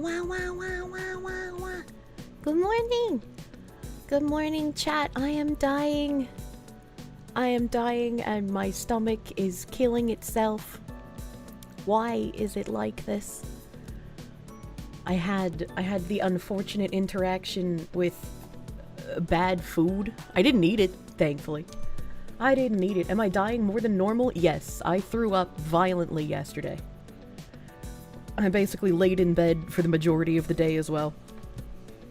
Wow. Good morning. Good morning, chat. I am dying. And my stomach is killing itself. Why is it like this? I had the unfortunate interaction with bad food. I didn't eat it, thankfully. I didn't eat it. Am I dying more than normal? Yes, I threw up violently yesterday. I basically laid in bed for the majority of the day as well.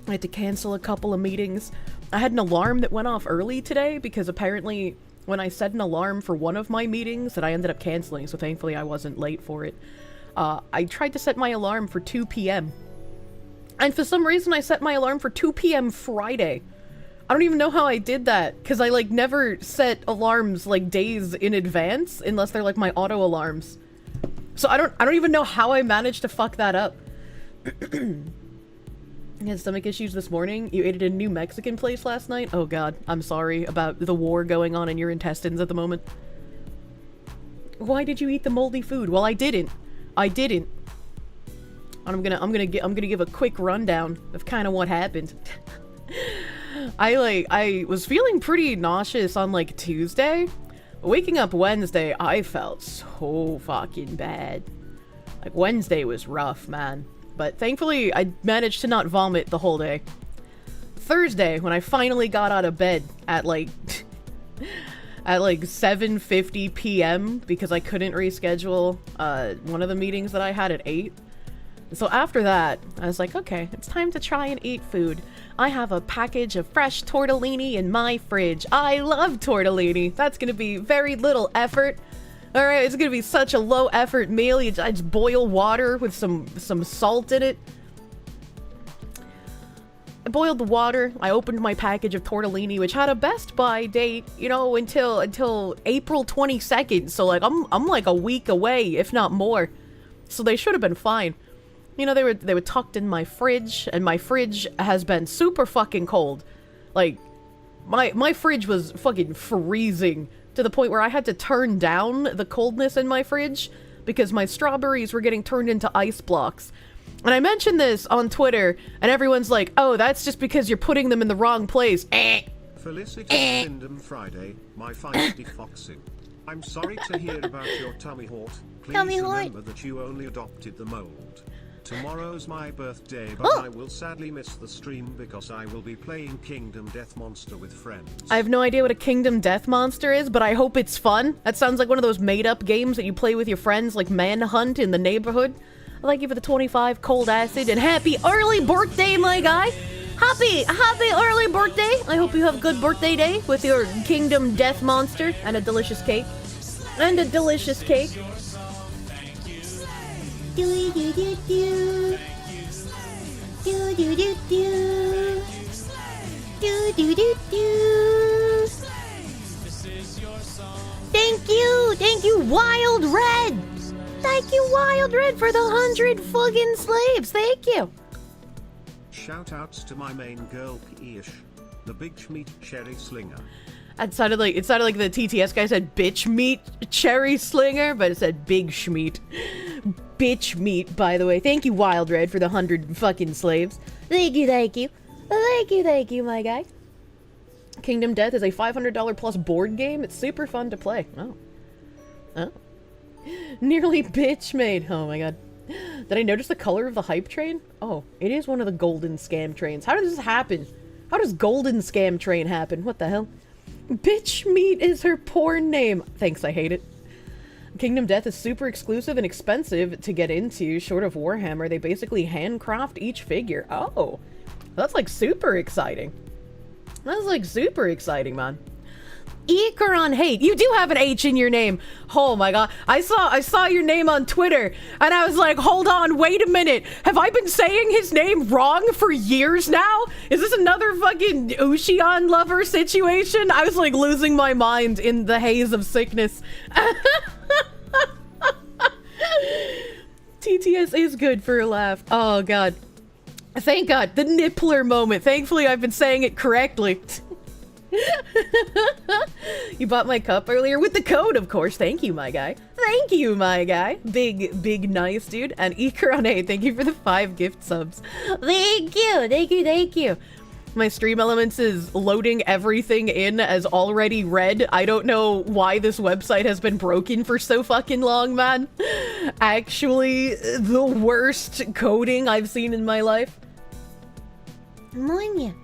I had to cancel a couple of meetings. I had an alarm that went off early today because apparently when I set an alarm for one of my meetings that I ended up canceling, so thankfully I wasn't late for it, I tried to set my alarm for 2 p.m. And for some reason I set my alarm for 2 p.m. Friday. I don't even know how I did that, because I, like, never set alarms, like, days in advance, unless they're, like, my auto alarms. So I don't even know how I managed to fuck that up. You had stomach issues this morning? You ate at a new Mexican place last night? Oh god, I'm sorry about the war going on in your intestines at the moment. Why did you eat the moldy food? Well, I didn't. I'm gonna give a quick rundown of kind of what happened. I was feeling pretty nauseous on, like, Tuesday. Waking up Wednesday, I felt so fucking bad. Like, Wednesday was rough, man. But thankfully, I managed to not vomit the whole day. Thursday, when I finally got out of bed at, like, at, like, 7:50 p.m. because I couldn't reschedule, one of the meetings that I had at 8. So after that, I was like, okay, it's time to try and eat food. I have a package of fresh tortellini in my fridge. I love tortellini. That's gonna be very little effort. Alright, it's gonna be such a low effort meal. I just boil water with some salt in it. I boiled the water. I opened my package of tortellini, which had a Best Buy date, you know, until April 22nd. So, like, I'm like a week away, if not more. So they should have been fine. You know, they were tucked in my fridge, and my fridge has been super fucking cold. Like, my fridge was fucking freezing to the point where I had to turn down the coldness in my fridge because my strawberries were getting turned into ice blocks. And I mentioned this on Twitter, and everyone's like, oh, that's just because you're putting them in the wrong place. Felicity Kingdom Friday, my feisty foxy. I'm sorry to hear about your tummy hort. Please remember that you only adopted the mold. Tomorrow's my birthday, but I will sadly miss the stream because I will be playing Kingdom Death Monster with friends. I have no idea what a Kingdom Death Monster is, but I hope it's fun. That sounds like one of those made-up games that you play with your friends, like Manhunt in the neighborhood. I'd like you for the 25 cold acid, and happy early birthday, my guy! Happy early birthday! I hope you have a good birthday day with your Kingdom Death Monster and a delicious cake. And a delicious cake. Do do do do. Do do do do. Do do do do. Thank you, Wild Red. Thank you, Wild Red, for the 100 fucking slaves. Thank you. Shoutouts to my main girl Kirsche, the big schmeat cherry slinger. It sounded like the TTS guy said bitch meat cherry slinger, but it said big schmeat. Bitch meat, by the way. Thank you, Wild Red, for the 100 fucking slaves. Thank you. Thank you, my guy. Kingdom Death is a $500 plus board game. It's super fun to play. Oh. Nearly bitch made. Oh my god. Did I notice the color of the hype train? Oh, it is one of the golden scam trains. How does this happen? How does golden scam train happen? What the hell? Bitch meat is her porn name. Thanks, I hate it. Kingdom Death is super exclusive and expensive to get into, short of Warhammer. They basically handcraft each figure. Oh, that's like super exciting. That's like super exciting, man. Ikaron Hate. You do have an H in your name. Oh my god. I saw your name on Twitter and I was like, hold on, wait a minute. Have I been saying his name wrong for years now? Is this another fucking Ushian lover situation? I was like losing my mind in the haze of sickness. TTS is good for a laugh. Oh god. Thank god. The nippler moment. Thankfully I've been saying it correctly. You bought my cup earlier with the code, of course. Thank you, my guy. Thank you, my guy. Big nice dude. And Ikarane, thank you for the 5 gift subs. Thank you. My stream elements is loading everything in as already read. I don't know why this website has been broken for so fucking long, man. Actually, the worst coding I've seen in my life. Monya.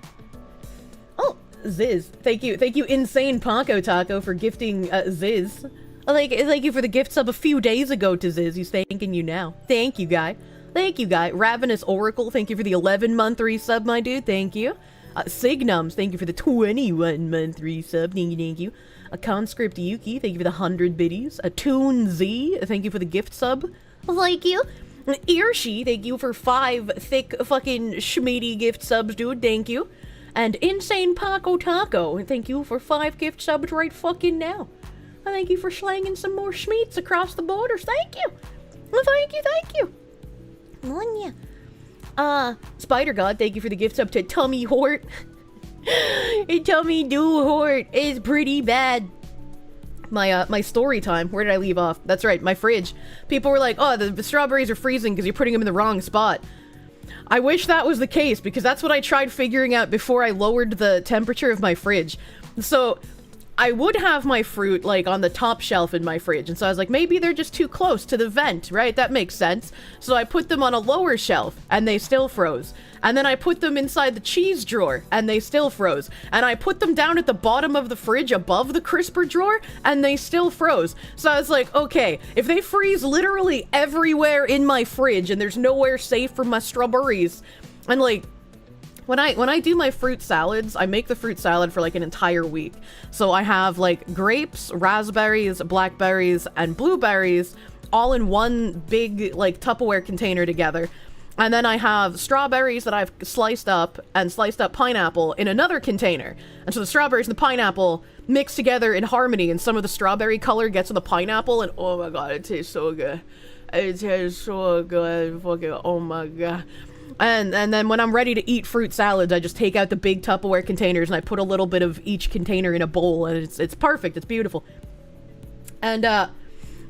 Oh, Ziz. Thank you, Insane Paco Taco, for gifting Ziz. Thank you for the gift sub a few days ago to Ziz. He's thanking you now. Thank you, guy. Ravenous Oracle, thank you for the 11-month resub, my dude. Thank you. Signums, thank you for the 21-month resub. Thank you. A Conscript Yuki, thank you for the 100 biddies. A Toon Z, thank you for the gift sub. Thank you. Kirsche, thank you for 5 thick fucking schmeedy gift subs, dude. Thank you. And Insane Paco Taco, thank you for 5 gift subs right fucking now. Thank you for slanging some more schmeats across the borders. Thank you. Thank you. Monya. Spider God, thank you for the gift sub to Tummy Hort. Tummy Do Hort is pretty bad. My story time. Where did I leave off? That's right, my fridge. People were like, oh, the strawberries are freezing because you're putting them in the wrong spot. I wish that was the case, because that's what I tried figuring out before I lowered the temperature of my fridge. So I would have my fruit, like, on the top shelf in my fridge, and so I was like, maybe they're just too close to the vent, right? That makes sense. So I put them on a lower shelf, and they still froze. And then I put them inside the cheese drawer, and they still froze. And I put them down at the bottom of the fridge above the crisper drawer, and they still froze. So I was like, okay, if they freeze literally everywhere in my fridge, and there's nowhere safe for my strawberries, and like, when I do my fruit salads, I make the fruit salad for like an entire week. So I have like grapes, raspberries, blackberries, and blueberries all in one big like Tupperware container together. And then I have strawberries that I've sliced up and sliced up pineapple in another container. And so the strawberries and the pineapple mix together in harmony, and some of the strawberry color gets in the pineapple, and oh my god, it tastes so good. It tastes so good. Fucking, oh my god. And then when I'm ready to eat fruit salads, I just take out the big Tupperware containers and I put a little bit of each container in a bowl, and it's perfect. It's beautiful. And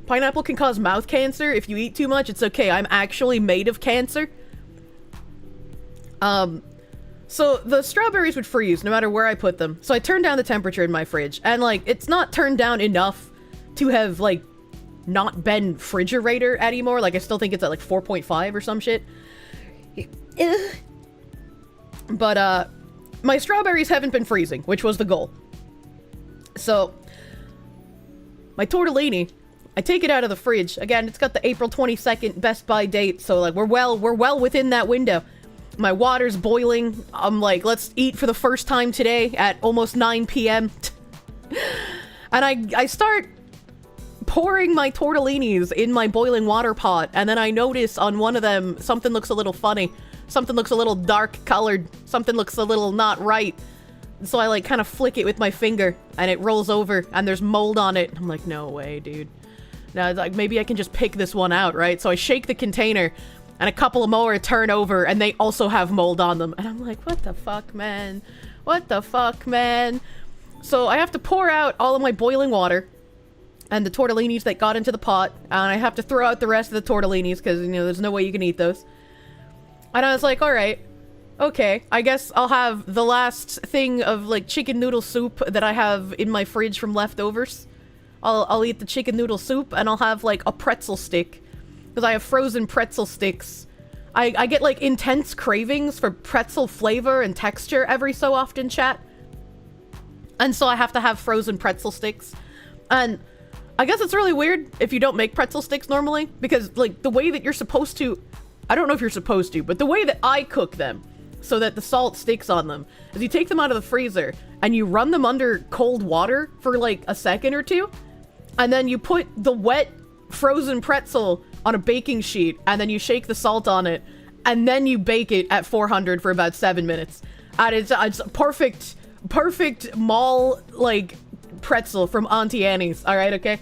pineapple can cause mouth cancer if you eat too much. It's okay. I'm actually made of cancer. So the strawberries would freeze no matter where I put them. So I turned down the temperature in my fridge, and like, it's not turned down enough to have like not been refrigerator anymore. Like, I still think it's at like 4.5 or some shit. But my strawberries haven't been freezing, which was the goal. So my tortellini, I take it out of the fridge. Again, it's got the April 22nd Best Buy date, so like we're well within that window. My water's boiling. I'm like, let's eat for the first time today at almost 9 p.m. And I start pouring my tortellinis in my boiling water pot, and then I notice on one of them something looks a little funny. Something looks a little dark colored. Something looks a little not right. So I like kind of flick it with my finger, and it rolls over, and there's mold on it. I'm like, no way, dude. Now, like, maybe I can just pick this one out, right? So I shake the container, and a couple of more turn over, and they also have mold on them. And I'm like, what the fuck, man? What the fuck, man? So I have to pour out all of my boiling water and the tortellinis that got into the pot, and I have to throw out the rest of the tortellinis because, you know, there's no way you can eat those. And I was like, alright, okay, I guess I'll have the last thing of, like, chicken noodle soup that I have in my fridge from leftovers. I'll eat the chicken noodle soup, and I'll have, like, a pretzel stick, because I have frozen pretzel sticks. I get, like, intense cravings for pretzel flavor and texture every so often, chat. And so I have to have frozen pretzel sticks. And I guess it's really weird if you don't make pretzel sticks normally, because, like, the way that you're supposed to... I don't know if you're supposed to, but the way that I cook them so that the salt sticks on them is you take them out of the freezer and you run them under cold water for, like, a second or two, and then you put the wet frozen pretzel on a baking sheet, and then you shake the salt on it, and then you bake it at 400 for about 7 minutes. And it's perfect mall, like, pretzel from Auntie Annie's. Alright, okay?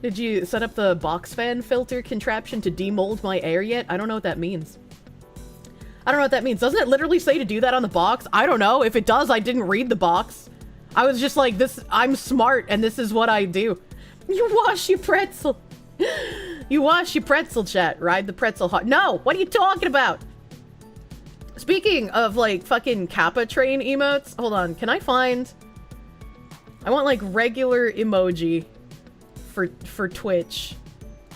Did you set up the box fan filter contraption to demold my air yet? I don't know what that means. I don't know what that means. Doesn't it literally say to do that on the box? I don't know. If it does, I didn't read the box. I was just like, I'm smart and this is what I do. You wash your pretzel. You wash your pretzel, chat. Ride the pretzel hard. No, what are you talking about? Speaking of, like, fucking Kappa train emotes, hold on, can I find... I want, like, regular emoji for Twitch.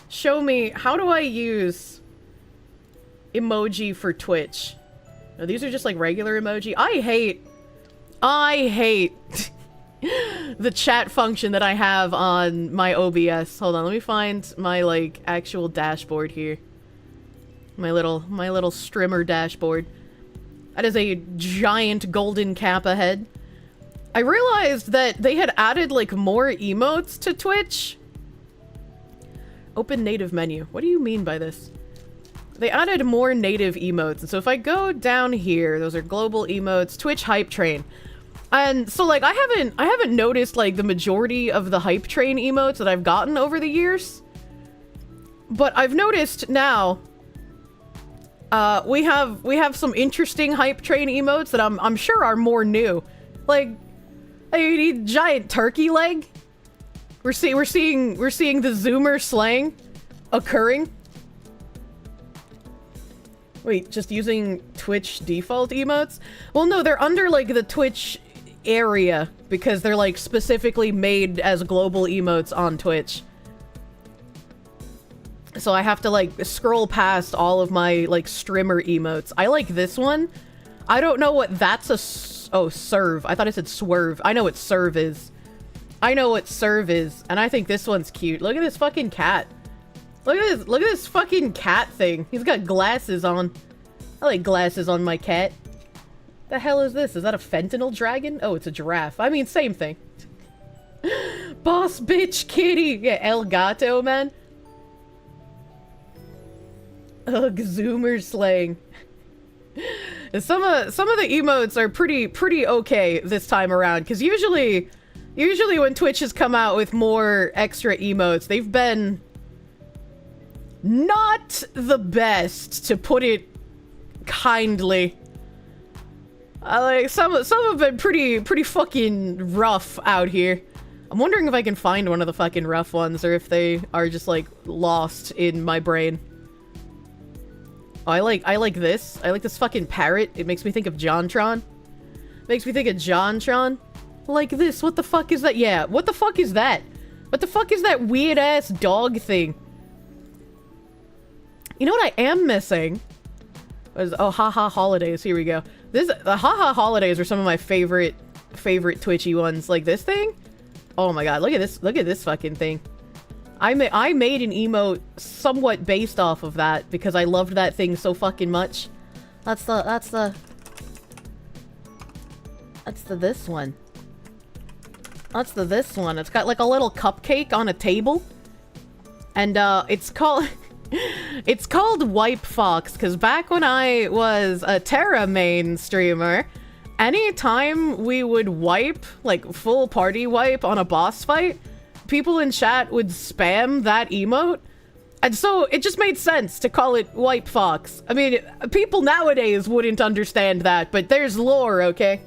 Show me, how do I use emoji for Twitch? No, these are just, like, regular emoji. I hate the chat function that I have on my OBS. Hold on, let me find my, like, actual dashboard here. My little strimmer dashboard. That is a giant golden Kappa head. I realized that they had added, like, more emotes to Twitch. Open native menu. What do you mean by this? They added more native emotes. And so if I go down here, those are global emotes, Twitch hype train. And so, like, I haven't noticed, like, the majority of the hype train emotes that I've gotten over the years. But I've noticed now... we have some interesting hype train emotes that I'm sure are more new. Like, a giant turkey leg. We're seeing the Zoomer slang occurring. Wait, just using Twitch default emotes? Well, no, they're under, like, the Twitch area because they're, like, specifically made as global emotes on Twitch. So I have to, like, scroll past all of my, like, strimmer emotes. I like this one. I don't know what that's oh, serve. I thought it said swerve. I know what serve is. I know what serve is. And I think this one's cute. Look at this fucking cat. Look at this fucking cat thing. He's got glasses on. I like glasses on my cat. The hell is this? Is that a fentanyl dragon? Oh, it's a giraffe. I mean, same thing. Boss bitch kitty. Yeah, El Gato, man. Ugh, Zoomer slang. Some of the emotes are pretty okay this time around, because usually when Twitch has come out with more extra emotes, they've been not the best, to put it kindly. Like some have been pretty fucking rough out here. I'm wondering if I can find one of the fucking rough ones, or if they are just, like, lost in my brain. Oh, I like this. I like this fucking parrot. It makes me think of JonTron. Makes me think of JonTron. Like this. What the fuck is that? Yeah, what the fuck is that? What the fuck is that weird-ass dog thing? You know what I am missing? Oh, haha holidays. Here we go. The haha holidays are some of my favorite Twitchy ones. Like this thing? Oh my god, look at this. Look at this fucking thing. I made an emote somewhat based off of that because I loved that thing so fucking much. That's the this one. That's the this one. It's got like a little cupcake on a table. And it's called it's called Wipe Fox, because back when I was a Terra main streamer, anytime we would wipe, like full party wipe on a boss fight, people in chat would spam that emote, and so it just made sense to call it Wipe Fox. I mean, people nowadays wouldn't understand that, but there's lore, okay?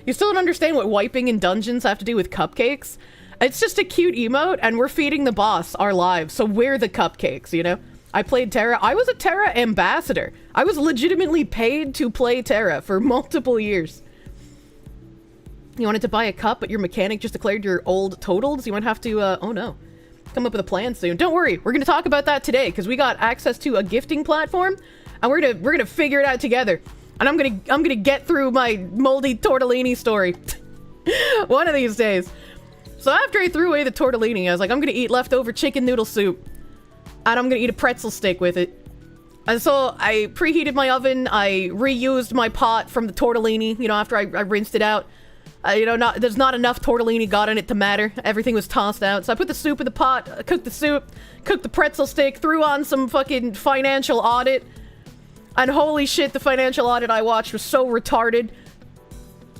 You still don't understand what wiping in dungeons have to do with cupcakes? It's just a cute emote, and we're feeding the boss our lives, so we're the cupcakes, you know? I played Terra. I was a Terra ambassador. I was legitimately paid to play Terra for multiple years. You wanted to buy a cup, but your mechanic just declared your old totals? You might have to, oh no. Come up with a plan soon. Don't worry, we're gonna talk about that today, because we got access to a gifting platform, and we're gonna figure it out together. And I'm gonna get through my moldy tortellini story. One of these days. So after I threw away the tortellini, I was like, I'm gonna eat leftover chicken noodle soup. And I'm gonna eat a pretzel stick with it. And so I preheated my oven, I reused my pot from the tortellini, you know, after I rinsed it out. You know, there's not enough tortellini got in it to matter. Everything was tossed out. So I put the soup in the pot, cooked the soup, cooked the pretzel stick, threw on some fucking financial audit. And holy shit, the financial audit I watched was so retarded.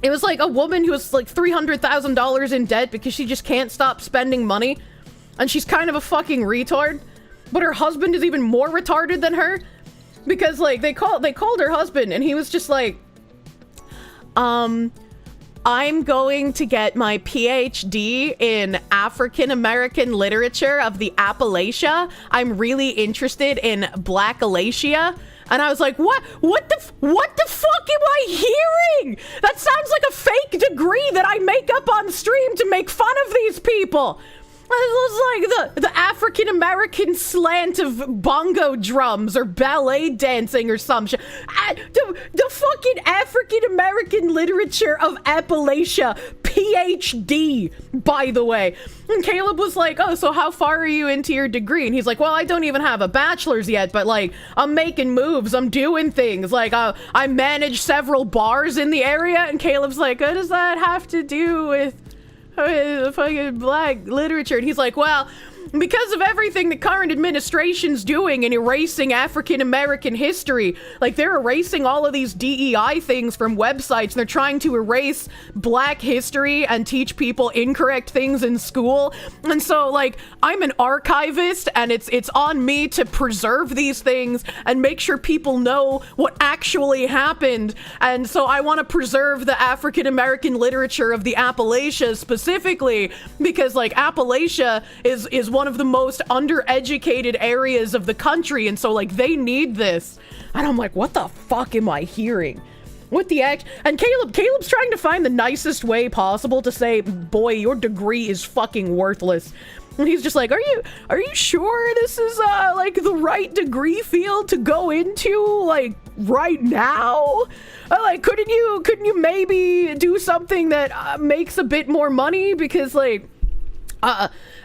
It was like a woman who was like $300,000 in debt because she just can't stop spending money. And she's kind of a fucking retard. But her husband is even more retarded than her. Because like they called her husband and he was just like, I'm going to get my PhD in African American literature of the Appalachia. I'm really interested in Black Alacia. And I was like, what the fuck am I hearing? That sounds like a fake degree that I make up on stream to make fun of these people. It was like the African American slant of bongo drums or ballet dancing or some shit. The fucking African American literature of Appalachia, PhD, by the way. And Caleb was like, oh, so how far are you into your degree? And he's like, well, I don't even have a bachelor's yet, but like, I'm making moves, I'm doing things. Like, I manage several bars in the area. And Caleb's like, what does that have to do with fucking Black literature? And he's like, well, because of everything the current administration's doing in erasing African American history, like they're erasing all of these DEI things from websites, and they're trying to erase Black history and teach people incorrect things in school. And so like, I'm an archivist, and it's on me to preserve these things and make sure people know what actually happened. And so I want to preserve the African American literature of the Appalachia specifically because like Appalachia is one of the most undereducated areas of the country, and so like they need this. And I'm like, what the fuck am I hearing? What the act? And Caleb's trying to find the nicest way possible to say, boy, your degree is fucking worthless. And he's just like, are you sure this is like the right degree field to go into like right now? Like couldn't you maybe do something that makes a bit more money? Because like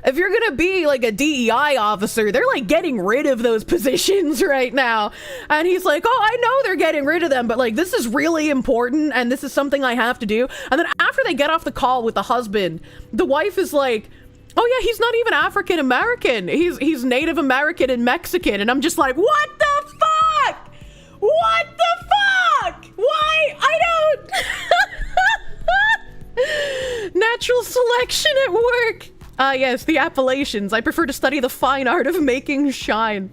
if you're gonna be like a DEI officer, they're like getting rid of those positions right now. And he's like, oh, I know they're getting rid of them, but like this is really important and this is something I have to do. And then after they get off the call with the husband, the wife is like, oh yeah, he's not even African American. He's Native American and Mexican. And I'm just like, what the fuck? What the fuck? Why? I don't. Natural selection at work. Yes, the Appalachians. I prefer to study the fine art of making shine.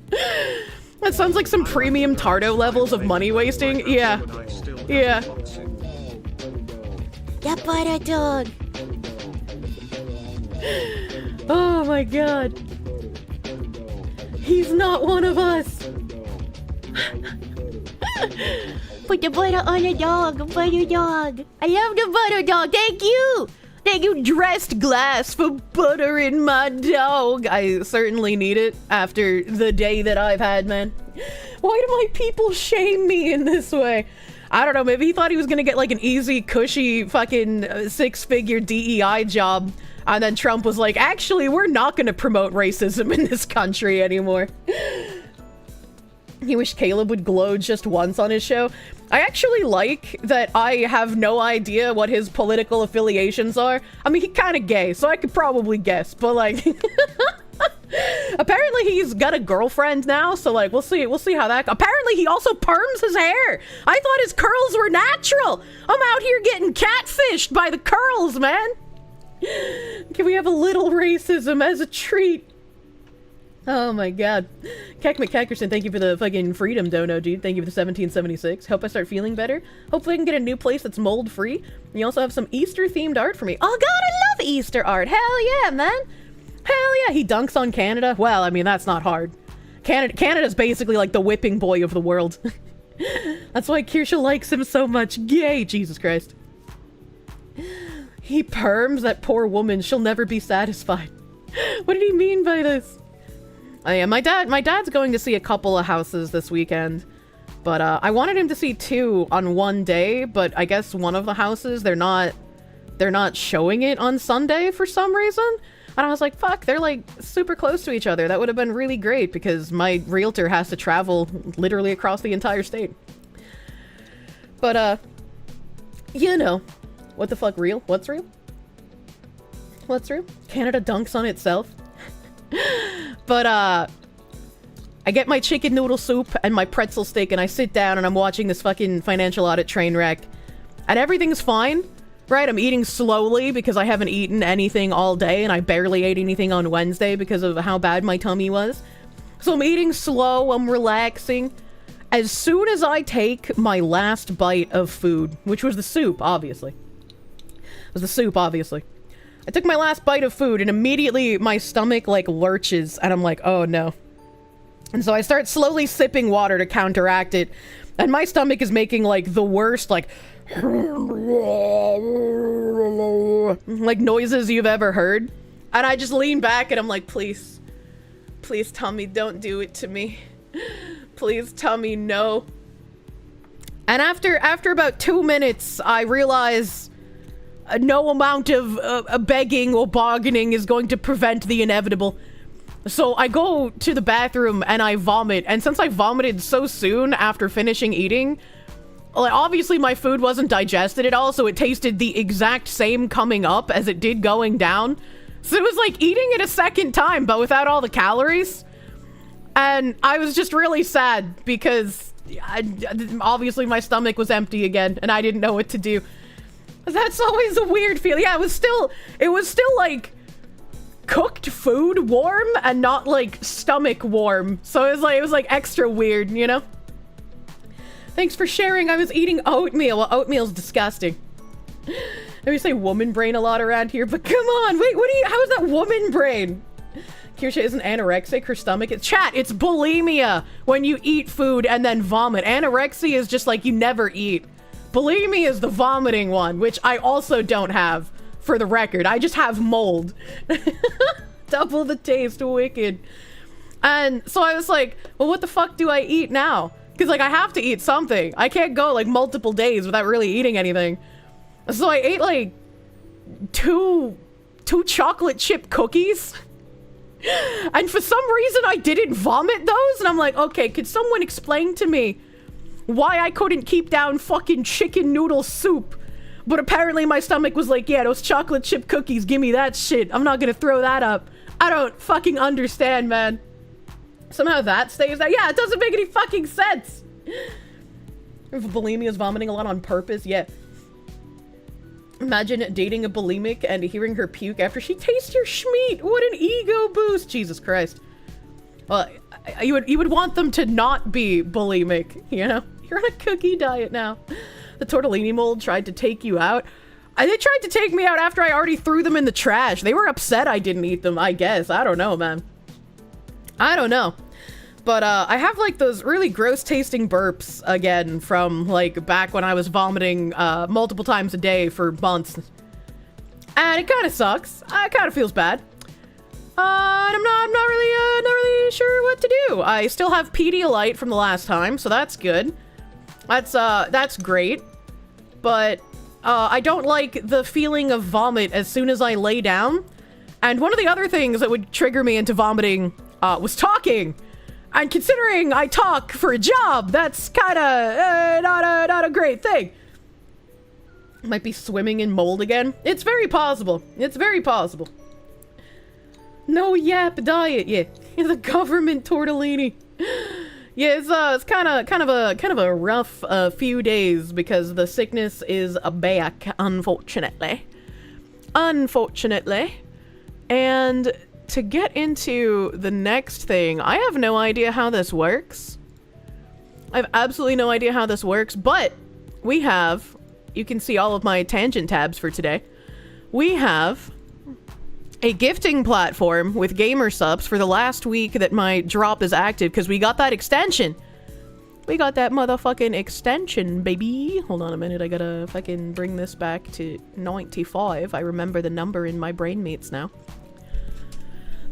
That sounds like some premium Tardo levels of money wasting. Yeah. Yeah. The butter dog. Oh my god. He's not one of us. Put the butter on the dog, butter dog. I love the butter dog. Thank you. Thank you, dressed glass, for buttering my dog. I certainly need it after the day that I've had, man. Why do my people shame me in this way? I don't know, maybe he thought he was gonna get like an easy, cushy, fucking six-figure DEI job. And then Trump was like, actually, we're not gonna promote racism in this country anymore. He wished Caleb would glow just once on his show. I actually like that I have no idea what his political affiliations are. I mean, he's kind of gay, so I could probably guess, but like... Apparently he's got a girlfriend now, so like, we'll see how that... Apparently he also perms his hair! I thought his curls were natural! I'm out here getting catfished by the curls, man! Can we have a little racism as a treat? Oh my god. Kek McKeckerson, thank you for the fucking freedom dono, dude. Thank you for the 1776. Hope I start feeling better. Hopefully I can get a new place that's mold free. You also have some Easter themed art for me. Oh god, I love Easter art. Hell yeah, man. Hell yeah. He dunks on Canada. Well, I mean, that's not hard. Canada's basically like the whipping boy of the world. That's why Kirsche likes him so much. Yay, Jesus Christ. He perms that poor woman. She'll never be satisfied. What did he mean by this? Oh yeah, my dad's going to see a couple of houses this weekend, but I wanted him to see 2 on one day, but I guess one of the houses they're not showing it on Sunday for some reason. And I was like, fuck, they're like super close to each other. That would have been really great because my realtor has to travel literally across the entire state. But you know, what the fuck, real? What's real? What's real? Canada dunks on itself. But, I get my chicken noodle soup and my pretzel steak and I sit down and I'm watching this fucking financial audit train wreck. And everything's fine, right? I'm eating slowly because I haven't eaten anything all day and I barely ate anything on Wednesday because of how bad my tummy was. So I'm eating slow, I'm relaxing. As soon as I take my last bite of food, which was the soup, obviously. It was the soup, obviously. I took my last bite of food and immediately my stomach like lurches and I'm like, oh no. And so I start slowly sipping water to counteract it. And my stomach is making like the worst like noises you've ever heard. And I just lean back and I'm like, please, please tummy, don't do it to me. Please tummy, no. And after about 2 minutes, I realize no amount of begging or bargaining is going to prevent the inevitable. So I go to the bathroom and I vomit. And since I vomited so soon after finishing eating, like, obviously my food wasn't digested at all, so it tasted the exact same coming up as it did going down. So it was like eating it a second time, but without all the calories. And I was just really sad because obviously my stomach was empty again and I didn't know what to do. That's always a weird feeling. Yeah, it was still like cooked food warm and not like stomach warm. So it was like extra weird, you know? Thanks for sharing. I was eating oatmeal. Well, oatmeal's disgusting. We say woman brain a lot around here, but come on. Wait, how is that woman brain? Kirsche isn't anorexic. Her stomach is... Chat, it's bulimia when you eat food and then vomit. Anorexia is just like you never eat. Bulimia is the vomiting one, which I also don't have, for the record. I just have mold. Double the taste, wicked. And so I was like, well, what the fuck do I eat now? Because, like, I have to eat something. I can't go, like, multiple days without really eating anything. So I ate, like, two chocolate chip cookies. And for some reason, I didn't vomit those. And I'm like, okay, could someone explain to me why I couldn't keep down fucking chicken noodle soup? But apparently my stomach was like, yeah, those chocolate chip cookies, give me that shit. I'm not gonna throw that up. I don't fucking understand, man. Somehow that stays there. Yeah, it doesn't make any fucking sense. If bulimia is vomiting a lot on purpose, yeah. Imagine dating a bulimic and hearing her puke after she tastes your schmeat. What an ego boost. Jesus Christ. Well, you would want them to not be bulimic, you know? You're on a cookie diet now. The tortellini mold tried to take you out. They tried to take me out after I already threw them in the trash. They were upset I didn't eat them, I guess. I don't know, man. I don't know. But I have like those really gross tasting burps again from like back when I was vomiting multiple times a day for months. And it kind of sucks. It kind of feels bad. And I'm not really sure what to do. I still have Pedialyte from the last time, so that's good. That's great. But I don't like the feeling of vomit as soon as I lay down. And one of the other things that would trigger me into vomiting was talking. And considering I talk for a job, that's kind of not a great thing. Might be swimming in mold again. It's very possible. It's very possible. No yap diet, yeah. The government tortellini. Yeah, it's kind of a rough few days because the sickness is back, unfortunately. Unfortunately. And to get into the next thing, I have no idea how this works. I have absolutely no idea how this works, but we have, you can see all of my tangent tabs for today. We have a gifting platform with GamerSupps for the last week that my drop is active because we got that extension. We got that motherfucking extension, baby. Hold on a minute, I gotta fucking bring this back to 95. I remember the number in my brain meats now.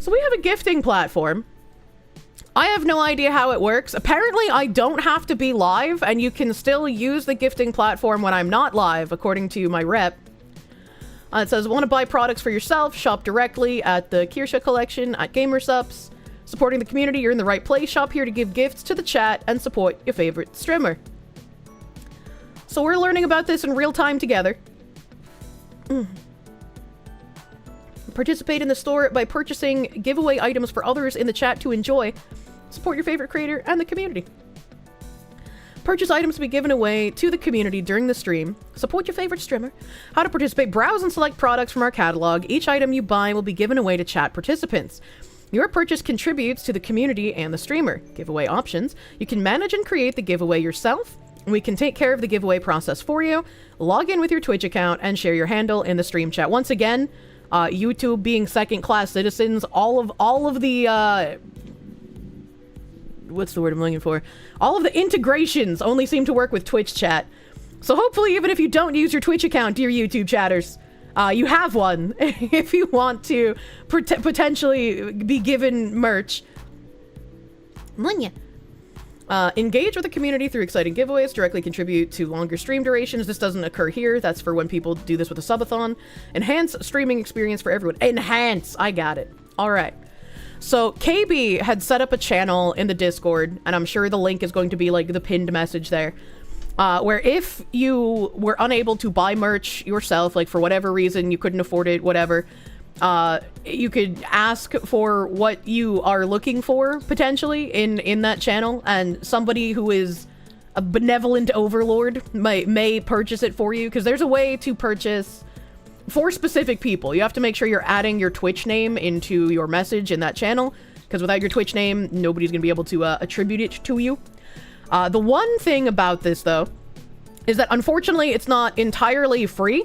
So we have a gifting platform. I have no idea how it works. Apparently, I don't have to be live, and you can still use the gifting platform when I'm not live, according to my rep. It says, want to buy products for yourself? Shop directly at the Kirsche collection at GamerSupps. Supporting the community, you're in the right place. Shop here to give gifts to the chat and support your favorite streamer. So we're learning about this in real time together. Participate in the store by purchasing giveaway items for others in the chat to enjoy. Support your favorite creator and the community. Purchase items to be given away to the community during the stream. Support your favorite streamer. How to participate. Browse and select products from our catalog. Each item you buy will be given away to chat participants. Your purchase contributes to the community and the streamer. Giveaway options. You can manage and create the giveaway yourself, We can take care of the giveaway process for you. Log in with your Twitch account and share your handle in the stream chat. Once again, YouTube being second-class citizens, all of the, what's the word I'm looking for? All of the integrations only seem to work with Twitch chat. So hopefully, even if you don't use your Twitch account, dear YouTube chatters, you have one if you want to potentially be given merch. Engage with the community through exciting giveaways, directly contribute to longer stream durations. This doesn't occur here. That's for when people do this with a subathon. Enhance streaming experience for everyone. Enhance! I got it. All right. So KB had set up a channel in the Discord, and I'm sure the link is going to be like the pinned message there, where if you were unable to buy merch yourself, like for whatever reason, you couldn't afford it, whatever, you could ask for what you are looking for, potentially, in that channel, and somebody who is a benevolent overlord may purchase it for you, because there's a way to purchase for specific people. You have to make sure you're adding your Twitch name into your message in that channel, because without your Twitch name, nobody's gonna be able to attribute it to you. The one thing about this, though, is that unfortunately it's not entirely free.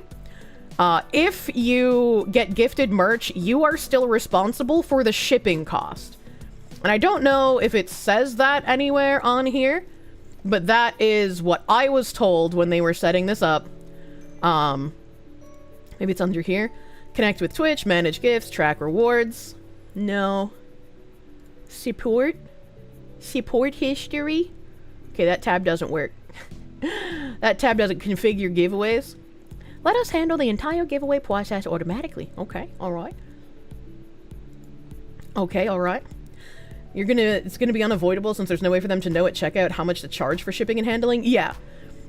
If you get gifted merch, you are still responsible for the shipping cost. And I don't know if it says that anywhere on here, but that is what I was told when they were setting this up. Maybe it's under here. Connect with Twitch, manage gifts, track rewards. No. Support? Support history? Okay, that tab doesn't work. That tab doesn't configure giveaways. Let us handle the entire giveaway process automatically. Okay, alright. Okay, alright. It's gonna be unavoidable since there's no way for them to know at checkout how much to charge for shipping and handling. Yeah.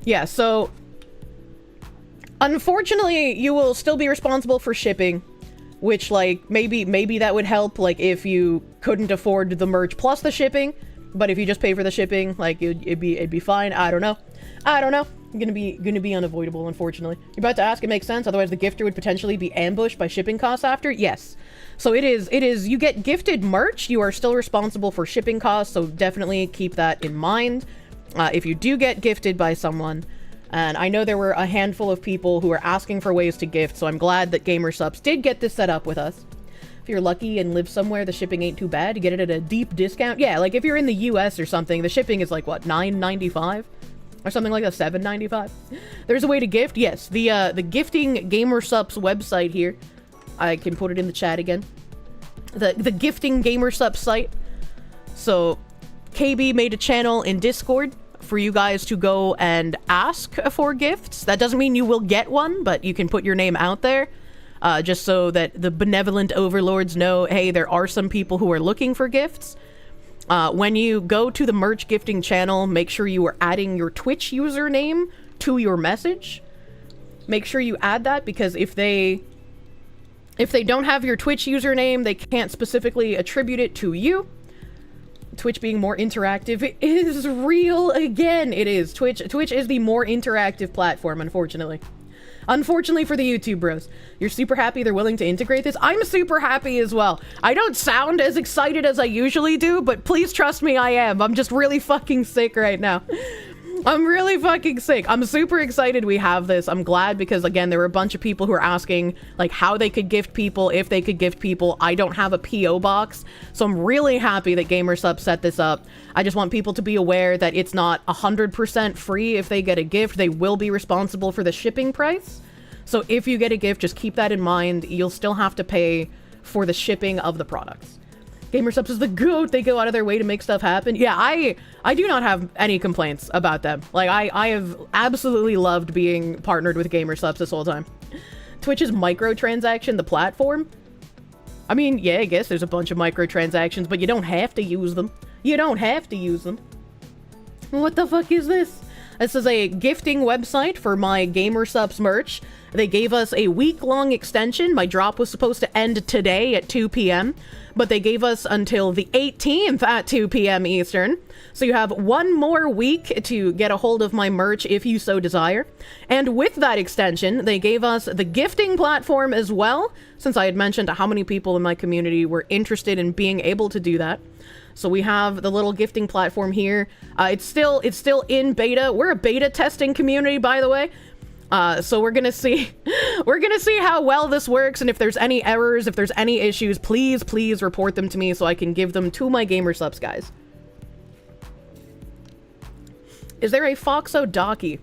Yeah, so unfortunately, you will still be responsible for shipping, which, like, maybe that would help, like, if you couldn't afford the merch plus the shipping, but if you just pay for the shipping, like, it'd be fine. I don't know. Gonna be unavoidable, unfortunately. You're about to ask, it makes sense, otherwise the gifter would potentially be ambushed by shipping costs after? Yes. So it is, you get gifted merch, you are still responsible for shipping costs, so definitely keep that in mind. If you do get gifted by someone, and I know there were a handful of people who were asking for ways to gift, so I'm glad that GamerSupps did get this set up with us. If you're lucky and live somewhere, the shipping ain't too bad. You get it at a deep discount. Yeah, like if you're in the US or something, the shipping is like, what, $9.95? Or something like that, $7.95? There's a way to gift? Yes, the gifting GamerSupps website here. I can put it in the chat again. The gifting GamerSupps site. So, KB made a channel in Discord for you guys to go and ask for gifts. That doesn't mean you will get one, but you can put your name out there. Just so that the benevolent overlords know, hey, there are some people who are looking for gifts. When you go to the merch gifting channel, make sure you are adding your Twitch username to your message. Make sure you add that, because if they don't have your Twitch username, they can't specifically attribute it to you. Twitch being more interactive, it is real again. It is. Twitch is the more interactive platform, unfortunately. Unfortunately for the YouTube bros. You're super happy they're willing to integrate this? I'm super happy as well. I don't sound as excited as I usually do, but please trust me, I am. I'm just really fucking sick right now. I'm really fucking sick. I'm super excited we have this. I'm glad because, again, there were a bunch of people who were asking, like, how they could gift people, if they could gift people. I don't have a P.O. box, so I'm really happy that GamerSupps set this up. I just want people to be aware that it's not 100% free if they get a gift. They will be responsible for the shipping price. So if you get a gift, just keep that in mind. You'll still have to pay for the shipping of the products. GamerSupps is the GOAT. They go out of their way to make stuff happen. Yeah, I do not have any complaints about them. Like, I have absolutely loved being partnered with GamerSupps this whole time. Twitch's microtransaction, the platform. I mean, yeah, I guess there's a bunch of microtransactions, but you don't have to use them. You don't have to use them. What the fuck is this? This is a gifting website for my GamerSupps merch. They gave us a week-long extension. My drop was supposed to end today at 2 p.m., but they gave us until the 18th at 2 p.m. Eastern. So you have one more week to get a hold of my merch if you so desire. And with that extension, they gave us the gifting platform as well, since I had mentioned how many people in my community were interested in being able to do that. So we have the little gifting platform here. It's still in beta. We're a beta testing community, by the way. So we're gonna see how well this works, and if there's any errors, if there's any issues, please report them to me so I can give them to my GamerSupps guys. Is there a Foxo Docky?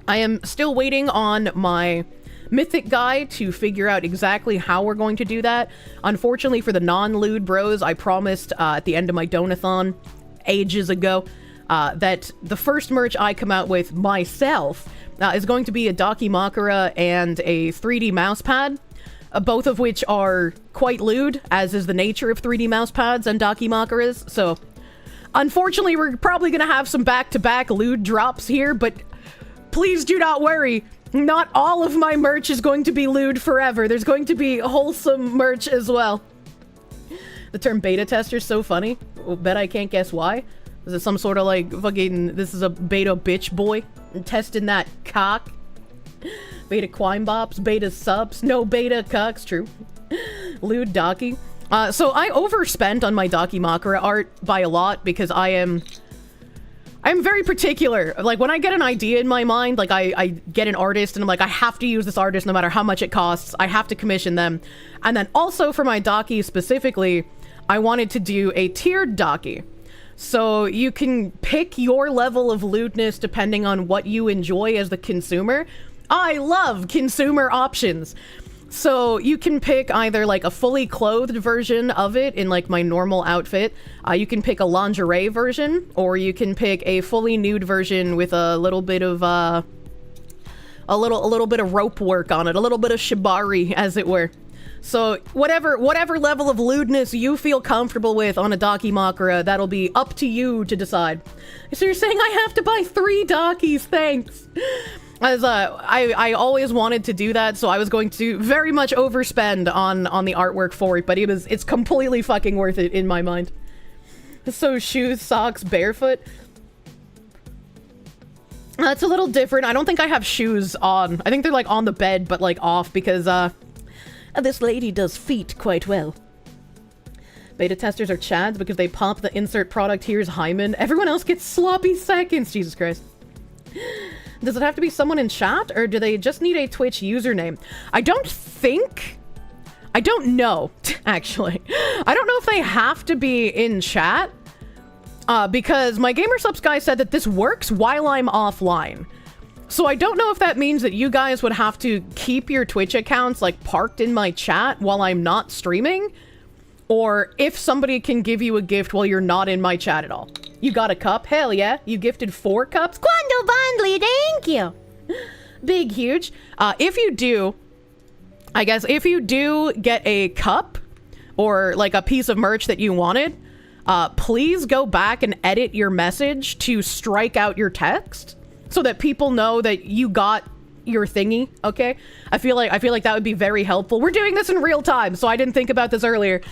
I am still waiting on my Mythic guy to figure out exactly how we're going to do that. Unfortunately for the non-lewd bros, I promised at the end of my donathon ages ago that the first merch I come out with myself is going to be a Dakimakura and a 3D mousepad, both of which are quite lewd, as is the nature of 3D mousepads and Dakimakuras. So unfortunately, we're probably going to have some back-to-back lewd drops here, but please do not worry. Not all of my merch is going to be lewd forever. There's going to be wholesome merch as well. The term beta tester is so funny. I'll bet I can't guess why. Is it some sort of like fucking, this is a beta bitch boy testing that cock? Beta quimbops, beta subs, no beta cucks, true. Lewd Daki. So I overspent on my Dakimakura art by a lot because I'm very particular. Like, when I get an idea in my mind, like, I get an artist and I'm like, I have to use this artist no matter how much it costs. I have to commission them. And then also for my Daki specifically, I wanted to do a tiered Daki. So you can pick your level of lewdness depending on what you enjoy as the consumer. I love consumer options. So you can pick either like a fully clothed version of it in like my normal outfit. You can pick a lingerie version, or you can pick a fully nude version with a little bit of a little bit of rope work on it, a little bit of shibari, as it were. So whatever level of lewdness you feel comfortable with on a Dakimakura, that'll be up to you to decide. So you're saying I have to buy 3 Dakis? Thanks. As I always wanted to do that, so I was going to very much overspend on the artwork for it, but it's completely fucking worth it in my mind. So shoes, socks, barefoot. It's a little different. I don't think I have shoes on. I think they're like on the bed, but like off because this lady does feet quite well. Beta testers are chads because they pop the insert product here's hymen. Everyone else gets sloppy seconds. Jesus Christ. Does it have to be someone in chat, or do they just need a Twitch username? I don't know, actually. I don't know if they have to be in chat, because my GamerSupps guy said that this works while I'm offline. So I don't know if that means that you guys would have to keep your Twitch accounts, like, parked in my chat while I'm not streaming, or if somebody can give you a gift while you're not in my chat at all. You got a cup? Hell yeah. You gifted 4 cups? Quando Bondly, thank you! Big, huge. If you do, I guess, if you do get a cup, or, like, a piece of merch that you wanted, please go back and edit your message to strike out your text, so that people know that you got your thingy, okay? I feel like that would be very helpful. We're doing this in real time, so I didn't think about this earlier.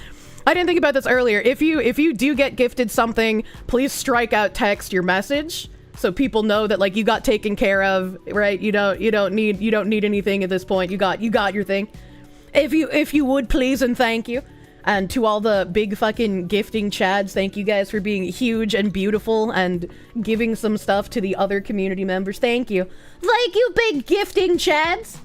If you do get gifted something, please strike out text your message so people know that like you got taken care of, right? You don't need anything at this point. You got your thing. If you would please and thank you. And to all the big fucking gifting chads, thank you guys for being huge and beautiful and giving some stuff to the other community members. Thank you. Thank you, big gifting chads.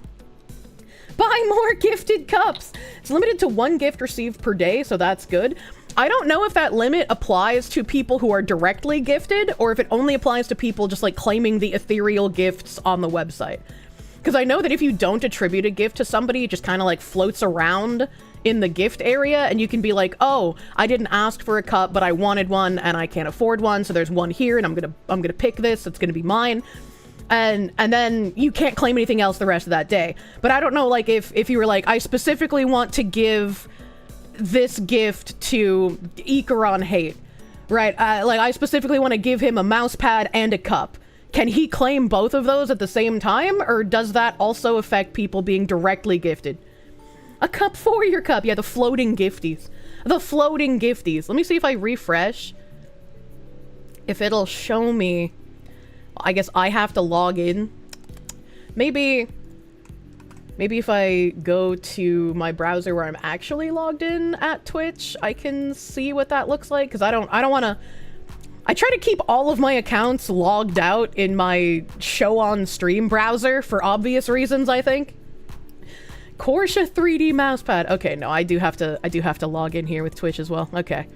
Buy more gifted cups. It's limited to 1 gift received per day, so that's good. I don't know if that limit applies to people who are directly gifted, or if it only applies to people just like claiming the ethereal gifts on the website. Because I know that if you don't attribute a gift to somebody, it just kind of like floats around in the gift area, and you can be like, oh, I didn't ask for a cup, but I wanted one and I can't afford one, so there's one here and I'm gonna pick this, it's gonna be mine. And then you can't claim anything else the rest of that day. But I don't know, like, if you were like, I specifically want to give this gift to Ikaron Hate, right? Like, I specifically want to give him a mouse pad and a cup. Can he claim both of those at the same time, or does that also affect people being directly gifted? A cup for your cup. Yeah, the floating gifties. The floating gifties. Let me see if I refresh. If it'll show me... I guess I have to log in. Maybe Maybe if I go to my browser where I'm actually logged in at Twitch, I can see what that looks like, because I don't want to... I try to keep all of my accounts logged out in my show on stream browser for obvious reasons, I think. Kirsche 3D mousepad. Okay, no, I do have to log in here with Twitch as well. Okay.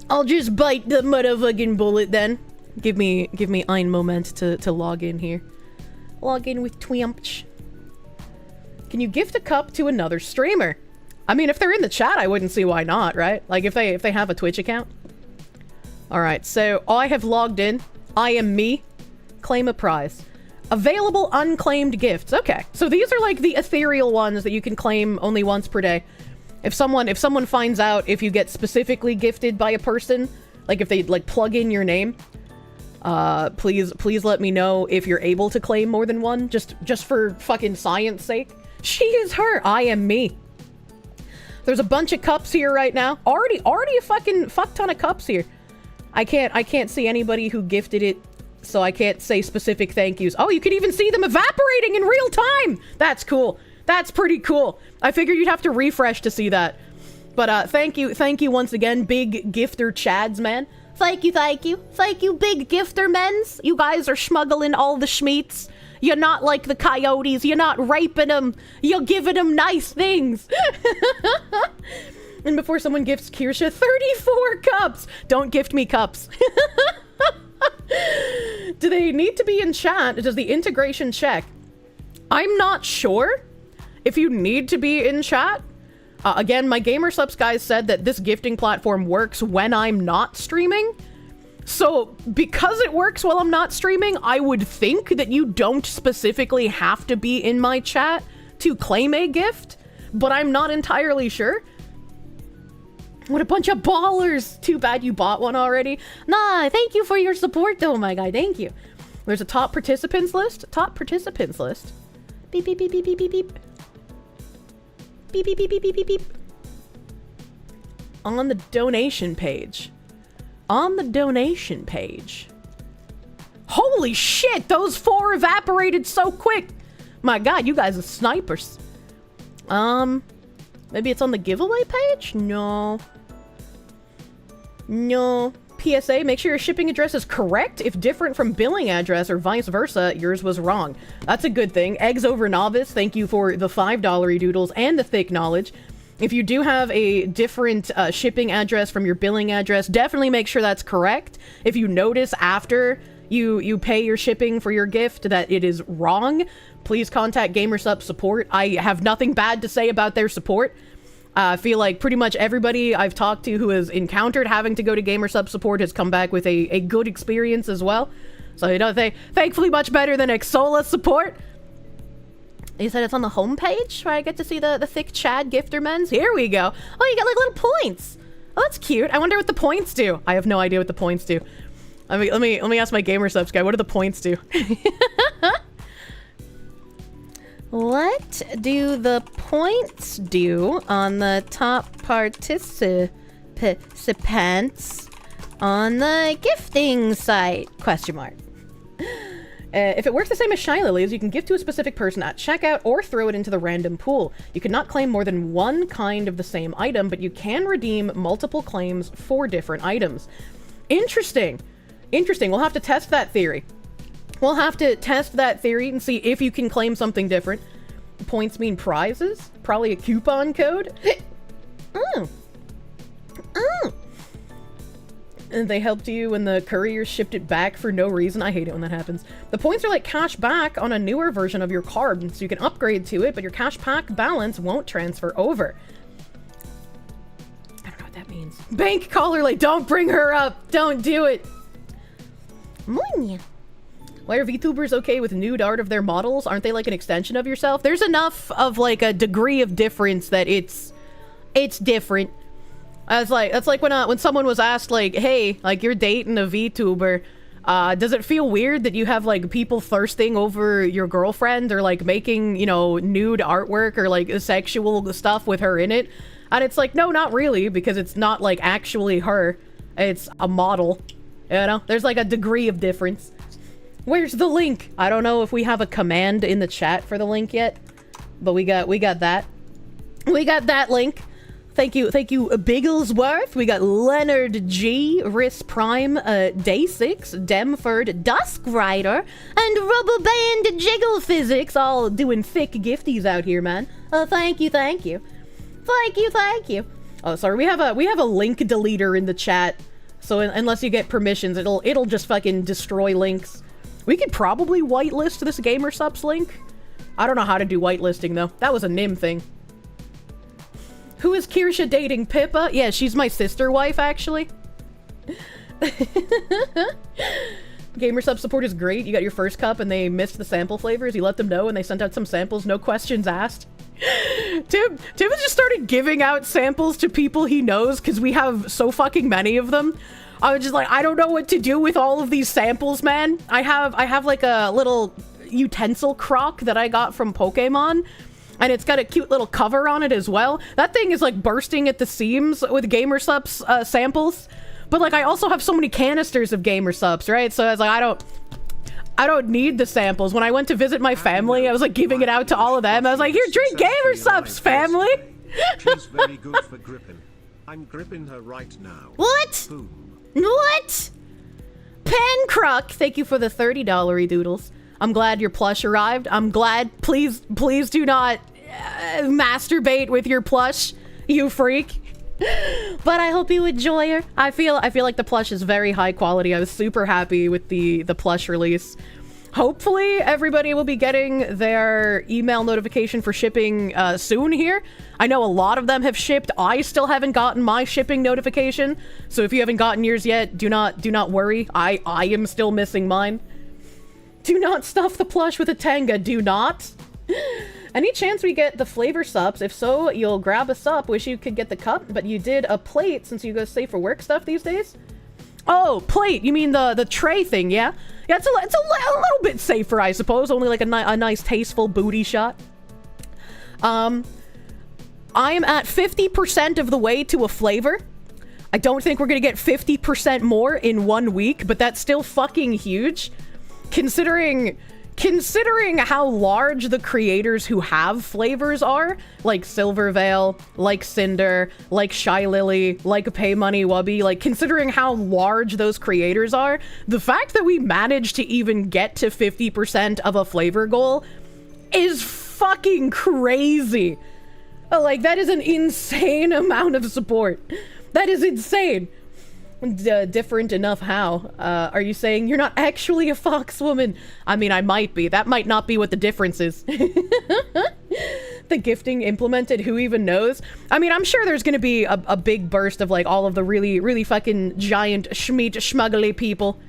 I'll just bite the motherfucking bullet then. Give me ein moment to log in here. Log in with Twitch. Can you gift a cup to another streamer? I mean, if they're in the chat, I wouldn't see why not, right? Like if they have a Twitch account. All right, so I have logged in. I am me. Claim a prize. Available unclaimed gifts. Okay, so these are like the ethereal ones that you can claim only once per day. If someone finds out if you get specifically gifted by a person, like if they like plug in your name, please let me know if you're able to claim more than one, just for fucking science sake. She is her. I am me. There's a bunch of cups here right now. Already a fucking fuck ton of cups here. I can't see anybody who gifted it, so I can't say specific thank yous. Oh, you can even see them evaporating in real time. That's cool. That's pretty cool. I figured you'd have to refresh to see that. But thank you once again, big gifter chads, man. Thank you, big gifter mens. You guys are smuggling all the schmeats. You're not like the coyotes. You're not raping them. You're giving them nice things. And before someone gifts Kirsche 34 cups. Don't gift me cups. Do they need to be in chat? Does the integration check? I'm not sure if you need to be in chat. Again, my GamerSupps guys said that this gifting platform works when I'm not streaming. So, because it works while I'm not streaming, I would think that you don't specifically have to be in my chat to claim a gift, but I'm not entirely sure. What a bunch of ballers! Too bad you bought one already. Nah, thank you for your support though, my guy. Thank you. There's a top participants list. Top participants list. Beep, beep, beep, beep, beep, beep, beep. Beep, beep, beep, beep, beep, beep, beep. On the donation page. On the donation page. Holy shit! Those 4 evaporated so quick! My god, you guys are snipers. Maybe it's on the giveaway page? No. No. PSA, make sure your shipping address is correct. If different from billing address or vice versa, yours was wrong. That's a good thing. Eggs over novice, thank you for the $5 doodles and the thick knowledge. If you do have a different shipping address from your billing address, definitely make sure that's correct. If you notice after you pay your shipping for your gift that it is wrong, please contact GamerSupps support. I have nothing bad to say about their support. I feel like pretty much everybody I've talked to who has encountered having to go to GamerSupps support has come back with a good experience as well. So, you know, thankfully much better than Exola support. You said it's on the homepage where I get to see the thick Chad gifter men's? Here we go. Oh, you got like little points. Oh, that's cute. I wonder what the points do. I have no idea what the points do. Let me ask my GamerSupps guy. What do the points do? What do the points do on the top participants on the gifting site? Question mark. If it works the same as Shy Lilies, you can gift to a specific person at checkout or throw it into the random pool. You cannot claim more than one kind of the same item, but you can redeem multiple claims for different items. Interesting. Interesting. We'll have to test that theory. We'll have to test that theory and see if you can claim something different. Points mean prizes? Probably a coupon code? Oh. Oh. And they helped you when the courier shipped it back for no reason. I hate it when that happens. The points are like cash back on a newer version of your card, so you can upgrade to it, but your cash pack balance won't transfer over. I don't know what that means. Bank caller, don't bring her up! Don't do it! Monya. Why are VTubers okay with nude art of their models? Aren't they like an extension of yourself? There's enough of like a degree of difference that it's different. That's like when someone was asked like, hey, like you're dating a VTuber, does it feel weird that you have like people thirsting over your girlfriend or like making, you know, nude artwork or like sexual stuff with her in it? And it's like, no, not really, because it's not like actually her. It's a model. You know, there's like a degree of difference. Where's the link? I don't know if we have a command in the chat for the link yet, but we got that. We got that link. Thank you, Bigglesworth. We got Leonard G, Riss Prime, Day6, Demford, Dusk Rider, and Rubber Band Jiggle Physics, all doing thick gifties out here, man. Thank you. Oh, sorry, we have a link deleter in the chat, so unless you get permissions, it'll just fucking destroy links. We could probably whitelist this GamerSupps link. I don't know how to do whitelisting though. That was a Nim thing. Who is Kirsche dating? Pippa? Yeah, she's my sister wife, actually. GamerSupps support is great. You got your first cup and they missed the sample flavors. You let them know and they sent out some samples, no questions asked. Tim has just started giving out samples to people he knows because we have so fucking many of them. I was just like, I don't know what to do with all of these samples, man. I have like a little utensil crock that I got from Pokemon. And it's got a cute little cover on it as well. That thing is like bursting at the seams with GamerSupps samples. But like I also have so many canisters of GamerSupps, right? So I was like, I don't need the samples. When I went to visit my family, I was like giving it out to all of them. I was like, here, drink GamerSupps, family. She's very good for gripping. I'm gripping her right now. What? Boom. What? Pancrock, thank you for the $30 doodles. I'm glad your plush arrived. I'm glad. Please do not masturbate with your plush, you freak. But I hope you enjoy her. I feel like the plush is very high quality. I was super happy with the plush release. Hopefully everybody will be getting their email notification for shipping soon here. I know a lot of them have shipped. I still haven't gotten my shipping notification. So if you haven't gotten yours yet, do not worry. I am still missing mine. Do not stuff the plush with a tanga. Do not. Any chance we get the flavor sups? If so, you'll grab a sup. Wish you could get the cup, but you did a plate since you go safe for work stuff these days. Oh, plate. You mean the tray thing, yeah? Yeah, it's a little bit safer, I suppose. Only like a nice tasteful booty shot. I am at 50% of the way to a flavor. I don't think we're gonna get 50% more in 1 week, but that's still fucking huge. Considering how large the creators who have flavors are, like Silverveil, like Cinder, like Shy Lily, like Pay Money Wubby, like considering how large those creators are, the fact that we managed to even get to 50% of a flavor goal is fucking crazy. Like, that is an insane amount of support. That is insane. Different enough how? Are you saying you're not actually a fox woman? I mean, I might be. That might not be what the difference is. The gifting implemented, who even knows? I mean, I'm sure there's gonna be a big burst of like all of the really fucking giant schmuggly people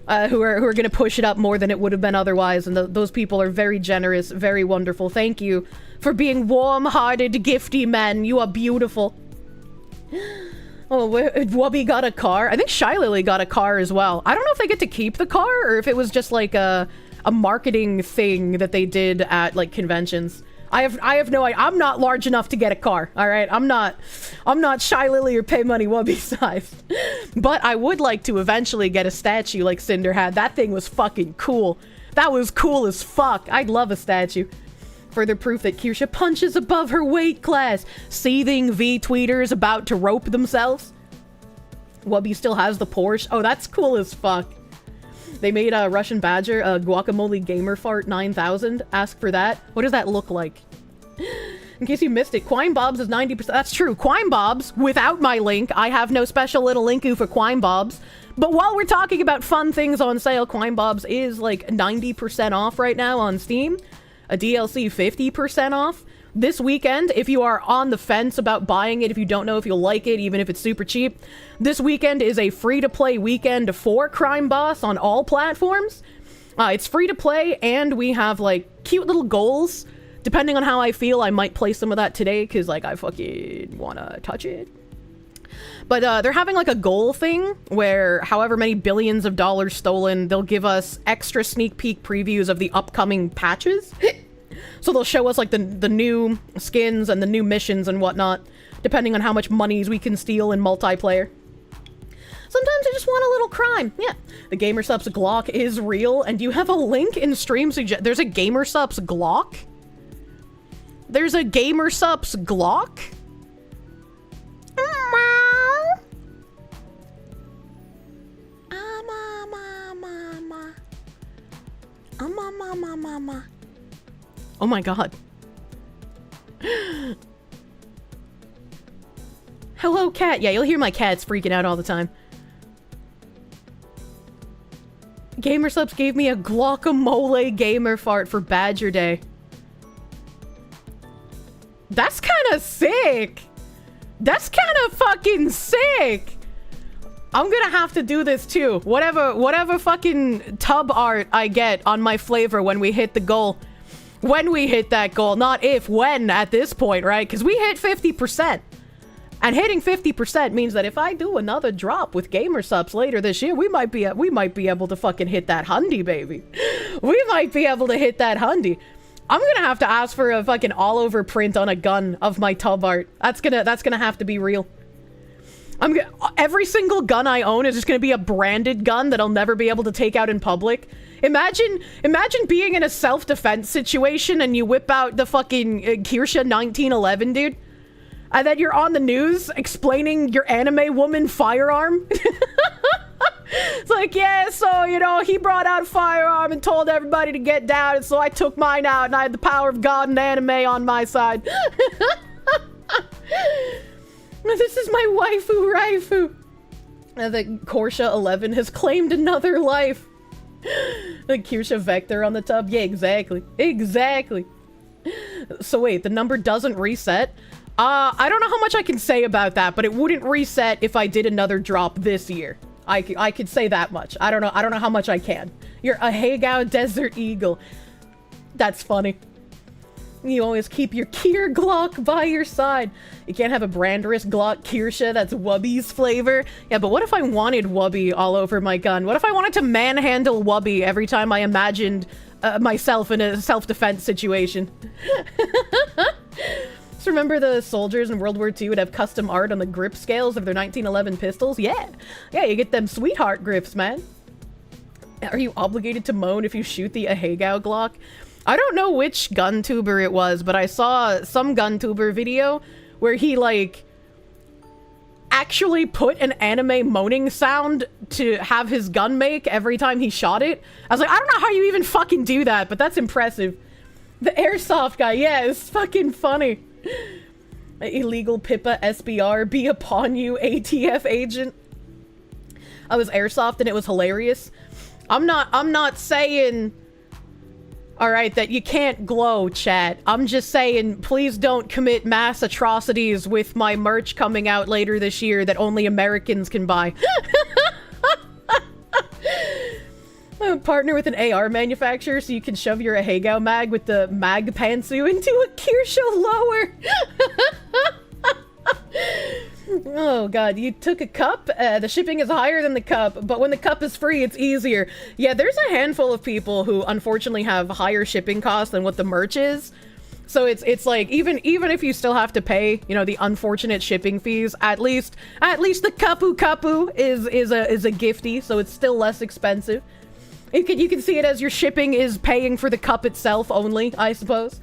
who are gonna push it up more than it would have been otherwise, and those people are very generous, very wonderful. Thank you for being warm-hearted, gifty men. You are beautiful. Oh, Wubby got a car. I think Shy Lily got a car as well. I don't know if they get to keep the car or if it was just like a marketing thing that they did at like conventions. I have no idea. I'm not large enough to get a car. All right, I'm not Shy Lily or Pay Money Wubby size. But I would like to eventually get a statue like Cinder had. That thing was fucking cool. That was cool as fuck. I'd love a statue. Further proof that Kirsche punches above her weight class. Seething V-tweeters about to rope themselves. Wubby still has the Porsche. Oh, that's cool as fuck. They made a Russian Badger, a Guacamole Gamer Fart 9000. Ask for that. What does that look like? In case you missed it, Quine Bobs is 90%. That's true. Quine Bobs, without my link. I have no special little linku for Quine Bobs. But while we're talking about fun things on sale, Quine Bobs is like 90% off right now on Steam. A DLC 50% off. This weekend, if you are on the fence about buying it, if you don't know if you'll like it, even if it's super cheap, this weekend is a free-to-play weekend for Crime Boss on all platforms. It's free-to-play, and we have, like, cute little goals. Depending on how I feel, I might play some of that today, because, like, I fucking wanna touch it. But they're having, like, a goal thing, where however many billions of dollars stolen, they'll give us extra sneak peek previews of the upcoming patches. So they'll show us, like, the new skins and the new missions and whatnot, depending on how much monies we can steal in multiplayer. Sometimes I just want a little crime. Yeah. The GamerSupps Glock is real, and you have a link in stream suggest. There's a GamerSupps Glock? There's a GamerSupps Glock? Oh my god. Hello, cat. Yeah, you'll hear my cats freaking out all the time. GamerSupps gave me a guacamole gamer fart for Badger Day. That's kind of sick. That's kind of fucking sick. I'm gonna have to do this too. Whatever fucking tub art I get on my flavor when we hit the goal. When we hit that goal. Not if, when at this point, right? Because we hit 50%. And hitting 50% means that if I do another drop with GamerSupps later this year, we might be able to fucking hit that hundy, baby. We might be able to hit that hundy. I'm gonna have to ask for a fucking all-over print on a gun of my tub art. That's gonna have to be real. Every single gun I own is just gonna be a branded gun that I'll never be able to take out in public. Imagine being in a self-defense situation and you whip out the fucking Kirsche 1911, dude. And then you're on the news explaining your anime woman firearm. It's like, yeah, so, you know, he brought out a firearm and told everybody to get down, and so I took mine out, and I had the power of God and anime on my side. This is my waifu raifu. The Porsche 11 has claimed another life. The Kirsche Vector on the tub. Yeah, exactly. Exactly. So wait, the number doesn't reset? I don't know how much I can say about that, but it wouldn't reset if I did another drop this year. I could say that much. I don't know how much I can. You're a Hagao Desert Eagle. That's funny. You always keep your Kier Glock by your side. You can't have a Branderous Glock Kirsche that's Wubby's flavor. Yeah, but what if I wanted Wubby all over my gun? What if I wanted to manhandle Wubby every time I imagined myself in a self-defense situation? So remember the soldiers in World War II would have custom art on the grip scales of their 1911 pistols? Yeah, you get them sweetheart grips, man. Are you obligated to moan if you shoot the Ahegao Glock? I don't know which gun tuber it was, but I saw some gun tuber video where he, like, actually put an anime moaning sound to have his gun make every time he shot it. I was like, I don't know how you even fucking do that, but that's impressive. The airsoft guy, yeah, it's fucking funny. Illegal Pippa SBR, be upon you, ATF agent. I was airsoft and it was hilarious. I'm not saying, alright, that you can't glow, chat. I'm just saying, please don't commit mass atrocities with my merch coming out later this year that only Americans can buy. Partner with an AR manufacturer so you can shove your Ahegao mag with the mag pantsu into a Kirsche lower. Oh god, you took a cup? The shipping is higher than the cup, but when the cup is free, it's easier. Yeah, there's a handful of people who unfortunately have higher shipping costs than what the merch is. So it's like, even if you still have to pay, you know, the unfortunate shipping fees, at least the kapu is a gifty, so it's still less expensive. You can see it as your shipping is paying for the cup itself only, I suppose.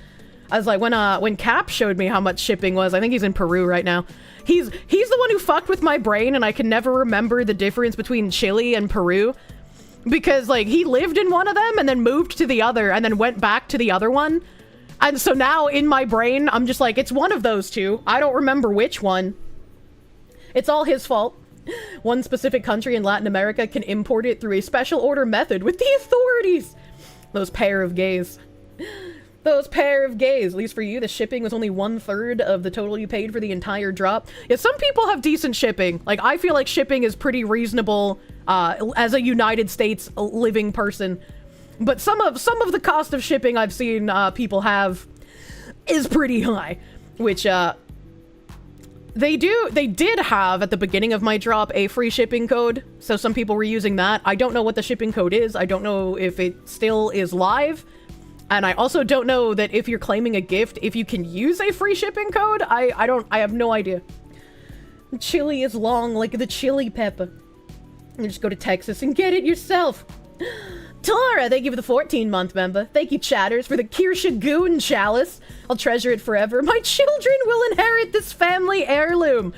I was like, when Cap showed me how much shipping was, I think he's in Peru right now. He's the one who fucked with my brain, and I can never remember the difference between Chile and Peru. Because, like, he lived in one of them, and then moved to the other, and then went back to the other one. And so now, in my brain, I'm just like, it's one of those two. I don't remember which one. It's all his fault. One specific country in Latin America can import it through a special order method with the authorities. Those pair of gays. Those pair of gays. At least for you, the shipping was only 1/3 of the total you paid for the entire drop. Yeah, some people have decent shipping. Like, I feel like shipping is pretty reasonable as a United States living person. But some of the cost of shipping I've seen people have is pretty high. Which, They did have, at the beginning of my drop, a free shipping code, so some people were using that. I don't know what the shipping code is. I don't know if it still is live, and I also don't know that if you're claiming a gift, if you can use a free shipping code. I have no idea. Chili is long like the chili pepper. You just go to Texas and get it yourself. Tara, thank you for the 14-month member. Thank you, chatters, for the Kirsche Goon Chalice. I'll treasure it forever. My children will inherit this family heirloom.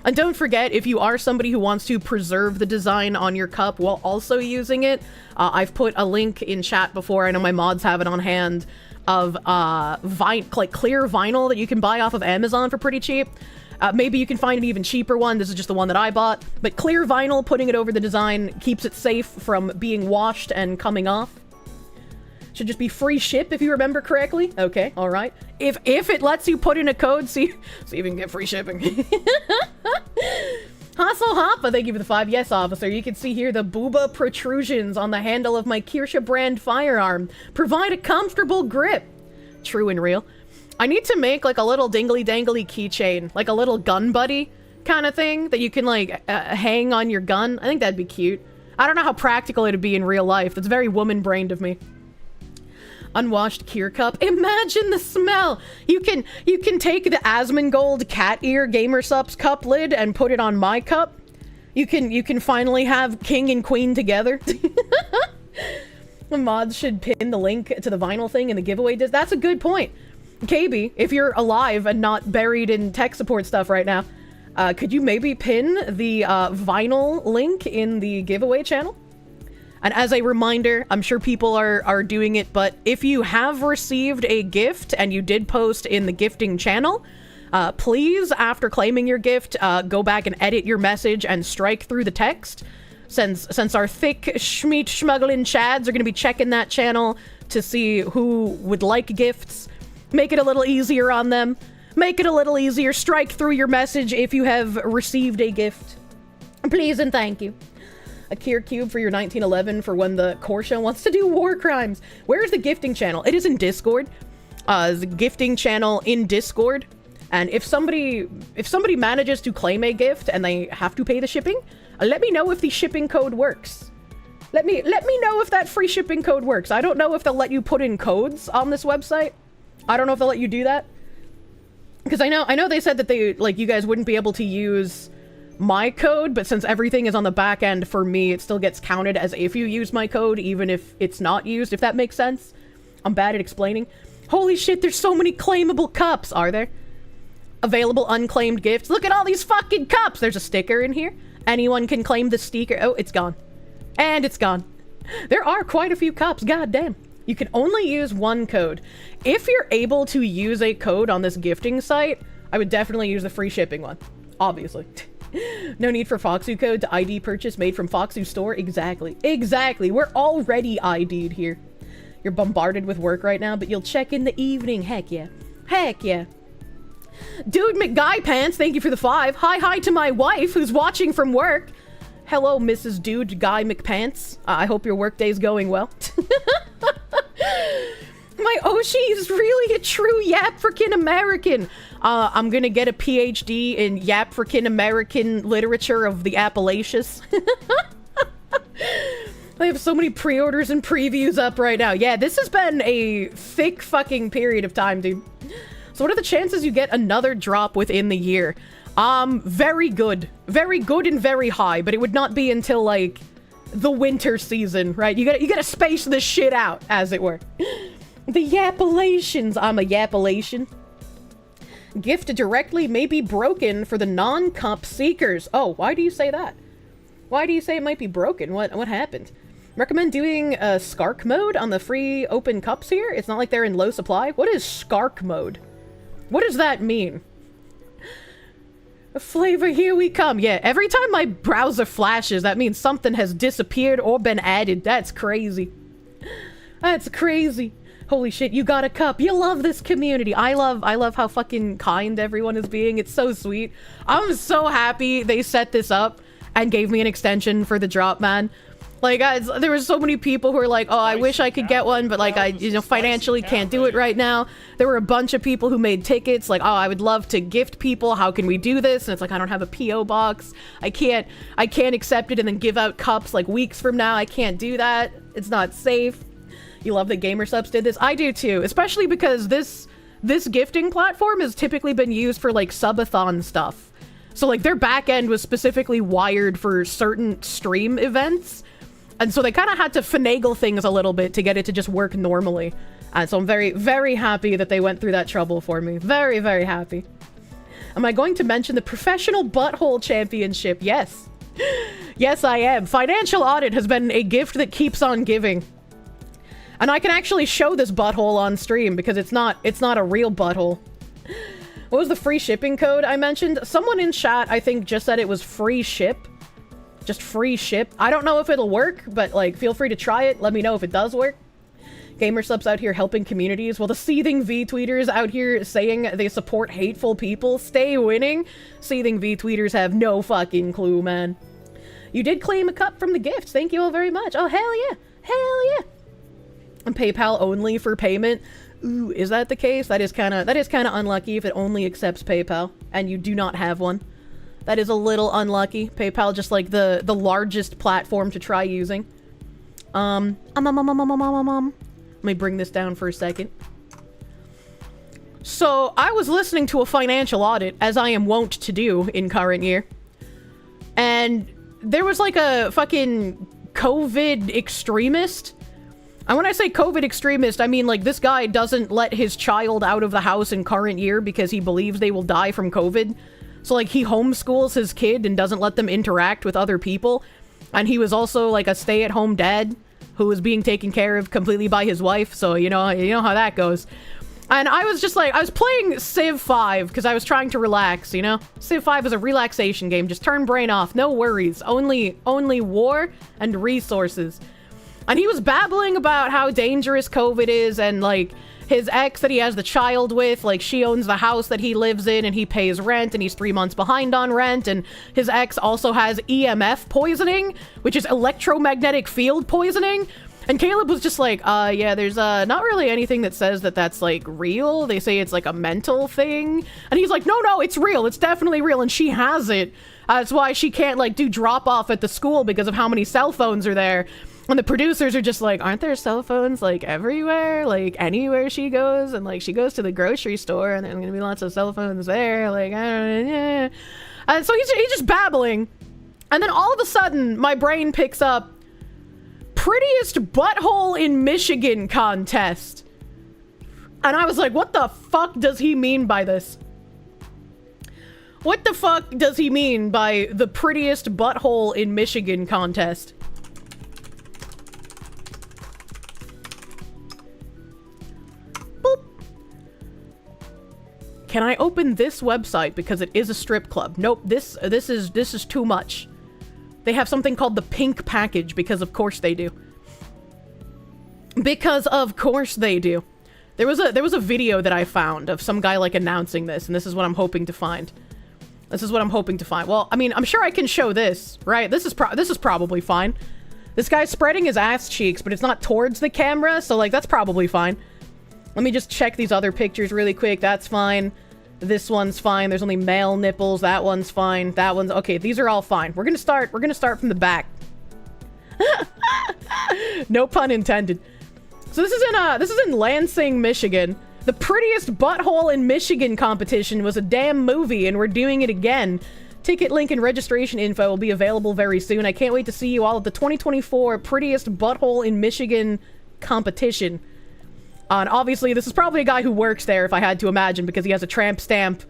And don't forget, if you are somebody who wants to preserve the design on your cup while also using it, I've put a link in chat before. I know my mods have it on hand, of like clear vinyl that you can buy off of Amazon for pretty cheap. Maybe you can find an even cheaper one. This is just the one that I bought. But clear vinyl, putting it over the design, keeps it safe from being washed and coming off. Should just be free ship if you remember correctly. Okay, all right. If it lets you put in a code, see if you can get free shipping. Hustle Hoppa, thank you for the 5. Yes, officer. You can see here the booba protrusions on the handle of my Kirsche brand firearm. Provide a comfortable grip. True and real. I need to make like a little dingly-dangly keychain, like a little gun buddy kind of thing that you can like hang on your gun. I think that'd be cute. I don't know how practical it'd be in real life. That's very woman-brained of me. Unwashed Kier cup. Imagine the smell. You can take the Asmongold cat ear GamerSupps cup lid and put it on my cup. You can finally have king and queen together. The mods should pin the link to the vinyl thing in the giveaway. That's a good point. KB, if you're alive and not buried in tech support stuff right now, could you maybe pin the vinyl link in the giveaway channel? And as a reminder, I'm sure people are doing it, but if you have received a gift and you did post in the gifting channel, please, after claiming your gift, go back and edit your message and strike through the text. Since our thick schmeat schmuggling chads are going to be checking that channel to see who would like gifts. Make it a little easier on them. Make it a little easier. Strike through your message if you have received a gift. Please and thank you. A Kier Cube for your 1911 for when the Kirsche wants to do war crimes. Where is the gifting channel? It is in Discord. The gifting channel in Discord. And if somebody manages to claim a gift and they have to pay the shipping, let me know if the shipping code works. Let me know if that free shipping code works. I don't know if they'll let you put in codes on this website. I don't know if they'll let you do that. Because I know they said that you guys wouldn't be able to use my code, but since everything is on the back end for me, it still gets counted as if you use my code, even if it's not used, if that makes sense. I'm bad at explaining. Holy shit, there's so many claimable cups, are there? Available unclaimed gifts. Look at all these fucking cups! There's a sticker in here. Anyone can claim the sticker. Oh, it's gone. And it's gone. There are quite a few cups, goddamn. You can only use one code. If you're able to use a code on this gifting site, I would definitely use the free shipping one. Obviously. No need for Foxu code to ID purchase made from Foxu store. Exactly. Exactly. We're already ID'd here. You're bombarded with work right now, but you'll check in the evening. Heck yeah. Heck yeah. Dude McGuy Pants, thank you for the 5. Hi to my wife who's watching from work. Hello, Mrs. Dude Guy McPants. I hope your workday's going well. My Oshi is really a true Yapfrican American. I'm gonna get a PhD in Yapfrican American literature of the Appalachians. I have so many pre-orders and previews up right now. Yeah, this has been a thick fucking period of time, dude. So what are the chances you get another drop within the year? Very good. Very good and very high, but it would not be until, like, the winter season, right? You gotta space this shit out, as it were. The Yappalations. I'm a Yappalation. Gift directly may be broken for the non-cup seekers. Oh, why do you say that? Why do you say it might be broken? What happened? Recommend doing Skark mode on the free open cups here? It's not like they're in low supply. What is Skark mode? What does that mean? Flavor, here we come. Yeah, every time my browser flashes, that means something has disappeared or been added. That's crazy. That's crazy. Holy shit, you got a cup. You love this community. I love how fucking kind everyone is being. It's so sweet. I'm so happy they set this up and gave me an extension for the drop, man. Like, there were so many people who were like, oh, I wish I could get one, but, like, I financially can't do it right now. There were a bunch of people who made tickets, like, oh, I would love to gift people. How can we do this? And it's like, I don't have a P.O. box. I can't accept it and then give out cups, like, weeks from now. I can't do that. It's not safe. You love that GamerSupps did this? I do, too. Especially because this gifting platform has typically been used for, like, subathon stuff. So, like, their back end was specifically wired for certain stream events. And so they kind of had to finagle things a little bit to get it to just work normally. And so I'm very, very happy that they went through that trouble for me. Very, very happy. Am I going to mention the Professional Butthole Championship? Yes. Yes, I am. Financial Audit has been a gift that keeps on giving. And I can actually show this butthole on stream because it's not a real butthole. What was the free shipping code I mentioned? Someone in chat, I think, just said it was free ship. Just free ship. I don't know if it'll work, but, like, feel free to try it. Let me know if it does work. GamerSupps out here helping communities, while the seething V-tweeters out here saying they support hateful people stay winning. Seething V-tweeters have no fucking clue, man. You did claim a cup from the gifts. Thank you all very much. Oh, hell yeah. Hell yeah. And PayPal only for payment. Ooh, is that the case? That is kind of unlucky if it only accepts PayPal and you do not have one. That is a little unlucky. PayPal just like the largest platform to try using. Let me bring this down for a second. So, I was listening to a financial audit, as I am wont to do in current year. And there was like a fucking COVID extremist. And when I say COVID extremist, I mean like this guy doesn't let his child out of the house in current year because he believes they will die from COVID. So like he homeschools his kid and doesn't let them interact with other people. And he was also like a stay-at-home dad who was being taken care of completely by his wife. So you know how that goes. And I was just like, I was playing Civ 5 because I was trying to relax, you know? Civ 5 is a relaxation game. Just turn brain off. No worries. Only war and resources. And he was babbling about how dangerous COVID is and like his ex that he has the child with, like she owns the house that he lives in and he pays rent and he's 3 months behind on rent, and his ex also has EMF poisoning, which is electromagnetic field poisoning. And Caleb was just like, yeah, there's not really anything that says that that's like real. They say it's like a mental thing. And he's like, no, it's real. It's definitely real. And she has it. That's why she can't like do drop off at the school because of how many cell phones are there. And the producers are just like, aren't there cell phones like everywhere? Like anywhere she goes? And like she goes to the grocery store and there's gonna be lots of cell phones there. Like, I don't know. Yeah. And so he's just babbling. And then all of a sudden, my brain picks up Prettiest Butthole in Michigan contest. And I was like, what the fuck does he mean by this? What the fuck does he mean by the Prettiest Butthole in Michigan contest? Boop. Can I open this website because it is a strip club? Nope, this is too much. They have something called the pink package because of course they do. Because of course they do. There was a video that I found of some guy like announcing this, and this is what I'm hoping to find. This is what I'm hoping to find. Well, I mean, I'm sure I can show this, right? This is probably fine. This guy's spreading his ass cheeks, but it's not towards the camera, so like that's probably fine. Let me just check these other pictures really quick. That's fine. This one's fine. There's only male nipples. That one's fine. That one's okay. These are all fine. We're gonna start from the back. No pun intended. So this is in Lansing, Michigan. The Prettiest Butthole in Michigan competition was a damn movie, and we're doing it again. Ticket link and registration info will be available very soon. I can't wait to see you all at the 2024 Prettiest Butthole in Michigan competition. And obviously, this is probably a guy who works there, if I had to imagine, because he has a tramp stamp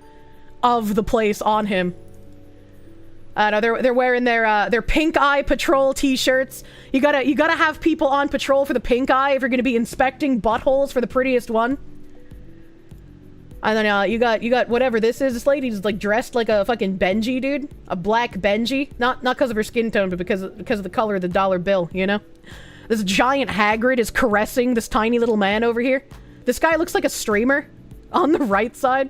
of the place on him. No, they're wearing their pink eye patrol t-shirts. You gotta have people on patrol for the pink eye if you're gonna be inspecting buttholes for the prettiest one. And then you got whatever this is. This lady's like dressed like a fucking Benji, dude. A black Benji. Not because of her skin tone, but because of the color of the dollar bill, you know? This giant Hagrid is caressing this tiny little man over here. This guy looks like a streamer on the right side.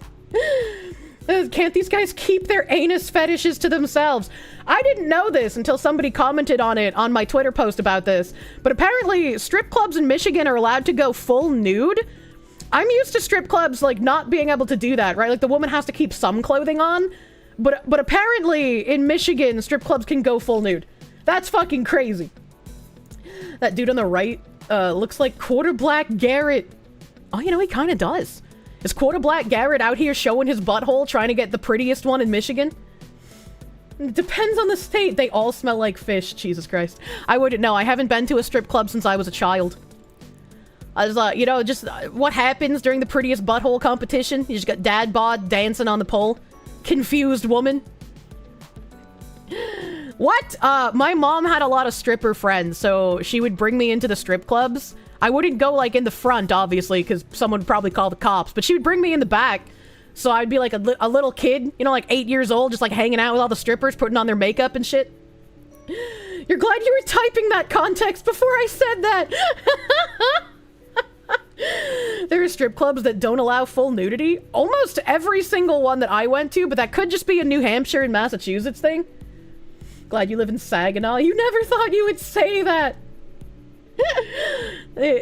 Can't these guys keep their anus fetishes to themselves? I didn't know this until somebody commented on it on my Twitter post about this. But apparently strip clubs in Michigan are allowed to go full nude. I'm used to strip clubs like not being able to do that, right? Like the woman has to keep some clothing on. But apparently in Michigan, strip clubs can go full nude. That's fucking crazy. That dude on the right looks like Quarter Black Garrett. Oh, you know, he kind of does. Is Quarter Black Garrett out here showing his butthole trying to get the prettiest one in Michigan? Depends on the state. They all smell like fish. Jesus Christ. I wouldn't know. I haven't been to a strip club since I was a child. I was you know, just what happens during the prettiest butthole competition? You just got dad bod dancing on the pole. Confused woman. What? My mom had a lot of stripper friends, so she would bring me into the strip clubs. I wouldn't go, like, in the front, obviously, because someone would probably call the cops, but she would bring me in the back. So I'd be like a little kid, you know, like 8 years old, just like hanging out with all the strippers, putting on their makeup and shit. You're glad you were typing that context before I said that. There are strip clubs that don't allow full nudity. Almost every single one that I went to, but that could just be a New Hampshire and Massachusetts thing. Glad you live in Saginaw. You never thought you would say that.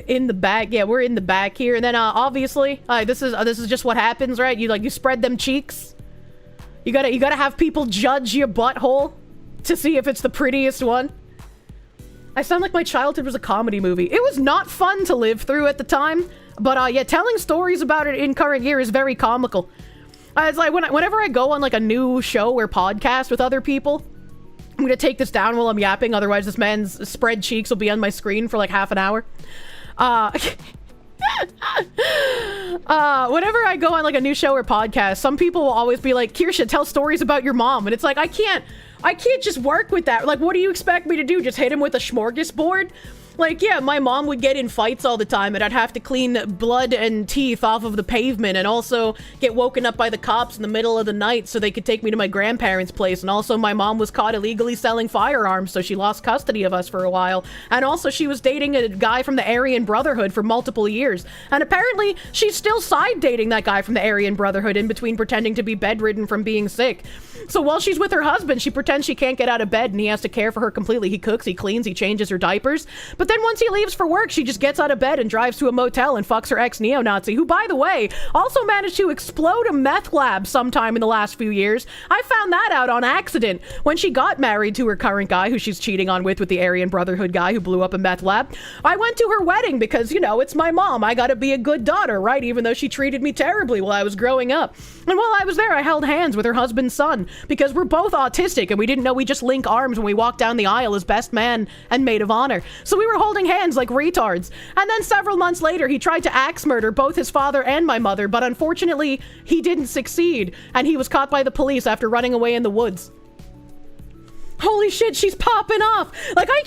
In the back, yeah, we're in the back here, and then obviously, this is just what happens, right? You spread them cheeks. You gotta have people judge your butthole to see if it's the prettiest one. I sound like my childhood was a comedy movie. It was not fun to live through at the time, but yeah, telling stories about it in current year is very comical. It's like whenever I go on like a new show or podcast with other people, I'm gonna take this down while I'm yapping, otherwise this man's spread cheeks will be on my screen for like half an hour. Whenever I go on like a new show or podcast, some people will always be like, Kirsche, tell stories about your mom. And it's like, I can't just work with that. Like, what do you expect me to do? Just hit him with a smorgasbord? Like, yeah, my mom would get in fights all the time, and I'd have to clean blood and teeth off of the pavement, and also get woken up by the cops in the middle of the night so they could take me to my grandparents' place. And also, my mom was caught illegally selling firearms, so she lost custody of us for a while. And also, she was dating a guy from the Aryan Brotherhood for multiple years. And apparently, she's still side dating that guy from the Aryan Brotherhood in between pretending to be bedridden from being sick. So while she's with her husband, she pretends she can't get out of bed, and he has to care for her completely. He cooks, he cleans, he changes her diapers. But then once he leaves for work, she just gets out of bed and drives to a motel and fucks her ex-neo-Nazi, who, by the way, also managed to explode a meth lab sometime in the last few years. I found that out on accident when she got married to her current guy, who she's cheating on with the Aryan Brotherhood guy who blew up a meth lab. I went to her wedding because, you know, it's my mom. I gotta be a good daughter, right? Even though she treated me terribly while I was growing up. And while I was there, I held hands with her husband's son because we're both autistic and we didn't know we just link arms when we walked down the aisle as best man and maid of honor. So we were holding hands like retards. And then several months later, he tried to axe murder both his father and my mother, but unfortunately, he didn't succeed, and he was caught by the police after running away in the woods. Holy shit, she's popping off. Like I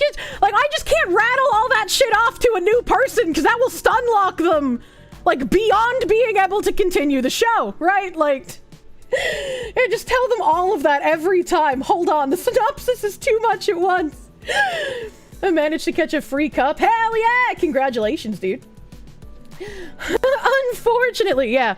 just can't rattle all that shit off to a new person because that will stun lock them. Like, beyond being able to continue the show, right? Like, yeah, just tell them all of that every time. Hold on, the synopsis is too much at once. I managed to catch a free cup. Hell yeah! Congratulations, dude. Unfortunately, yeah.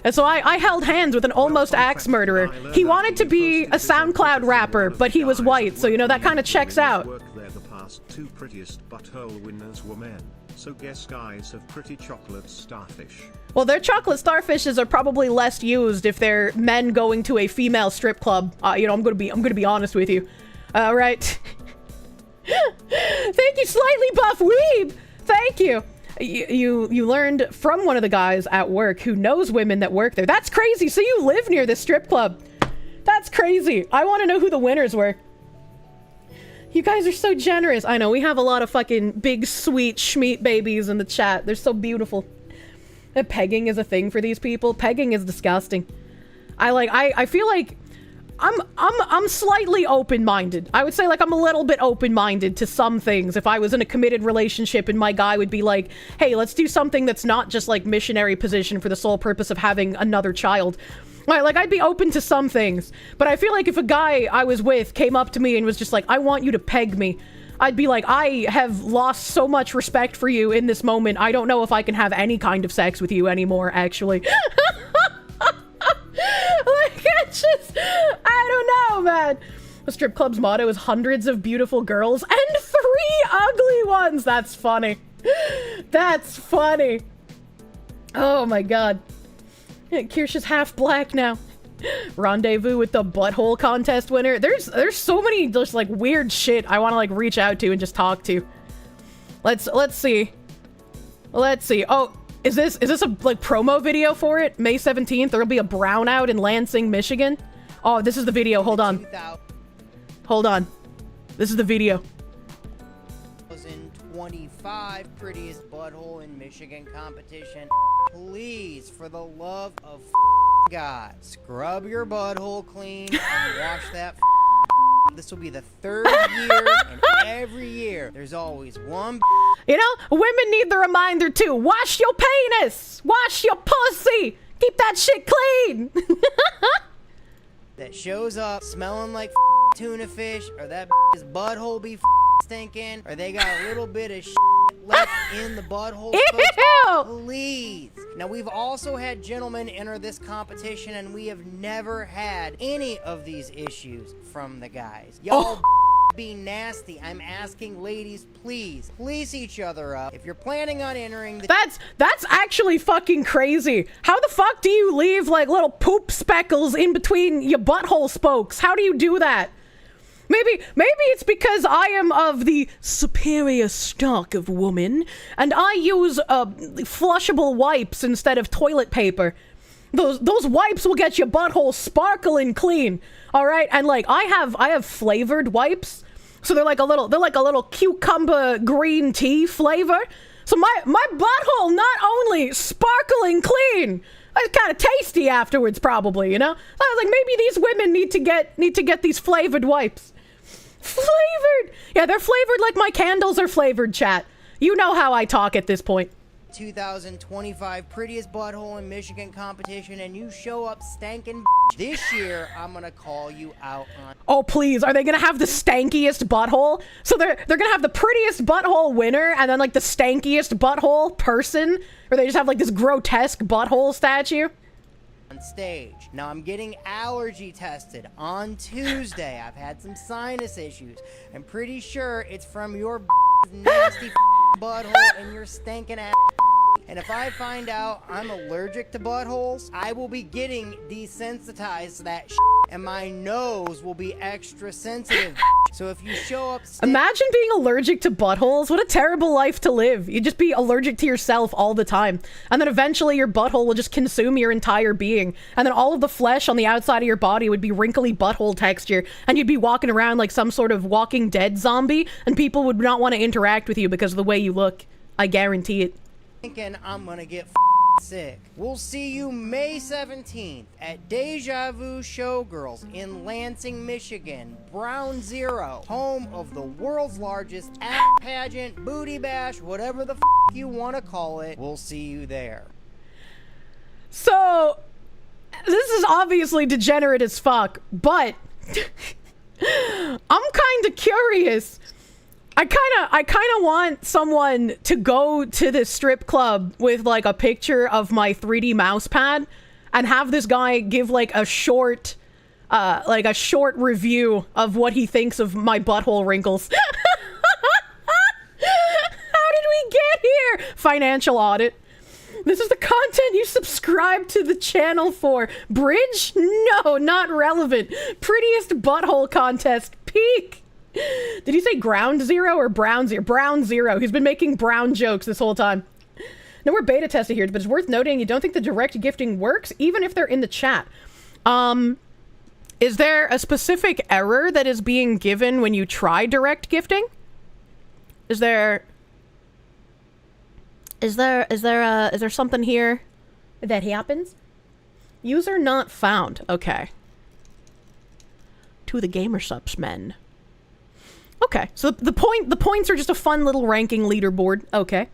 And so I held hands with an almost axe murderer. He wanted to be a SoundCloud rapper, but he was white, so, you know, that kind of checks out. The past two prettiest butthole winners were men. So guess guys have pretty chocolate starfish. Well, their chocolate starfishes are probably less used if they're men going to a female strip club. You know, I'm gonna be honest with you. Right. Thank you, Slightly Buff Weeb! Thank you! You learned from one of the guys at work who knows women that work there. That's crazy! So you live near this strip club. That's crazy. I want to know who the winners were. You guys are so generous. I know, we have a lot of fucking big, sweet schmeat babies in the chat. They're so beautiful. Pegging is a thing for these people. Pegging is disgusting. I feel like I'm slightly open-minded. I would say, like, I'm a little bit open-minded to some things. If I was in a committed relationship and my guy would be like, hey, let's do something that's not just, like, missionary position for the sole purpose of having another child. Like, I'd be open to some things. But I feel like if a guy I was with came up to me and was just like, I want you to peg me, I'd be like, I have lost so much respect for you in this moment. I don't know if I can have any kind of sex with you anymore, actually. Like, it's just, I don't know, man. The strip club's motto is hundreds of beautiful girls and 3 ugly ones. That's funny. That's funny. Oh my god. Kirsche's half black now. Rendezvous with the butthole contest winner. There's so many just like weird shit I want to like reach out to and just talk to. Let's see. Let's see. Oh, is this a like promo video for it? May 17th, there'll be a brownout in Lansing, Michigan. Oh, this is the video. Hold on. Hold on. This is the video. 2025 Prettiest Butthole in Michigan competition. Please, for the love of God, scrub your butthole clean and wash that. This will be the 3rd year, and every year there's always one. You know, women need the reminder too. Wash your penis. Wash your pussy. Keep that shit clean. That shows up smelling like tuna fish, or that his butthole be stinking, or they got a little bit of left in the butthole. Ew! Please. Now, we've also had gentlemen enter this competition, and we have never had any of these issues from the guys. Y'all be nasty. I'm asking ladies, please police each other up. If you're planning on entering the— That's actually fucking crazy. How the fuck do you leave like little poop speckles in between your butthole spokes? How do you do that? Maybe it's because I am of the superior stock of woman, and I use flushable wipes instead of toilet paper. Those wipes will get your butthole sparkling clean. All right, and like I have flavored wipes, so they're like a little cucumber green tea flavor. So my butthole not only sparkling clean, it's kind of tasty afterwards, probably. You know, I was like, maybe these women need to get these flavored wipes. Flavored, yeah, they're flavored like my candles are flavored. Chat, you know how I talk at this point. 2025 Prettiest Butthole in Michigan competition, and you show up stankin' this year, I'm gonna call you out on— Oh please, are they gonna have the stankiest butthole? So they're gonna have the prettiest butthole winner and then like the stankiest butthole person? Or they just have like this grotesque butthole statue? on stage. Now I'm getting allergy tested on Tuesday. I've had some sinus issues. I'm pretty sure it's from your nasty butthole and your stinking ass. And if I find out I'm allergic to buttholes, I will be getting desensitized to that and my nose will be extra sensitive. So if you show up— Imagine being allergic to buttholes. What a terrible life to live. You'd just be allergic to yourself all the time. And then eventually your butthole will just consume your entire being. And then all of the flesh on the outside of your body would be wrinkly butthole texture. And you'd be walking around like some sort of Walking Dead zombie. And people would not want to interact with you because of the way you look. I guarantee it. Thinking I'm gonna get sick. We'll see you May 17th at Deja Vu Showgirls in Lansing, Michigan. Brown Zero, home of the world's largest ass pageant, booty bash, whatever the you want to call it. We'll see you there. So, this is obviously degenerate as fuck, but I'm kind of curious. I kind of want someone to go to this strip club with like a picture of my 3D mouse pad and have this guy give like a short review of what he thinks of my butthole wrinkles. How did we get here? Financial audit. This is the content you subscribe to the channel for. Bridge? No, not relevant. Prettiest butthole contest. Peak. Did he say ground zero or brown zero? Brown zero. He's been making brown jokes this whole time. No, we're beta tested here, but it's worth noting you don't think the direct gifting works, even if they're in the chat. Is there a specific error that is being given when you try direct gifting? Is there something here that happens? User not found. Okay. To the GamerSupps men. Okay, so the points are just a fun little ranking leaderboard. Okay.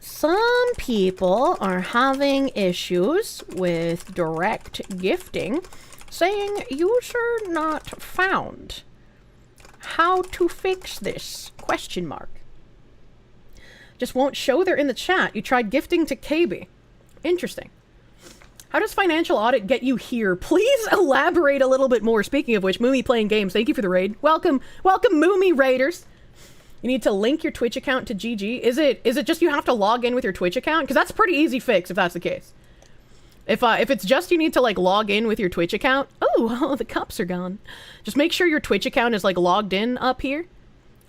Some people are having issues with direct gifting, saying user not found. How to fix this? Question mark. Just won't show there in the chat. You tried gifting to KB. Interesting. How does financial audit get you here? Please elaborate a little bit more. Speaking of which, Moomy playing games, thank you for the raid. Welcome Moomy Raiders. You need to link your Twitch account to GG. Is it just you have to log in with your Twitch account? Because that's a pretty easy fix if that's the case. If it's just you need to like log in with your Twitch account. Oh, the cups are gone. Just make sure your Twitch account is like logged in up here.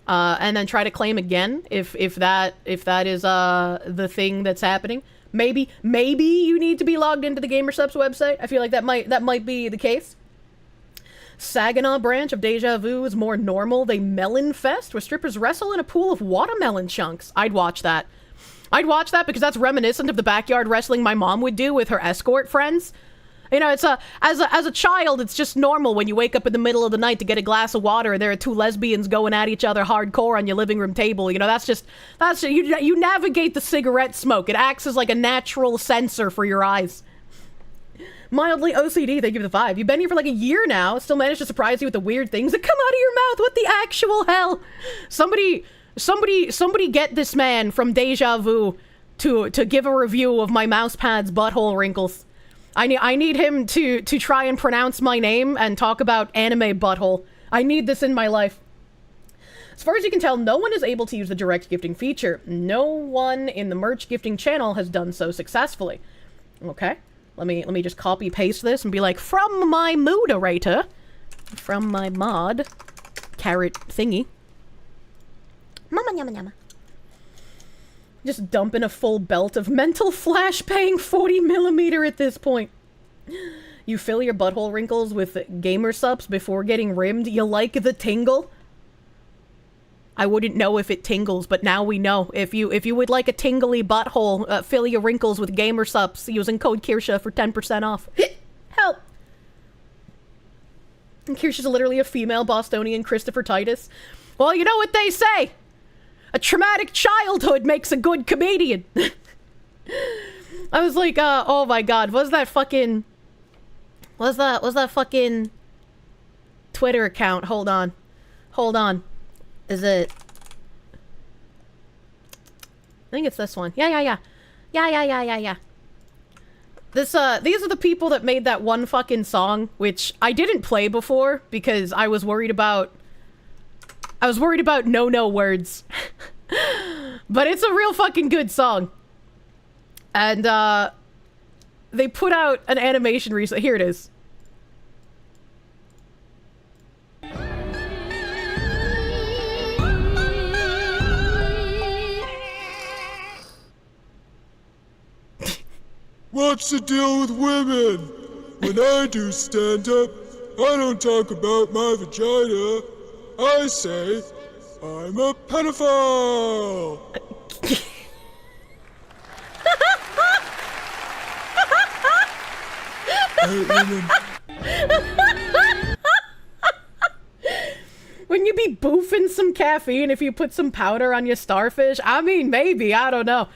And then try to claim again if that is the thing that's happening. Maybe you need to be logged into the GamerSupps website. I feel like that might be the case. Saginaw branch of Deja Vu is more normal. They melon fest where strippers wrestle in a pool of watermelon chunks. I'd watch that. I'd watch that because that's reminiscent of the backyard wrestling my mom would do with her escort friends. You know, it's as a child, it's just normal when you wake up in the middle of the night to get a glass of water and there are two lesbians going at each other hardcore on your living room table. You know, that's you navigate the cigarette smoke. It acts as like a natural sensor for your eyes. Mildly OCD, thank you for the 5. You've been here for like a year now, still managed to surprise you with the weird things that come out of your mouth. What the actual hell? Somebody get this man from Deja Vu to give a review of my mousepad's butthole wrinkles. I need him to try and pronounce my name and talk about anime butthole. I need this in my life. As far as you can tell, no one is able to use the direct gifting feature. No one in the merch gifting channel has done so successfully. Okay, let me just copy paste this and be like, from my moderator, from my mod, carrot thingy. Mama yama yama. Just dumping a full belt of mental flashbang 40mm at this point. You fill your butthole wrinkles with GamerSupps before getting rimmed. You like the tingle? I wouldn't know if it tingles, but now we know. If you would like a tingly butthole, fill your wrinkles with GamerSupps using code Kirsche for 10% off. Help! And Kirsche is literally a female Bostonian Christopher Titus. Well, you know what they say. A traumatic childhood makes a good comedian. I was like, oh my god, was that fucking Twitter account? Hold on. Is it? I think it's this one. Yeah. These are the people that made that one fucking song, which I didn't play before because I was worried about no words. But it's a real fucking good song. And they put out an animation recently. Here it is. What's the deal with women? When I do stand-up, I don't talk about my vagina. I say, I'm a pedophile! Wouldn't you be boofing some caffeine if you put some powder on your starfish? I mean, maybe, I don't know.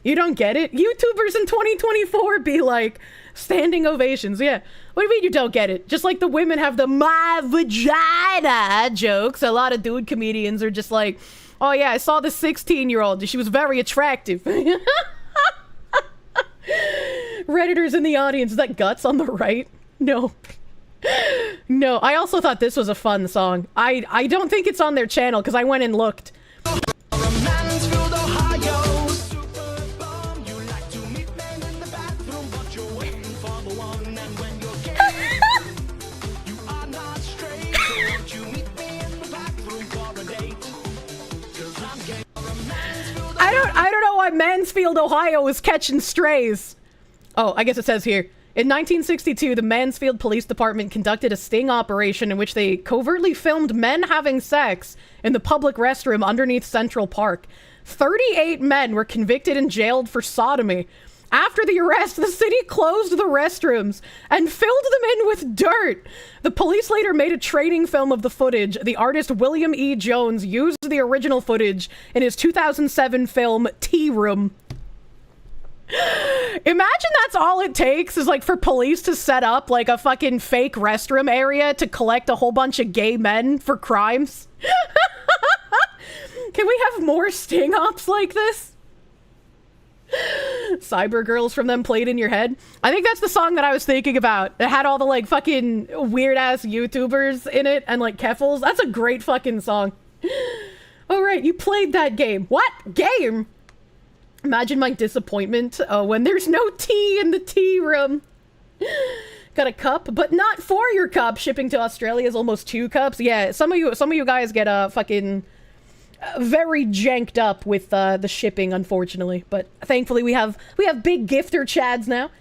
You don't get it? YouTubers in 2024 be like, standing ovations, yeah. What do you mean you don't get it? Just like the women have the my vagina jokes, a lot of dude comedians are just like, oh yeah, I saw this 16-year-old, she was very attractive. Redditors in the audience, is that Guts on the right? No. No, I also thought this was a fun song. I don't think it's on their channel, because I went and looked. I don't know why Mansfield, Ohio is catching strays. Oh, I guess it says here. In 1962, the Mansfield Police Department conducted a sting operation in which they covertly filmed men having sex in the public restroom underneath Central Park. 38 men were convicted and jailed for sodomy. After the arrest, the city closed the restrooms and filled them in with dirt. The police later made a training film of the footage. The artist William E. Jones used the original footage in his 2007 film Tea Room. Imagine that's all it takes is like for police to set up like a fucking fake restroom area to collect a whole bunch of gay men for crimes. Can we have more sting ops like this? Cyber Girls from them played in your head. I think that's the song that I was thinking about. It had all the like fucking weird ass YouTubers in it and like Keffels. That's a great fucking song. Oh right, you played that game. What game? Imagine my disappointment when there's no tea in the tea room. Got a cup, but not for your cup. Shipping to Australia is almost 2 cups. Yeah, some of you guys get fucking very janked up with the shipping, unfortunately. But thankfully we have big gifter chads now.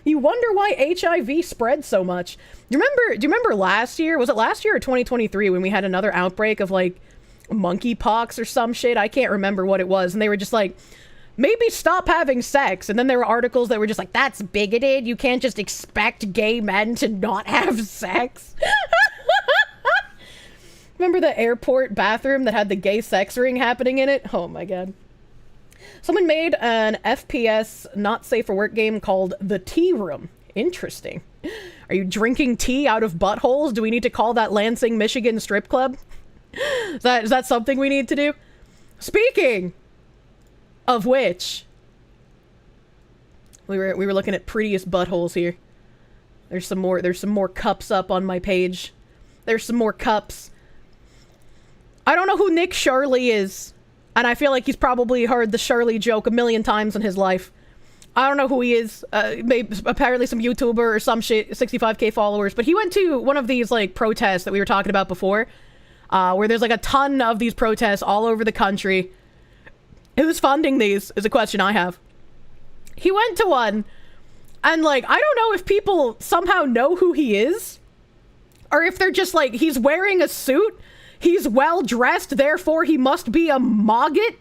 You wonder why HIV spread so much. Do you remember last year? Was it last year or 2023 when we had another outbreak of like monkeypox or some shit? I can't remember what it was. And they were just like, maybe stop having sex. And then there were articles that were just like, that's bigoted. You can't just expect gay men to not have sex. Remember the airport bathroom that had the gay sex ring happening in it? Oh my god. Someone made an FPS not safe for work game called The Tea Room. Interesting. Are you drinking tea out of buttholes? Do we need to call that Lansing, Michigan strip club? Is that something we need to do? Speaking of which, we were looking at prettiest buttholes here. There's some more cups up on my page. There's some more cups. I don't know who Nick Shirley is, and I feel like he's probably heard the Shirley joke a million times in his life. I don't know who he is. Maybe apparently some YouTuber or some shit, 65k followers. But he went to one of these like protests that we were talking about before, where there's like a ton of these protests all over the country. Who's funding these is a question I have. He went to one, and like, I don't know if people somehow know who he is, or if they're just like, he's wearing a suit, he's well dressed, therefore he must be a mogget.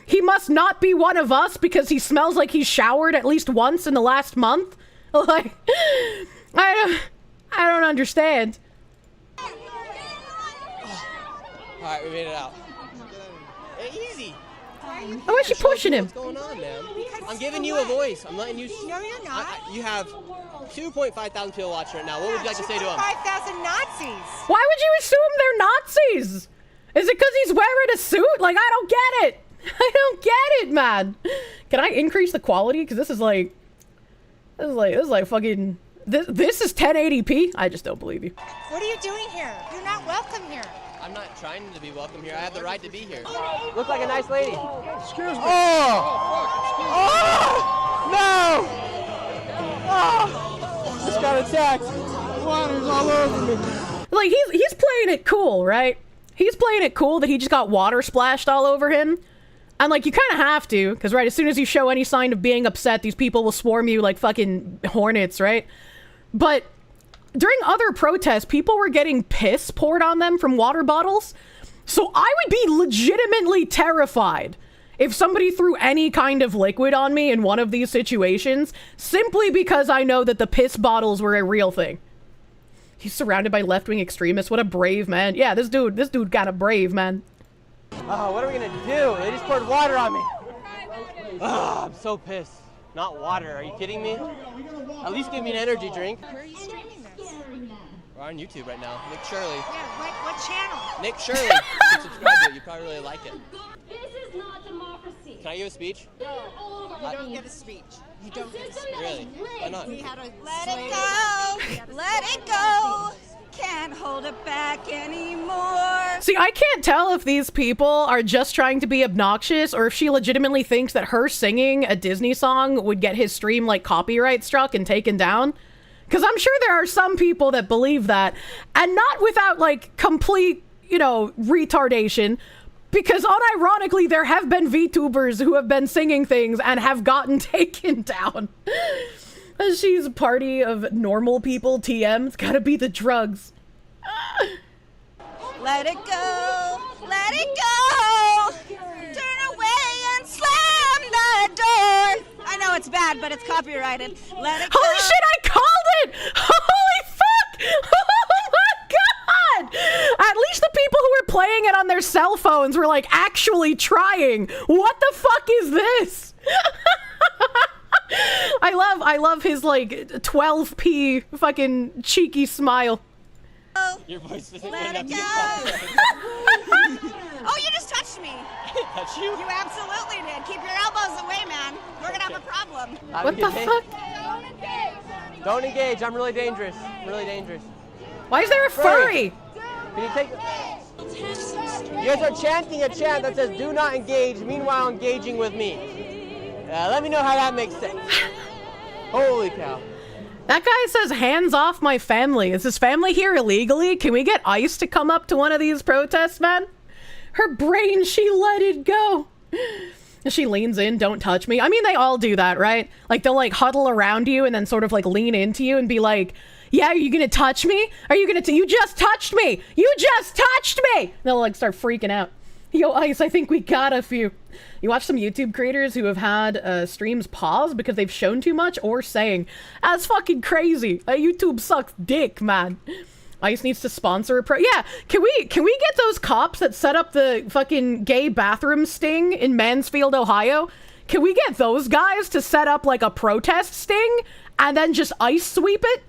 He must not be one of us because he smells like he's showered at least once in the last month. Like, I don't understand. Alright, we made it out. Hey, easy. Why is she pushing him? What's going on, man? I'm giving you a voice. I'm letting you... No, you're not. You have 2.5 thousand people watching right now. What would you like to say to them? 5,000 Nazis. Why would you assume they're Nazis? Is it because he's wearing a suit? Like, I don't get it. I don't get it, man. Can I increase the quality? Because this is like fucking... This is 1080p? I just don't believe you. What are you doing here? You're not welcome here. I'm not trying to be welcome here. I have the right to be here. Look like a nice lady. Excuse me. No! Oh! Just got attacked. Water's all over me. Like, he's playing it cool, right? He's playing it cool that he just got water splashed all over him. And, like, you kind of have to, because, right, as soon as you show any sign of being upset, these people will swarm you like fucking hornets, right? But during other protests, people were getting piss poured on them from water bottles. So I would be legitimately terrified if somebody threw any kind of liquid on me in one of these situations, simply because I know that the piss bottles were a real thing. He's surrounded by left-wing extremists. What a brave man. Yeah, this dude got a brave, man. Oh, what are we gonna do? They just poured water on me. Oh, I'm so pissed. Not water. Are you kidding me? At least give me an energy drink. Where are you streaming this? We're on YouTube right now. Nick Shirley. Yeah, what channel? Nick Shirley. You should subscribe to it. You probably really like it. This is not democracy. Can I give a speech? You don't get a speech. You don't get a speech. Really? Why not? We had a Let it go. Let it go. Can't hold it back anymore. See, I can't tell if these people are just trying to be obnoxious or if she legitimately thinks that her singing a Disney song would get his stream, like, copyright struck and taken down. Because I'm sure there are some people that believe that, and not without, like, complete, you know, retardation. Because unironically, there have been VTubers who have been singing things and have gotten taken down. She's a party of normal people, TM. It's gotta be the drugs. Let it go. Let it go. Turn away and slam the door. I know it's bad, but it's copyrighted. Let it go. Holy shit, I called it! Holy fuck! Oh my god! At least the people who were playing it on their cell phones were, like, actually trying. What the fuck is this? I love his, like, 12p fucking cheeky smile. Your voice isn't Let good it enough. Oh, you just touched me. Touch you? You absolutely did. Keep your elbows away, man. We're gonna have a problem. What the fuck? Don't engage. I'm really dangerous. Really dangerous. Why is there a furry? Can you take... You guys are chanting a chant that says, do not engage, meanwhile engaging with me. Let me know how that makes sense. Holy cow. That guy says, hands off my family. Is his family here illegally? Can we get ICE to come up to one of these protests, man? Her brain, she let it go. She leans in, don't touch me. I mean, they all do that, right? Like, they'll, like, huddle around you and then sort of, like, lean into you and be like, yeah, are you gonna touch me? Are you gonna you just touched me! You just touched me! They'll, like, start freaking out. Yo, Ice, I think we got a few. You watch some YouTube creators who have had streams pause because they've shown too much or saying, that's fucking crazy. YouTube sucks dick, man. Ice needs to sponsor a yeah, can we get those cops that set up the fucking gay bathroom sting in Mansfield, Ohio? Can we get those guys to set up like a protest sting and then just ice sweep it?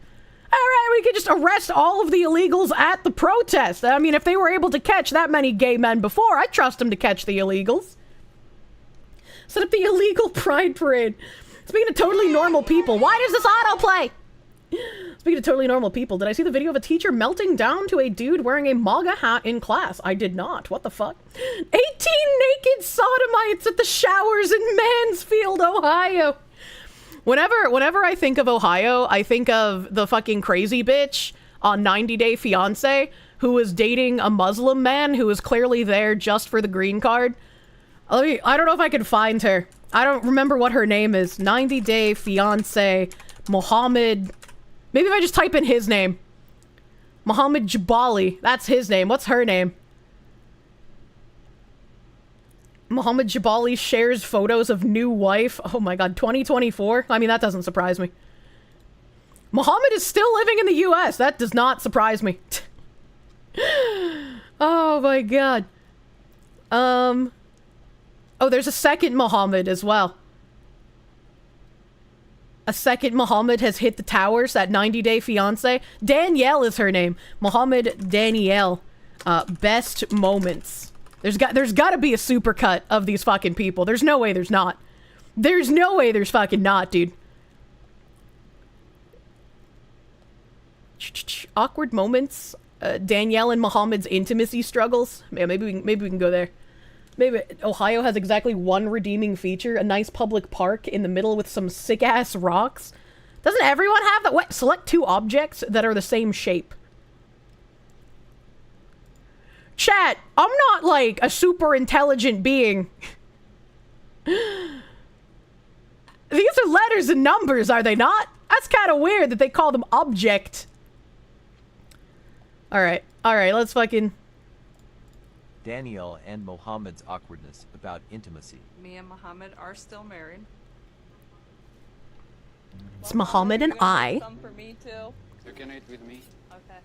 Alright, we could just arrest all of the illegals at the protest. I mean, if they were able to catch that many gay men before, I'd trust them to catch the illegals. Set up the illegal pride parade. Speaking of totally normal people, why does this autoplay? Speaking of totally normal people, did I see the video of a teacher melting down to a dude wearing a MAGA hat in class? I did not. What the fuck? 18 naked sodomites at the showers in Mansfield, Ohio. Whenever I think of Ohio, I think of the fucking crazy bitch on 90 Day Fiance who was dating a Muslim man who was clearly there just for the green card. I don't know if I can find her. I don't remember what her name is. 90 Day Fiance Mohammed. Maybe if I just type in his name. Mohammed Jabali. That's his name. What's her name? Mohammed Jabali shares photos of new wife. Oh my god, 2024? I mean, that doesn't surprise me. Muhammad is still living in the US. That does not surprise me. Oh my god. Oh, there's a second Muhammad as well. A second Muhammad has hit the towers, that 90 Day Fiance. Danielle is her name. Muhammad Danielle. Best moments. There's got to be a supercut of these fucking people. There's no way there's not. There's no way there's fucking not, dude. Awkward moments. Danielle and Muhammad's intimacy struggles. Yeah, maybe we can go there. Maybe Ohio has exactly one redeeming feature: a nice public park in the middle with some sick ass rocks. Doesn't everyone have that? What? Select two objects that are the same shape. Chat, I'm not like a super intelligent being. These are letters and numbers, are they not? That's kind of weird that they call them object. Alright, let's fucking... Danielle and Mohammed's awkwardness about intimacy. Me and Mohammed are still married. It's Mohammed and I. Some for me too. You can eat with me. Okay.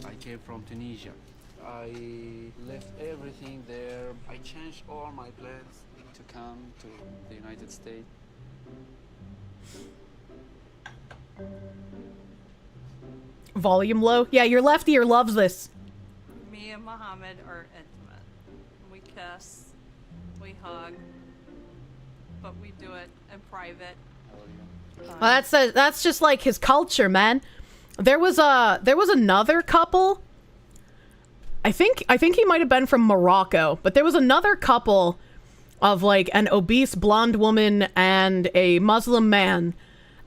I came from Tunisia. I left everything there. I changed all my plans to come to the United States. Volume low? Yeah, your left ear loves this. Me and Mohammed are intimate. We kiss, we hug, but we do it in private. Well, that's just like his culture, man. There was another couple. I think he might have been from Morocco, but there was another couple of like an obese blonde woman and a Muslim man,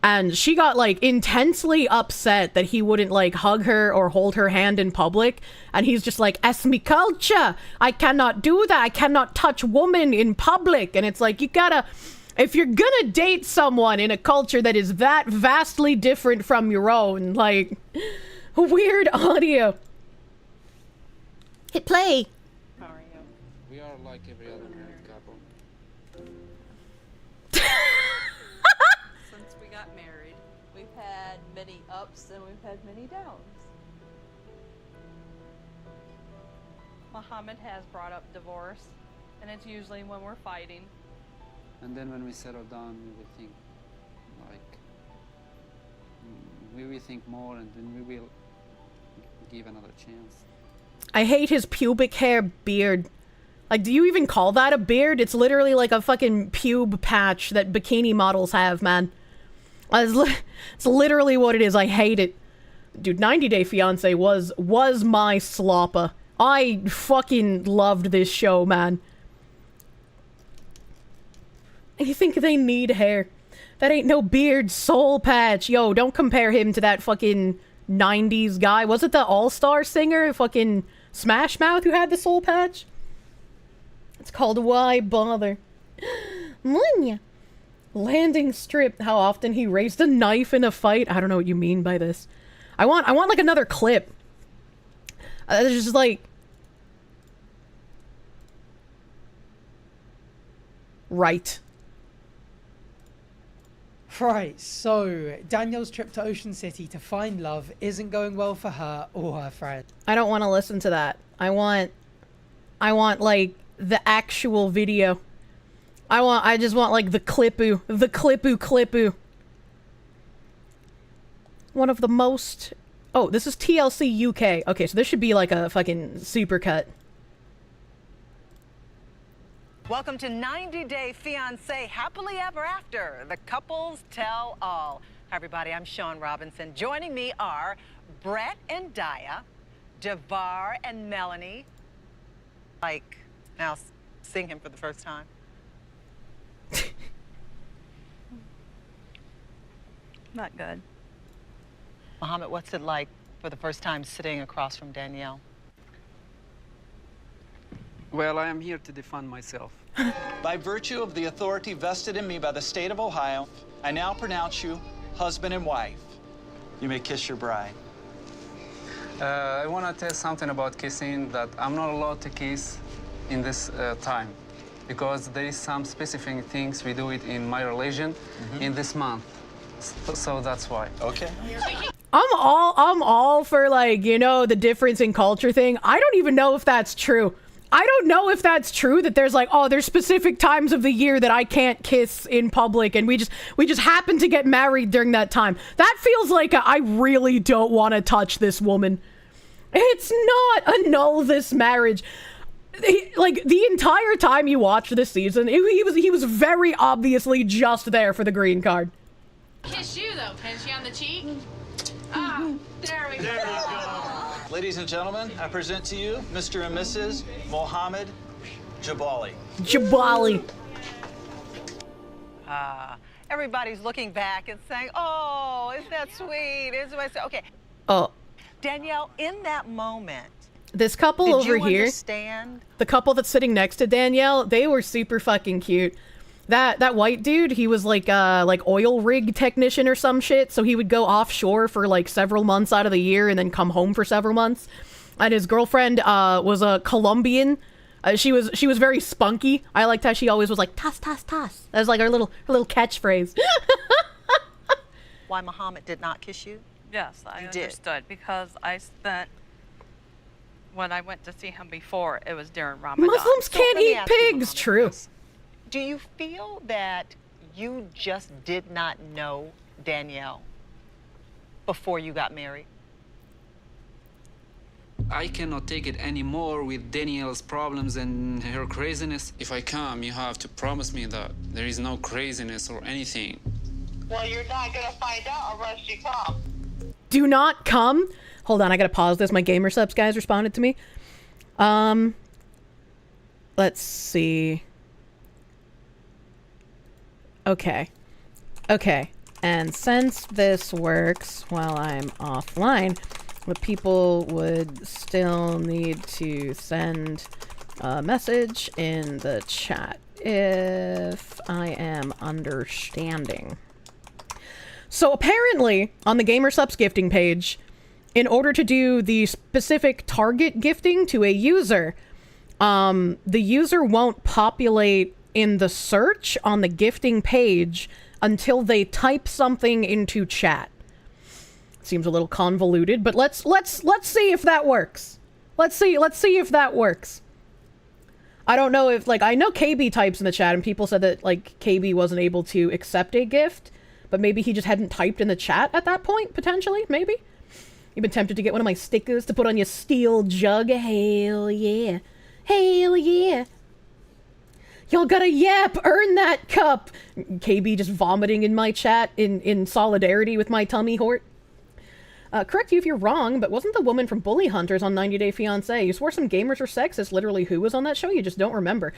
and she got like intensely upset that he wouldn't like hug her or hold her hand in public, and he's just like, "Es mi culture. I cannot do that. I cannot touch women in public." And it's like, you gotta, if you're gonna date someone in a culture that is that vastly different from your own, like, weird audio. Hit play. How are you? We are like every other married couple. Since we got married, we've had many ups and we've had many downs. Mohammed has brought up divorce, and it's usually when we're fighting. And then when we settle down, we will think, like, we will think more, and then we will give another chance. I hate his pubic hair beard. Like, do you even call that a beard? It's literally like a fucking pube patch that bikini models have, man. It's literally what it is. I hate it. Dude, 90 Day Fiance was my slopper. I fucking loved this show, man. You think they need hair? That ain't no beard, soul patch. Yo, don't compare him to that fucking 90s guy. Was it the all-star singer, fucking Smash Mouth, who had the soul patch? It's called Why Bother. Munya. Landing strip. How often he raised a knife in a fight. I don't know what you mean by this. I want like another clip. It's just like... Right. Right, so Danielle's trip to Ocean City to find love isn't going well for her or her friend. I don't want to listen to that. I want like the actual video. I just want like the clipoo. One of the most... Oh, this is TLC UK. Okay, so this should be like a fucking supercut. Welcome to 90 Day Fiance Happily Ever After, the couples tell all. Hi everybody, I'm Sean Robinson. Joining me are Brett and Daya, Devar and Melanie. Like, now seeing him for the first time. Not good. Mohammed, what's it like for the first time sitting across from Danielle? Well, I am here to defend myself. By virtue of the authority vested in me by the state of Ohio, I now pronounce you husband and wife. You may kiss your bride. I want to tell something about kissing that I'm not allowed to kiss in this time because there is some specific things we do it in my religion in this month. So that's why. Okay. I'm all for, like, you know, the difference in culture thing. I don't even know if that's true. I don't know if that's true, that there's like, oh, there's specific times of the year that I can't kiss in public, and we just happen to get married during that time. That feels like I really don't want to touch this woman. It's not annul this marriage. Like, the entire time you watched this season, he was very obviously just there for the green card. Kiss you though, pinch you on the cheek. Ah, there we go. Ladies and gentlemen, I present to you Mr. and Mrs. Mohammed Jabali. Everybody's looking back and saying, oh, isn't that sweet? Okay. Oh. Danielle, in that moment, this couple did over you here, understand? the couple that's sitting next to Danielle, they were super fucking cute. That white dude, he was like oil rig technician or some shit, so he would go offshore for like several months out of the year and then come home for several months. And his girlfriend was a Colombian. She was very spunky. I liked how she always was like toss toss toss. That was like her little catchphrase. Why Mohammed did not kiss you? Yes, I understood because I spent, when I went to see him before, it was during Ramadan. Muslims can't eat pigs. True. Do you feel that you just did not know Danielle before you got married? I cannot take it anymore with Danielle's problems and her craziness. If I come, you have to promise me that there is no craziness or anything. Well, you're not gonna find out unless you come. Do not come. Hold on, I gotta pause this. My GamerSupps guys responded to me. Let's see. Okay, and since this works while I'm offline, the people would still need to send a message in the chat, if I am understanding. So apparently, on the GamerSupps gifting page, in order to do the specific target gifting to a user, the user won't populate in the search on the gifting page until they type something into chat. Seems a little convoluted, but let's see if that works. Let's see if that works. I don't know if, like, I know KB types in the chat and people said that, like, KB wasn't able to accept a gift, but maybe he just hadn't typed in the chat at that point, potentially, maybe. You've been tempted to get one of my stickers to put on your steel jug. Hell yeah. Hell yeah. Y'all gotta yap, earn that cup. KB just vomiting in my chat in solidarity with my tummy hort. Correct you if you're wrong, but wasn't the woman from Bully Hunters on 90 Day Fiance? You swore some gamers were sexist. Literally, who was on that show? You just don't remember.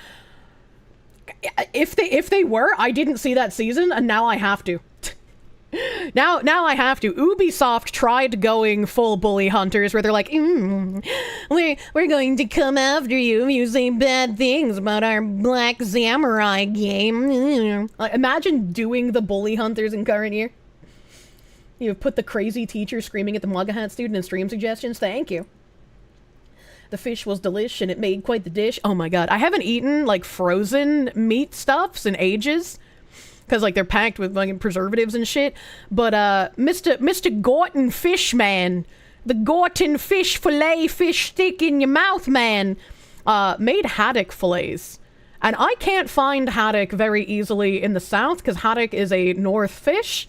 If they were, I didn't see that season, and now I have to. Now I have to. Ubisoft tried going full bully hunters where they're like, we're going to come after you if you say bad things about our Black Samurai game. Imagine doing the bully hunters in current year. You've put the crazy teacher screaming at the Mugga Hat student in stream suggestions. Thank you. The fish was delish and it made quite the dish. Oh my god. I haven't eaten, like, frozen meat stuffs in ages. Because, like, they're packed with, like, preservatives and shit. But, Mr. Gorton Fish Man, the Gorton Fish Fillet Fish Stick in your mouth man, made haddock fillets. And I can't find haddock very easily in the south, because haddock is a north fish.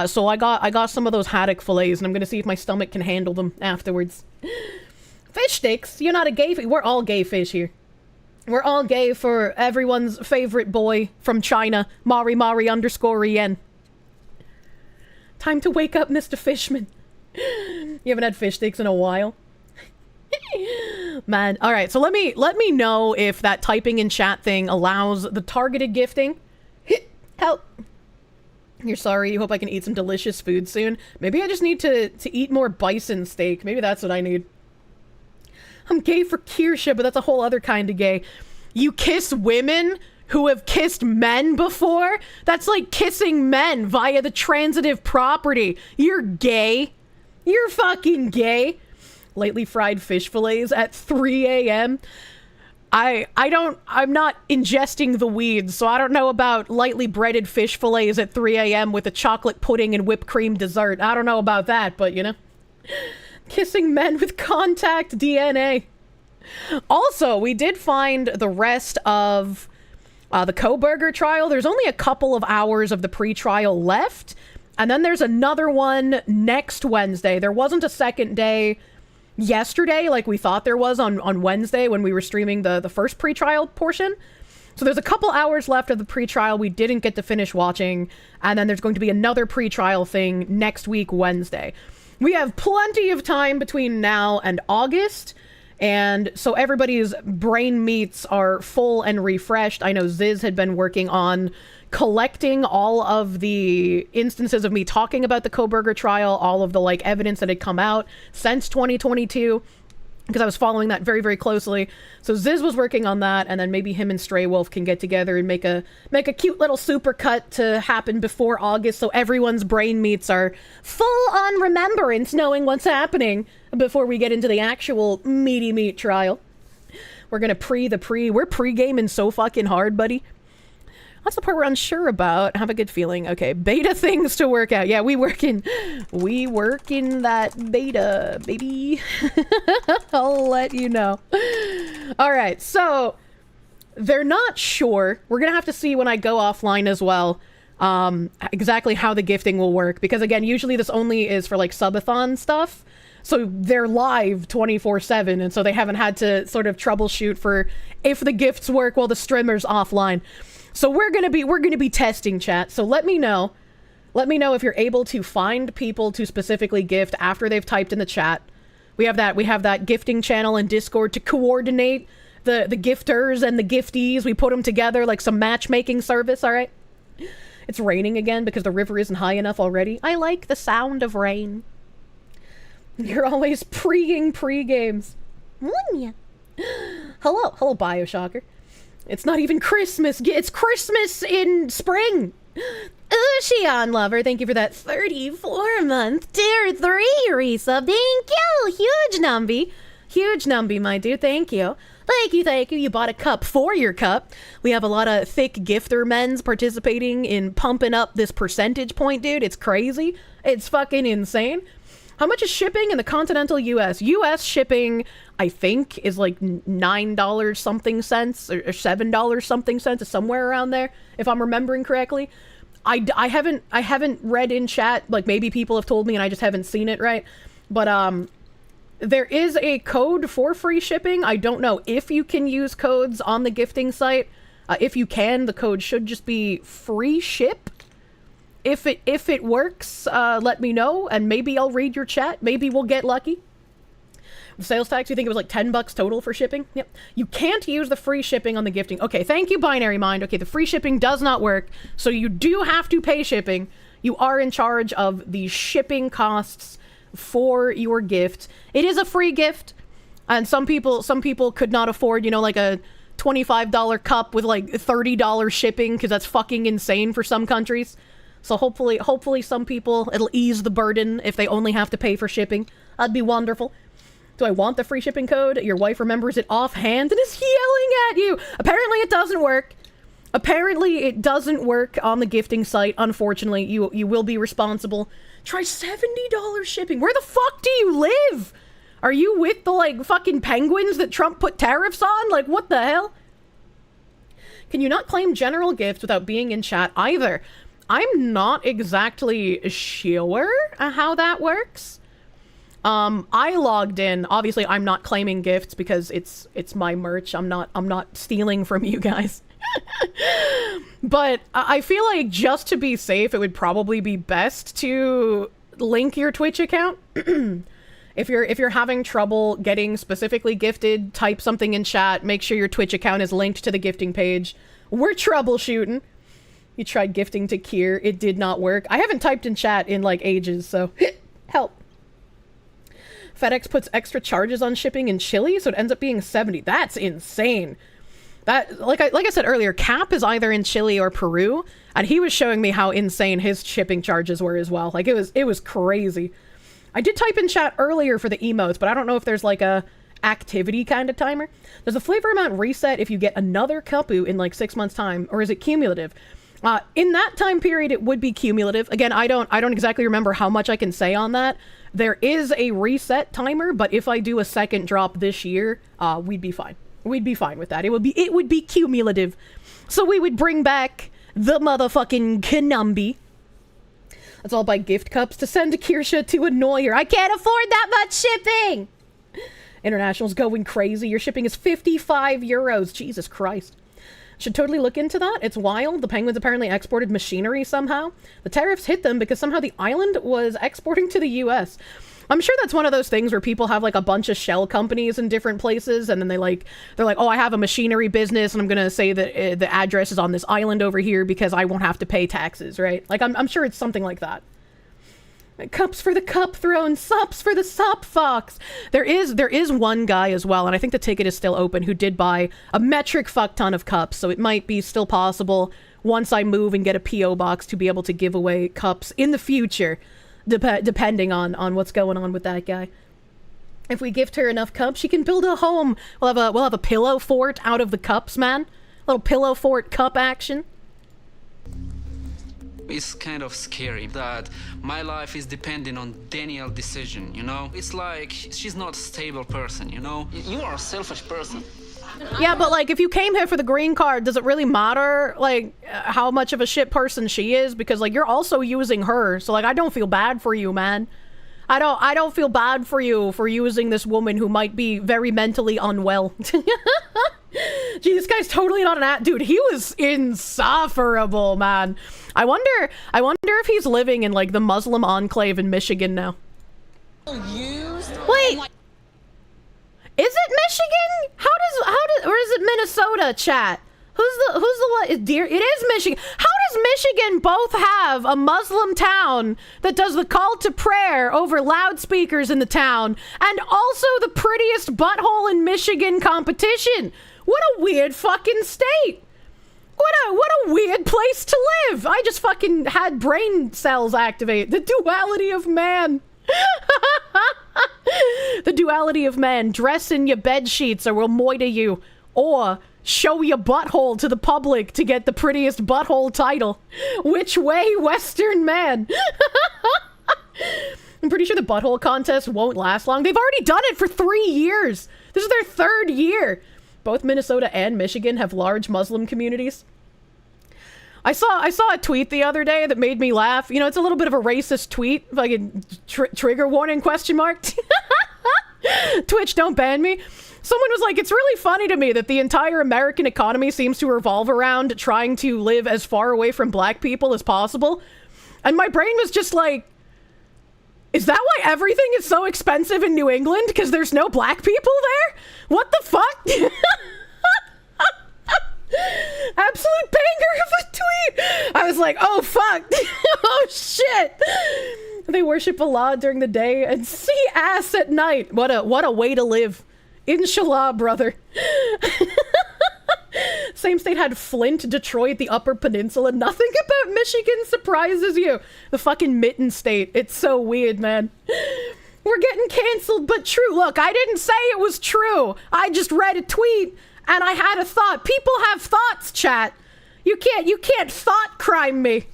So I got some of those haddock fillets, and I'm gonna see if my stomach can handle them afterwards. Fish sticks? You're not a gay fish. We're all gay fish here. We're all gay for everyone's favorite boy from China, Mari _en. Time to wake up, Mr. Fishman. You haven't had fish sticks in a while. Man, alright, so let me know if that typing in chat thing allows the targeted gifting. Help. You're sorry, you hope I can eat some delicious food soon. Maybe I just need to eat more bison steak. Maybe that's what I need. I'm gay for Kirsche, but that's a whole other kind of gay. You kiss women who have kissed men before? That's like kissing men via the transitive property. You're gay. You're fucking gay. Lightly fried fish fillets at 3 a.m. I'm not ingesting the weeds, so I don't know about lightly breaded fish fillets at 3 a.m. with a chocolate pudding and whipped cream dessert. I don't know about that, but you know. Kissing men with contact DNA. Also, we did find the rest of the Cobra trial. There's only a couple of hours of the pre-trial left, and then there's another one next Wednesday. There wasn't a second day yesterday like we thought there was on Wednesday when we were streaming the first pre-trial portion. So there's a couple hours left of the pre-trial we didn't get to finish watching, and then there's going to be another pre-trial thing next week, Wednesday. We have plenty of time between now and August, and so everybody's brain meats are full and refreshed. I know Ziz had been working on collecting all of the instances of me talking about the Cobra trial, all of the, like, evidence that had come out since 2022, because I was following that very, very closely. So Ziz was working on that, and then maybe him and Stray Wolf can get together and make a cute little supercut to happen before August, so everyone's brain meats are full on remembrance, knowing what's happening before we get into the actual meaty meat trial. We're gonna we're pre-gaming so fucking hard, buddy. That's the part we're unsure about. Have a good feeling. Okay, beta things to work out. Yeah, we work in that beta, baby. I'll let you know. All right, so they're not sure. We're gonna have to see when I go offline as well, exactly how the gifting will work. Because again, usually this only is for like subathon stuff. So they're live 24/7, and so they haven't had to sort of troubleshoot for if the gifts work while the streamer's offline. So we're gonna be testing, chat. So let me know if you're able to find people to specifically gift after they've typed in the chat. We have that gifting channel in Discord to coordinate the gifters and the giftees. We put them together like some matchmaking service. All right. It's raining again because the river isn't high enough already. I like the sound of rain. You're always pre-games. Hello, Bioshocker. It's not even Christmas. It's Christmas in spring. Ocean Lover, thank you for that 34-month tier 3 resub. Thank you. Huge numby, my dude. Thank you. Thank you. You bought a cup for your cup. We have a lot of thick gifter men's participating in pumping up this percentage point, dude. It's crazy. It's fucking insane. How much is shipping in the continental US? US shipping, I think, is like $9 something cents or $7 something cents, is somewhere around there, if I'm remembering correctly. I haven't read in chat, like maybe people have told me and I just haven't seen it right. But there is a code for free shipping. I don't know if you can use codes on the gifting site. If you can, the code should just be free ship. If it works, let me know, and maybe I'll read your chat. Maybe we'll get lucky. The sales tax, you think it was like $10 total for shipping? Yep. You can't use the free shipping on the gifting. Okay, thank you, Binary Mind. Okay, the free shipping does not work, so you do have to pay shipping. You are in charge of the shipping costs for your gift. It is a free gift, and some people could not afford, you know, like a $25 cup with like $30 shipping, because that's fucking insane for some countries. So hopefully some people, it'll ease the burden if they only have to pay for shipping. That'd be wonderful. Do I want the free shipping code? Your wife remembers it offhand and is yelling at you. Apparently it doesn't work. Apparently it doesn't work on the gifting site. Unfortunately, you will be responsible. Try $70 shipping. Where the fuck do you live? Are you with the, like, fucking penguins that Trump put tariffs on? Like, what the hell? Can you not claim general gifts without being in chat either? I'm not exactly sure how that works. I logged in. Obviously, I'm not claiming gifts because it's my merch. I'm not stealing from you guys. But I feel like just to be safe, it would probably be best to link your Twitch account. If you're having trouble getting specifically gifted, type something in chat. Make sure your Twitch account is linked to the gifting page. We're troubleshooting. You tried gifting to Kier. It did not work. I haven't typed in chat in like ages, so help. FedEx puts extra charges on shipping in Chile, so it ends up being 70. That's insane. That, like I said earlier, Cap is either in Chile or Peru, and he was showing me how insane his shipping charges were as well. Like, it was crazy. I did type in chat earlier for the emotes, but I don't know if there's like a activity kind of timer. Does the flavor amount reset if you get another Kapu in like 6 months' time, or is it cumulative? In that time period, it would be cumulative. Again, I don't exactly remember how much I can say on that. There is a reset timer, but if I do a second drop this year, we'd be fine. We'd be fine with that. It would be cumulative. So we would bring back the motherfucking Kanumbi. Let's all buy gift cups to send to Kirsche to annoy her. I can't afford that much shipping! International's going crazy. Your shipping is 55 euros. Jesus Christ. Should totally look into that. It's wild. The Penguins apparently exported machinery somehow. The tariffs hit them because somehow the island was exporting to the US. I'm sure that's one of those things where people have like a bunch of shell companies in different places, and then they're like, oh, I have a machinery business, and I'm gonna say that the address is on this island over here because I won't have to pay taxes, right? Like, I'm sure it's something like that. Cups for the cup throne, sups for the sup fox. There is one guy as well, and I think the ticket is still open, who did buy a metric fuck ton of cups, so it might be still possible once I move and get a P.O. box to be able to give away cups in the future, depending on what's going on with that guy. If we gift her enough cups, she can build a home. We'll have a pillow fort out of the cups, man. A little pillow fort cup action. It's kind of scary that my life is depending on Daniel's decision, you know? It's like she's not a stable person, you know? You are a selfish person. Yeah, but like, if you came here for the green card, does it really matter, like, how much of a shit person she is? Because, like, you're also using her, so, like, I don't feel bad for you, man. I don't feel bad for you for using this woman who might be very mentally unwell. Gee, this guy's totally not an dude, he was insufferable, man. I wonder if he's living in, like, the Muslim enclave in Michigan now. Wait! Is it Michigan? How does, or is it Minnesota, chat? Who's the one? Dear, it is Michigan. How does Michigan both have a Muslim town that does the call to prayer over loudspeakers in the town, and also the prettiest butthole in Michigan competition? What a weird fucking state. What a weird place to live. I just fucking had brain cells activate. The duality of man. The duality of man. Dress in your bed sheets or we'll moiter you. Or show your butthole to the public to get the prettiest butthole title. Which way, Western man? I'm pretty sure the butthole contest won't last long. They've already done it for 3 years. This is their 3rd year. Both Minnesota and Michigan have large Muslim communities. I saw a tweet the other day that made me laugh. You know, it's a little bit of a racist tweet. Fucking trigger warning question mark. Twitch, don't ban me. Someone was like, it's really funny to me that the entire American economy seems to revolve around trying to live as far away from black people as possible. And my brain was just like, Is that why everything is so expensive in New England? Because there's no black people there? What the fuck? Absolute banger of a tweet. I was like, oh fuck. Oh shit. They worship Allah during the day and see ass at night. What a way to live. Inshallah, brother. Same state had Flint, Detroit, the Upper Peninsula. Nothing about Michigan surprises you. The fucking mitten state. It's so weird, man. We're getting canceled, but true. Look, I didn't say it was true. I just read a tweet and I had a thought. People have thoughts, chat. You can't thought crime me.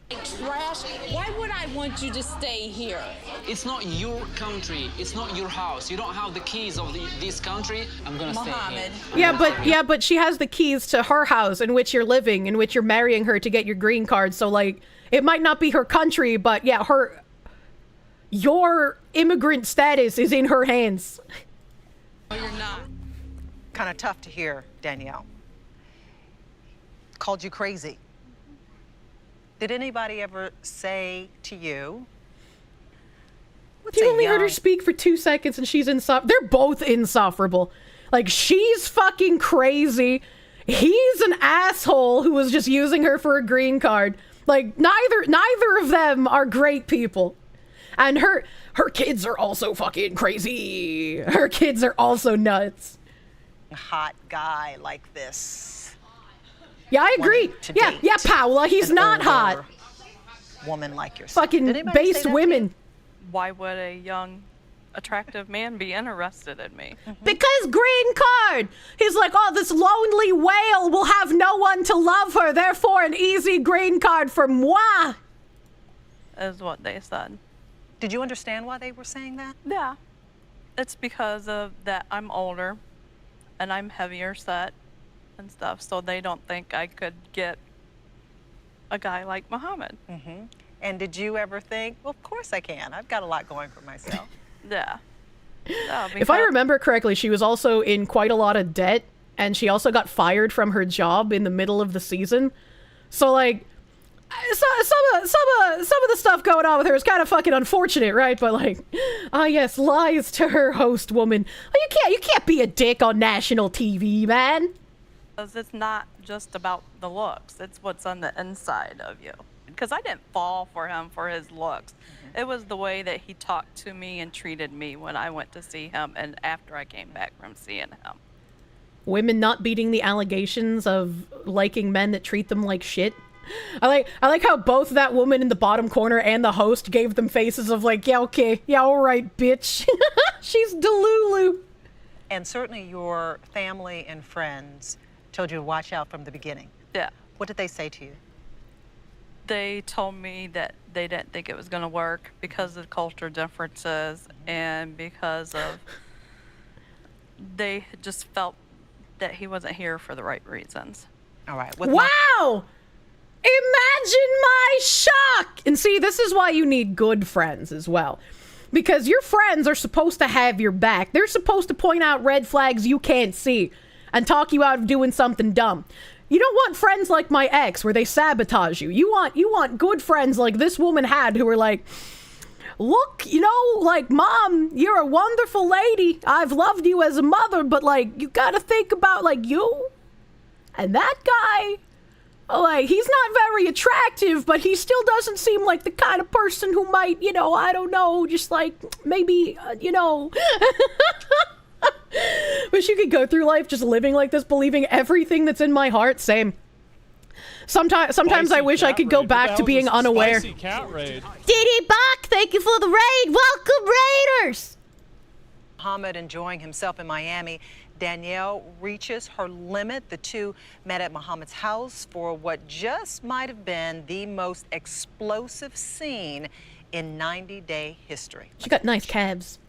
Trash. Why would I want you to stay here? It's not your country. It's not your house. You don't have the keys of this country. I'm gonna stay here. Yeah, but she has the keys to her house in which you're living, in which you're marrying her to get your green card. So like, it might not be her country, but yeah, your immigrant status is in her hands. No, you're not. Kind of tough to hear, Danielle. Called you crazy. Did anybody ever say to you? You only heard her speak for 2 seconds and she's insufferable. They're both insufferable. Like, she's fucking crazy. He's an asshole who was just using her for a green card. Like, neither of them are great people. And her kids are also fucking crazy. Her kids are also nuts. Hot guy like this. Yeah, I agree. Yeah, Paola, he's not hot. Woman like yourself. Fucking base women. Why would a young, attractive man be interested in me? Because green card! He's like, oh, this lonely whale will have no one to love her, therefore an easy green card for moi. Is what they said. Did you understand why they were saying that? Yeah. It's because of that I'm older and I'm heavier set and stuff, so they don't think I could get a guy like Muhammad. Mm-hmm. And did you ever think, well, of course I can. I've got a lot going for myself. Yeah. If I remember correctly, she was also in quite a lot of debt, and she also got fired from her job in the middle of the season. So, like, some of the stuff going on with her is kind of fucking unfortunate, right? But like, yes, lies to her host woman. You can't be a dick on national TV, man. Because it's not just about the looks, it's what's on the inside of you. Because I didn't fall for him for his looks. Mm-hmm. It was the way that he talked to me and treated me when I went to see him and after I came back from seeing him. Women not beating the allegations of liking men that treat them like shit. I like how both that woman in the bottom corner and the host gave them faces of like, yeah, okay, yeah, all right, bitch. She's Delulu. And certainly your family and friends told you to watch out from the beginning. Yeah. What did they say to you? They told me that they didn't think it was going to work because of culture differences and because of they just felt that he wasn't here for the right reasons. All right. Wow! Imagine my shock! And see, this is why you need good friends as well. Because your friends are supposed to have your back. They're supposed to point out red flags you can't see and talk you out of doing something dumb. You don't want friends like my ex where they sabotage you. You want good friends like this woman had who were like, look, like, Mom, you're a wonderful lady. I've loved you as a mother, but like, you gotta think about like you and that guy. Like, he's not very attractive, but he still doesn't seem like the kind of person who might, I don't know, just like, maybe, Wish you could go through life just living like this, believing everything that's in my heart. Same. Sometimes I wish I could go back to being unaware. Diddy Bach, thank you for the raid. Welcome, Raiders. Muhammad enjoying himself in Miami. Danielle reaches her limit. The two met at Muhammad's house for what just might have been the most explosive scene in 90-day history. She got nice calves.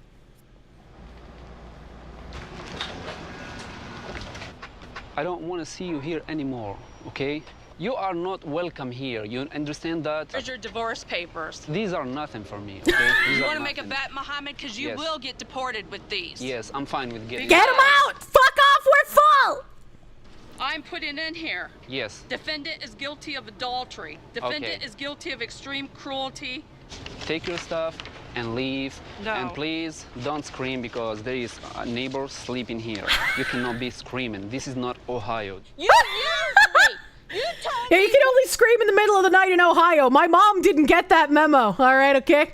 I don't want to see you here anymore, okay? You are not welcome here. You understand that? Here's your divorce papers. These are nothing for me, okay? You want to make a bet, Muhammad? Because you will get deported with these. Yes, I'm fine with getting Get him out! Fuck off, we're full! I'm putting in here. Yes. Defendant is guilty of adultery. Defendant is guilty of extreme cruelty take your stuff and leave. No. And please don't scream because there is a neighbor sleeping here. You cannot be screaming. This is not Ohio. You used me. You told Yeah, you can only scream in the middle of the night in Ohio. My mom didn't get that memo. All right, okay?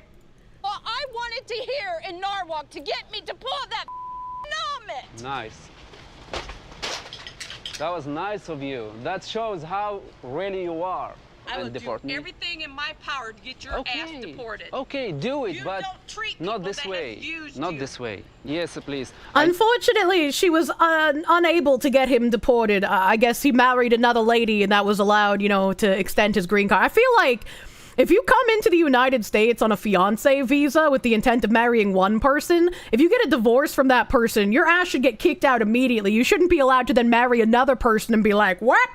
Well, I wanted to hear in Norwalk to get me to pull that helmet. Nice. That was nice of you. That shows how really you are. I will And do deport me. everything in my power to get your ass deported. Okay, do it, You but don't treat not people this that have way. used Not you. this way. Yes, please. Unfortunately, she was unable to get him deported. I guess he married another lady and that was allowed, you know, to extend his green card. I feel like if you come into the United States on a fiance visa with the intent of marrying one person, if you get a divorce from that person, your ass should get kicked out immediately. You shouldn't be allowed to then marry another person and be like, what?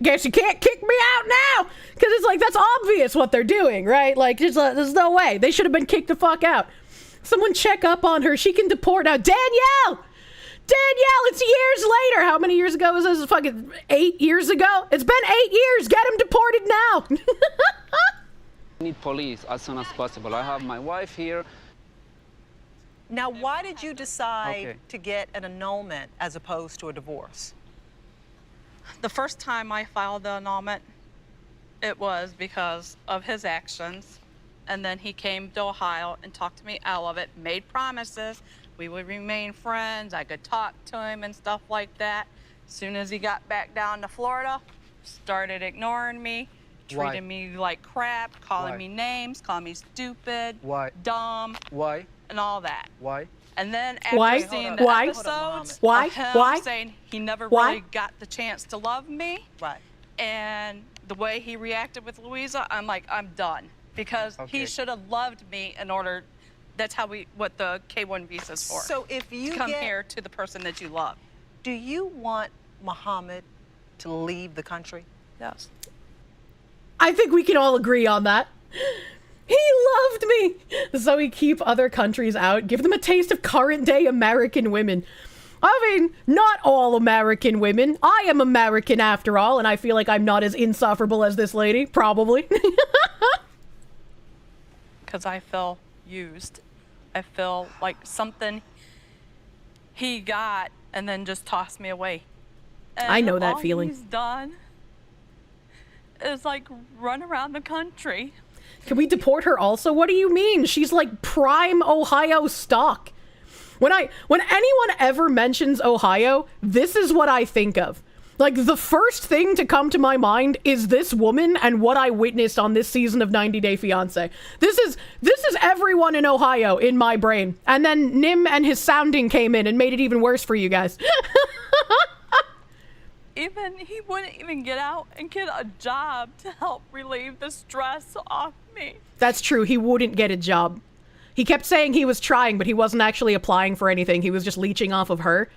Guess you can't kick me out now. Because it's like, that's obvious what they're doing, right? Like, there's no way. They should have been kicked the fuck out. Someone check up on her. She can deport now. Danielle, it's years later. How many years ago was this? Fucking 8 years ago? It's been 8 years. Get him deported now. I need police as soon as possible. I have my wife here. Now, why did you decide to get an annulment as opposed to a divorce? The first time I filed the annulment, it was because of his actions. And then he came to Ohio and talked to me out of it, made promises. We would remain friends. I could talk to him and stuff like that. As soon as he got back down to Florida, started ignoring me, treating me like crap, calling me names, calling me stupid, dumb, and all that. Why? And then after seeing the episodes of him saying he never really got the chance to love me, and the way he reacted with Louisa, I'm like, I'm done. Because he should have loved me in order, that's how what the K-1 visa is for. So if you come here to the person that you love. Do you want Muhammad to leave the country? Yes. I think we can all agree on that. He loved me. So we keep other countries out, give them a taste of current day American women. I mean, not all American women. I am American after all, and I feel like I'm not as insufferable as this lady, probably. Because I feel used. I feel like something he got and then just tossed me away. And I know that all feeling. He's done is like run around the country. Can we deport her also? What do you mean? She's like prime Ohio stock. When anyone ever mentions Ohio, this is what I think of. Like, the first thing to come to my mind is this woman and what I witnessed on this season of 90 Day Fiance. This is everyone in Ohio in my brain. And then Nim and his sounding came in and made it even worse for you guys. He wouldn't even get out and get a job to help relieve the stress off me. That's true. He wouldn't get a job. He kept saying he was trying, but he wasn't actually applying for anything. He was just leeching off of her.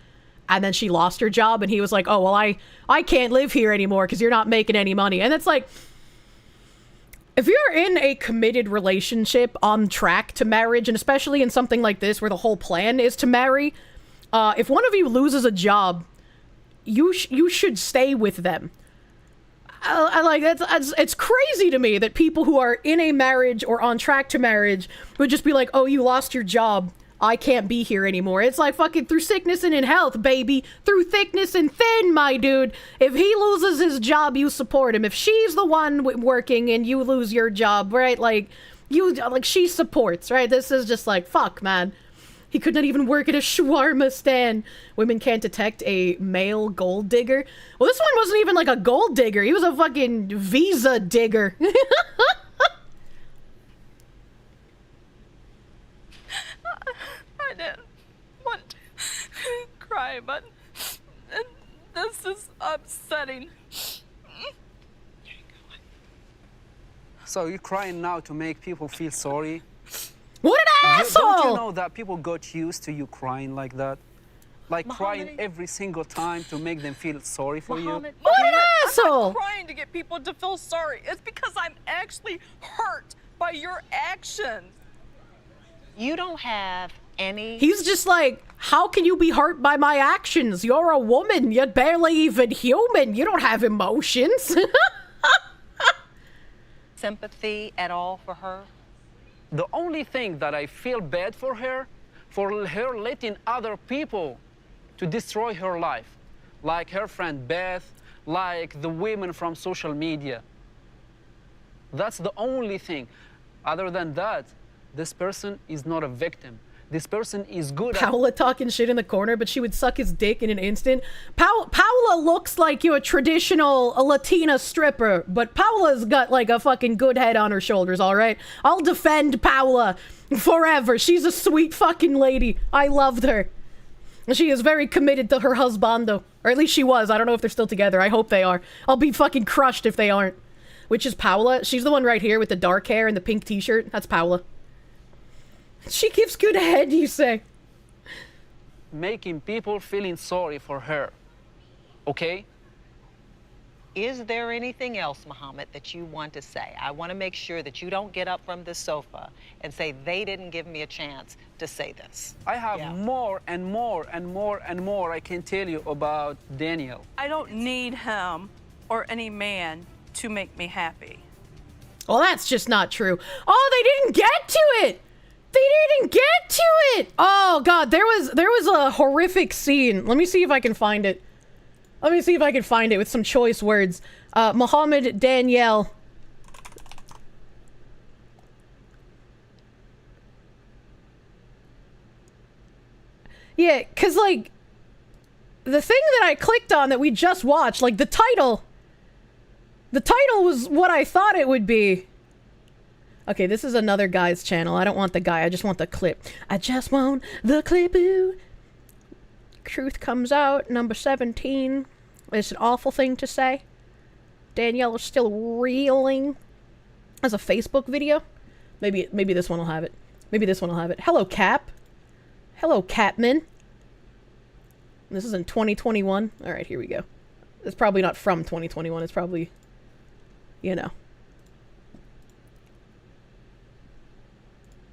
And then she lost her job, and he was like, oh, well, I can't live here anymore because you're not making any money. And it's like, if you're in a committed relationship on track to marriage, and especially in something like this where the whole plan is to marry, if one of you loses a job, you should stay with them. I like it's crazy to me that people who are in a marriage or on track to marriage would just be like, oh, you lost your job, I can't be here anymore. It's like fucking through sickness and in health, baby. Through thickness and thin, my dude. If he loses his job, you support him. If she's the one working and you lose your job, right? Like she supports, right? This is just like, fuck, man. He could not even work at a shawarma stand. Women can't detect a male gold digger. Well, this one wasn't even like a gold digger. He was a fucking visa digger. I didn't want to cry, but this is upsetting. So you're crying now to make people feel sorry? What an asshole! Don't you know that people got used to you crying like that? Like crying every single time to make them feel sorry for you? What an asshole! I'm not crying to get people to feel sorry. It's because I'm actually hurt by your actions. You don't have any... He's just like, how can you be hurt by my actions? You're a woman. You're barely even human. You don't have emotions. sympathy at all for her? The only thing that I feel bad for her letting other people to destroy her life, like her friend Beth, like the women from social media. That's the only thing. Other than that, this person is not a victim. This person is good at— Paola talking shit in the corner, but she would suck his dick in an instant. Paola looks like you're a traditional Latina stripper, but Paola's got like a fucking good head on her shoulders, alright? I'll defend Paola forever. She's a sweet fucking lady. I loved her. She is very committed to her husbando. Or at least she was. I don't know if they're still together. I hope they are. I'll be fucking crushed if they aren't. Which is Paola. She's the one right here with the dark hair and the pink t-shirt. That's Paola. She gives good head, you say? Making people feeling sorry for her, okay? Is there anything else, Muhammad, that you want to say? I want to make sure that you don't get up from the sofa and say, they didn't give me a chance to say this. I have more and more and more and more I can tell you about Daniel. I don't need him or any man to make me happy. Well, that's just not true. Oh, they didn't get to it! They didn't get to it! Oh, God, there was a horrific scene. Let me see if I can find it. Let me see if I can find it with some choice words. Muhammad, Danielle. Yeah, because, like, the thing that I clicked on that we just watched, like, the title was what I thought it would be. Okay, this is another guy's channel. I don't want the guy, I just want the clip. I just want the clip, ooh. Truth comes out, number 17. It's an awful thing to say. Danielle is still reeling. As a Facebook video. Maybe this one will have it. Maybe this one will have it. Hello, Cap. Hello, Capman. This is in 2021. Alright, here we go. It's probably not from 2021. It's probably, you know.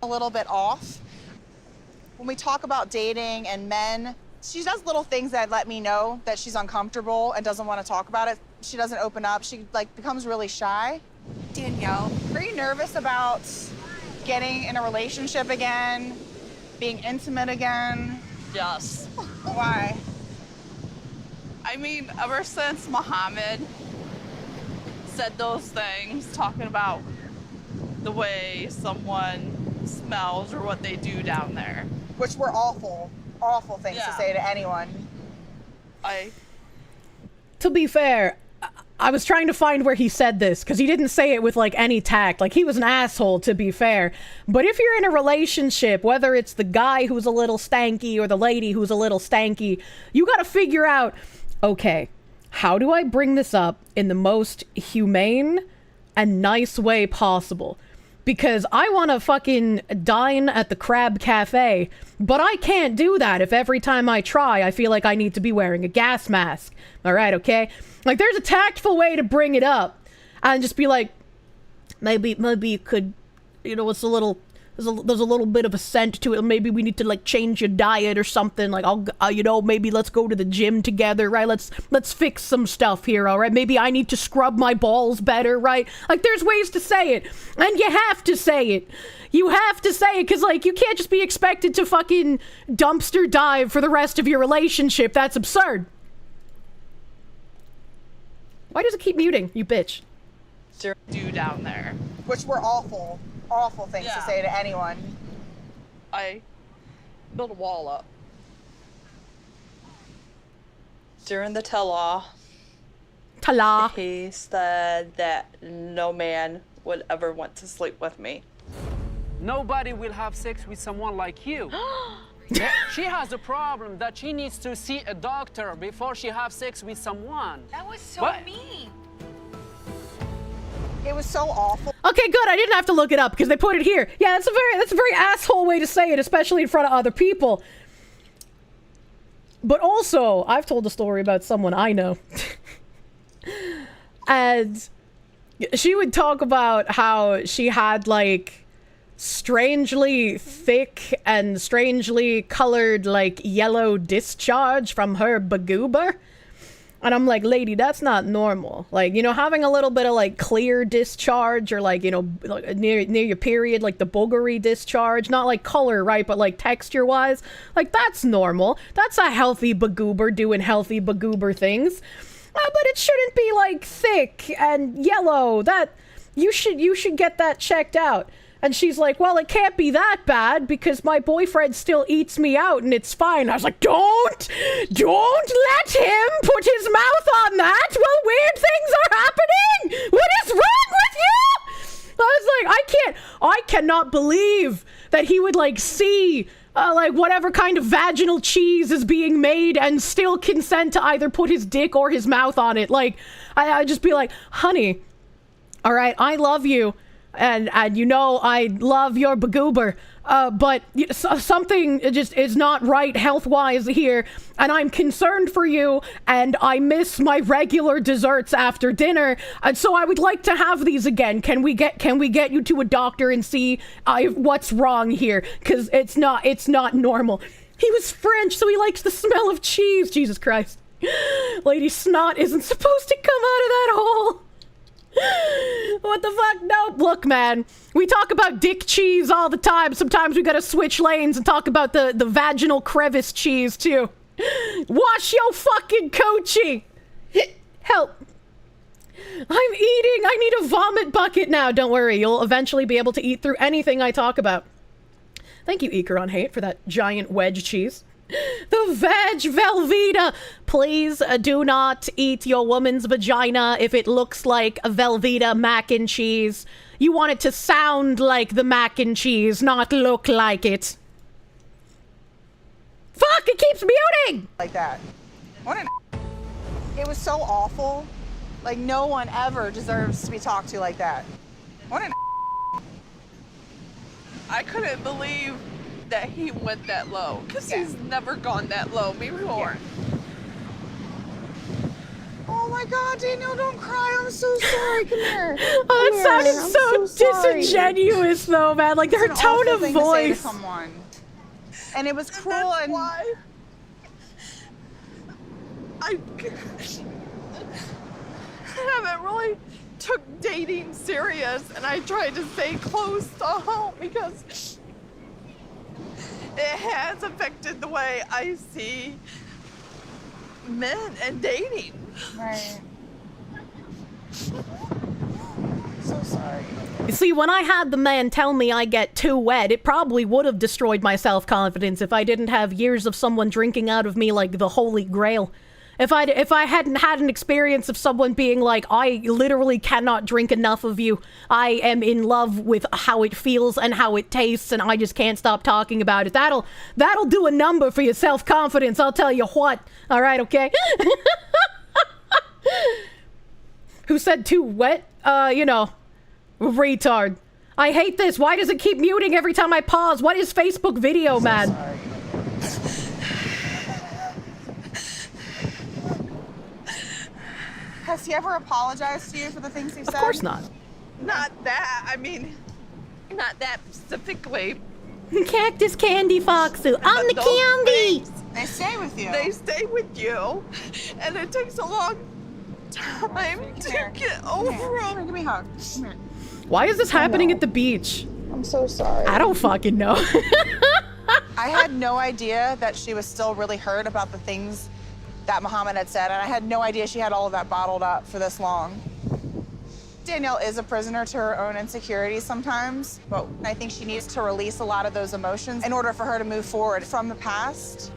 A little bit off. When we talk about dating and men, she does little things that let me know that she's uncomfortable and doesn't want to talk about it. She doesn't open up. She like becomes really shy. Danielle, are you nervous about getting in a relationship again, being intimate again? Yes. Why? I mean, ever since Muhammad said those things, talking about the way someone smells or what they do down there. Which were awful things to say to anyone. To be fair, I was trying to find where he said this, because he didn't say it with, like, any tact. Like, he was an asshole, to be fair. But if you're in a relationship, whether it's the guy who's a little stanky or the lady who's a little stanky, you gotta figure out, okay, how do I bring this up in the most humane and nice way possible? Because I want to fucking dine at the Crab Cafe, but I can't do that if every time I try, I feel like I need to be wearing a gas mask. Alright, okay? Like, there's a tactful way to bring it up. And just be like, maybe you could, you know, it's a little, there's a little bit of a scent to it. Maybe we need to, like, change your diet or something. Like, you know, maybe let's go to the gym together, right? Let's fix some stuff here, all right? Maybe I need to scrub my balls better, right? Like, there's ways to say it. And you have to say it. You have to say it, because, like, you can't just be expected to fucking dumpster dive for the rest of your relationship. That's absurd. Why does it keep muting, you bitch? Do down there. Which were awful things to say to anyone. I built a wall up. During the tell-all, he said that no man would ever want to sleep with me. Nobody will have sex with someone like you. She has a problem that she needs to see a doctor before she have sex with someone. That was so mean. It was so awful. Okay, good. I didn't have to look it up because they put it here. Yeah, that's a very asshole way to say it, especially in front of other people. But also, I've told a story about someone I know. And she would talk about how she had, like, strangely thick and strangely colored, like, yellow discharge from her bagoober. And I'm like, lady, that's not normal. Like, you know, having a little bit of like clear discharge or like, you know, near your period, like the boogery discharge, not like color, right? But like texture wise, like that's normal. That's a healthy bagoober doing healthy bagoober things. But it shouldn't be like thick and yellow. That you should get that checked out. And she's like, well, it can't be that bad because my boyfriend still eats me out and it's fine. I was like, don't let him put his mouth on that while weird things are happening. What is wrong with you? I was like, I cannot believe that he would like see like whatever kind of vaginal cheese is being made and still consent to either put his dick or his mouth on it. Like, I'd just be like, honey, all right, I love you. And you know I love your bagoober, but something just is not right health-wise here, and I'm concerned for you, and I miss my regular desserts after dinner, and so I would like to have these again. Can we get you to a doctor and see what's wrong here? Because it's not normal. He was French, so he likes the smell of cheese. Jesus Christ. Lady snot isn't supposed to come out of that hole. What the fuck? No, look, man. We talk about dick cheese all the time. Sometimes we gotta switch lanes and talk about the vaginal crevice cheese, too. Wash your fucking coochie. Help. I'm eating. I need a vomit bucket now. Don't worry. You'll eventually be able to eat through anything I talk about. Thank you, Ikaron Hate, for that giant wedge cheese. The veg Velveeta! Please do not eat your woman's vagina if it looks like a Velveeta mac and cheese. You want it to sound like the mac and cheese, not look like it. Fuck, it keeps muting! Like that. What an It was so awful. Like, no one ever deserves to be talked to like that. What an I couldn't believe that he went that low, because he's never gone that low before. Oh my god, Daniel, don't cry. I'm so sorry. Come here. Oh, that sounded so disingenuous, though, man. Like, her tone of voice. And it was cruel and... Why? I haven't really took dating serious, and I tried to stay close to home because it has affected the way I see men and dating. Right. So sorry. You see, when I had the man tell me I get too wet, it probably would have destroyed my self-confidence if I didn't have years of someone drinking out of me like the Holy Grail. If I hadn't had an experience of someone being like, I literally cannot drink enough of you. I am in love with how it feels and how it tastes, and I just can't stop talking about it. That'll do a number for your self-confidence, I'll tell you what. All right, okay? Who said too wet? You know, retard. I hate this. Why does it keep muting every time I pause? What is Facebook video, man? Has he ever apologized to you for the things he said? Of course not. Not that. I mean, not that specifically. Cactus Candy Foxu. I'm the candy! They stay with you. They stay with you. And it takes a long time to get over them. Give me a hug. Come here. Why is this happening at the beach? I'm so sorry. I don't fucking know. I had no idea that she was still really hurt about the things that Muhammad had said, and I had no idea she had all of that bottled up for this long. Danielle is a prisoner to her own insecurities sometimes, but I think she needs to release a lot of those emotions in order for her to move forward from the past.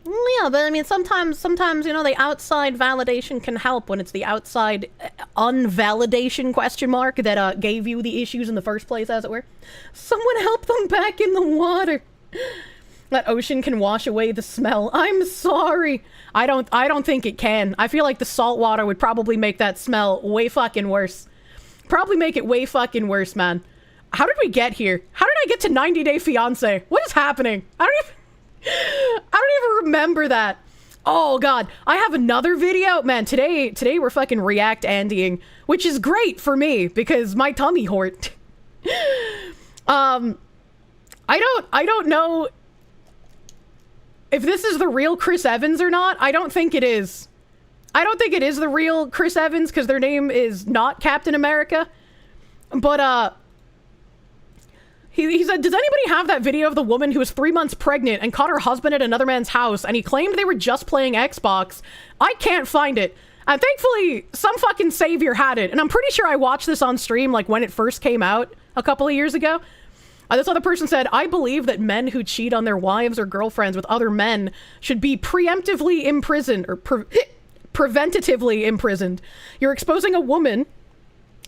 Yeah, but I mean, sometimes, you know, the outside validation can help when it's the outside unvalidation question mark that gave you the issues in the first place, as it were. Someone help them back in the water. That ocean can wash away the smell. I'm sorry. I don't think it can. I feel like the salt water would probably make that smell way fucking worse. Probably make it way fucking worse, man. How did we get here? How did I get to 90 Day Fiance? What is happening? I don't even remember that. Oh god, I have another video. Man, today we're fucking react Andying, which is great for me because my tummy hort. I don't know. if this is the real Chris Evans or not, I don't think it is. I don't think it is the real Chris Evans because their name is not Captain America. But, he said, does anybody have that video of the woman who was 3 months pregnant and caught her husband at another man's house and he claimed they were just playing Xbox? I can't find it. And thankfully, some fucking savior had it. And I'm pretty sure I watched this on stream like when it first came out a couple of years ago. This other person said, I believe that men who cheat on their wives or girlfriends with other men should be preemptively imprisoned or preventatively imprisoned. You're exposing a woman,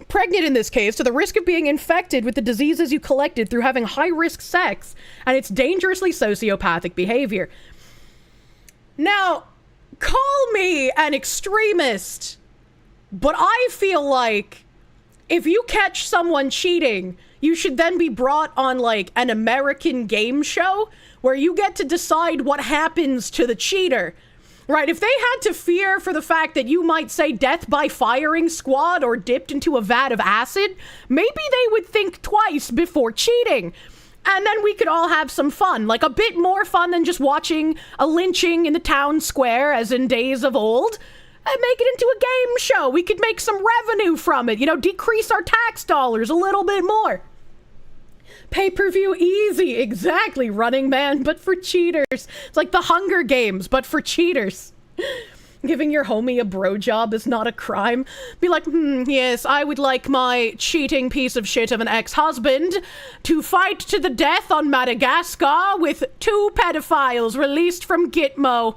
pregnant in this case, to the risk of being infected with the diseases you collected through having high-risk sex, and it's dangerously sociopathic behavior. Now, call me an extremist, but I feel like if you catch someone cheating, you should then be brought on like an American game show where you get to decide what happens to the cheater. Right, if they had to fear for the fact that you might say death by firing squad or dipped into a vat of acid, maybe they would think twice before cheating. And then we could all have some fun, like a bit more fun than just watching a lynching in the town square as in days of old. And make it into a game show. We could make some revenue from it, you know, decrease our tax dollars a little bit more. Pay-per-view easy, exactly, Running Man, but for cheaters. It's like the Hunger Games, but for cheaters. Giving your homie a bro job is not a crime. Be like, yes, I would like my cheating piece of shit of an ex-husband to fight to the death on Madagascar with 2 pedophiles released from Gitmo.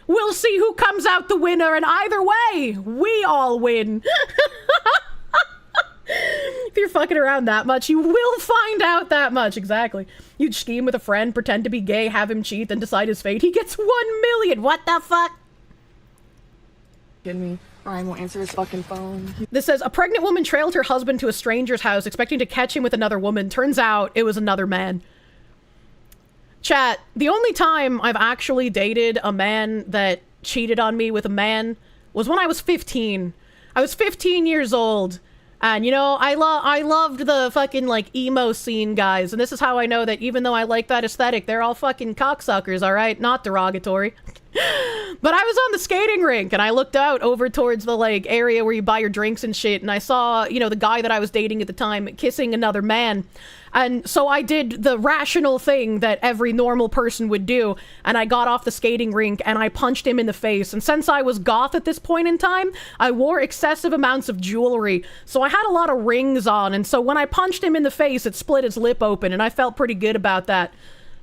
We'll see who comes out the winner, and either way, we all win. If you're fucking around that much, you will find out that much. Exactly. You'd scheme with a friend, pretend to be gay, have him cheat, then decide his fate. He gets 1 million. What the fuck? Kidding me? Ryan won't answer his fucking phone. This says, a pregnant woman trailed her husband to a stranger's house expecting to catch him with another woman. Turns out it was another man. Chat, the only time I've actually dated a man that cheated on me with a man was when I was 15. I was 15 years old. And, you know, I loved the fucking, like, emo scene guys. And this is how I know that even though I like that aesthetic, they're all fucking cocksuckers, all right? Not derogatory. But I was on the skating rink, and I looked out over towards the, like, area where you buy your drinks and shit, and I saw, you know, the guy that I was dating at the time kissing another man. And so I did the rational thing that every normal person would do, and I got off the skating rink and I punched him in the face. And since I was goth at this point in time, I wore excessive amounts of jewelry, so I had a lot of rings on, and so when I punched him in the face, it split his lip open, and I felt pretty good about that.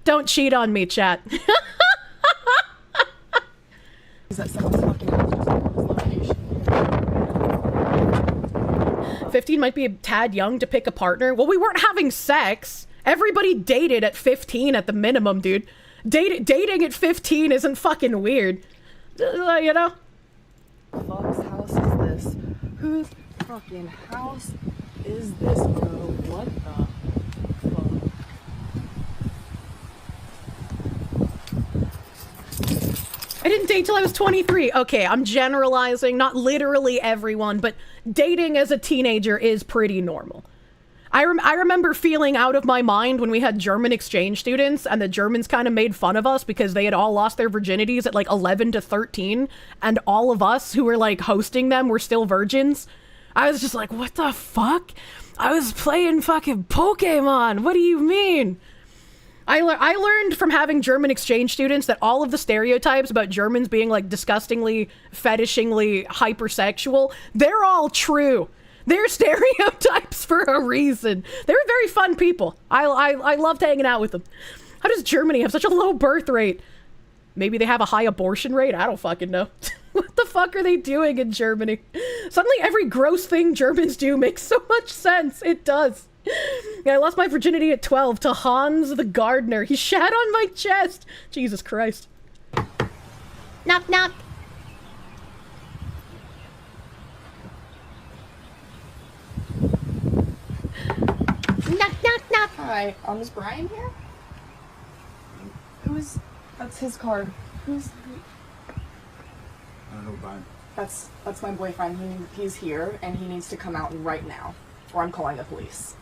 Don't cheat on me, chat. That sounds fucking location. 15 might be a tad young to pick a partner. Well, we weren't having sex. Everybody dated at 15 at the minimum, dude. Dating at 15 isn't fucking weird. You know? Whose house is this? Whose fucking house is this, bro? What the fuck? I didn't date till I was 23. Okay, I'm generalizing, not literally everyone, but dating as a teenager is pretty normal. I remember feeling out of my mind when we had German exchange students and the Germans kind of made fun of us because they had all lost their virginities at like 11 to 13 and all of us who were like hosting them were still virgins. I was just like, what the fuck? I was playing fucking Pokemon. What do you mean? I learned from having German exchange students that all of the stereotypes about Germans being like disgustingly, fetishingly hypersexual, they're all true. They're stereotypes for a reason. They're very fun people. I loved hanging out with them. How does Germany have such a low birth rate? Maybe they have a high abortion rate? I don't fucking know. What the fuck are they doing in Germany? Suddenly every gross thing Germans do makes so much sense. It does. Yeah, I lost my virginity at 12 to Hans the gardener. He shat on my chest. Jesus Christ. Knock, knock. Knock, knock, knock. Hi, is Brian here? That's his card. I don't know, Brian. That's my boyfriend. He's here, and he needs to come out right now, or I'm calling the police.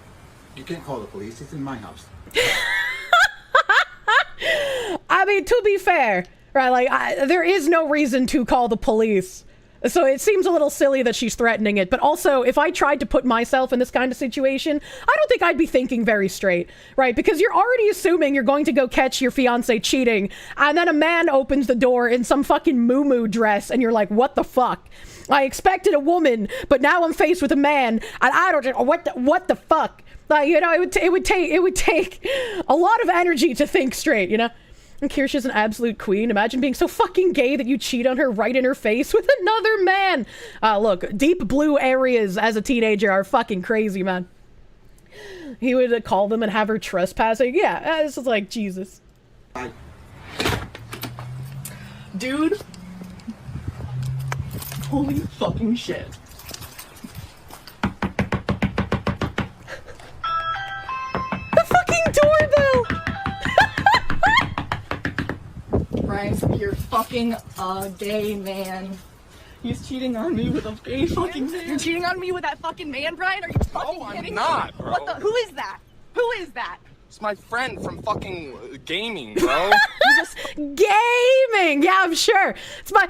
You can't call the police. It's in my house. I mean, to be fair, right, like, there is no reason to call the police. So it seems a little silly that she's threatening it. But also, if I tried to put myself in this kind of situation, I don't think I'd be thinking very straight, right? Because you're already assuming you're going to go catch your fiance cheating, and then a man opens the door in some fucking moo-moo dress, and you're like, what the fuck? I expected a woman, but now I'm faced with a man, and I don't know, what the fuck? Like, you know, it would take a lot of energy to think straight, you know? And Kirsche is an absolute queen. Imagine being so fucking gay that you cheat on her right in her face with another man. Look, deep blue areas as a teenager are fucking crazy, man. He would call them and have her trespassing. Yeah, this is like, Jesus. Dude. Holy fucking shit. The fucking doorbell! Bryce, you're fucking a gay man. He's cheating on me with a gay fucking man. You're cheating on me with that fucking man, Brian? Are you fucking kidding me? I'm not, bro. What the? Who is that? Who is that? It's my friend from fucking gaming, bro. Gaming! Yeah, I'm sure. It's my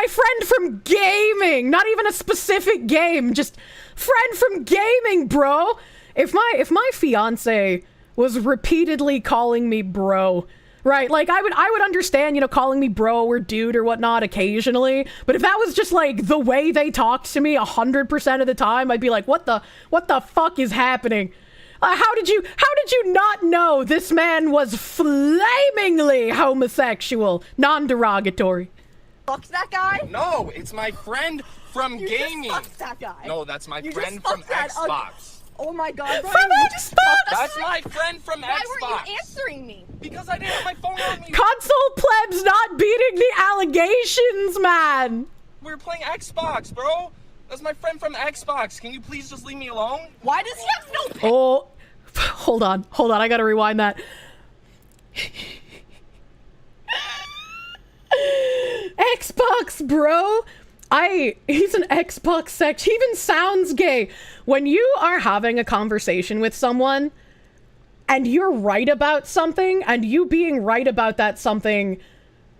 friend from gaming. Not even a specific game. Just friend from gaming, bro. If my fiance was repeatedly calling me bro, right, like I would understand, you know, calling me bro or dude or whatnot occasionally, but if that was just like the way they talked to me 100% of the time, I'd be like, what the fuck is happening? How did you not know this man was flamingly homosexual, non-derogatory? Fucked that guy? No, it's my friend from You gaming. just fucked that guy. No, that's my You friend just from fucked that Xbox. Oh my god, Brian, From you just fucked that That's guy. my friend from Why Xbox. weren't you answering me? Because I didn't have my phone on me. Console plebs not beating the allegations, man. We were playing Xbox, bro. That's my friend from Xbox. Can you please just leave me alone? Why does he have no pants? Oh, hold on, I gotta rewind that. Xbox, bro. He's an Xbox sex. He even sounds gay. When you are having a conversation with someone and you're right about something, and you being right about that something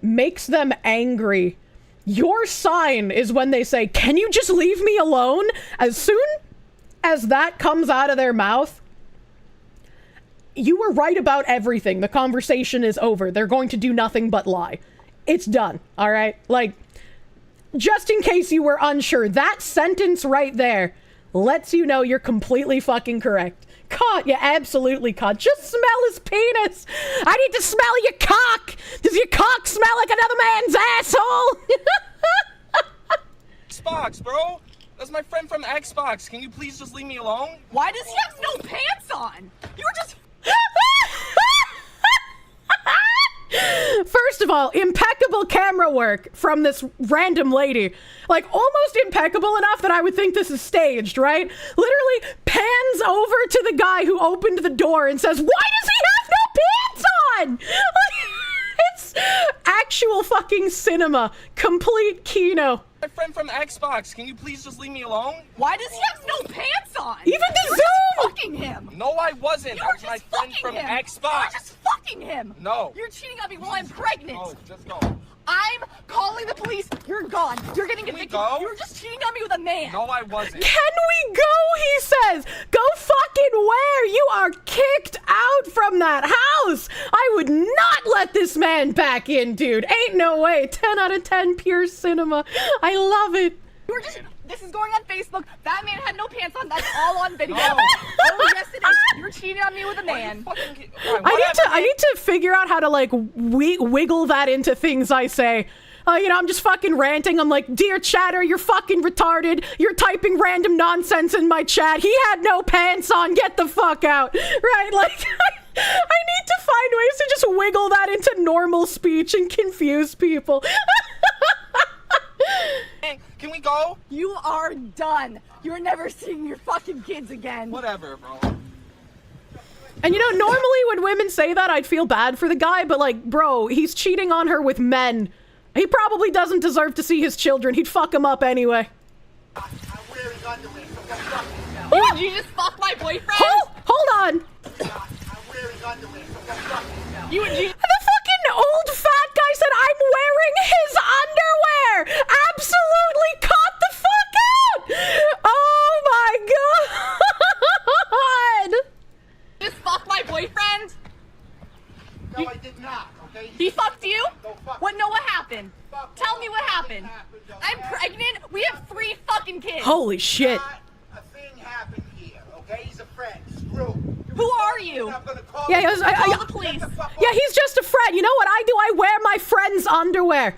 makes them angry, your sign is when they say, "Can you just leave me alone?" As soon as that comes out of their mouth, you were right about everything. The conversation is over. They're going to do nothing but lie. It's done, all right? Like, just in case you were unsure, that sentence right there lets you know you're completely fucking correct. Caught, you absolutely caught. Just smell his penis. I need to smell your cock. Does your cock smell like another man's asshole? Xbox, bro. That's my friend from Xbox. Can you please just leave me alone? Why does he have no pants on? You were just... First of all, impeccable camera work from this random lady. Like, almost impeccable enough that I would think this is staged, right? Literally pans over to the guy who opened the door and says, "Why does he have no pants on?" It's actual fucking cinema. Complete Kino. My friend from Xbox. Can you please just leave me alone? Why does he have no pants on? Even the You were Zoom! just fucking him. No, I wasn't. You That were was my just friend fucking from him. Xbox. You were just fucking him. No. You're cheating on me while I'm pregnant. Oh, just go. I'm calling the police. You're gone. You're getting convicted. go? You were just cheating on me with a man. No, I wasn't. Can we go, he says? Go fucking where? You are kicked out from that house. I would not let this man back in, dude. Ain't no way. 10 out of 10 pure cinema. I love it. You were just... This is going on Facebook. That man had no pants on. That's all on video. Oh, yes, it is. You're cheating on me with a man. I need to figure out how to, like, wiggle that into things I say. You know, I'm just fucking ranting. I'm like, "Dear chatter, you're fucking retarded. You're typing random nonsense in my chat. He had no pants on. Get the fuck out." Right? Like, I need to find ways to just wiggle that into normal speech and confuse people. Hey, can we go? You are done. You're never seeing your fucking kids again. Whatever, bro. And you know, normally when women say that, I'd feel bad for the guy, but like, bro, he's cheating on her with men. He probably doesn't deserve to see his children. He'd fuck them up anyway. Did you just fuck my boyfriend? Hold on. You and you... The fucking old happened? Tell me what happened. I'm pregnant. We have 3 fucking kids. Holy shit. A thing happened here, okay? He's a friend. Screw. Who are you? Yeah, Call the police. Yeah, he's just a friend. You know what I do? I wear my friend's underwear.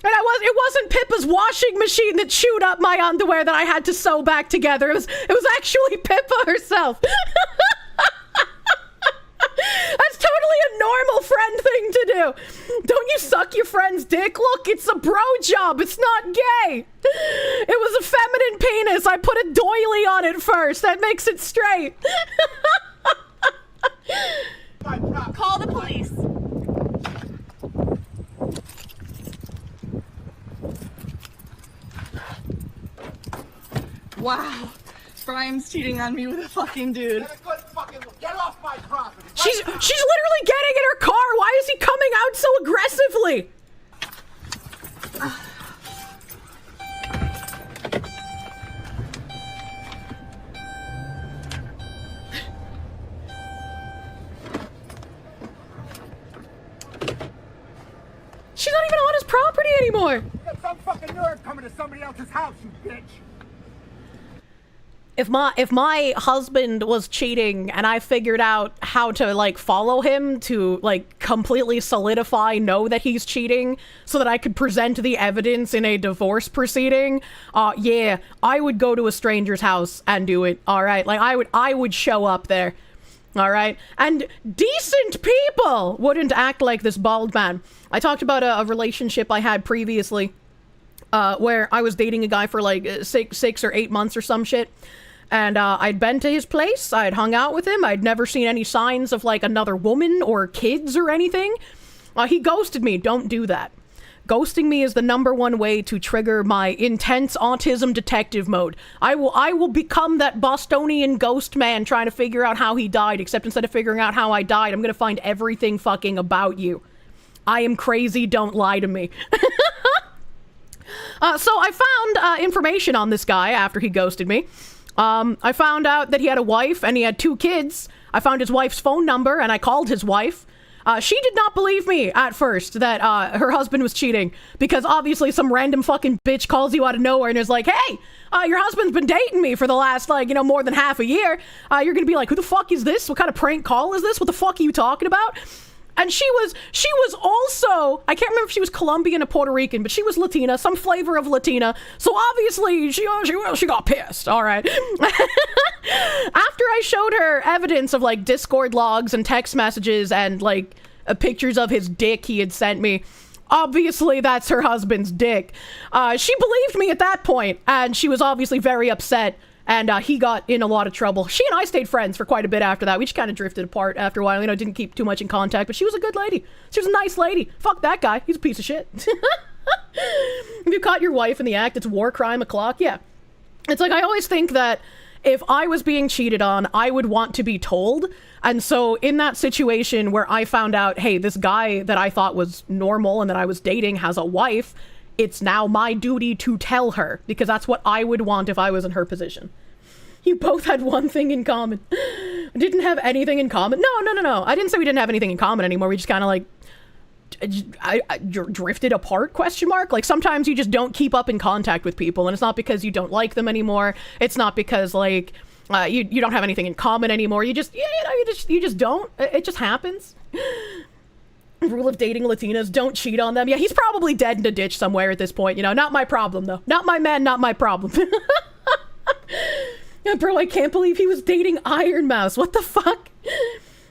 And it wasn't Pippa's washing machine that chewed up my underwear that I had to sew back together. It was actually Pippa herself. That's totally a normal friend thing to do. Don't you suck your friend's dick? Look, it's a bro job. It's not gay. It was a feminine penis. I put a doily on it first. That makes it straight. Call the police. Wow. Brian's cheating on me with a fucking dude. Get off my property. She's literally getting in her car. Why is he coming out so aggressively? She's not even on his property anymore. You got some fucking nerd coming to somebody else's house, you bitch. If my husband was cheating and I figured out how to like follow him to like completely know that he's cheating so that I could present the evidence in a divorce proceeding, yeah, I would go to a stranger's house and do it. All right, like I would show up there. All right, and decent people wouldn't act like this bald man. I talked about a relationship I had previously where I was dating a guy for like six or 8 months or some shit. And I'd been to his place, I'd hung out with him, I'd never seen any signs of like another woman or kids or anything. He ghosted me. Don't do that. Ghosting me is the #1 way to trigger my intense autism detective mode. I will become that Bostonian ghost man trying to figure out how he died, except instead of figuring out how I died, I'm gonna find everything fucking about you. I am crazy, don't lie to me. So I found information on this guy after he ghosted me. I found out that he had a wife and he had 2 kids. I found his wife's phone number and I called his wife. She did not believe me at first that her husband was cheating, because obviously some random fucking bitch calls you out of nowhere and is like, hey, your husband's been dating me for the last, like, more than half a year. You're gonna be like, who the fuck is this? What kind of prank call is this? What the fuck are you talking about? And she was also, I can't remember if she was Colombian or Puerto Rican, but she was Latina, some flavor of Latina. So obviously she got pissed. All right. After I showed her evidence of like Discord logs and text messages and like pictures of his dick he had sent me, obviously that's her husband's dick. She believed me at that point, and she was obviously very upset. And he got in a lot of trouble. She and I stayed friends for quite a bit after that. We just kind of drifted apart after a while. Didn't keep too much in contact. But she was a good lady. She was a nice lady. Fuck that guy. He's a piece of shit. If you caught your wife in the act, it's war crime o'clock. Yeah. It's like, I always think that if I was being cheated on, I would want to be told. And so in that situation where I found out, hey, this guy that I thought was normal and that I was dating has a wife, it's now my duty to tell her, because that's what I would want if I was in her position. You both had one thing in common. Didn't have anything in common? No. I didn't say we didn't have anything in common anymore. We just kind of like drifted apart, ? Like sometimes you just don't keep up in contact with people, and it's not because you don't like them anymore. It's not because like you don't have anything in common anymore. You just don't. It just happens. Rule of dating Latinas, don't cheat on them. Yeah, he's probably dead in a ditch somewhere at this point, not my problem though. Not my man, not my problem. Yeah, bro, I can't believe he was dating Iron Mouse. What the fuck?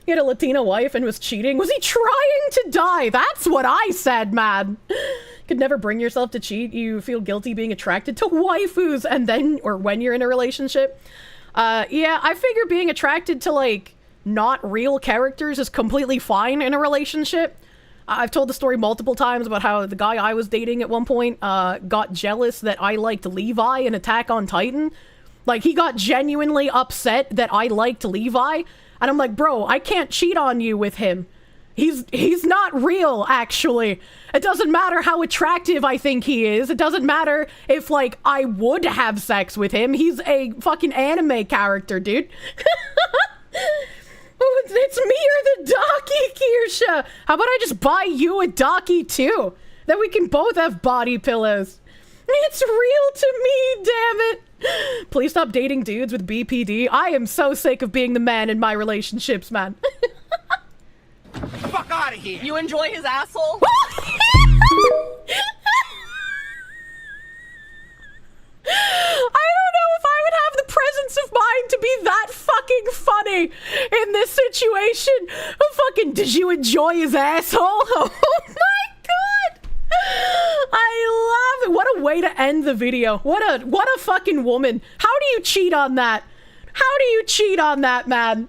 He had a Latina wife and was cheating. Was he trying to die? That's what I said, man. Could never bring yourself to cheat. You feel guilty being attracted to waifus and then, or when you're in a relationship. Yeah, I figure being attracted to like not real characters is completely fine in a relationship. I've told the story multiple times about how the guy I was dating at one point got jealous that I liked Levi in Attack on Titan. Like, he got genuinely upset that I liked Levi, and I'm like, bro, I can't cheat on you with him. He's not real, actually. It doesn't matter how attractive I think he is. It doesn't matter if, like, I would have sex with him. He's a fucking anime character, dude. Oh, it's me or the Docky, Kirsche. How about I just buy you a Docky, too? Then we can both have body pillows. It's real to me, damn it. Please stop dating dudes with BPD. I am so sick of being the man in my relationships, man. Fuck out of here. You enjoy his asshole? I don't know if I would have the presence of mind to be that fucking funny in this situation. Fucking, did you enjoy his asshole? Oh my god! I love it. What a way to end the video. What a fucking woman. How do you cheat on that? How do you cheat on that, man?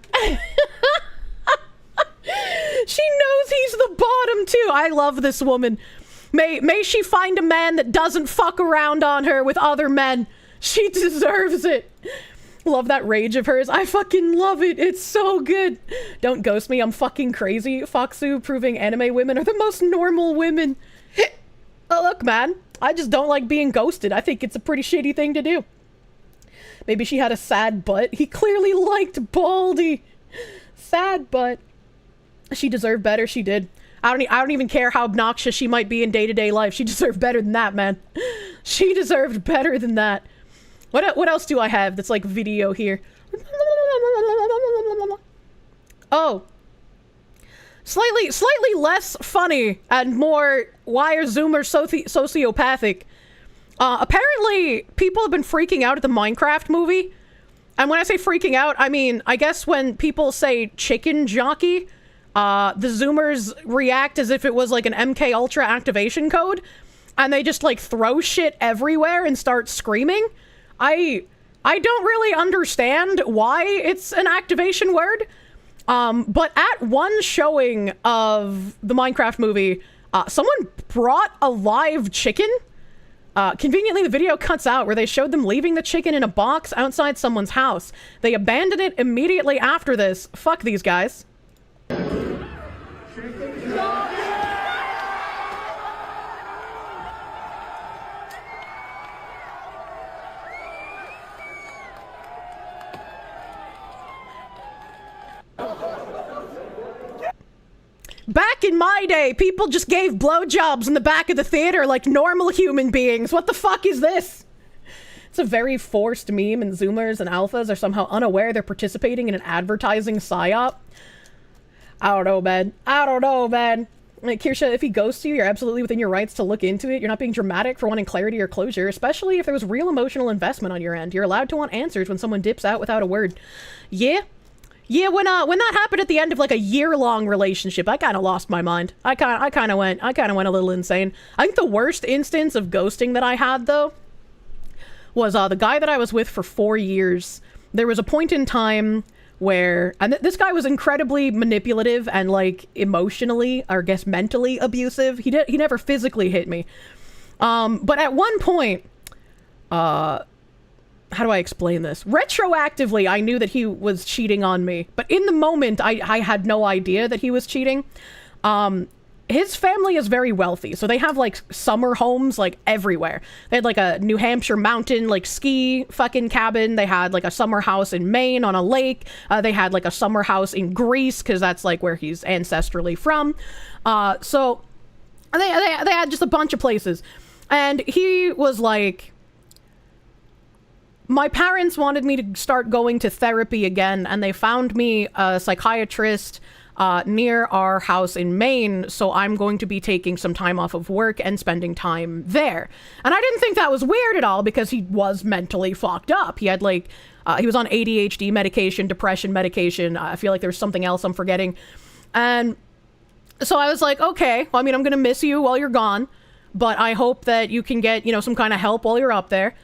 She knows he's the bottom too. I love this woman. May she find a man that doesn't fuck around on her with other men. She deserves it. Love that rage of hers. I fucking love it. It's so good. Don't ghost me. I'm fucking crazy. Foxu proving anime women are the most normal women. Oh, look, man. I just don't like being ghosted. I think it's a pretty shitty thing to do. Maybe she had a sad butt. He clearly liked Baldy. Sad butt. She deserved better. She did. I don't even care how obnoxious she might be in day-to-day life. She deserved better than that, man. She deserved better than that. What else do I have that's like video here? Oh. Slightly less funny and more why are Zoomers sociopathic. Apparently, people have been freaking out at the Minecraft movie. And when I say freaking out, I mean, I guess when people say chicken jockey, the Zoomers react as if it was like an MK Ultra activation code, and they just like throw shit everywhere and start screaming. I don't really understand why it's an activation word, but at one showing of the Minecraft movie, someone brought a live chicken. Conveniently, the video cuts out where they showed them leaving the chicken in a box outside someone's house. They abandoned it immediately after this. Fuck these guys. Back in my day, people just gave blowjobs in the back of the theater like normal human beings. What the fuck is this? It's a very forced meme, and Zoomers and alphas are somehow unaware they're participating in an advertising psyop. I don't know, man. I don't know, man. Like, Kirsche, if he ghosts you, you're absolutely within your rights to look into it. You're not being dramatic for wanting clarity or closure, especially if there was real emotional investment on your end. You're allowed to want answers when someone dips out without a word. Yeah? Yeah, when that happened at the end of like a year-long relationship, I kind of lost my mind. I kind of went a little insane. I think the worst instance of ghosting that I had, though, was the guy that I was with for 4 years. There was a point in time where, and this guy was incredibly manipulative and like emotionally, or I guess mentally abusive. He never physically hit me. But at one point, how do I explain this? Retroactively, I knew that he was cheating on me, but in the moment, I had no idea that he was cheating. His family is very wealthy, so they have like summer homes like everywhere. They had like a New Hampshire mountain like ski fucking cabin. They had like a summer house in Maine on a lake. They had like a summer house in Greece because that's like where he's ancestrally from. So they had just a bunch of places, and he was like, my parents wanted me to start going to therapy again, and they found me a psychiatrist near our house in Maine, so I'm going to be taking some time off of work and spending time there. And I didn't think that was weird at all, because he was mentally fucked up. He had like, he was on ADHD medication, depression medication. I feel like there's something else I'm forgetting. And so I was like, okay, well, I mean, I'm going to miss you while you're gone, but I hope that you can get, you know, some kind of help while you're up there.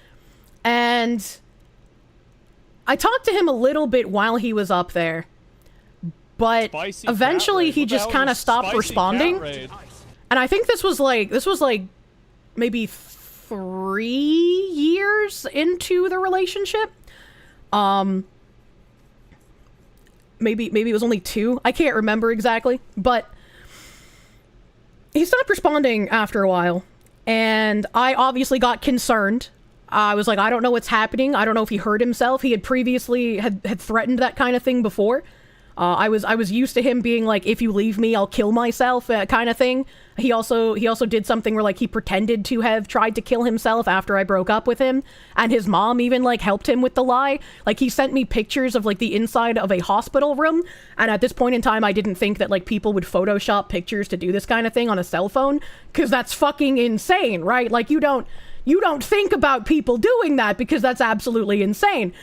And I talked to him a little bit while he was up there, but eventually he just kind of stopped responding. And I think this was like maybe 3 years into the relationship. Maybe it was only 2. I can't remember exactly, but he stopped responding after a while, and I obviously got concerned. I was like, I don't know what's happening. I don't know if he hurt himself. He had previously had threatened that kind of thing before. I was used to him being like, if you leave me, I'll kill myself, kind of thing. He also did something where like he pretended to have tried to kill himself after I broke up with him, and his mom even like helped him with the lie. Like he sent me pictures of like the inside of a hospital room, and at this point in time I didn't think that like people would Photoshop pictures to do this kind of thing on a cell phone, because that's fucking insane, right? Like you don't think about people doing that, because that's absolutely insane.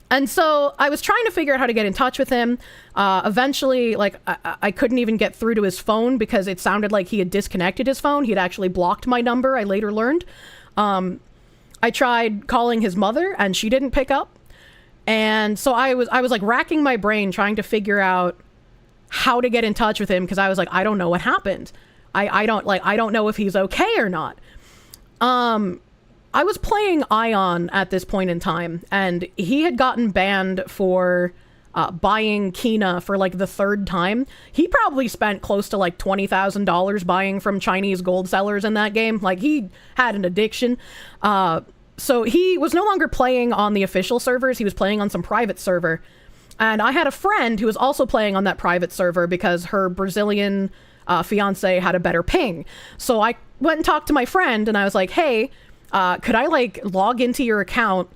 And so I was trying to figure out how to get in touch with him. Eventually, like, I couldn't even get through to his phone because it sounded like he had disconnected his phone. He had actually blocked my number, I later learned. I tried calling his mother, and she didn't pick up. And so I was like racking my brain trying to figure out how to get in touch with him, because I was like, I don't know what happened. I don't know if he's okay or not. I was playing Ion at this point in time, and he had gotten banned for buying Kina for like the 3rd time. He probably spent close to like $20,000 buying from Chinese gold sellers in that game. Like he had an addiction. So he was no longer playing on the official servers. He was playing on some private server. And I had a friend who was also playing on that private server because her Brazilian fiance had a better ping. So I went and talked to my friend, and I was like, hey, could I like log into your account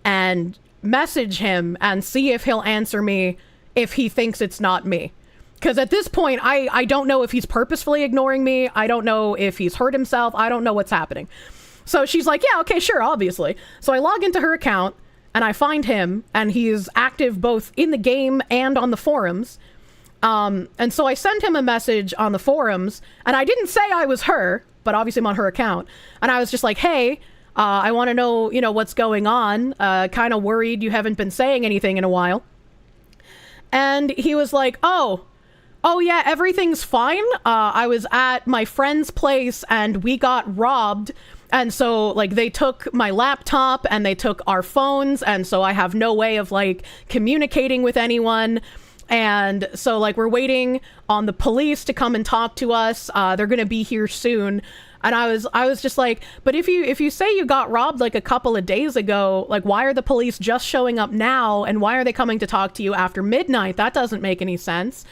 and message him and see if he'll answer me if he thinks it's not me? Because at this point, I don't know if he's purposefully ignoring me. I don't know if he's hurt himself. I don't know what's happening. So she's like, yeah, okay, sure, obviously. So I log into her account and I find him, and he's active both in the game and on the forums. And so I sent him a message on the forums, and I didn't say I was her, but obviously I'm on her account. And I was just like, hey, I want to know, what's going on. Kind of worried you haven't been saying anything in a while. And he was like, oh yeah, everything's fine. I was at my friend's place and we got robbed. And so like they took my laptop and they took our phones. And so I have no way of like communicating with anyone. And so like we're waiting on the police to come and talk to us. They're going to be here soon. And I was just like, but if you say you got robbed like a couple of days ago, like why are the police just showing up now? And why are they coming to talk to you after midnight? That doesn't make any sense.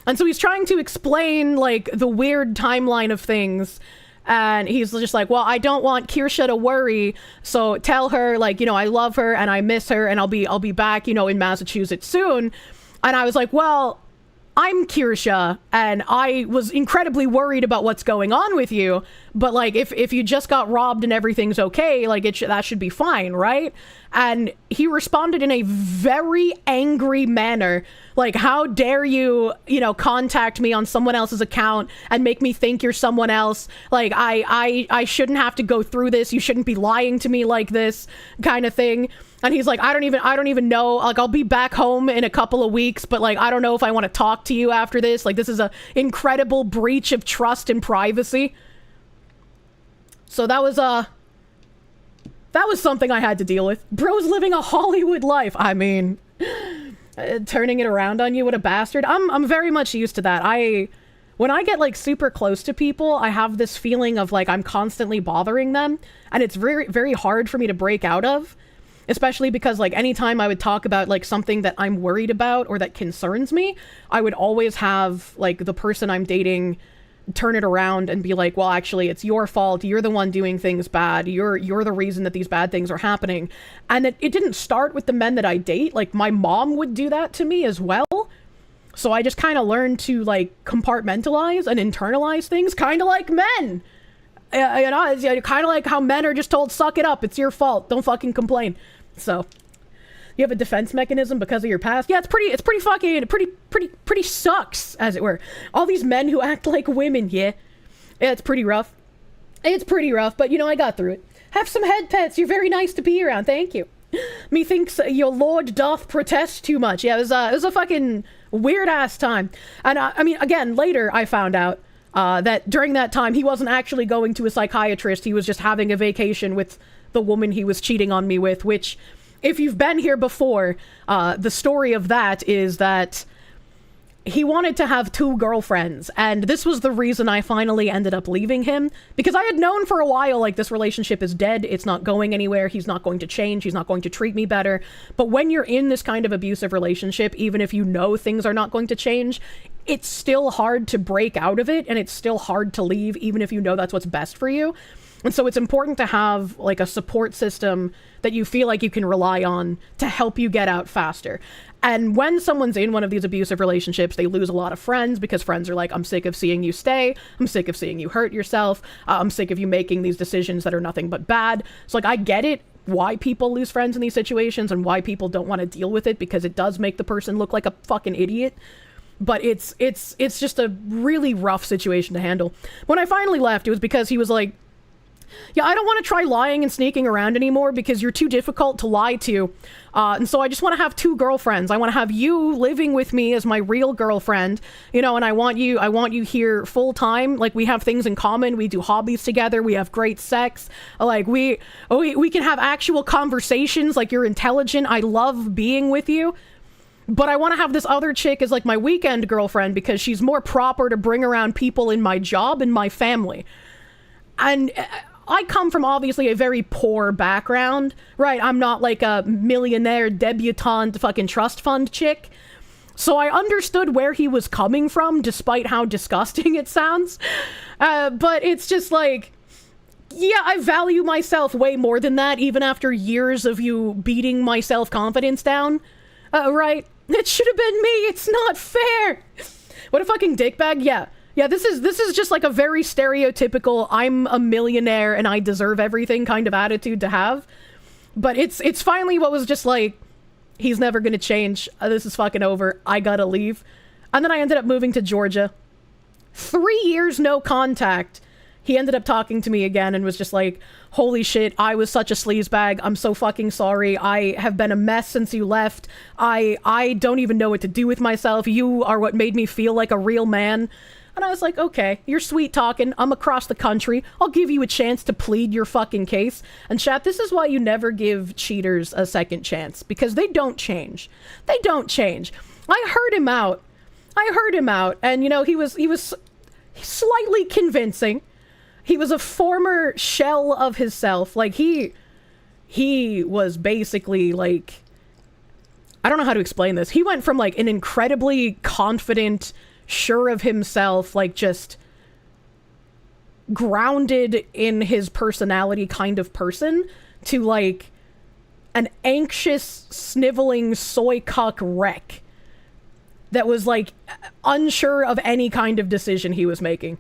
And so he's trying to explain like the weird timeline of things. And he's just like, well, I don't want Kirsche to worry. So tell her like, I love her and I miss her, and I'll be back, in Massachusetts soon. And I was like, well, I'm Kirsche, and I was incredibly worried about what's going on with you. But like, if you just got robbed and everything's okay, like that should be fine, right? And he responded in a very angry manner. Like, how dare you, contact me on someone else's account and make me think you're someone else? Like, I shouldn't have to go through this. You shouldn't be lying to me like this, kind of thing. And he's like, I don't even know. Like, I'll be back home in a couple of weeks, but like, I don't know if I want to talk to you after this. Like, this is a incredible breach of trust and privacy. So that was something I had to deal with. Bro's living a Hollywood life. I mean, turning it around on you, what a bastard. I'm very much used to that. When I get like super close to people, I have this feeling of like I'm constantly bothering them, and it's very, very hard for me to break out of. Especially because like anytime I would talk about like something that I'm worried about or that concerns me, I would always have like the person I'm dating turn it around and be like, well, actually it's your fault. You're the one doing things bad. You're the reason that these bad things are happening. And it didn't start with the men that I date. Like my mom would do that to me as well. So I just kind of learned to like compartmentalize and internalize things, kind of like men. It's kind of like how men are just told, suck it up, it's your fault, don't fucking complain. So you have a defense mechanism because of your past. Yeah, it's pretty sucks, as it were. All these men who act like women. Yeah, it's pretty rough. But I got through it. Have some head pets. You're very nice to be around. Thank you. Methinks your lord doth protest too much. Yeah, it was a fucking weird ass time. And I mean, again, later I found out that during that time he wasn't actually going to a psychiatrist. He was just having a vacation with the woman he was cheating on me with, which, if you've been here before, the story of that is that he wanted to have 2 girlfriends, and this was the reason I finally ended up leaving him, because I had known for a while, like, this relationship is dead, it's not going anywhere, he's not going to change, he's not going to treat me better. But when you're in this kind of abusive relationship, even if you know things are not going to change, it's still hard to break out of it, and it's still hard to leave, even if you know that's what's best for you. And so it's important to have, like, a support system that you feel like you can rely on to help you get out faster. And when someone's in one of these abusive relationships, they lose a lot of friends, because friends are like, I'm sick of seeing you stay, I'm sick of seeing you hurt yourself, I'm sick of you making these decisions that are nothing but bad. So, like, I get it, why people lose friends in these situations, and why people don't want to deal with it, because it does make the person look like a fucking idiot. But it's just a really rough situation to handle. When I finally left, it was because he was like, yeah, I don't want to try lying and sneaking around anymore because you're too difficult to lie to. And so I just want to have 2 girlfriends. I want to have you living with me as my real girlfriend, you know, and I want you here full time. Like, we have things in common. We do hobbies together. We have great sex. Like, we can have actual conversations. Like, you're intelligent. I love being with you. But I want to have this other chick as, like, my weekend girlfriend because she's more proper to bring around people in my job and my family. And I come from obviously a very poor background, right? I'm not like a millionaire debutante fucking trust fund chick. So I understood where he was coming from, despite how disgusting it sounds. But it's just like, yeah, I value myself way more than that, even after years of you beating my self-confidence down. Right? It should have been me. It's not fair. What a fucking dickbag. Yeah. Yeah, this is just like a very stereotypical I'm a millionaire and I deserve everything kind of attitude to have. But it's finally what was just like, he's never gonna change. This is fucking over. I gotta leave. And then I ended up moving to Georgia. 3 years no contact. He ended up talking to me again and was just like, holy shit, I was such a sleazebag. I'm so fucking sorry. I have been a mess since you left. I don't even know what to do with myself. You are what made me feel like a real man. And I was like, okay, you're sweet talking. I'm across the country. I'll give you a chance to plead your fucking case. And chat, this is why you never give cheaters a second chance. Because they don't change. They don't change. I heard him out. And, you know, he was slightly convincing. He was a former shell of himself. Like, he was basically, like... I don't know how to explain this. He went from, like, an incredibly confident... sure of himself, like, just grounded in his personality kind of person, to, like, an anxious, sniveling soy cuck wreck that was, like, unsure of any kind of decision he was making.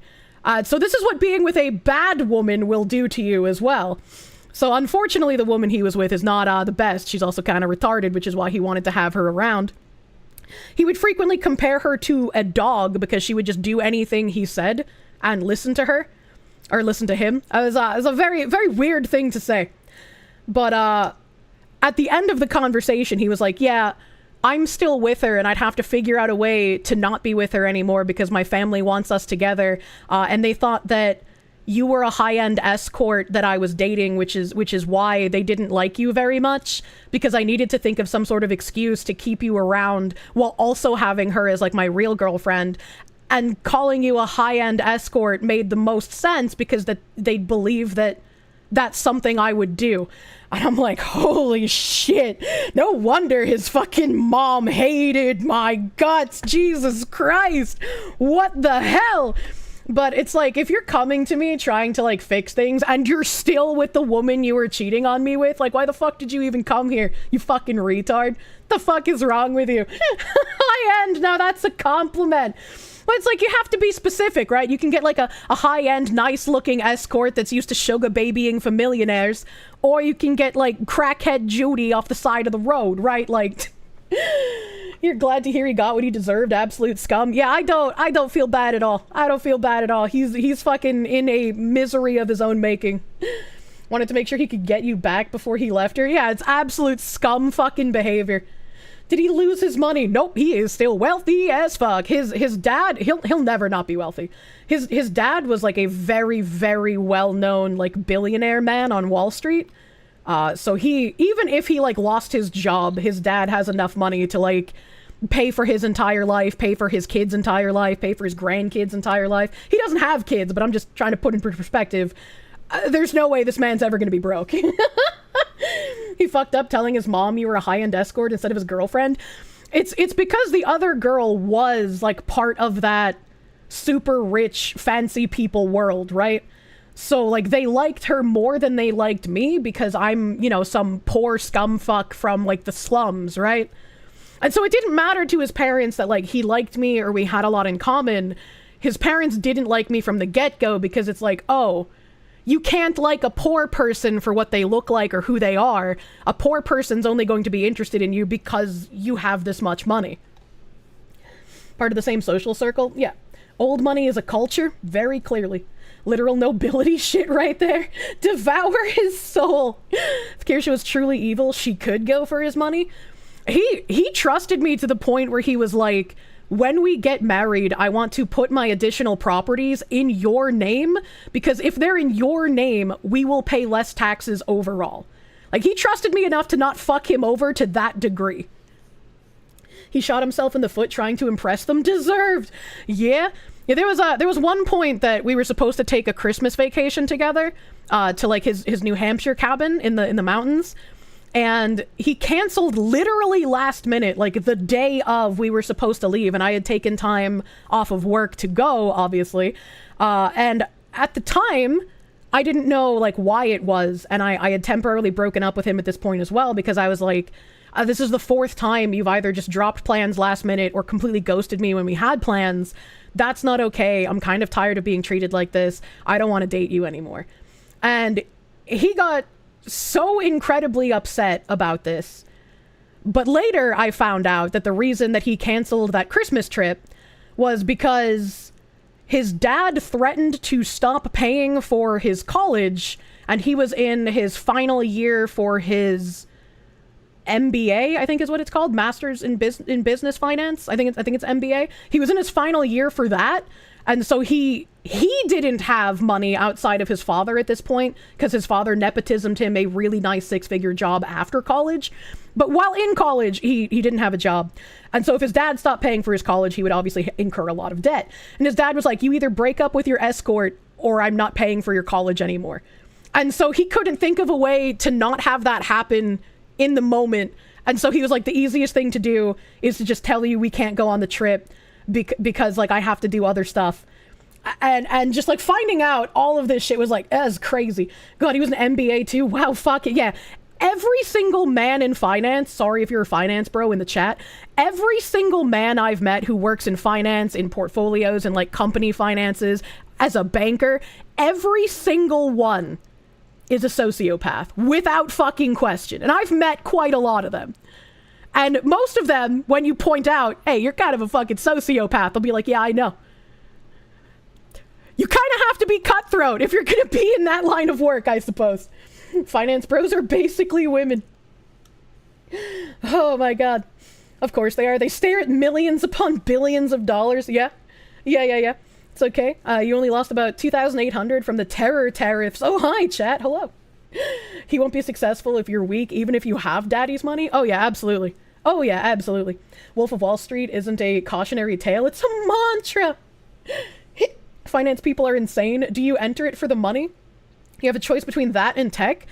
So this is what being with a bad woman will do to you as well. So unfortunately, the woman he was with is not the best. She's also kind of retarded, which is why he wanted to have her around. He would frequently compare her to a dog because she would just do anything he said and listen to her. Or listen to him. It was a very, very weird thing to say. But at the end of the conversation, he was like, yeah, I'm still with her and I'd have to figure out a way to not be with her anymore because my family wants us together. And they thought that you were a high-end escort that I was dating, which is why they didn't like you very much, because I needed to think of some sort of excuse to keep you around while also having her as, like, my real girlfriend. And calling you a high-end escort made the most sense because that they'd believe that that's something I would do. And I'm like, holy shit, no wonder his fucking mom hated my guts. Jesus Christ, what the hell? But it's like, if you're coming to me trying to, like, fix things and you're still with the woman you were cheating on me with, like, why the fuck did you even come here, you fucking retard? The fuck is wrong with you? High-end, now that's a compliment. But it's like, you have to be specific, right? You can get, like, a high-end, nice-looking escort that's used to sugar babying for millionaires, or you can get, like, crackhead Judy off the side of the road, right? Like... You're glad to hear he got what he deserved, absolute scum. Yeah, I don't feel bad at all. I don't feel bad at all. He's fucking in a misery of his own making. Wanted to make sure he could get you back before he left her. Yeah, it's absolute scum fucking behavior. Did he lose his money? Nope, he is still wealthy as fuck. His dad, he'll never not be wealthy. His dad was like a very, very well-known, like, billionaire man on Wall Street. So even if he, like, lost his job, his dad has enough money to, like, pay for his entire life, pay for his kids' entire life, pay for his grandkids' entire life. He doesn't have kids, but I'm just trying to put in perspective. There's no way this man's ever gonna be broke. He fucked up telling his mom you were a high-end escort instead of his girlfriend. It's because the other girl was, like, part of that super rich, fancy people world, right? So, like, they liked her more than they liked me because I'm, you know, some poor scumfuck from, like, the slums, right? And so it didn't matter to his parents that, like, he liked me or we had a lot in common. His parents didn't like me from the get-go because it's like, oh, you can't like a poor person for what they look like or who they are. A poor person's only going to be interested in you because you have this much money. Part of the same social circle? Yeah. Old money is a culture? Very clearly. Literal nobility shit right there. Devour his soul. If Kirsche was truly evil, she could go for his money. He trusted me to the point where he was like, when we get married, I want to put my additional properties in your name, because if they're in your name, we will pay less taxes overall. Like, he trusted me enough to not fuck him over to that degree. He shot himself in the foot trying to impress them. Deserved. Yeah. Yeah, there was one point that we were supposed to take a Christmas vacation together, to like his New Hampshire cabin in the mountains. And he canceled literally last minute, like the day of we were supposed to leave, and I had taken time off of work to go, obviously. And at the time, I didn't know like why it was, and I had temporarily broken up with him at this point as well, because I was like, this is the fourth time you've either just dropped plans last minute or completely ghosted me when we had plans. That's not okay. I'm kind of tired of being treated like this. I don't want to date you anymore. And he got so incredibly upset about this. But later I found out that the reason that he canceled that Christmas trip was because his dad threatened to stop paying for his college, and he was in his final year for his MBA, I think is what it's called, Masters in Business Finance. I think it's MBA. He was in his final year for that, and so he didn't have money outside of his father at this point, because his father nepotismed him a really nice 6-figure job after college. But while in college, he didn't have a job. And so if his dad stopped paying for his college, he would obviously incur a lot of debt. And his dad was like, you either break up with your escort or I'm not paying for your college anymore. And so he couldn't think of a way to not have that happen in the moment. And so he was like, the easiest thing to do is to just tell you we can't go on the trip because like I have to do other stuff. And just like finding out all of this shit was like, that's crazy. God, he was an MBA too. Wow, fuck it. Yeah. Every single man in finance, sorry if you're a finance bro in the chat, every single man I've met who works in finance, in portfolios and like company finances, as a banker, every single one is a sociopath without fucking question. And I've met quite a lot of them. And most of them, when you point out, hey, you're kind of a fucking sociopath, they'll be like, yeah, I know. You kind of have to be cutthroat if you're going to be in that line of work, I suppose. Finance bros are basically women. Oh my god. Of course they are. They stare at millions upon billions of dollars. Yeah. It's okay. You only lost about 2,800 from the terror tariffs. Oh, hi, chat. Hello. He won't be successful if you're weak, even if you have daddy's money. Oh, yeah, absolutely. Oh, yeah, absolutely. Wolf of Wall Street isn't a cautionary tale. It's a mantra. Finance people are insane. Do you enter it for the money? You have a choice between that and tech.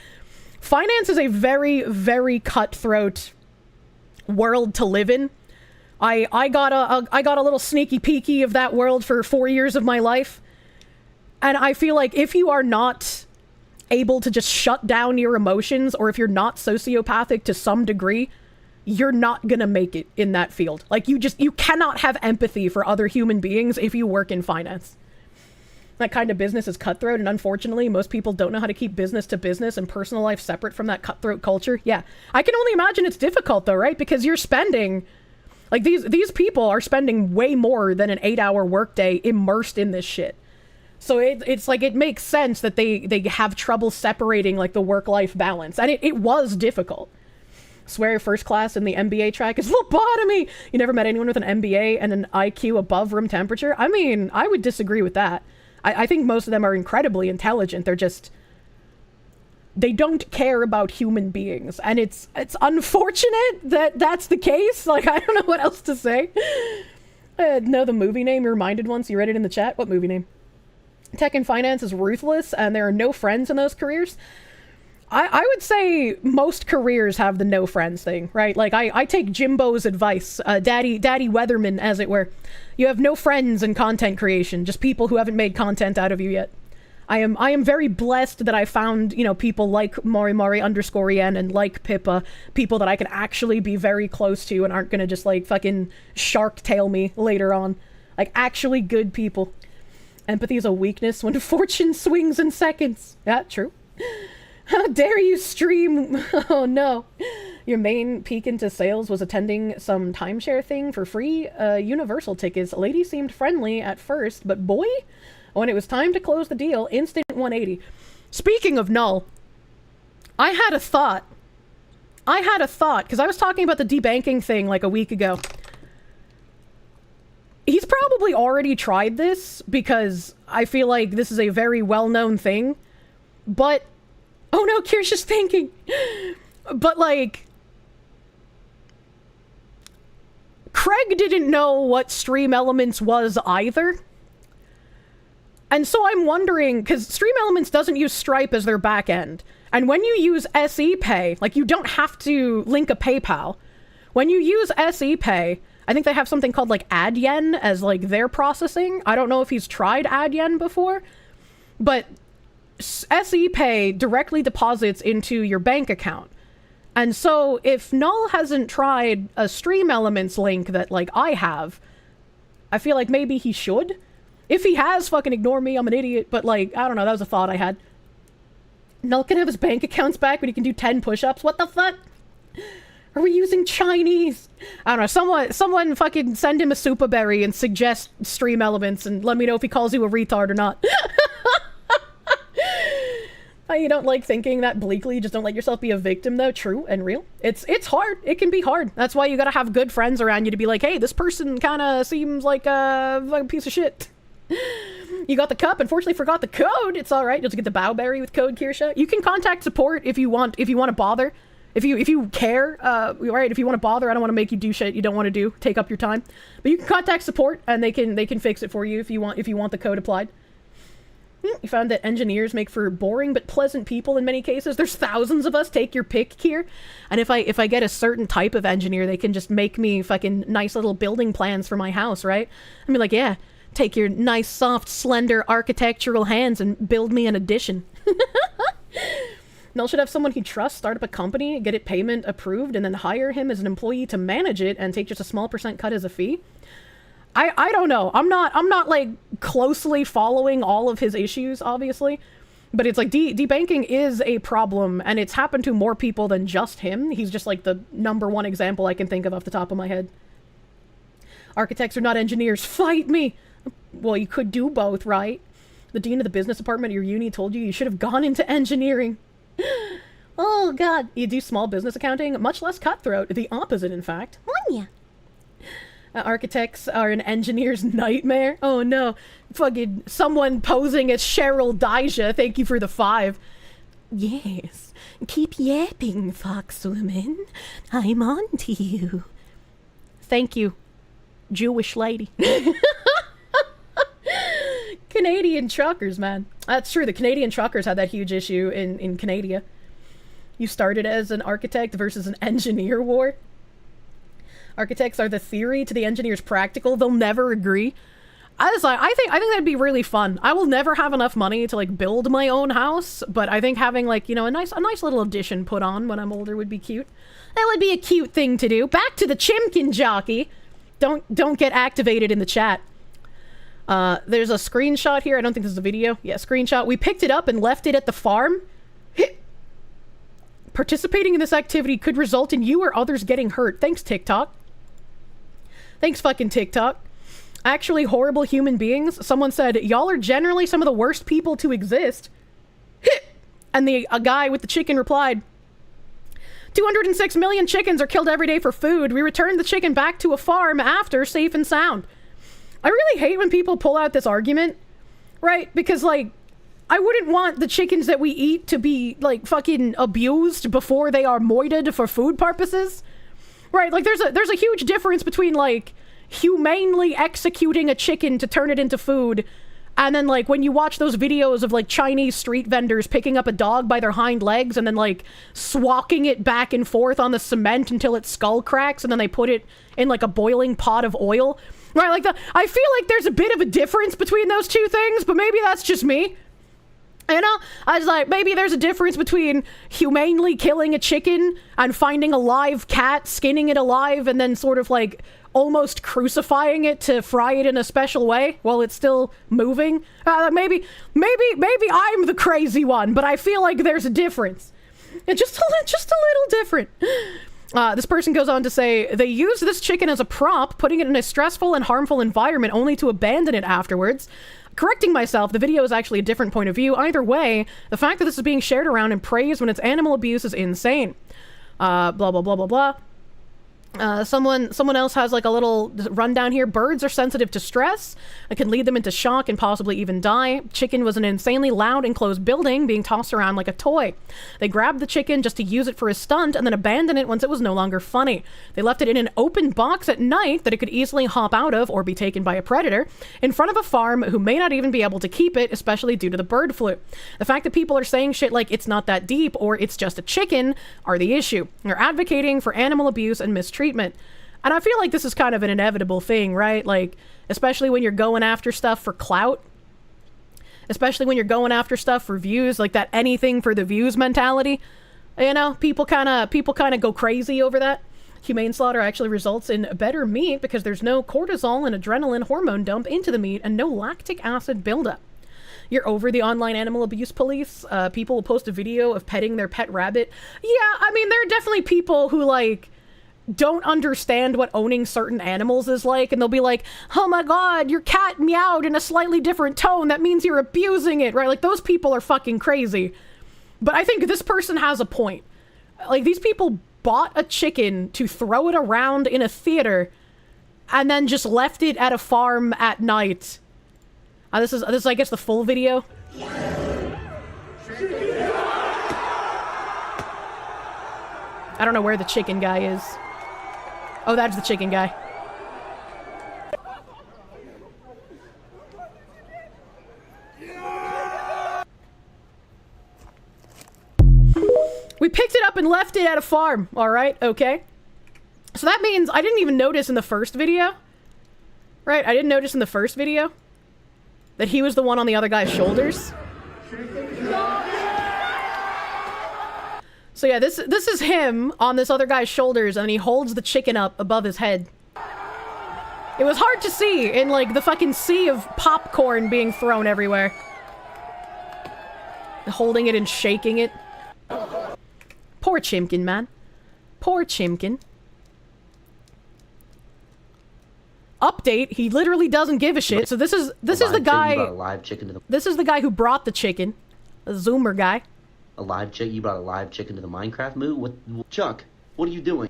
Finance is a very, very cutthroat world to live in. I got a little sneaky peeky of that world for 4 years of my life. And I feel like if you are not able to just shut down your emotions, or if you're not sociopathic to some degree, you're not gonna make it in that field. Like you cannot have empathy for other human beings if you work in finance. That kind of business is cutthroat, and unfortunately, most people don't know how to keep business to business and personal life separate from that cutthroat culture. Yeah, I can only imagine it's difficult though, right? Because you're spending, like these people are spending way more than an 8-hour workday immersed in this shit. So it's like, it makes sense that they have trouble separating like the work-life balance, and it was difficult. Swear first class in the MBA track is lobotomy. You never met anyone with an MBA and an IQ above room temperature? I mean, I would disagree with that. I think most of them are incredibly intelligent. They're just they don't care about human beings, and it's unfortunate that that's the case. Like, I don't know what else to say. Know the movie name you reminded once? You read it in the chat? What movie name? Tech and finance is ruthless, and there are no friends in those careers. I would say most careers have the no friends thing, right? Like, I take Jimbo's advice, Daddy Weatherman, as it were. You have no friends in content creation, just people who haven't made content out of you yet. I am very blessed that I found, you know, people like Mori_en and like Pippa, people that I can actually be very close to and aren't gonna just, like, fucking Shark Tale me later on. Like, actually good people. Empathy is a weakness when fortune swings in seconds. Yeah, true. How dare you stream? Oh no. Your main peek into sales was attending some timeshare thing for free? Universal tickets. Lady seemed friendly at first, but boy, when it was time to close the deal, instant 180. Speaking of null, I had a thought, because I was talking about the debanking thing like a week ago. He's probably already tried this, because I feel like this is a very well-known thing, but... Oh no, Kirsche thinking! But, like... Craig didn't know what Stream Elements was either. And so I'm wondering, because Stream Elements doesn't use Stripe as their backend. And when you use SE Pay, like, you don't have to link a PayPal. When you use SE Pay, I think they have something called, like, Adyen as, like, their processing. I don't know if he's tried Adyen before, but SE Pay directly deposits into your bank account. And so if Null hasn't tried a Stream Elements link that, like, I have, I feel like maybe he should. If he has, fucking ignore me, I'm an idiot, but, like, I don't know, that was a thought I had. Null can have his bank accounts back, but he can do 10 push-ups? What the fuck? Are we using Chinese? I don't know, someone fucking send him a super berry and suggest Stream Elements and let me know if he calls you a retard or not. You don't like thinking that bleakly, just don't let yourself be a victim, though. True and real. It's hard. It can be hard. That's why you gotta have good friends around you to be like, hey, this person kinda seems like a piece of shit. You got the cup, unfortunately forgot the code. It's alright, you'll just get the Bowberry with code Kirsche. You can contact support if you want to bother. If you care, right, if you want to bother, I don't want to make you do shit you don't want to do. Take up your time. But you can contact support and they can fix it for you if you want the code applied. You found that engineers make for boring but pleasant people in many cases. There's thousands of us, take your pick here. And if I get a certain type of engineer, they can just make me fucking nice little building plans for my house, right? I mean, like, yeah, take your nice, soft, slender architectural hands and build me an addition. Null should have someone he trusts start up a company, get it payment approved, and then hire him as an employee to manage it and take just a small % cut as a fee. I don't know. I'm not like closely following all of his issues, obviously, but it's like debanking is a problem, and it's happened to more people than just him. He's just like the #1 example I can think of off the top of my head. Architects are not engineers. Fight me. Well, you could do both, right? The dean of the business department at your uni told you should have gone into engineering. Oh god. You do small business accounting, much less cutthroat. The opposite, in fact. Wanya. Architects are an engineer's nightmare. Oh no. Fucking someone posing as Cheryl Dyja. Thank you for the 5. Yes. Keep yapping, foxwoman. I'm on to you. Thank you, Jewish lady. Canadian truckers, man. That's true. The Canadian truckers had that huge issue in Canada. You started as an architect versus an engineer war. Architects are the theory to the engineer's practical. They'll never agree. I think that'd be really fun. I will never have enough money to like build my own house, but I think having like, you know, a nice little addition put on when I'm older would be cute. That would be a cute thing to do. Back to the chimkin jockey. Don't get activated in the chat. There's a screenshot here. I don't think this is a video. Yeah, screenshot. We picked it up and left it at the farm. Participating in this activity could result in you or others getting hurt. Thanks, TikTok. Thanks, fucking TikTok. Actually, horrible human beings. Someone said, y'all are generally some of the worst people to exist. And a guy with the chicken replied, 206 million chickens are killed every day for food. We return the chicken back to a farm after, safe and sound. I really hate when people pull out this argument, right? Because, like, wouldn't want the chickens that we eat to be, like, fucking abused before they are moited for food purposes. Right, like, there's a huge difference between, like, humanely executing a chicken to turn it into food, and then, like, when you watch those videos of, like, Chinese street vendors picking up a dog by their hind legs and then, like, swalking it back and forth on the cement until its skull cracks, and then they put it in, like, a boiling pot of oil. Right, like, I feel like there's a bit of a difference between those two things, but maybe that's just me. You know, I was like, maybe there's a difference between humanely killing a chicken and finding a live cat, skinning it alive, and then sort of like almost crucifying it to fry it in a special way while it's still moving. Maybe I'm the crazy one, but I feel like there's a difference. It's just a little different. This person goes on to say, they used this chicken as a prop, putting it in a stressful and harmful environment only to abandon it afterwards. Correcting myself, the video is actually a different point of view. Either way, the fact that this is being shared around and praised when it's animal abuse is insane. Blah, blah, blah, blah, blah. Someone else has like a little rundown here. Birds are sensitive to stress. It can lead them into shock and possibly even die. Chicken was an insanely loud enclosed building being tossed around like a toy. They grabbed the chicken just to use it for a stunt and then abandoned it once it was no longer funny. They left it in an open box at night that it could easily hop out of or be taken by a predator in front of a farm who may not even be able to keep it, especially due to the bird flu. The fact that people are saying shit like it's not that deep or it's just a chicken are the issue. They're advocating for animal abuse and mistreatment. And I feel like this is kind of an inevitable thing, right? Like, especially when you're going after stuff for clout. Especially when you're going after stuff for views, like that anything for the views mentality. You know, people kind of go crazy over that. Humane slaughter actually results in better meat because there's no cortisol and adrenaline hormone dump into the meat and no lactic acid buildup. You're over the online animal abuse police. People will post a video of petting their pet rabbit. Yeah, I mean, there are definitely people who, like, don't understand what owning certain animals is like, and they'll be like, oh my god, your cat meowed in a slightly different tone, that means you're abusing it, right? Like, those people are fucking crazy. But I think this person has a point. Like, these people bought a chicken to throw it around in a theater and then just left it at a farm at night. This is I guess the full video. I don't know where the chicken guy is. Oh, that's the chicken guy. We picked it up and left it at a farm. All right, okay. So that means I didn't even notice in the first video. Right, I didn't notice in the first video that he was the one on the other guy's shoulders. So yeah, this is him on this other guy's shoulders, and he holds the chicken up above his head. It was hard to see in, like, the fucking sea of popcorn being thrown everywhere. Holding it and shaking it. Poor Chimkin, man. Poor Chimkin. Update, he literally doesn't give a shit. So this is the guy. This is the guy who brought the chicken. A Zoomer guy. A live chicken? You brought a live chicken to the Minecraft mood? What, Chuck, what are you doing?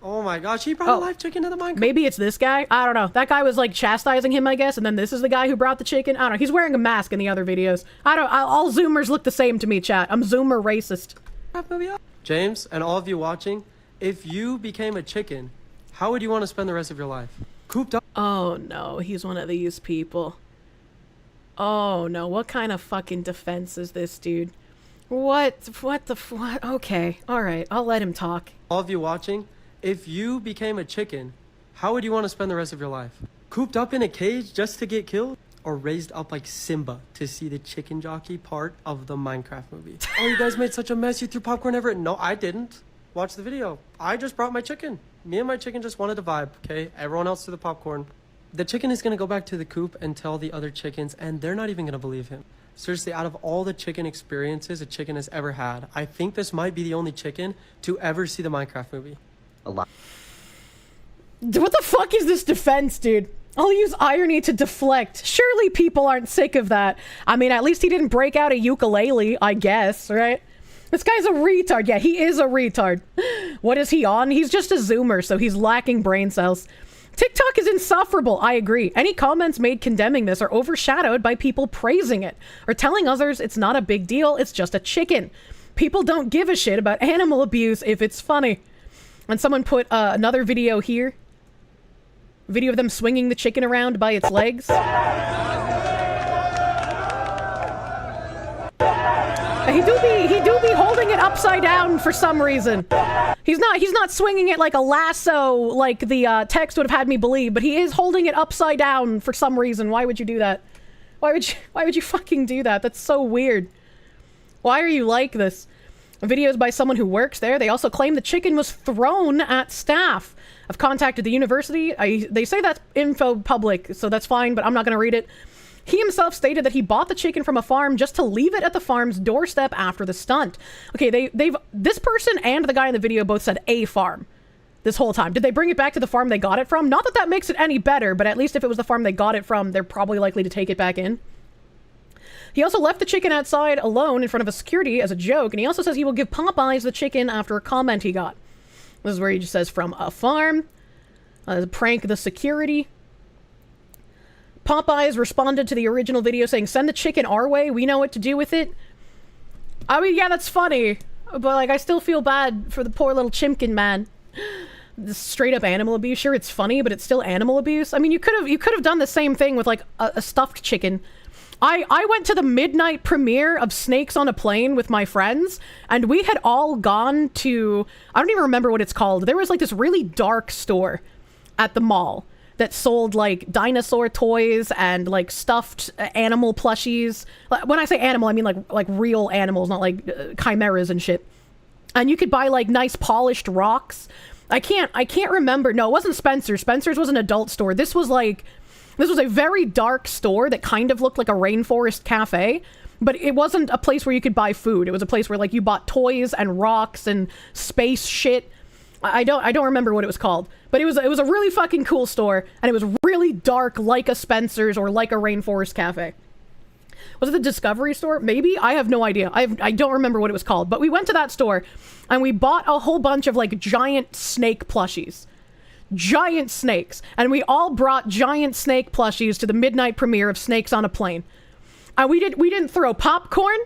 Oh my gosh, he brought a live chicken to the Minecraft. Maybe it's this guy. I don't know. That guy was like chastising him, I guess, and then this is the guy who brought the chicken. I don't know. He's wearing a mask in the other videos. All Zoomers look the same to me, chat. I'm Zoomer racist. James, and all of you watching, if you became a chicken, how would you want to spend the rest of your life? Cooped up? Oh no, he's one of these people. Oh no, what kind of fucking defense is this, dude? What? Okay, alright, I'll let him talk. All of you watching, if you became a chicken, how would you want to spend the rest of your life? Cooped up in a cage just to get killed? Or raised up like Simba to see the chicken jockey part of the Minecraft movie? Oh, you guys made such a mess, you threw popcorn everywhere. No, I didn't. Watch the video. I just brought my chicken. Me and my chicken just wanted to vibe, okay? Everyone else threw the popcorn. The chicken is gonna go back to the coop and tell the other chickens, and they're not even gonna believe him. Seriously, out of all the chicken experiences a chicken has ever had, I think this might be the only chicken to ever see the Minecraft movie. A lot. What the fuck is this defense, dude? I'll use irony to deflect. Surely people aren't sick of that. I mean, at least he didn't break out a ukulele, I guess, right? This guy's a retard. Yeah, he is a retard. What is he on? He's just a Zoomer, so he's lacking brain cells. TikTok is insufferable. I agree. Any comments made condemning this are overshadowed by people praising it or telling others it's not a big deal, it's just a chicken. People don't give a shit about animal abuse if it's funny. And someone put another video here. Video of them swinging the chicken around by its legs. He do be holding it upside down for some reason. He's not swinging it like a lasso like the text would have had me believe, but he is holding it upside down for some reason. Why would you do that? Why would you fucking do that? That's so weird. Why are you like this? Videos by someone who works there. They also claim the chicken was thrown at staff. I've contacted the university. They say that's info public, so that's fine, but I'm not going to read it. He himself stated that he bought the chicken from a farm just to leave it at the farm's doorstep after the stunt. Okay, this person and the guy in the video both said a farm this whole time. Did they bring it back to the farm they got it from? Not that that makes it any better, but at least if it was the farm they got it from, they're probably likely to take it back in. He also left the chicken outside alone in front of a security as a joke, and he also says he will give Popeyes the chicken after a comment he got. This is where he just says, from a farm. Prank the security. Popeyes responded to the original video saying, send the chicken our way, we know what to do with it. I mean, yeah, that's funny, but like, I still feel bad for the poor little chimkin man. This straight up animal abuse, sure, it's funny, but it's still animal abuse. I mean, you could have done the same thing with like a stuffed chicken. I went to the midnight premiere of Snakes on a Plane with my friends, and we had all gone to, I don't even remember what it's called. There was like this really dark store at the mall that sold like dinosaur toys and like stuffed animal plushies. When I say animal, I mean like real animals, not like chimeras and shit. And you could buy like nice polished rocks. I can't remember. No, it wasn't Spencer's. Spencer's was an adult store. This was a very dark store that kind of looked like a rainforest cafe, but it wasn't a place where you could buy food. It was a place where like you bought toys and rocks and space shit. I don't remember what it was called, but it was a really fucking cool store, and it was really dark like a Spencer's or like a rainforest cafe. Was it the Discovery store? Maybe? I have no idea. I don't remember what it was called, but we went to that store and we bought a whole bunch of like giant snake plushies. Giant snakes. And we all brought giant snake plushies to the midnight premiere of Snakes on a Plane. We didn't throw popcorn.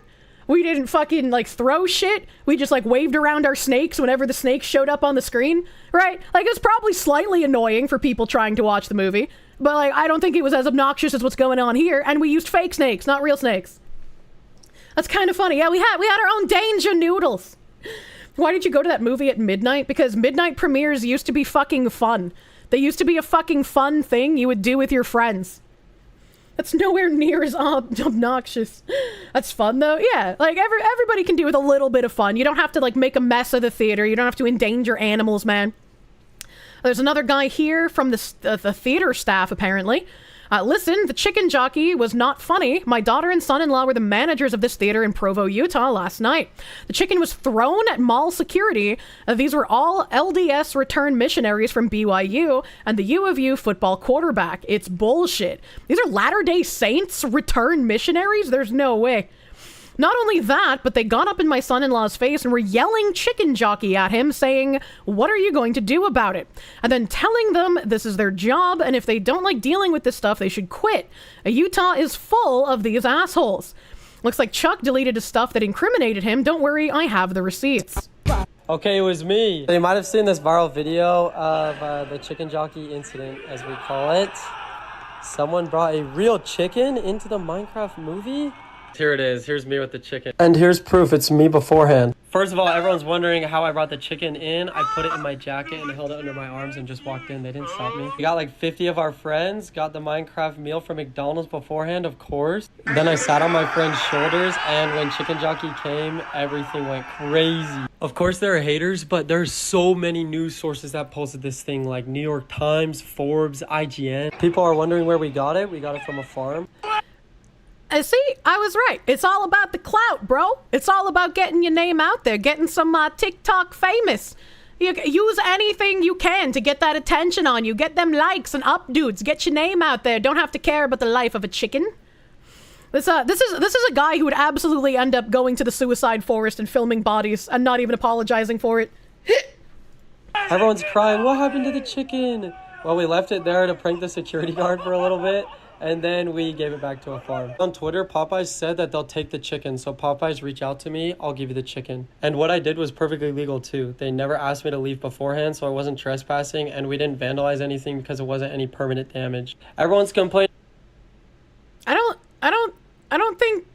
We didn't fucking like throw shit. We just like waved around our snakes whenever the snakes showed up on the screen, right? Like, it was probably slightly annoying for people trying to watch the movie, but like, I don't think it was as obnoxious as what's going on here. And we used fake snakes, not real snakes. That's kind of funny. Yeah, we had our own danger noodles. Why did you go to that movie at midnight? Because midnight premieres used to be fucking fun. They used to be a fucking fun thing you would do with your friends. That's nowhere near as obnoxious. That's fun, though. Yeah, like, everybody can do with a little bit of fun. You don't have to, like, make a mess of the theater. You don't have to endanger animals, man. There's another guy here from the theater staff, apparently. Listen, the chicken jockey was not funny. My daughter and son-in-law were the managers of this theater in Provo, Utah last night. The chicken was thrown at mall security. These were all LDS return missionaries from BYU and the U of U football quarterback. It's bullshit. These are Latter-day Saints return missionaries? There's no way. Not only that, but they got up in my son-in-law's face and were yelling chicken jockey at him, saying, what are you going to do about it? And then telling them this is their job, and if they don't like dealing with this stuff, they should quit. Utah is full of these assholes. Looks like Chuck deleted his stuff that incriminated him. Don't worry, I have the receipts. Okay, it was me. You might have seen this viral video of the chicken jockey incident, as we call it. Someone brought a real chicken into the Minecraft movie. Here it is. Here's me with the chicken. And here's proof it's me beforehand. First of all, everyone's wondering how I brought the chicken in. I put it in my jacket and held it under my arms and just walked in. They didn't stop me. We got like 50 of our friends, got the Minecraft meal from McDonald's beforehand, of course. Then I sat on my friend's shoulders, and when Chicken Jockey came, everything went crazy. Of course there are haters, but there's so many news sources that posted this thing, like New York Times, Forbes, IGN. People are wondering where we got it. We got it from a farm. See, I was right. It's all about the clout, bro. It's all about getting your name out there, getting some TikTok famous. You use anything you can to get that attention on you. Get them likes and updudes. Get your name out there. Don't have to care about the life of a chicken. This is a guy who would absolutely end up going to the suicide forest and filming bodies and not even apologizing for it. Everyone's crying, what happened to the chicken? Well, we left it there to prank the security guard for a little bit, and then we gave it back to a farm. On Twitter, Popeyes said that they'll take the chicken, so Popeyes, reach out to me, I'll give you the chicken. And what I did was perfectly legal too. They never asked me to leave beforehand, so I wasn't trespassing, and we didn't vandalize anything because it wasn't any permanent damage. Everyone's complaining. I don't think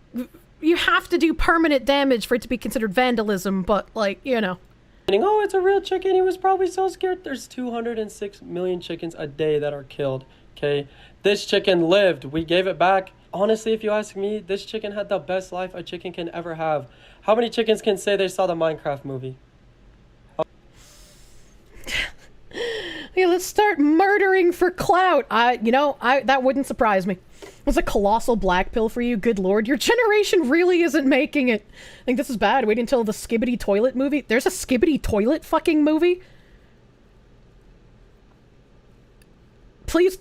you have to do permanent damage for it to be considered vandalism, but like, you know. Oh, it's a real chicken. He was probably so scared. There's 206 million chickens a day that are killed, okay? This chicken lived. We gave it back. Honestly, if you ask me, this chicken had the best life a chicken can ever have. How many chickens can say they saw the Minecraft movie? Yeah, let's start murdering for clout. That wouldn't surprise me. It's a colossal black pill for you. Good lord, your generation really isn't making it. I think this is bad. Wait until the Skibbity Toilet movie. There's a Skibbity Toilet fucking movie? Please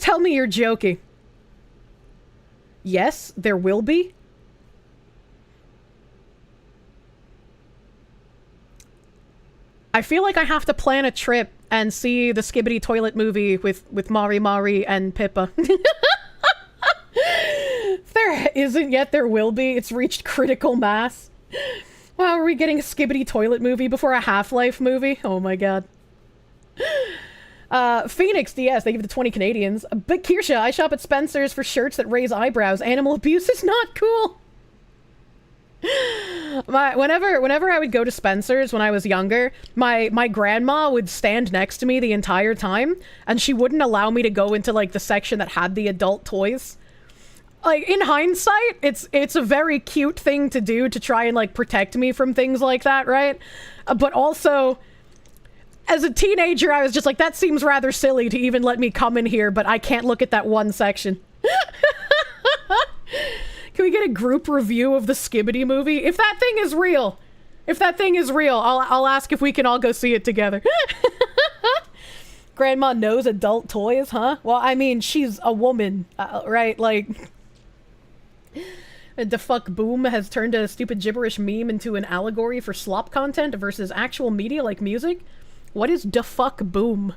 tell me you're joking. Yes, there will be. I feel like I have to plan a trip and see the Skibbity Toilet movie with Mari Mari and Pippa. There isn't yet, there will be. It's reached critical mass. Wow, are we getting a Skibbity Toilet movie before a Half-Life movie? Oh my god. Phoenix DS, they give it to 20 Canadians. But Kirsche, I shop at Spencer's for shirts that raise eyebrows. Animal abuse is not cool. Whenever I would go to Spencer's when I was younger, my grandma would stand next to me the entire time, and she wouldn't allow me to go into like the section that had the adult toys. Like, in hindsight, it's a very cute thing to do to try and like protect me from things like that, right? But also, as a teenager, I was just like, that seems rather silly to even let me come in here, but I can't look at that one section. Can we get a group review of the Skibbity movie? If that thing is real, I'll ask if we can all go see it together. Grandma knows adult toys, huh? Well, I mean, she's a woman, right? Like, the fuck boom has turned a stupid gibberish meme into an allegory for slop content versus actual media like music. What is da fuck boom?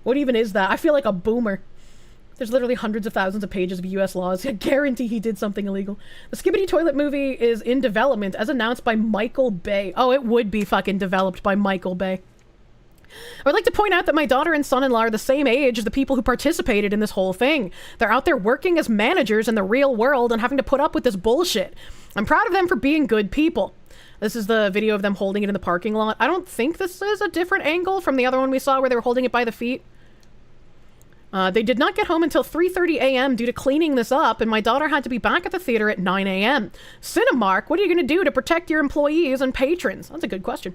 What even is that? I feel like a boomer. There's literally hundreds of thousands of pages of US laws. I guarantee he did something illegal. The Skibbity Toilet movie is in development as announced by Michael Bay. Oh, it would be fucking developed by Michael Bay. I would like to point out that my daughter and son-in-law are the same age as the people who participated in this whole thing. They're out there working as managers in the real world and having to put up with this bullshit. I'm proud of them for being good people. This is the video of them holding it in the parking lot. I don't think this is a different angle from the other one we saw where they were holding it by the feet. They did not get home until 3:30 a.m. due to cleaning this up, and my daughter had to be back at the theater at 9 a.m. Cinemark, what are you going to do to protect your employees and patrons? That's a good question.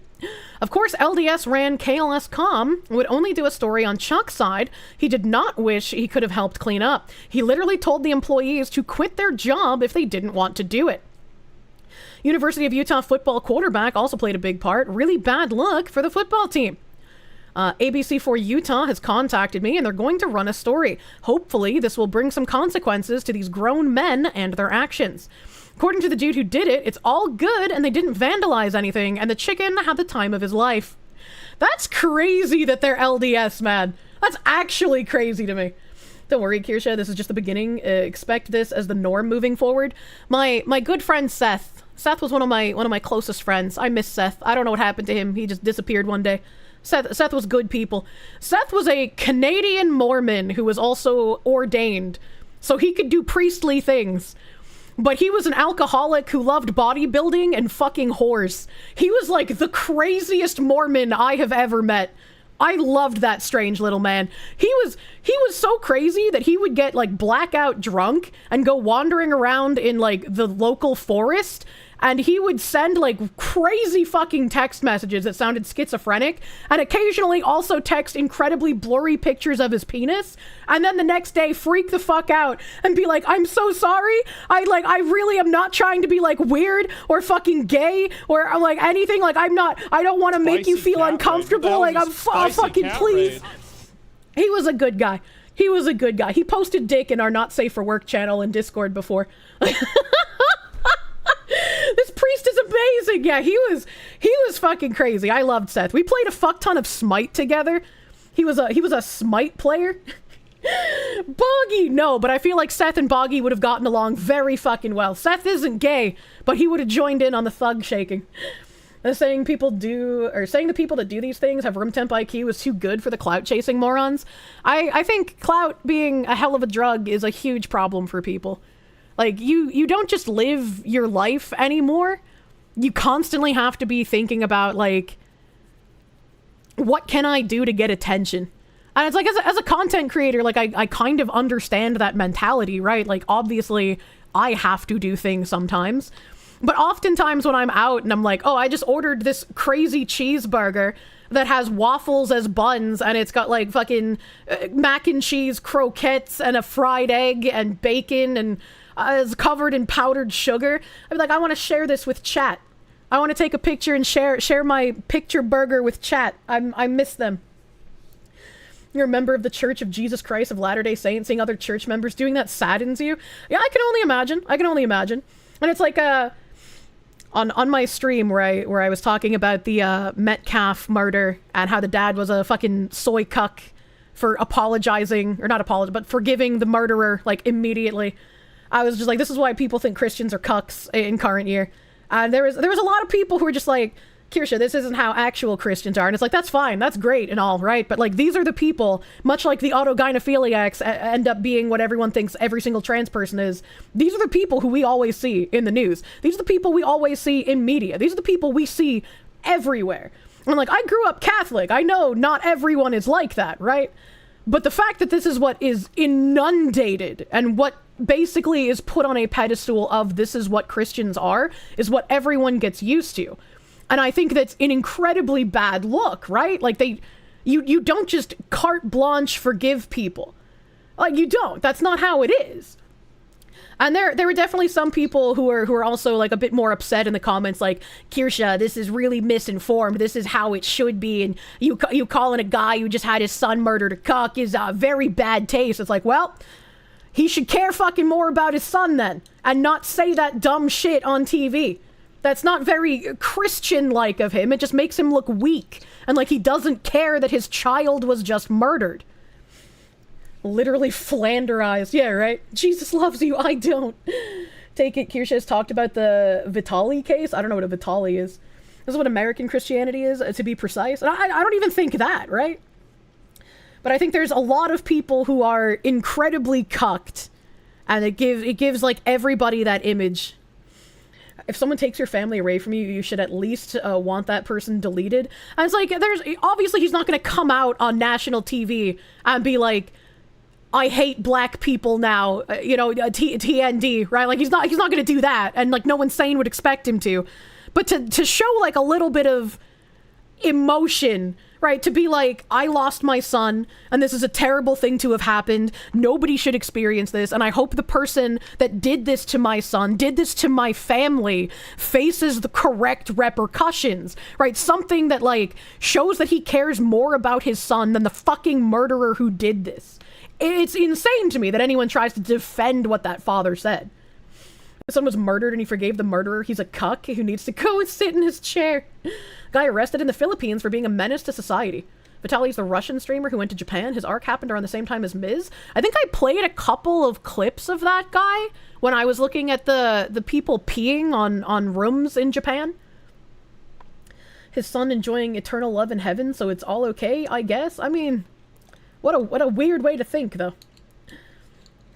Of course, LDS ran KLS.com would only do a story on Chuck's side. He did not wish he could have helped clean up. He literally told the employees to quit their job if they didn't want to do it. University of Utah football quarterback also played a big part. Really bad luck for the football team. ABC4 Utah has contacted me and they're going to run a story. Hopefully this will bring some consequences to these grown men and their actions. According to the dude who did it, it's all good and they didn't vandalize anything and the chicken had the time of his life. That's crazy that they're LDS, man. That's actually crazy to me. Don't worry, Kirsche, this is just the beginning. Expect this as the norm moving forward. My good friend Seth. Seth was one of my closest friends. I miss Seth. I don't know what happened to him. He just disappeared one day. Seth was good people. Seth was a Canadian Mormon who was also ordained, so he could do priestly things. But he was an alcoholic who loved bodybuilding and fucking whores. He was like the craziest Mormon I have ever met. I loved that strange little man. He was so crazy that he would get like blackout drunk and go wandering around in like the local forest, and he would send like crazy fucking text messages that sounded schizophrenic and occasionally also text incredibly blurry pictures of his penis, and then the next day freak the fuck out and be like, I'm so sorry. I really am not trying to be like weird or fucking gay or like anything. Like I don't want to make you feel uncomfortable. Like I'm fucking please. He was a good guy. He was a good guy. He posted dick in our Not Safe for Work channel in Discord before. This priest is amazing. Yeah, he was fucking crazy. I loved Seth. We played a fuck ton of Smite together. He was a Smite player. Boggy, no, but I feel like Seth and Boggy would have gotten along very fucking well. Seth isn't gay, but he would have joined in on the thug shaking. Saying the people that do these things have room temp IQ is too good for the clout chasing morons. I think clout being a hell of a drug is a huge problem for people. Like, you don't just live your life anymore. You constantly have to be thinking about, like, what can I do to get attention? And it's like, as a content creator, like, I kind of understand that mentality, right? Like, obviously, I have to do things sometimes. But oftentimes when I'm out and I'm like, oh, I just ordered this crazy cheeseburger that has waffles as buns and it's got, like, fucking mac and cheese croquettes and a fried egg and bacon and is covered in powdered sugar. I'd be like, I want to share this with chat. I want to take a picture and share my picture burger with chat. I miss them. You're a member of the Church of Jesus Christ of Latter-day Saints, seeing other church members doing that saddens you. Yeah, I can only imagine. And it's like on my stream where I was talking about the Metcalf murder and how the dad was a fucking soy cuck for apologizing, or not apologizing, but forgiving the murderer, like, immediately. I was just like, this is why people think Christians are cucks in current year. And there was a lot of people who were just like, Kirsche, this isn't how actual Christians are. And it's like, that's fine, that's great and all, right? But, like, these are the people, much like the autogynephiliacs end up being what everyone thinks every single trans person is. These are the people who we always see in the news. These are the people we always see in media. These are the people we see everywhere. And, like, I grew up Catholic. I know not everyone is like that, right? But the fact that this is what is inundated and what basically is put on a pedestal of this is what Christians are, is what everyone gets used to. And I think that's an incredibly bad look, right? Like, you don't just carte blanche forgive people. Like, you don't. That's not how it is. And there were definitely some people who are also, like, a bit more upset in the comments, like, Kirsche, this is really misinformed. This is how it should be. And you calling a guy who just had his son murdered a cuck is very bad taste. It's like, well, he should care fucking more about his son then, and not say that dumb shit on TV. That's not very Christian-like of him. It just makes him look weak, and like he doesn't care that his child was just murdered. Literally flanderized. Yeah, right? Jesus loves you, I don't. Take it, Kirsche has talked about the Vitali case. I don't know what a Vitali is. This is what American Christianity is, to be precise. And I don't even think that, right? But I think there's a lot of people who are incredibly cucked, and it gives like everybody that image. If someone takes your family away from you, you should at least want that person deleted. And it's like, obviously he's not going to come out on national TV and be like, I hate black people now, TND, right? Like, he's not going to do that, and like no one sane would expect him to. But to show like a little bit of emotion, right? To be like, I lost my son, and this is a terrible thing to have happened. Nobody should experience this, and I hope the person that did this to my son, did this to my family, faces the correct repercussions, right? Something that like shows that he cares more about his son than the fucking murderer who did this. It's insane to me that anyone tries to defend what that father said. If someone was murdered and he forgave the murderer, he's a cuck who needs to go and sit in his chair. Guy arrested in the Philippines for being a menace to society. Vitali's the Russian streamer who went to Japan. His arc happened around the same time as Miz. I think I played a couple of clips of that guy when I was looking at the people peeing on rooms in Japan. His son enjoying eternal love in heaven, so it's all okay, I guess. I mean, what a weird way to think, though.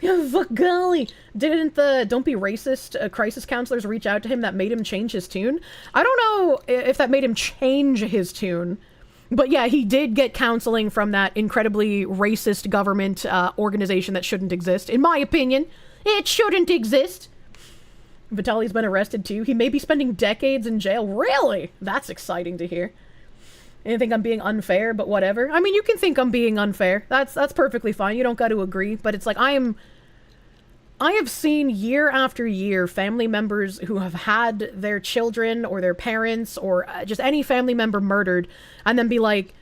Fuck golly. Didn't the Don't Be Racist crisis counselors reach out to him that made him change his tune? I don't know if that made him change his tune, but yeah, he did get counseling from that incredibly racist government organization that shouldn't exist. In my opinion, it shouldn't exist. Vitali's been arrested too. He may be spending decades in jail. Really? That's exciting to hear. And you think I'm being unfair, but whatever. I mean, you can think I'm being unfair. That's perfectly fine. You don't got to agree. But it's like, I have seen year after year family members who have had their children or their parents or just any family member murdered, and then be like,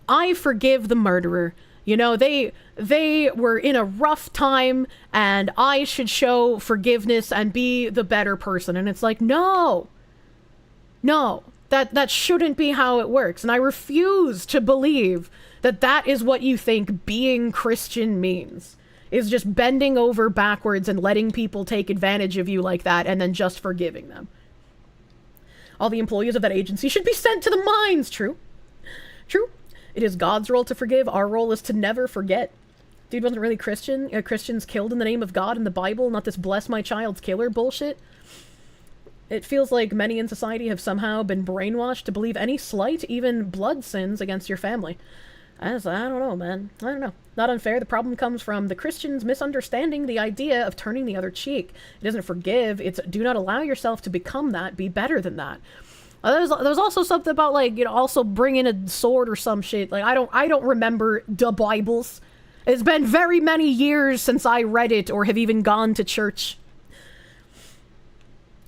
I forgive the murderer. You know, they were in a rough time, and I should show forgiveness and be the better person. And it's like, no. That shouldn't be how it works. And I refuse to believe That is what you think being Christian means. Is just bending over backwards and letting people take advantage of you like that and then just forgiving them. All the employees of that agency should be sent to the mines. True. True. It is God's role to forgive. Our role is to never forget. Dude wasn't really Christian. Christians killed in the name of God in the Bible, not this bless my child's killer bullshit. It feels like many in society have somehow been brainwashed to believe any slight, even blood sins against your family. I don't know, man. I don't know. Not unfair. The problem comes from the Christians misunderstanding the idea of turning the other cheek. It isn't forgive. It's do not allow yourself to become that. Be better than that. There was also something about, like, you know, also bringing a sword or some shit. Like, I don't remember the Bibles. It's been very many years since I read it or have even gone to church.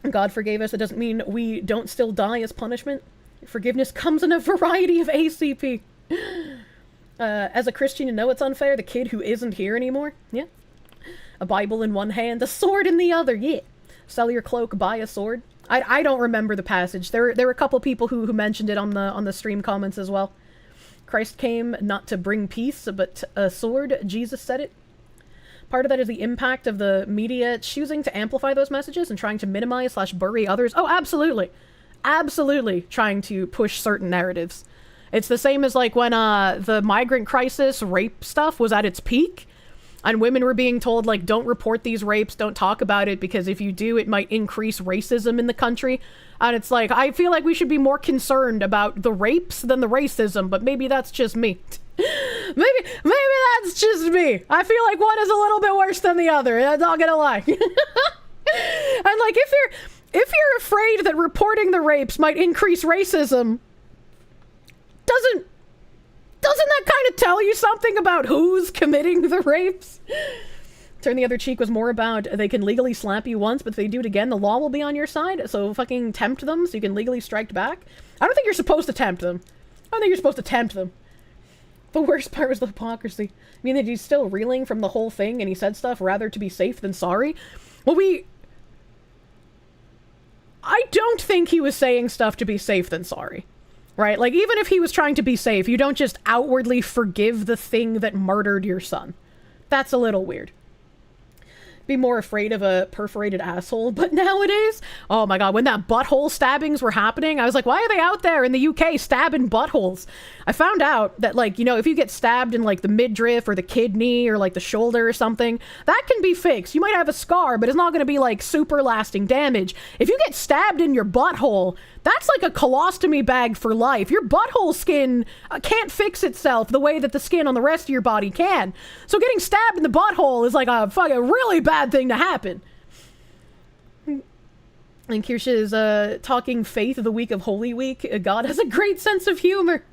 God forgave us. It doesn't mean we don't still die as punishment. Forgiveness comes in a variety of ACP. As a Christian, you know it's unfair. The kid who isn't here anymore. Yeah. A Bible in one hand, a sword in the other. Yeah. Sell your cloak, buy a sword. I don't remember the passage. There were a couple people who mentioned it on the stream comments as well. Christ came not to bring peace, but a sword. Jesus said it. Part of that is the impact of the media choosing to amplify those messages and trying to minimize / bury others. Oh, absolutely. Absolutely trying to push certain narratives. It's the same as like when the migrant crisis rape stuff was at its peak and women were being told, like, don't report these rapes, don't talk about it, because if you do, it might increase racism in the country. And it's like, I feel like we should be more concerned about the rapes than the racism, but maybe that's just me. maybe that's just me. I feel like one is a little bit worse than the other. I'm not gonna lie. And like, if you're afraid that reporting the rapes might increase racism, doesn't that kind of tell you something about who's committing the rapes? Turn the other cheek was more about they can legally slap you once, but if they do it again, the law will be on your side. So fucking tempt them so you can legally strike back. I don't think you're supposed to tempt them. I don't think you're supposed to tempt them. The worst part was the hypocrisy. I mean, that he's still reeling from the whole thing and he said stuff rather to be safe than sorry. Well, I don't think he was saying stuff to be safe than sorry. Right? Like, even if he was trying to be safe, you don't just outwardly forgive the thing that murdered your son. That's a little weird. Be more afraid of a perforated asshole, but nowadays, oh my god, when that butthole stabbings were happening, I was like, why are they out there in the UK stabbing buttholes? I found out that, like, you know, if you get stabbed in, like, the midriff or the kidney or, like, the shoulder or something, that can be fixed. You might have a scar, but it's not going to be, like, super lasting damage. If you get stabbed in your butthole, that's like a colostomy bag for life. Your butthole skin can't fix itself the way that the skin on the rest of your body can. So getting stabbed in the butthole is like a fucking really bad thing to happen. And Kirsche is talking faith the week of Holy Week. God has a great sense of humor.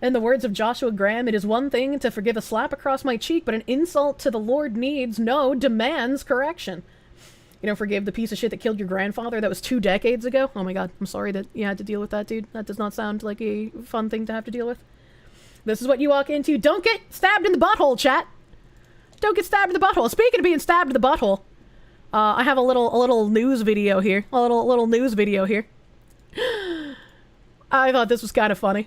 In the words of Joshua Graham, it is one thing to forgive a slap across my cheek, but an insult to the Lord demands correction. You know, forgive the piece of shit that killed your grandfather. That was 2 decades ago. Oh my god, I'm sorry that you had to deal with that, dude. That does not sound like a fun thing to have to deal with. This is what you walk into. Don't get stabbed in the butthole, chat. Don't get stabbed in the butthole. Speaking of being stabbed in the butthole, I have a little news video here. A little news video here. I thought this was kind of funny.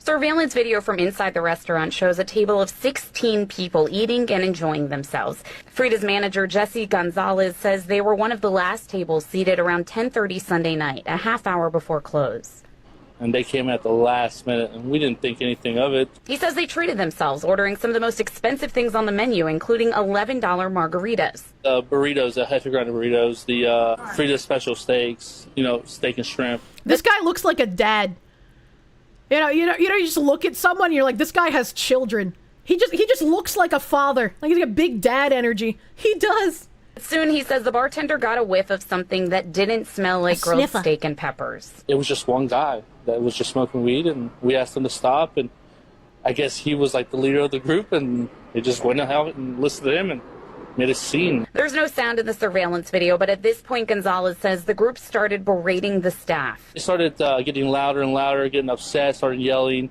Surveillance video from inside the restaurant shows a table of 16 people eating and enjoying themselves. Frida's manager, Jesse Gonzalez, says they were one of the last tables seated around 10:30 Sunday night, a half hour before close. And they came at the last minute, and we didn't think anything of it. He says they treated themselves, ordering some of the most expensive things on the menu, including $11 margaritas. Burritos, the hefty grounded burritos, the Frida's special steaks, you know, steak and shrimp. This guy looks like a dad. You know, you just look at someone and you're like, this guy has children. He just looks like a father. Like, he's got big dad energy. He does. Soon, he says the bartender got a whiff of something that didn't smell like grilled steak and peppers. It was just one guy that was just smoking weed, and we asked him to stop, and I guess he was like the leader of the group, and they just went out and listened to him and made a scene. There's no sound in the surveillance video, but at this point, Gonzalez says the group started berating the staff. They started getting louder and louder, getting upset, started yelling.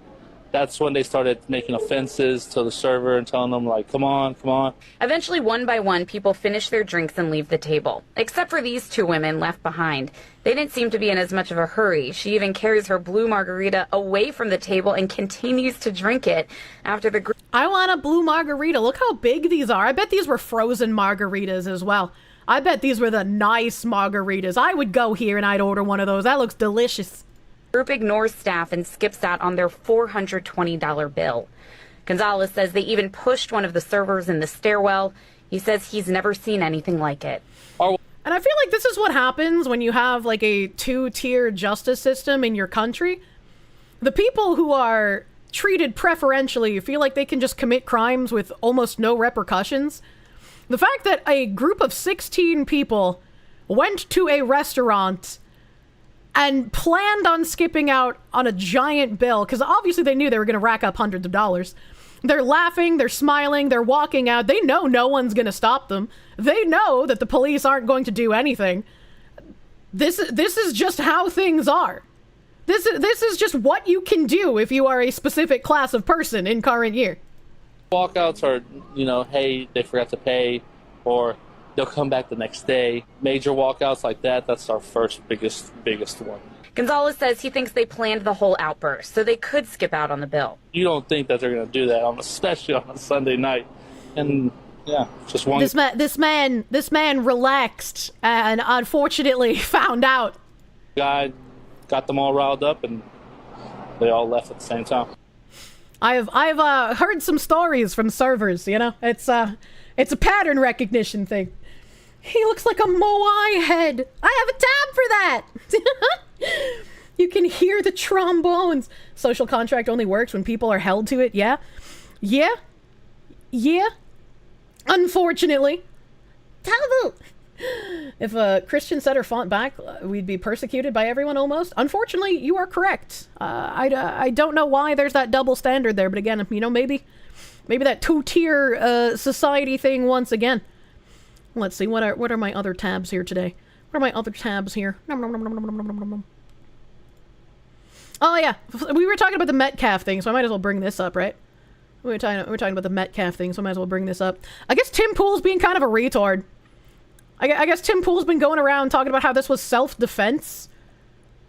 That's when they started making offenses to the server and telling them, like, come on, come on. Eventually, one by one, people finish their drinks and leave the table. Except for these two women left behind. They didn't seem to be in as much of a hurry. She even carries her blue margarita away from the table and continues to drink it after the group. I want a blue margarita. Look how big these are. I bet these were frozen margaritas as well. I bet these were the nice margaritas. I would go here and I'd order one of those. That looks delicious. Group ignores staff and skips out on their $420 bill. Gonzalez says they even pushed one of the servers in the stairwell. He says he's never seen anything like it. And I feel like this is what happens when you have like a two-tier justice system in your country. The people who are treated preferentially feel like they can just commit crimes with almost no repercussions. The fact that a group of 16 people went to a restaurant and planned on skipping out on a giant bill, because obviously they knew they were going to rack up hundreds of dollars. They're laughing, they're smiling, they're walking out. They know no one's going to stop them. They know that the police aren't going to do anything. This is just how things are. This is just what you can do if you are a specific class of person in current year. Walkouts are, you know, hey, they forgot to pay, or they'll come back the next day. Major walkouts like that, that's our first biggest one. Gonzalez says he thinks they planned the whole outburst, so they could skip out on the bill. You don't think that they're going to do that, especially on a Sunday night. And yeah, just one. This man relaxed and unfortunately found out. Guy got them all riled up, and they all left at the same time. I've heard some stories from servers. You know, it's a pattern recognition thing. He looks like a Moai head. I have a tab for that. You can hear the trombones. Social contract only works when people are held to it. Yeah. Unfortunately. Terrible. If a Christian set her font back, we'd be persecuted by everyone almost. Unfortunately, you are correct. I don't know why there's that double standard there, but again, you know, maybe that two-tier society thing once again. Let's see, what are my other tabs here today? What are my other tabs here? Oh yeah, we were talking about the Metcalf thing, so I might as well bring this up, right? We were talking about the Metcalf thing, so I might as well bring this up. I guess Tim Pool's being kind of a retard. I guess Tim Pool's been going around talking about how this was self-defense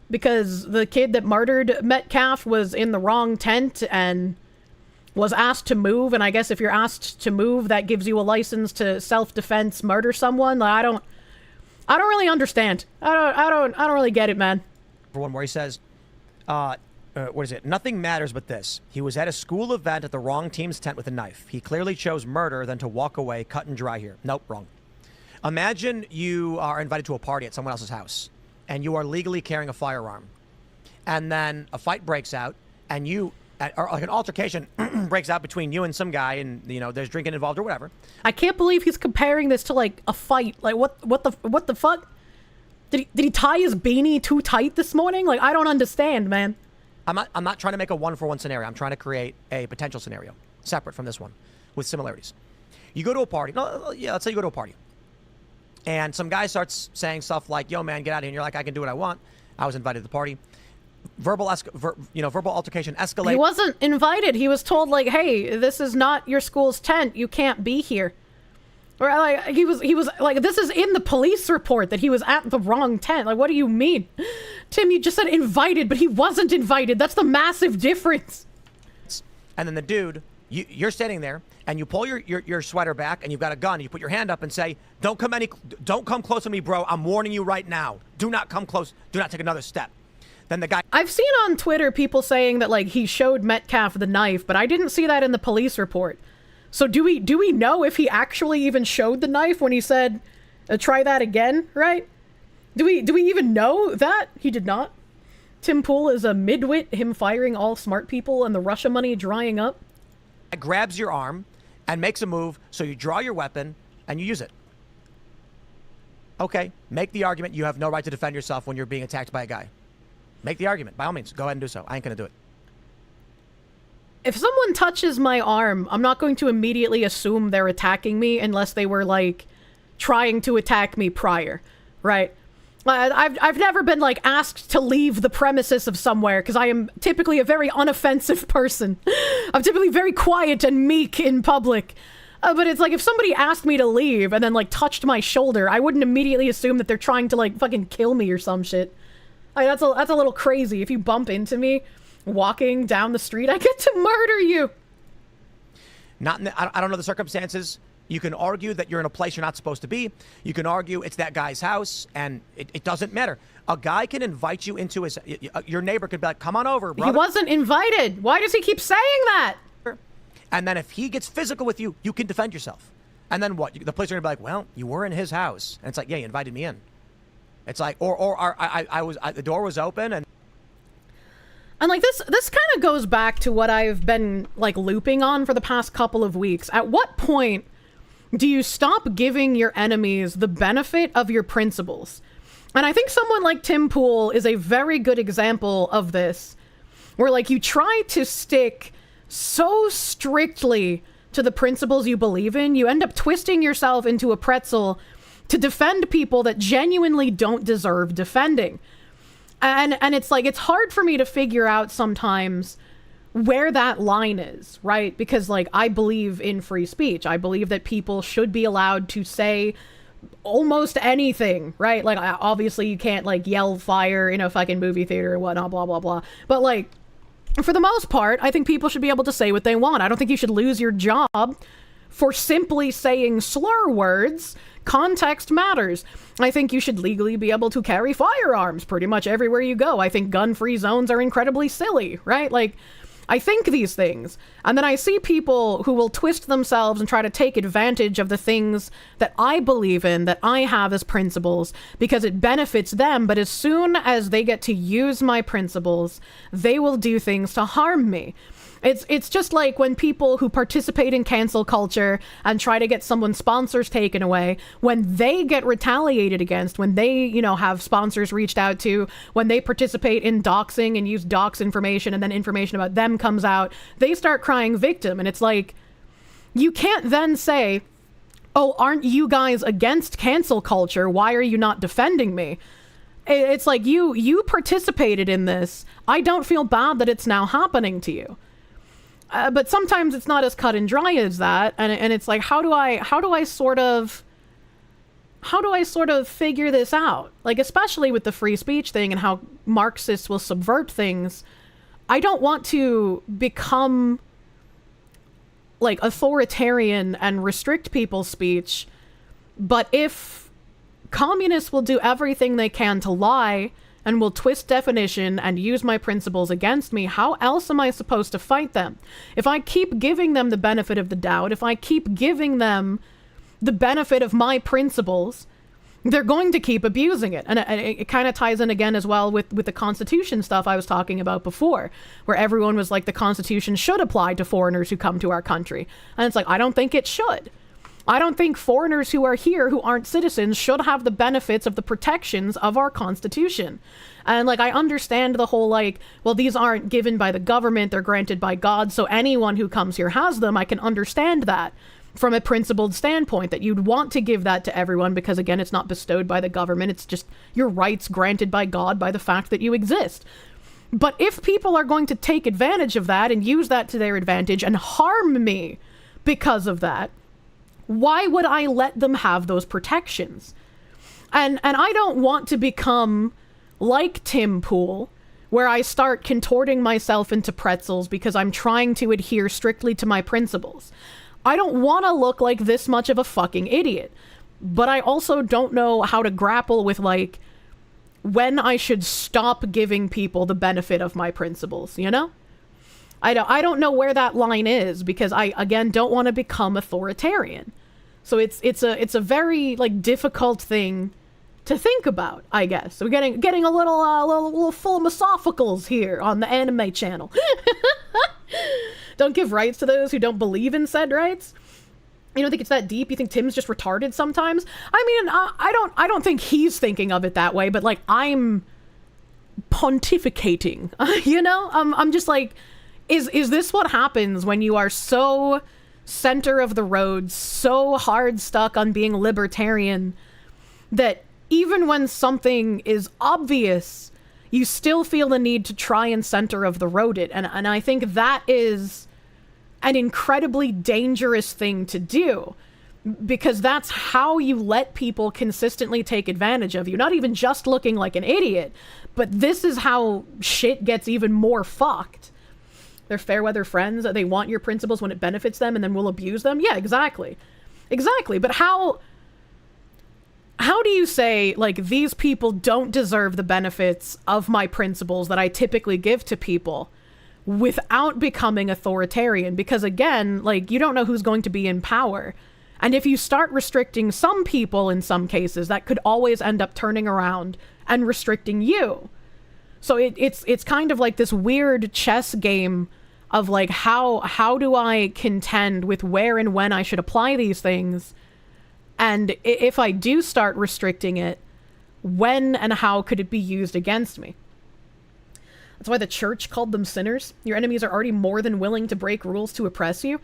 because the kid that murdered Metcalf was in the wrong tent and was asked to move, and I guess if you're asked to move, that gives you a license to self-defense murder someone. Like, I don't really understand. I don't really get it, man. For one where he says, what is it? Nothing matters but this. He was at a school event at the wrong team's tent with a knife. He clearly chose murder than to walk away, cut and dry here. Nope, wrong. Imagine you are invited to a party at someone else's house, and you are legally carrying a firearm. And then a fight breaks out, and or like an altercation breaks out between you and some guy, and you know there's drinking involved or whatever. I can't believe he's comparing this to like a fight. Like what the fuck? Did he tie his beanie too tight this morning? Like I don't understand, man. I'm not trying to make a one-for-one scenario. I'm trying to create a potential scenario separate from this one with similarities. You go to a party. Let's say you go to a party. And some guy starts saying stuff like, yo, man, get out of here. And you're like, I can do what I want. I was invited to the party. Verbal altercation escalates. He wasn't invited. He was told, like, hey, this is not your school's tent. You can't be here. Or, like, he was like, this is in the police report that he was at the wrong tent. Like, what do you mean? Tim, you just said invited, but he wasn't invited. That's the massive difference. And then the dude, you're standing there, and you pull your sweater back, and you've got a gun, and you put your hand up and say, don't come close to me, bro. I'm warning you right now. Do not come close. Do not take another step. Then the guy... I've seen on Twitter people saying that, like, he showed Metcalf the knife, but I didn't see that in the police report. So do we know if he actually even showed the knife when he said, try that again, right? Do we even know that? He did not. Tim Pool is a midwit, him firing all smart people and the Russia money drying up. Grabs your arm and makes a move, so you draw your weapon and you use it. Okay, make the argument you have no right to defend yourself when you're being attacked by a guy. Make the argument, by all means. Go ahead and do so. I ain't gonna do it. If someone touches my arm, I'm not going to immediately assume they're attacking me unless they were, like, trying to attack me prior, right? I've never been like asked to leave the premises of somewhere because I am typically a very unoffensive person. I'm typically very quiet and meek in public. But it's like if somebody asked me to leave and then like touched my shoulder, I wouldn't immediately assume that they're trying to like fucking kill me or some shit. Like, that's a little crazy. If you bump into me walking down the street, I get to murder you. Not in the, I don't know the circumstances. You can argue that you're in a place you're not supposed to be. You can argue it's that guy's house, and it doesn't matter. A guy can invite you into his... Your neighbor could be like, come on over, brother. He wasn't invited. Why does he keep saying that? And then if he gets physical with you, you can defend yourself. And then what? The police are going to be like, well, you were in his house. And it's like, yeah, you invited me in. It's like, the door was open, and... And like this kind of goes back to what I've been like looping on for the past couple of weeks. At what point do you stop giving your enemies the benefit of your principles? And I think someone like Tim Pool is a very good example of this, where like you try to stick so strictly to the principles you believe in, you end up twisting yourself into a pretzel to defend people that genuinely don't deserve defending. And it's like, it's hard for me to figure out sometimes where that line is, right? Because like, I believe in free speech. I believe that people should be allowed to say almost anything, right? Like, obviously you can't like yell fire in a fucking movie theater or whatnot, blah, blah, blah. But like, for the most part, I think people should be able to say what they want. I don't think you should lose your job for simply saying slur words. Context matters. I think you should legally be able to carry firearms pretty much everywhere you go. I think gun-free zones are incredibly silly, right? Like, I think these things. And then I see people who will twist themselves and try to take advantage of the things that I believe in, that I have as principles, because it benefits them. But as soon as they get to use my principles, they will do things to harm me. It's just like when people who participate in cancel culture and try to get someone's sponsors taken away, when they get retaliated against, when they, you know, have sponsors reached out to, when they participate in doxing and use dox information and then information about them comes out, they start crying victim. And it's like, you can't then say, oh, aren't you guys against cancel culture? Why are you not defending me? It's like, you participated in this. I don't feel bad that it's now happening to you. But sometimes it's not as cut and dry as that, and it's like, how do I sort of figure this out? Like, especially with the free speech thing and how Marxists will subvert things. I don't want to become like authoritarian and restrict people's speech, but if communists will do everything they can to lie and will twist definition and use my principles against me, how else am I supposed to fight them? If I keep giving them the benefit of the doubt, if I keep giving them the benefit of my principles, they're going to keep abusing it. And it kind of ties in again as well with the Constitution stuff I was talking about before, where everyone was like, the Constitution should apply to foreigners who come to our country. And it's like, I don't think it should. I don't think foreigners who are here who aren't citizens should have the benefits of the protections of our Constitution. And like, I understand the whole like, well, these aren't given by the government, they're granted by God, so anyone who comes here has them. I can understand that from a principled standpoint, that you'd want to give that to everyone because, again, it's not bestowed by the government. It's just your rights granted by God by the fact that you exist. But if people are going to take advantage of that and use that to their advantage and harm me because of that, why would I let them have those protections? And I don't want to become like Tim Pool, where I start contorting myself into pretzels because I'm trying to adhere strictly to my principles. I don't want to look like this much of a fucking idiot. But I also don't know how to grapple with, like, when I should stop giving people the benefit of my principles, you know? I don't know where that line is, because I, again, don't want to become authoritarian. So it's a very, like, difficult thing to think about, I guess. So we're getting a little philosophicals here on the anime channel. Don't give rights to those who don't believe in said rights. You don't think it's that deep? You think Tim's just retarded sometimes? I mean, I don't think he's thinking of it that way, but, like, I'm pontificating, you know? I'm just like, is this what happens when you are so center of the road, so hard stuck on being libertarian, that even when something is obvious, you still feel the need to try and center of the road it. And I think that is an incredibly dangerous thing to do, because that's how you let people consistently take advantage of you. Not even just looking like an idiot, but this is how shit gets even more fucked. They're fair weather friends. They want your principles when it benefits them and then will abuse them. Yeah, exactly. Exactly. But how do you say, like, these people don't deserve the benefits of my principles that I typically give to people without becoming authoritarian? Because again, like, you don't know who's going to be in power. And if you start restricting some people in some cases, that could always end up turning around and restricting you. So it's kind of like this weird chess game of like, how do I contend with where and when I should apply these things? And if I do start restricting it, when and how could it be used against me? That's why the church called them sinners. Your enemies are already more than willing to break rules to oppress you.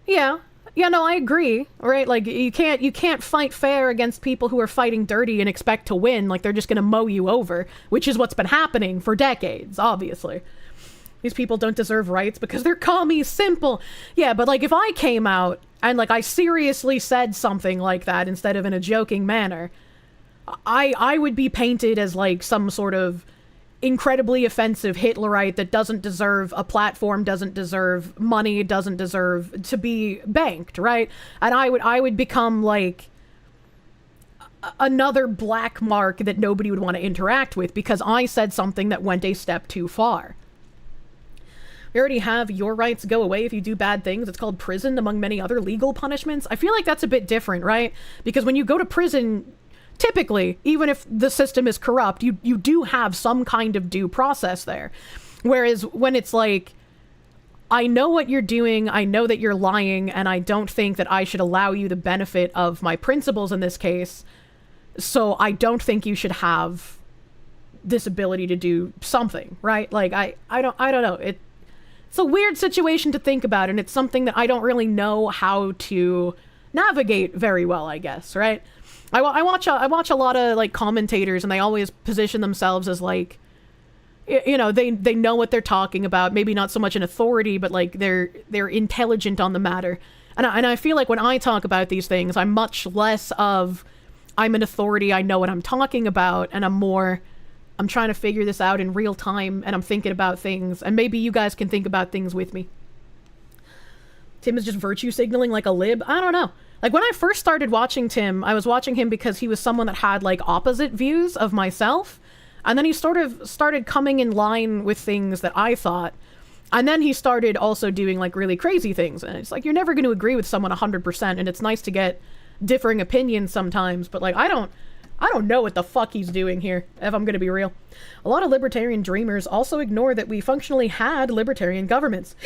Yeah, no, I agree, right? Like, you can't fight fair against people who are fighting dirty and expect to win. Like, they're just gonna mow you over, which is what's been happening for decades, obviously. These people don't deserve rights because they're commie simple. Yeah, but like, if I came out and like I seriously said something like that instead of in a joking manner, I would be painted as like some sort of incredibly offensive Hitlerite that doesn't deserve a platform, doesn't deserve money, doesn't deserve to be banked, right? And I would become like another black mark that nobody would want to interact with because I said something that went a step too far. We already have your rights go away if you do bad things. It's called prison, among many other legal punishments. I feel like that's a bit different, right? Because when you go to prison, typically, even if the system is corrupt, you do have some kind of due process there. Whereas when it's like, I know what you're doing, I know that you're lying, and I don't think that I should allow you the benefit of my principles in this case, so I don't think you should have this ability to do something, right? Like, I don't know. It's a weird situation to think about, and it's something that I don't really know how to navigate very well, I guess, right? I watch a lot of like commentators, and they always position themselves as like, you know, they know what they're talking about. Maybe not so much an authority, but like they're intelligent on the matter. And I feel like when I talk about these things, I'm much less of I'm an authority, I know what I'm talking about, and I'm trying to figure this out in real time, and I'm thinking about things, and maybe you guys can think about things with me. Tim is just virtue signaling like a lib. I don't know. Like, when I first started watching Tim, I was watching him because he was someone that had, like, opposite views of myself, and then he sort of started coming in line with things that I thought, and then he started also doing, like, really crazy things, and it's like, you're never going to agree with someone 100%, and it's nice to get differing opinions sometimes, but, like, I don't know what the fuck he's doing here, if I'm gonna be real. A lot of libertarian dreamers also ignore that we functionally had libertarian governments.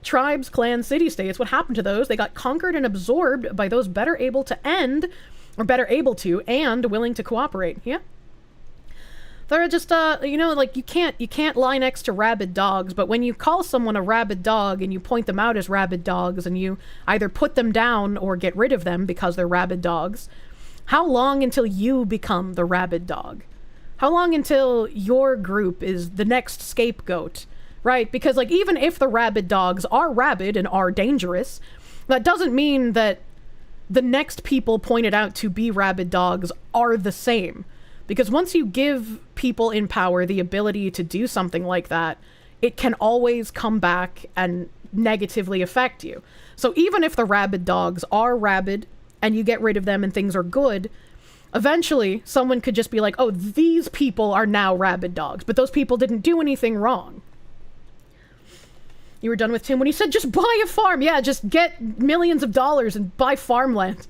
Tribes, clans, city-states, what happened to those? They got conquered and absorbed by those better able to and willing to cooperate. Yeah. They're just, you know, like, you can't lie next to rabid dogs, but when you call someone a rabid dog and you point them out as rabid dogs and you either put them down or get rid of them because they're rabid dogs, how long until you become the rabid dog? How long until your group is the next scapegoat, right? Because, like, even if the rabid dogs are rabid and are dangerous, that doesn't mean that the next people pointed out to be rabid dogs are the same. Because once you give people in power the ability to do something like that, it can always come back and negatively affect you. So even if the rabid dogs are rabid, and you get rid of them and things are good, eventually someone could just be like, oh, these people are now rabid dogs, but those people didn't do anything wrong. You were done with Tim when he said, just buy a farm. Yeah, just get millions of dollars and buy farmland.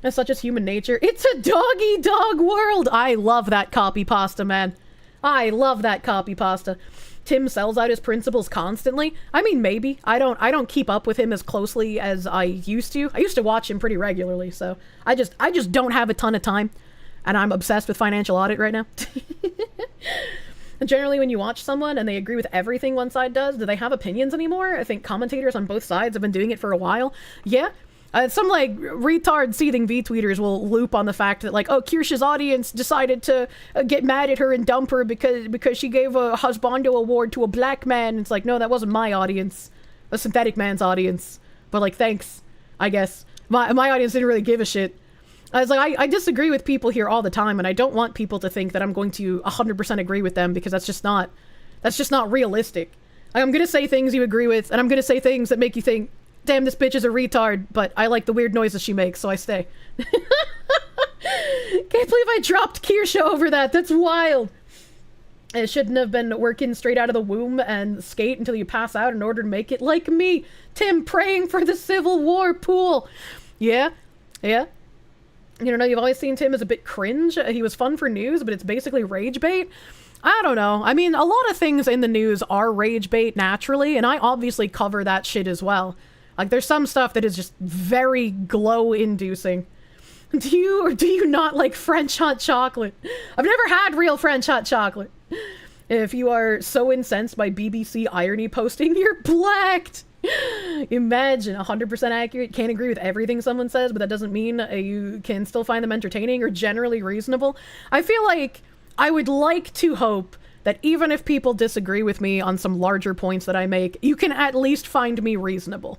That's such as human nature. It's a dog-eat-dog world. I love that copy pasta, man. I love that copy pasta. Tim sells out his principles constantly. I mean, maybe. I don't keep up with him as closely as I used to. I used to watch him pretty regularly, so I just don't have a ton of time, and I'm obsessed with financial audit right now. And generally, when you watch someone and they agree with everything one side does, do they have opinions anymore? I think commentators on both sides have been doing it for a while. Yeah, Some like retard seething V-tweeters will loop on the fact that like, oh, Kirsche's audience decided to get mad at her and dump her because she gave a husbando award to a black man. It's like, no, that wasn't my audience. A synthetic man's audience. But like, thanks, I guess. My audience didn't really give a shit. I was like, I disagree with people here all the time, and I don't want people to think that I'm going to 100% agree with them, because that's just not realistic. I'm gonna say things you agree with, and I'm gonna say things that make you think, damn, this bitch is a retard, but I like the weird noises she makes, so I stay. Can't believe I dropped Kirsche over that. That's wild. It shouldn't have been working straight out of the womb and skate until you pass out in order to make it. Like me, Tim, praying for the Civil War pool. Yeah. You know, you've always seen Tim as a bit cringe. He was fun for news, but it's basically rage bait. I don't know. I mean, a lot of things in the news are rage bait naturally, and I obviously cover that shit as well. Like, there's some stuff that is just very glow-inducing. Do you or do you not like French hot chocolate? I've never had real French hot chocolate. If you are so incensed by BBC irony posting, you're blacked. Imagine, 100% accurate. Can't agree with everything someone says, but that doesn't mean you can still find them entertaining or generally reasonable. I feel like I would like to hope that even if people disagree with me on some larger points that I make, you can at least find me reasonable.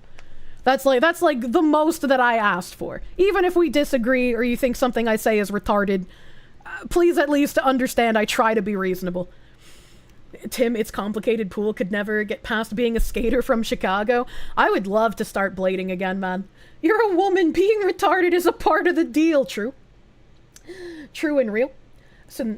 That's like the most that I asked for. Even if we disagree or you think something I say is retarded, please at least understand I try to be reasonable. Tim, it's complicated pool could never get past being a skater from Chicago. I would love to start blading again, man. You're a woman. Being retarded is a part of the deal. True. True and real. So,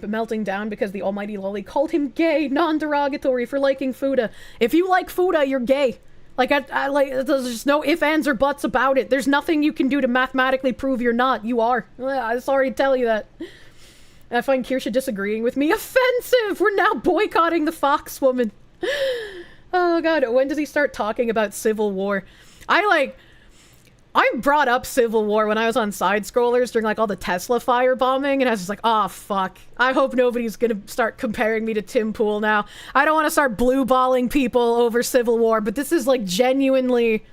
melting down because the almighty lolly called him gay, non-derogatory for liking Fuda. If you like Fuda, you're gay. Like, I like, there's just no ifs, ands, or buts about it. There's nothing you can do to mathematically prove you're not. You are. I'm sorry to tell you that. I find Kirsche disagreeing with me offensive. We're now boycotting the Fox woman. Oh god, when does he start talking about Civil War? I brought up Civil War when I was on side scrollers during like all the Tesla firebombing, and I was just like, oh fuck. I hope nobody's gonna start comparing me to Tim Pool now. I don't want to start blue balling people over Civil War, but this is like genuinely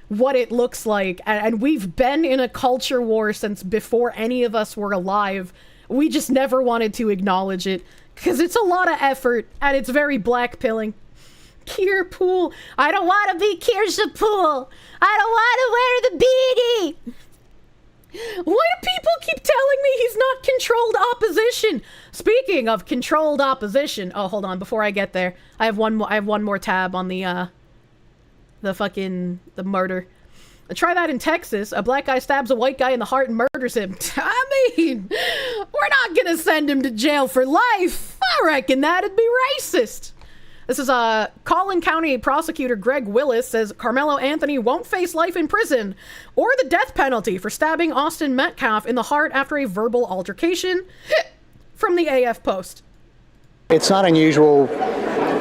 what it looks like. And we've been in a culture war since before any of us were alive. We just never wanted to acknowledge it, because it's a lot of effort, and it's very black-pilling. Kier Pool. I don't want to be Kirsche Pool. I don't want to wear the beanie. Why do people keep telling me he's not controlled opposition? Speaking of controlled opposition. Oh, hold on. Before I get there, I have one more tab on the murder. Try that in Texas. A black guy stabs a white guy in the heart and murders him. I mean, we're not gonna send him to jail for life. I reckon that'd be racist. This is Collin County prosecutor Greg Willis says Carmelo Anthony won't face life in prison or the death penalty for stabbing Austin Metcalf in the heart after a verbal altercation. From the AF Post. It's not unusual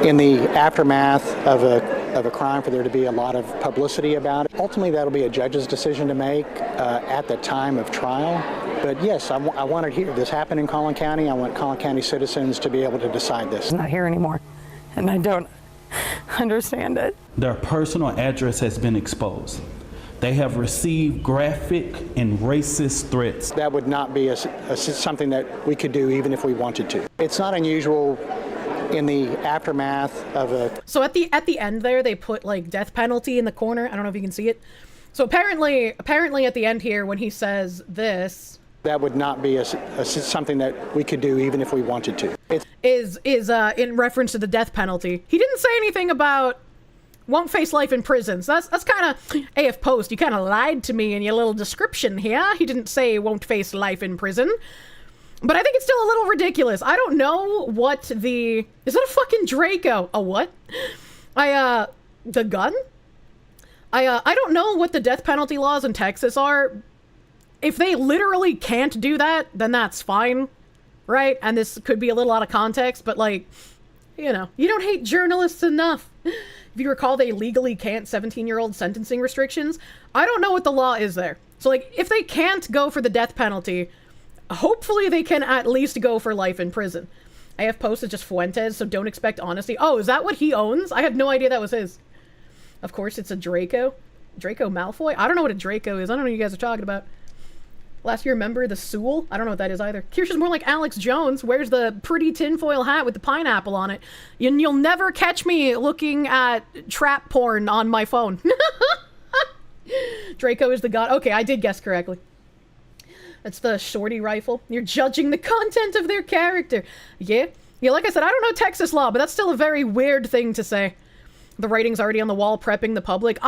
in the aftermath of a crime for there to be a lot of publicity about it. Ultimately, that'll be a judge's decision to make at the time of trial. But yes, I want it here. This happened in Collin County. I want Collin County citizens to be able to decide this. I'm not here anymore, and I don't understand it. Their personal address has been exposed. They have received graphic and racist threats. That would not be something that we could do even if we wanted to. It's not unusual in the aftermath of a... So at the end there, they put like death penalty in the corner. I don't know if you can see it. So apparently at the end here, when he says this... That would not be something that we could do even if we wanted to. Is in reference to the death penalty. He didn't say anything about won't face life in prison. So that's kind of AF Post. You kind of lied to me in your little description here. He didn't say won't face life in prison. But I think it's still a little ridiculous. I don't know what the... Is that a fucking Draco? A what? The gun? I don't know what the death penalty laws in Texas are. If they literally can't do that, then that's fine. Right? And this could be a little out of context, but like, you know, you don't hate journalists enough. If you recall, they legally can't 17-year-old sentencing restrictions. I don't know what the law is there. So like, if they can't go for the death penalty, hopefully they can at least go for life in prison. AF Post is just Fuentes, so don't expect honesty. Oh, is that what he owns? I had no idea that was his. Of course, it's a Draco. Draco Malfoy? I don't know what a Draco is. I don't know what you guys are talking about. Last year, remember the Sewell? I don't know what that is either. Kirsche is more like Alex Jones. Wears the pretty tinfoil hat with the pineapple on it. And you'll never catch me looking at trap porn on my phone. Draco is the god. Okay, I did guess correctly. That's the shorty rifle. You're judging the content of their character. Yeah, like I said, I don't know Texas law, but that's still a very weird thing to say. The writing's already on the wall, prepping the public.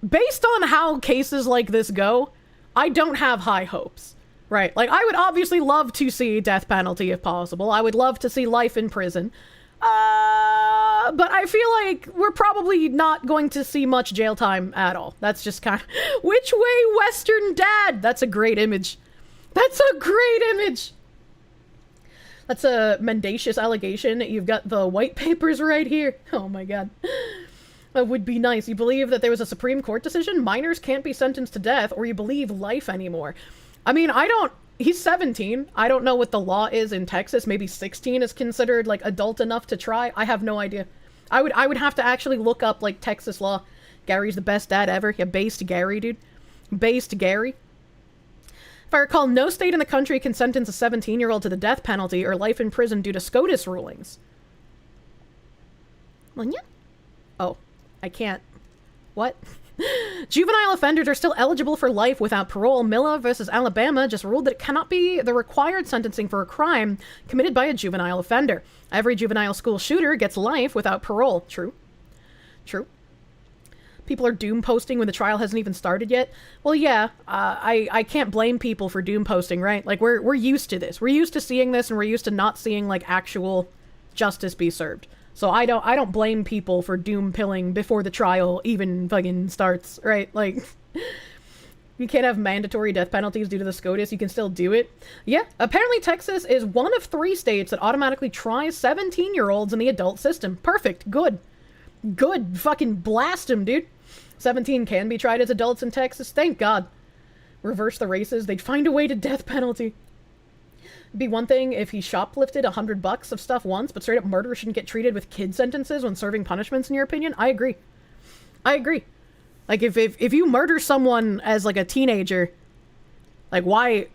Based on how cases like this go, I don't have high hopes, right? Like, I would obviously love to see death penalty if possible. I would love to see life in prison. But I feel like we're probably not going to see much jail time at all. That's just kind of... Which way, Western Dad? That's a great image. That's a great image! That's a mendacious allegation. You've got the white papers right here. Oh my god. That would be nice. You believe that there was a Supreme Court decision? Minors can't be sentenced to death, or you believe life anymore. I mean, he's 17. I don't know what the law is in Texas. Maybe 16 is considered, like, adult enough to try. I have no idea. I would have to actually look up, like, Texas law. Gary's the best dad ever. Yeah, based Gary, dude. Based Gary. If I recall, no state in the country can sentence a 17-year-old to the death penalty or life in prison due to SCOTUS rulings. Well, yeah. Oh. I can't. What? Juvenile offenders are still eligible for life without parole. Miller versus Alabama just ruled that it cannot be the required sentencing for a crime committed by a juvenile offender. Every juvenile school shooter gets life without parole. True. True. People are doom posting when the trial hasn't even started yet. Well, yeah, I can't blame people for doom posting, right? Like, we're used to this. We're used to seeing this, and we're used to not seeing, like, actual justice be served. So I don't blame people for doom pilling before the trial even fucking starts, right? Like, you can't have mandatory death penalties due to the SCOTUS. You can still do it. Yeah, apparently Texas is one of 3 states that automatically tries 17-year-olds in the adult system. Perfect. Good. Good. Fucking blast them, dude. 17 can be tried as adults in Texas. Thank God. Reverse the races. They'd find a way to death penalty. Be one thing if he shoplifted $100 of stuff once, but straight up murder shouldn't get treated with kid sentences when serving punishments, in your opinion? I agree. I agree. Like, if you murder someone as, like, a teenager, like, why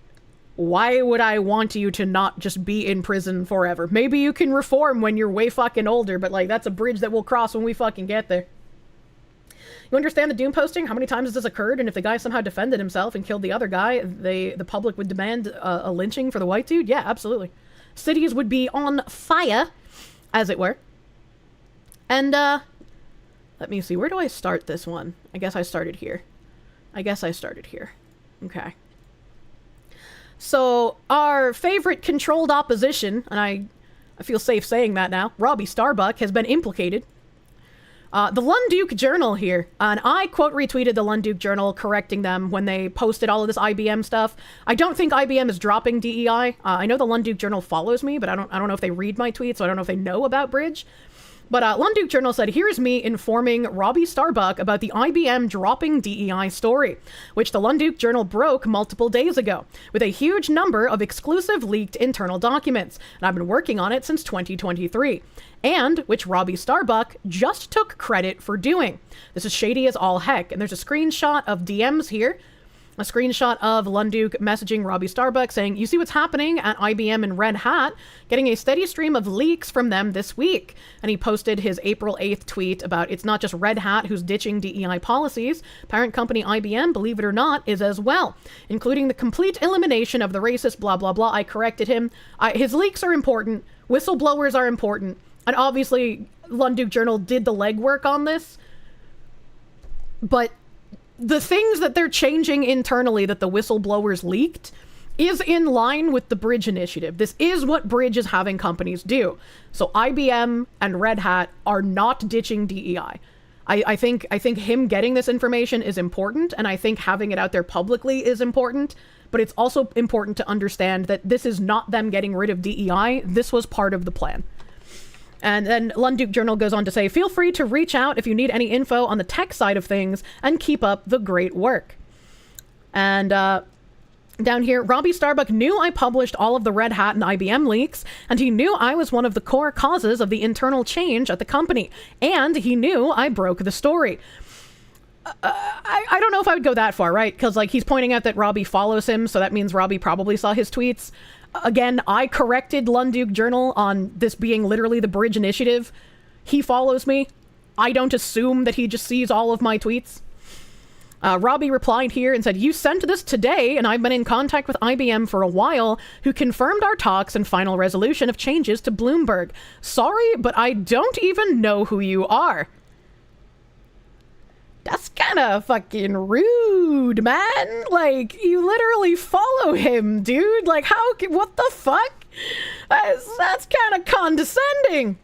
would I want you to not just be in prison forever? Maybe you can reform when you're way fucking older, but, like, that's a bridge that we'll cross when we fucking get there. You understand the doom posting? How many times has this occurred? And if the guy somehow defended himself and killed the other guy, the public would demand a lynching for the white dude? Yeah, absolutely. Cities would be on fire, as it were. And, let me see. Where do I start this one? I guess I started here. Okay. So, our favorite controlled opposition, and I feel safe saying that now, Robbie Starbuck, has been implicated. The Lunduke Journal here, and I quote retweeted the Lunduke Journal correcting them when they posted all of this IBM stuff. I don't think IBM is dropping DEI. I know the Lunduke Journal follows me, but I don't know if they read my tweets, so I don't know if they know about Bridge. But Lunduke Journal said, here's me informing Robbie Starbuck about the IBM dropping DEI story, which the Lunduke Journal broke multiple days ago, with a huge number of exclusive leaked internal documents, and I've been working on it since 2023, and which Robbie Starbuck just took credit for doing. This is shady as all heck, and there's a screenshot of DMs here, a screenshot of Lunduke messaging Robbie Starbuck saying, you see what's happening at IBM and Red Hat, getting a steady stream of leaks from them this week. And he posted his April 8th tweet about it's not just Red Hat who's ditching DEI policies. Parent company IBM, believe it or not, is as well, including the complete elimination of the racist blah, blah, blah. I corrected him. His leaks are important. Whistleblowers are important. And obviously, Lunduke Journal did the legwork on this. But the things that they're changing internally that the whistleblowers leaked is in line with the Bridge initiative. This is what Bridge is having companies do. So IBM and Red Hat are not ditching DEI. I think him getting this information is important, and I think having it out there publicly is important, but it's also important to understand that this is not them getting rid of DEI. This was part of the plan. And then Lunduke Journal goes on to say, feel free to reach out if you need any info on the tech side of things and keep up the great work. And down here, Robbie Starbuck knew I published all of the Red Hat and IBM leaks, and he knew I was one of the core causes of the internal change at the company, and he knew I broke the story. I don't know if I would go that far, right? Because, like, he's pointing out that Robbie follows him, so that means Robbie probably saw his tweets. Again, I corrected Lunduke Journal on this being literally the Bridge Initiative. He follows me. I don't assume that he just sees all of my tweets. Robbie replied here and said, "You sent this today, and I've been in contact with IBM for a while, who confirmed our talks and final resolution of changes to Bloomberg. Sorry, but I don't even know who you are." That's kind of fucking rude, man. Like, you literally follow him, dude. Like, what the fuck? That's kind of condescending.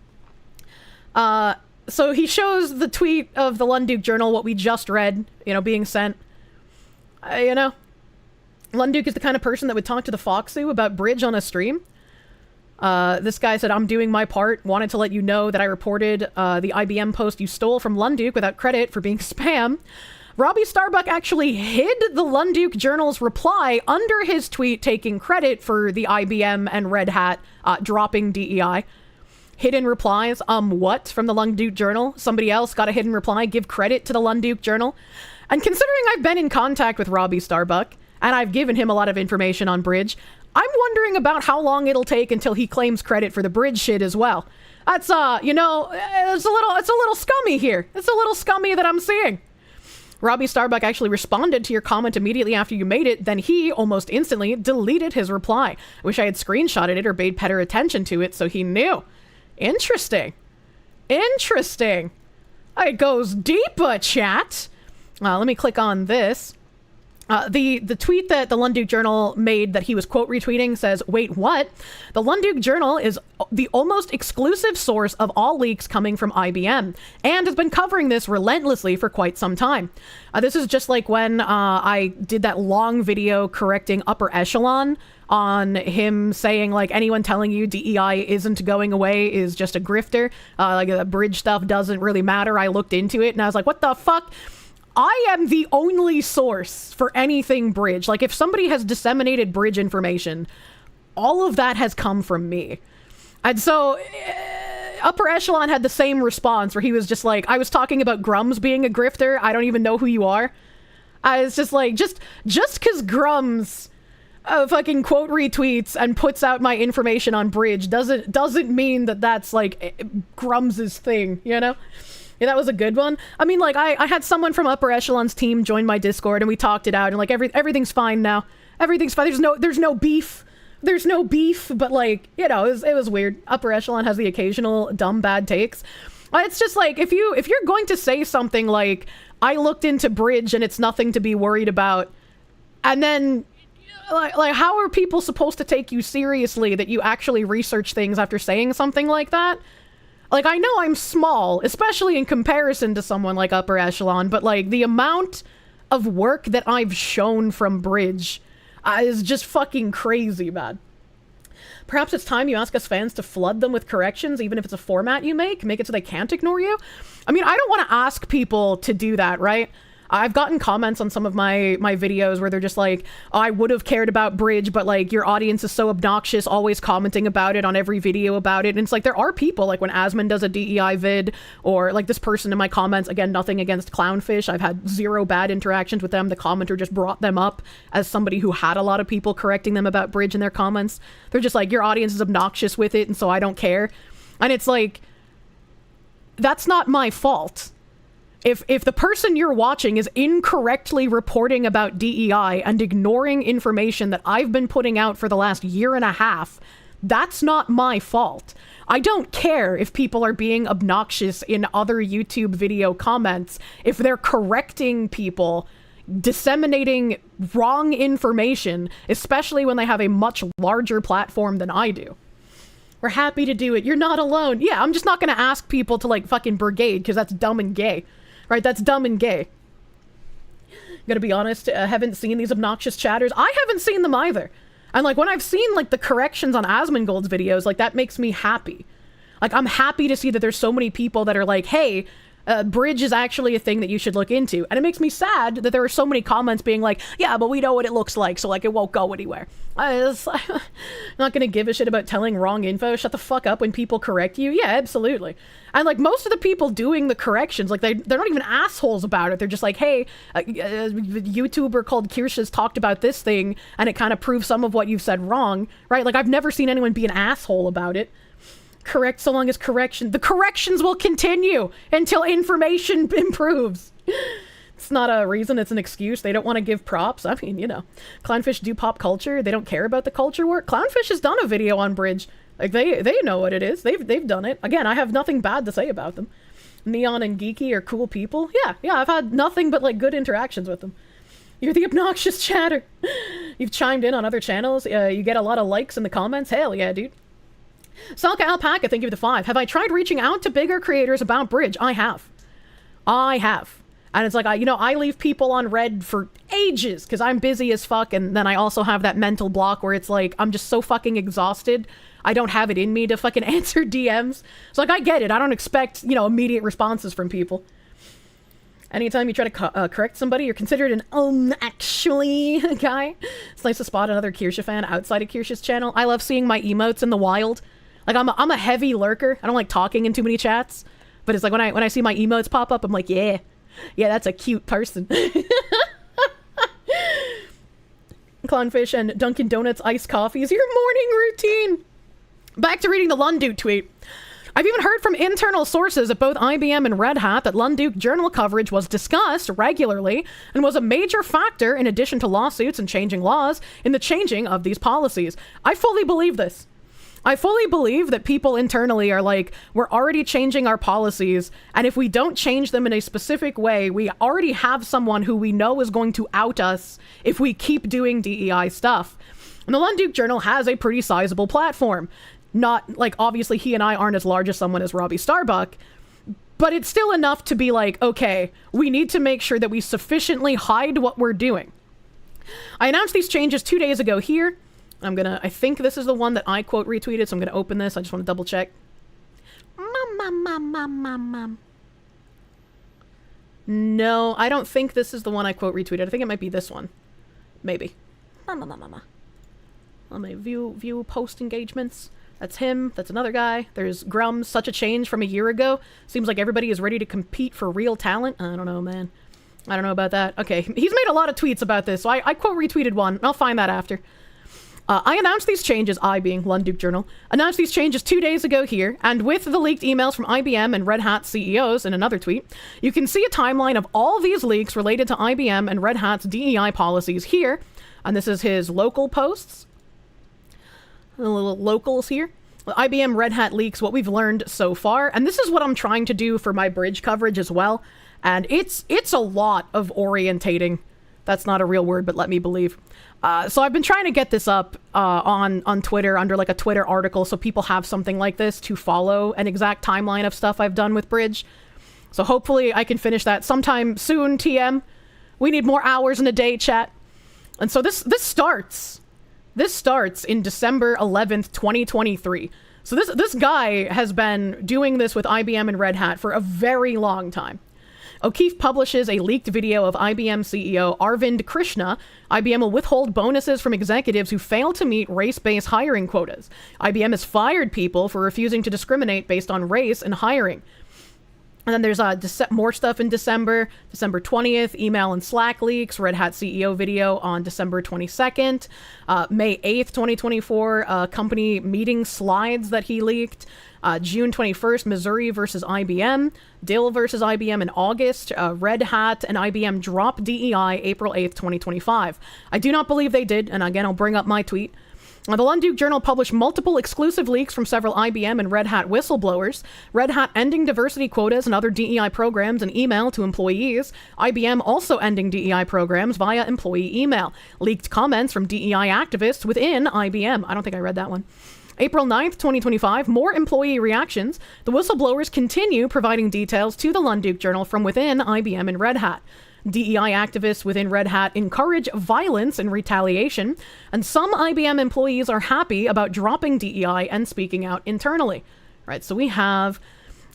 So he shows the tweet of the Lunduke Journal, what we just read, being sent. Lunduke is the kind of person that would talk to the Foxu about Bridge on a stream. This guy said, "I'm doing my part. Wanted to let you know that I reported the IBM post you stole from Lunduke without credit for being spam." Robbie Starbuck actually hid the Lunduke Journal's reply under his tweet taking credit for the IBM and Red Hat dropping DEI. Hidden replies, what? From the Lunduke Journal? Somebody else got a hidden reply, give credit to the Lunduke Journal. And considering I've been in contact with Robbie Starbuck, and I've given him a lot of information on Bridge, I'm wondering about how long it'll take until he claims credit for the Bridge shit as well. That's, it's a little scummy here. It's a little scummy that I'm seeing. Robbie Starbuck actually responded to your comment immediately after you made it, then he, almost instantly, deleted his reply. I wish I had screenshotted it or paid better attention to it so he knew. Interesting. It goes deeper, chat. Let me click on this. The tweet that the Lunduke Journal made that he was quote retweeting says, "Wait, what? The Lunduke Journal is the almost exclusive source of all leaks coming from IBM and has been covering this relentlessly for quite some time." This is just like when I did that long video correcting Upper Echelon on him saying, like, anyone telling you DEI isn't going away is just a grifter. Like, the Bridge stuff doesn't really matter. I looked into it and I was like, what the fuck? I am the only source for anything Bridge. Like, if somebody has disseminated Bridge information, all of that has come from me. And so Upper Echelon had the same response where he was just like, I was talking about Grums being a grifter. I don't even know who you are. I was just like, just because Grums fucking quote retweets and puts out my information on Bridge doesn't mean that that's like Grums's thing, Yeah, that was a good one. I mean, like, I had someone from Upper Echelon's team join my Discord and we talked it out and like everything's fine now. Everything's fine. There's no beef. There's no beef, but like, it was weird. Upper Echelon has the occasional dumb bad takes. It's just like, if you're going to say something like, I looked into Bridge and it's nothing to be worried about, and then like how are people supposed to take you seriously that you actually research things after saying something like that? Like, I know I'm small, especially in comparison to someone like Upper Echelon, but like the amount of work that I've shown from Bridge is just fucking crazy, man. Perhaps it's time you ask us fans to flood them with corrections, even if it's a format you make it so they can't ignore you. I mean, I don't want to ask people to do that, right? I've gotten comments on some of my videos where they're just like, oh, I would have cared about Bridge, but like your audience is so obnoxious, always commenting about it on every video about it. And it's like, there are people, like when Asmon does a DEI vid, or like this person in my comments, again, nothing against Clownfish. I've had zero bad interactions with them. The commenter just brought them up as somebody who had a lot of people correcting them about Bridge in their comments. They're just like, your audience is obnoxious with it, and so I don't care. And it's like, that's not my fault. If the person you're watching is incorrectly reporting about DEI and ignoring information that I've been putting out for the last year and a half, that's not my fault. I don't care if people are being obnoxious in other YouTube video comments, if they're correcting people, disseminating wrong information, especially when they have a much larger platform than I do. We're happy to do it. You're not alone. Yeah, I'm just not going to ask people to like fucking brigade because that's dumb and gay. Right, that's dumb and gay. Gonna be honest, I haven't seen these obnoxious chatters. I haven't seen them either. And like when I've seen like the corrections on Asmongold's videos, like that makes me happy. Like I'm happy to see that there's so many people that are like, hey, Bridge is actually a thing that you should look into. And it makes me sad that there are so many comments being like, yeah, but we know what it looks like, so like it won't go anywhere. I'm not gonna give a shit about telling wrong info. Shut the fuck up when people correct you. Yeah, absolutely. And like most of the people doing the corrections, like they're not even assholes about it. They're just like, hey, a YouTuber called Kirsche has talked about this thing and it kind of proves some of what you've said wrong, right? Like I've never seen anyone be an asshole about it. Correct so long as the corrections will continue until information improves. It's not a reason, it's an excuse. They don't want to give props. I mean, you know, Clownfish do pop culture. They don't care about the culture war. Clownfish has done a video on Bridge. Like they know what it is. They've done it. Again, I have nothing bad to say about them. Neon and Geeky are cool people. Yeah, I've had nothing but like good interactions with them. You're the obnoxious chatter. You've chimed in on other channels. You get a lot of likes in the comments. Hell yeah, dude. Salka Alpaca, thank you for the 5. Have I tried reaching out to bigger creators about Bridge? I have. And it's like, I leave people on red for ages because I'm busy as fuck. And then I also have that mental block where it's like, I'm just so fucking exhausted. I don't have it in me to fucking answer DMs. So like, I get it. I don't expect, immediate responses from people. Anytime you try to correct somebody, you're considered an actually guy. It's nice to spot another Kirsche fan outside of Kirsche's channel. I love seeing my emotes in the wild. Like, I'm a heavy lurker. I don't like talking in too many chats. But it's like when I see my emotes pop up, I'm like, yeah, that's a cute person. Clownfish and Dunkin' Donuts iced coffee is your morning routine. Back to reading the Lunduke tweet. I've even heard from internal sources at both IBM and Red Hat that Lunduke journal coverage was discussed regularly and was a major factor, in addition to lawsuits and changing laws, in the changing of these policies. I fully believe this. I fully believe that people internally are like, we're already changing our policies, and if we don't change them in a specific way, we already have someone who we know is going to out us if we keep doing DEI stuff. And the Lunduke Journal has a pretty sizable platform. Not, like, obviously he and I aren't as large as someone as Robbie Starbuck, but it's still enough to be like, okay, we need to make sure that we sufficiently hide what we're doing. I announced these changes 2 days ago here. I think this is the one that I quote retweeted, so I'm gonna open this. I just want to double check. No, I don't think this is the one I quote retweeted. I think it might be this one. Maybe. Let me view post engagements. That's him. That's another guy. There's Grums. Such a change from a year ago. Seems like everybody is ready to compete for real talent. I don't know, man. I don't know about that. Okay, he's made a lot of tweets about this, so I quote retweeted one. I'll find that after. I announced these changes, I being Lunduke Journal, announced these changes 2 days ago here, and with the leaked emails from IBM and Red Hat CEOs in another tweet, you can see a timeline of all these leaks related to IBM and Red Hat's DEI policies here, and this is his local posts. The little locals here. IBM Red Hat leaks what we've learned so far, and this is what I'm trying to do for my Bridge coverage as well, and it's a lot of orientating. That's not a real word, but let me believe. So I've been trying to get this up on Twitter under like a Twitter article so people have something like this to follow an exact timeline of stuff I've done with Bridge. So hopefully I can finish that sometime soon, TM. We need more hours in a day, chat. And so this starts in December 11th, 2023. So this guy has been doing this with IBM and Red Hat for a very long time. O'Keefe publishes a leaked video of IBM CEO Arvind Krishna. IBM will withhold bonuses from executives who fail to meet race-based hiring quotas. IBM has fired people for refusing to discriminate based on race in hiring. And then there's more stuff in December 20th, email and Slack leaks, Red Hat CEO video on December 22nd, May 8th, 2024, company meeting slides that he leaked, June 21st, Missouri versus IBM, Dill versus IBM in August, Red Hat and IBM drop DEI April 8th, 2025. I do not believe they did, and again, I'll bring up my tweet. The Lunduke Journal published multiple exclusive leaks from several IBM and Red Hat whistleblowers. Red Hat ending diversity quotas and other DEI programs in email to employees. IBM also ending DEI programs via employee email. Leaked comments from DEI activists within IBM. I don't think I read that one. April 9th, 2025, more employee reactions. The whistleblowers continue providing details to the Lunduke Journal from within IBM and Red Hat. DEI activists within Red Hat encourage violence and retaliation, and some IBM employees are happy about dropping DEI and speaking out internally. Right, so we have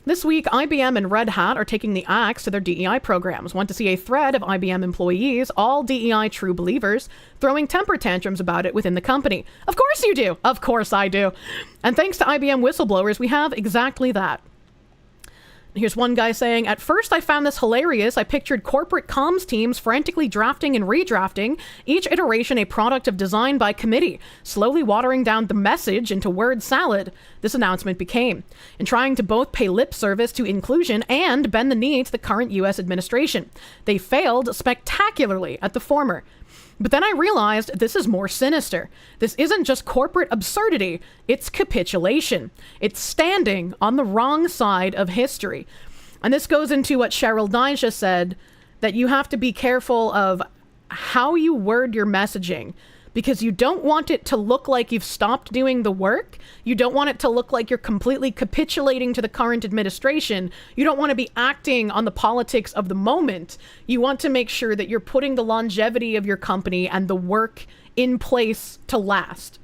This week, IBM and Red Hat are taking the axe to their DEI programs. Want to see a thread of IBM employees, all DEI true believers, throwing temper tantrums about it within the company. Of course you do. Of course I do. And thanks to IBM whistleblowers, we have exactly that. Here's one guy saying, at first I found this hilarious. I pictured corporate comms teams frantically drafting and redrafting, each iteration a product of design by committee, slowly watering down the message into word salad. This announcement became, in trying to both pay lip service to inclusion and bend the knee to the current US administration. They failed spectacularly at the former. But then I realized this is more sinister. This isn't just corporate absurdity, it's capitulation. It's standing on the wrong side of history. And this goes into what Cheryl Daisha said, that you have to be careful of how you word your messaging, because you don't want it to look like you've stopped doing the work. You don't want it to look like you're completely capitulating to the current administration. You don't want to be acting on the politics of the moment. You want to make sure that you're putting the longevity of your company and the work in place to last.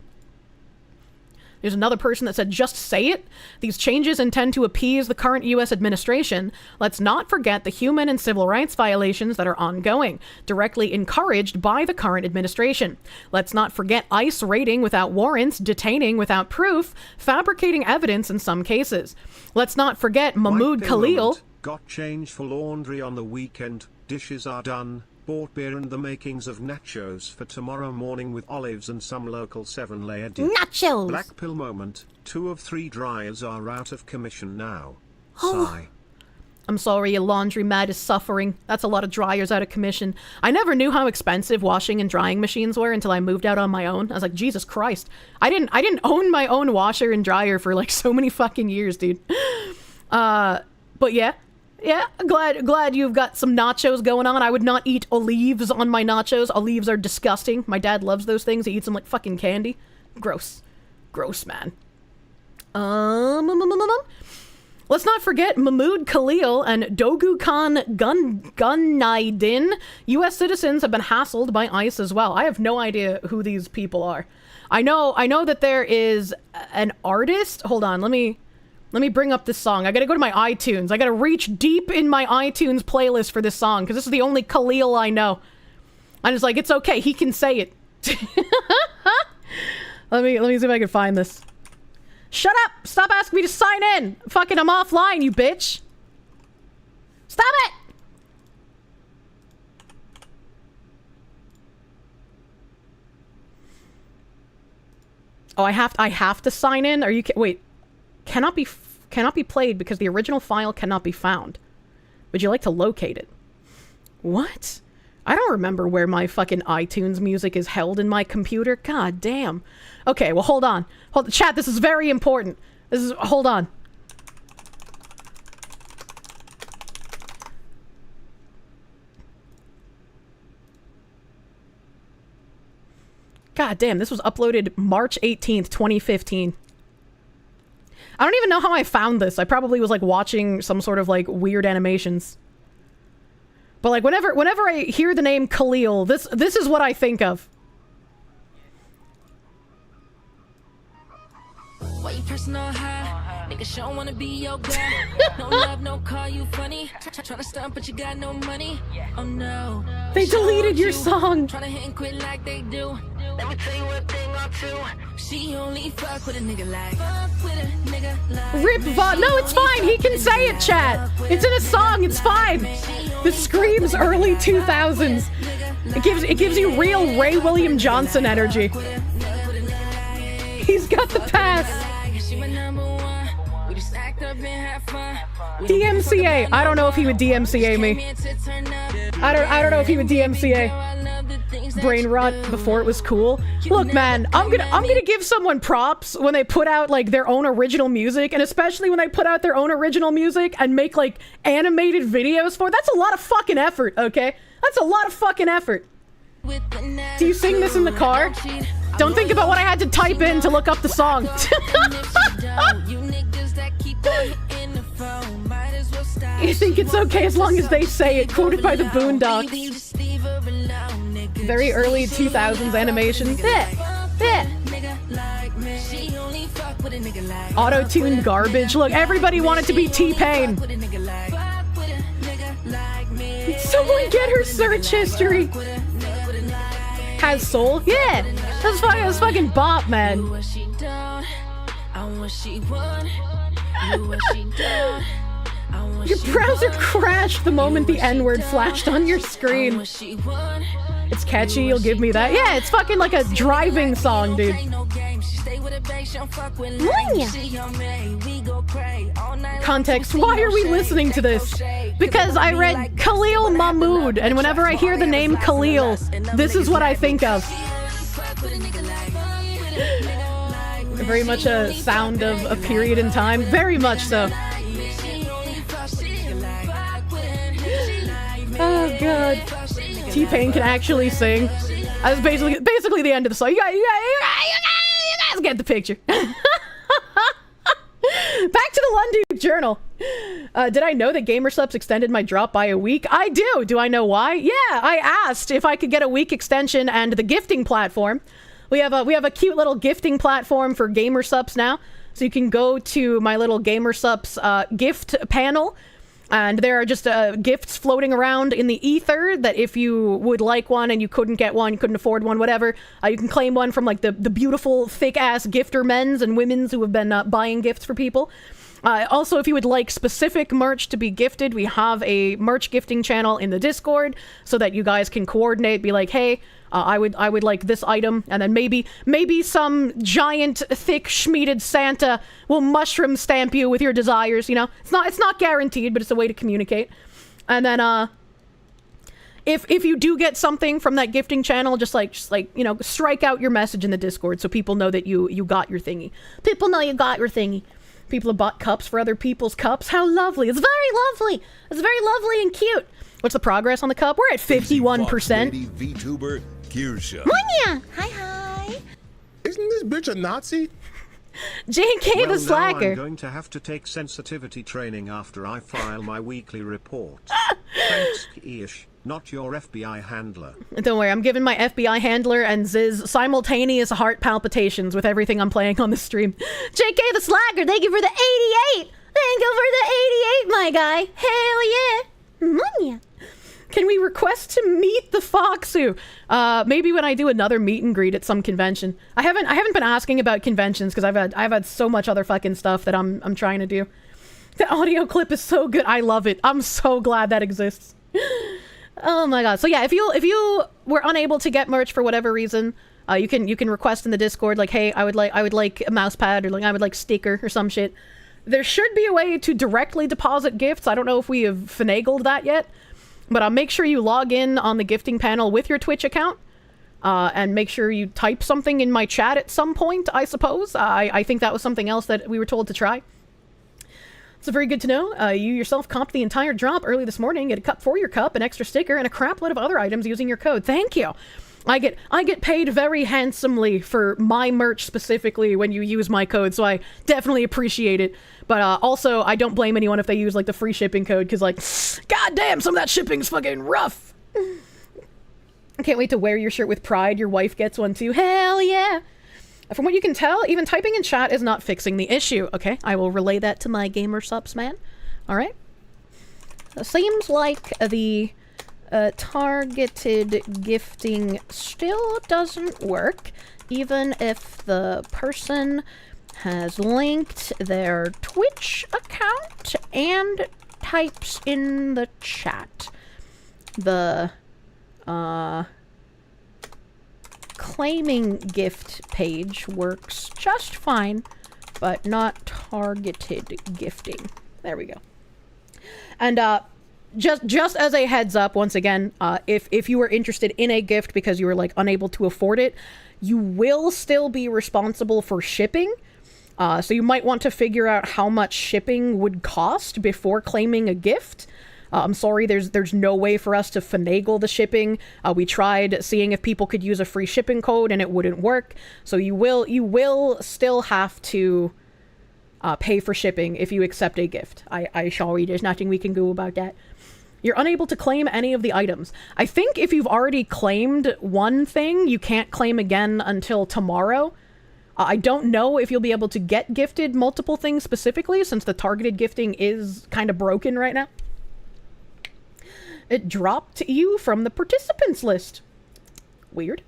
There's another person that said, just say it. These changes intend to appease the current U.S. administration. Let's not forget the human and civil rights violations that are ongoing, directly encouraged by the current administration. Let's not forget ICE raiding without warrants, detaining without proof, fabricating evidence in some cases. Let's not forget Mahmoud Khalil. Got change for laundry on the weekend, dishes are done. Bought beer and the makings of nachos for tomorrow morning with olives and some local 7-layer dip. Nachos! Black pill moment, 2 of 3 dryers are out of commission now. Oh. Sigh. I'm sorry, your laundromat is suffering. That's a lot of dryers out of commission. I never knew how expensive washing and drying machines were until I moved out on my own. I was like, Jesus Christ. I didn't own my own washer and dryer for like so many fucking years, dude. But yeah. Yeah, glad you've got some nachos going on. I would not eat olives on my nachos. Olives are disgusting. My dad loves those things. He eats them like fucking candy. Gross. Gross, man. Let's not forget Mahmoud Khalil and Dogu Khan Gunaidin. U.S. citizens have been hassled by ICE as well. I have no idea who these people are. I know that there is an artist. Hold on, let me bring up this song. I gotta go to my iTunes. I gotta reach deep in my iTunes playlist for this song, because this is the only Khalil I know. I'm just like, it's okay, he can say it. Let me see if I can find this. Shut up! Stop asking me to sign in! Fucking, I'm offline, you bitch! Stop it! Oh, I have to sign in? Are you wait. Cannot be played because the original file cannot be found. Would you like to locate it? What? I don't remember where my fucking iTunes music is held in my computer. God damn. Okay, well, hold on. Chat, this is very important. Hold on. God damn, this was uploaded March 18th, 2015. I don't even know how I found this. I probably was like watching some sort of like weird animations. But like whenever I hear the name Khalil, this is what I think of. Why you personal high? Niggas don't wanna be your guy. No love, no call, you funny. Tryna stunt, but you got no money. Oh no. They deleted your song. Tryna hit and quit like they do. Let me tell you one thing or two. She only fuck with a nigga like. Fuck with a nigga like. Rip VoD. No, it's fine. He can say it, chat. It's in a song. It's fine. This screams early 2000s. It gives you real Ray William Johnson energy. He's got the pass. DMCA. I don't know if he would DMCA me. I don't know if he would DMCA. Brain rot before it was cool. Look, man, I'm gonna give someone props when they put out like their own original music, and especially when they put out their own original music and make like animated videos for it. That's a lot of fucking effort, okay? That's a lot of fucking effort. Do you sing this in the car? Don't think about what I had to type in to look up the song. You think it's okay as long as they say it, quoted by the Boondocks. Very early 2000s animation. Auto-tune garbage. Look, everybody wanted to be T-Pain. Someone get her search history. Has soul? Yeah. That's fucking bop, man. Your browser crashed the moment the N-word flashed on your screen. It's catchy, you'll give me that. Yeah, it's fucking like a driving song, dude. Context, why are we listening to this? Because I read Khalil Mahmood, and whenever I hear the name Khalil, this is what I think of. Very much a sound of a period in time. Very much so. Oh god. T-Pain can actually sing. That's basically the end of the song. You guys get the picture. Back to the London Journal. Did I know that GamerSupps extended my drop by a week? I do. Do I know why? Yeah, I asked if I could get a week extension and the gifting platform. We have a cute little gifting platform for GamerSupps now. So you can go to my little GamerSupps gift panel. And there are just gifts floating around in the ether that if you would like one and you couldn't get one, you couldn't afford one, whatever, you can claim one from like the beautiful thick-ass gifter men's and women's who have been buying gifts for people. Also, if you would like specific merch to be gifted, we have a merch gifting channel in the Discord so that you guys can coordinate, be like, hey, I would like this item, and then maybe some giant, thick, schmeated Santa will mushroom stamp you with your desires. You know, it's not guaranteed, but it's a way to communicate. And then, if you do get something from that gifting channel, just like you know, strike out your message in the Discord so people know that you got your thingy. People know you got your thingy. People have bought cups for other people's cups. How lovely! It's very lovely. It's very lovely and cute. What's the progress on the cup? We're at 51%. VTuber Kirsche. Munya! Hi. Isn't this bitch a Nazi? JK the Slacker. Now I'm going to have to take sensitivity training after I file my weekly report. Thanks, Kirsche, not your FBI handler. Don't worry, I'm giving my FBI handler and Ziz simultaneous heart palpitations with everything I'm playing on the stream. JK the Slacker, thank you for the 88! Thank you for the 88, my guy! Hell yeah! Munya! Can we request to meet the Foxu? Maybe when I do another meet and greet at some convention. I haven't been asking about conventions because I've had so much other fucking stuff that I'm trying to do. The audio clip is so good. I love it. I'm so glad that exists. Oh my god. So yeah, if you were unable to get merch for whatever reason, you can request in the Discord like, hey, I would like a mouse pad, or like I would like sticker or some shit. There should be a way to directly deposit gifts. I don't know if we have finagled that yet. But make sure you log in on the gifting panel with your Twitch account, and make sure you type something in my chat at some point, I suppose. I think that was something else that we were told to try. It's very good to know. You yourself comped the entire drop early this morning. Get a cup for your cup, an extra sticker, and a crap load of other items using your code. Thank you. I get paid very handsomely for my merch specifically when you use my code, so I definitely appreciate it. But also, I don't blame anyone if they use like the free shipping code, because like, goddamn, some of that shipping's fucking rough. I can't wait to wear your shirt with pride. Your wife gets one too. Hell yeah. From what you can tell, even typing in chat is not fixing the issue. Okay, I will relay that to my GamerSupps man. All right. Seems like the targeted gifting still doesn't work, even if the person has linked their Twitch account and types in the chat. The claiming gift page works just fine, but not targeted gifting. There we go. And just as a heads up, once again, if you were interested in a gift because you were like unable to afford it, you will still be responsible for shipping. So you might want to figure out how much shipping would cost before claiming a gift. I'm sorry, there's no way for us to finagle the shipping. We tried seeing if people could use a free shipping code and it wouldn't work. So you will still have to pay for shipping if you accept a gift. I sorry, there's nothing we can do about that. You're unable to claim any of the items. I think if you've already claimed one thing, you can't claim again until tomorrow. I don't know if you'll be able to get gifted multiple things specifically, since the targeted gifting is kind of broken right now. It dropped you from the participants list. Weird.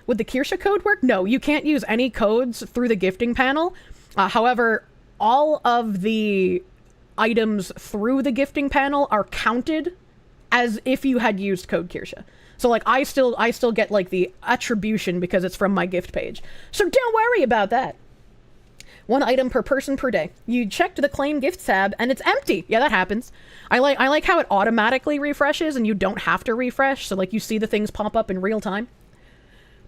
Would the Kirsche code work? No, you can't use any codes through the gifting panel. However, all of the items through the gifting panel are counted as if you had used code Kirsche. So like I still get like the attribution because it's from my gift page. So don't worry about that. 1 item per person per day. You checked the claim gifts tab and it's empty. Yeah, that happens. I like how it automatically refreshes and you don't have to refresh. So like you see the things pop up in real time.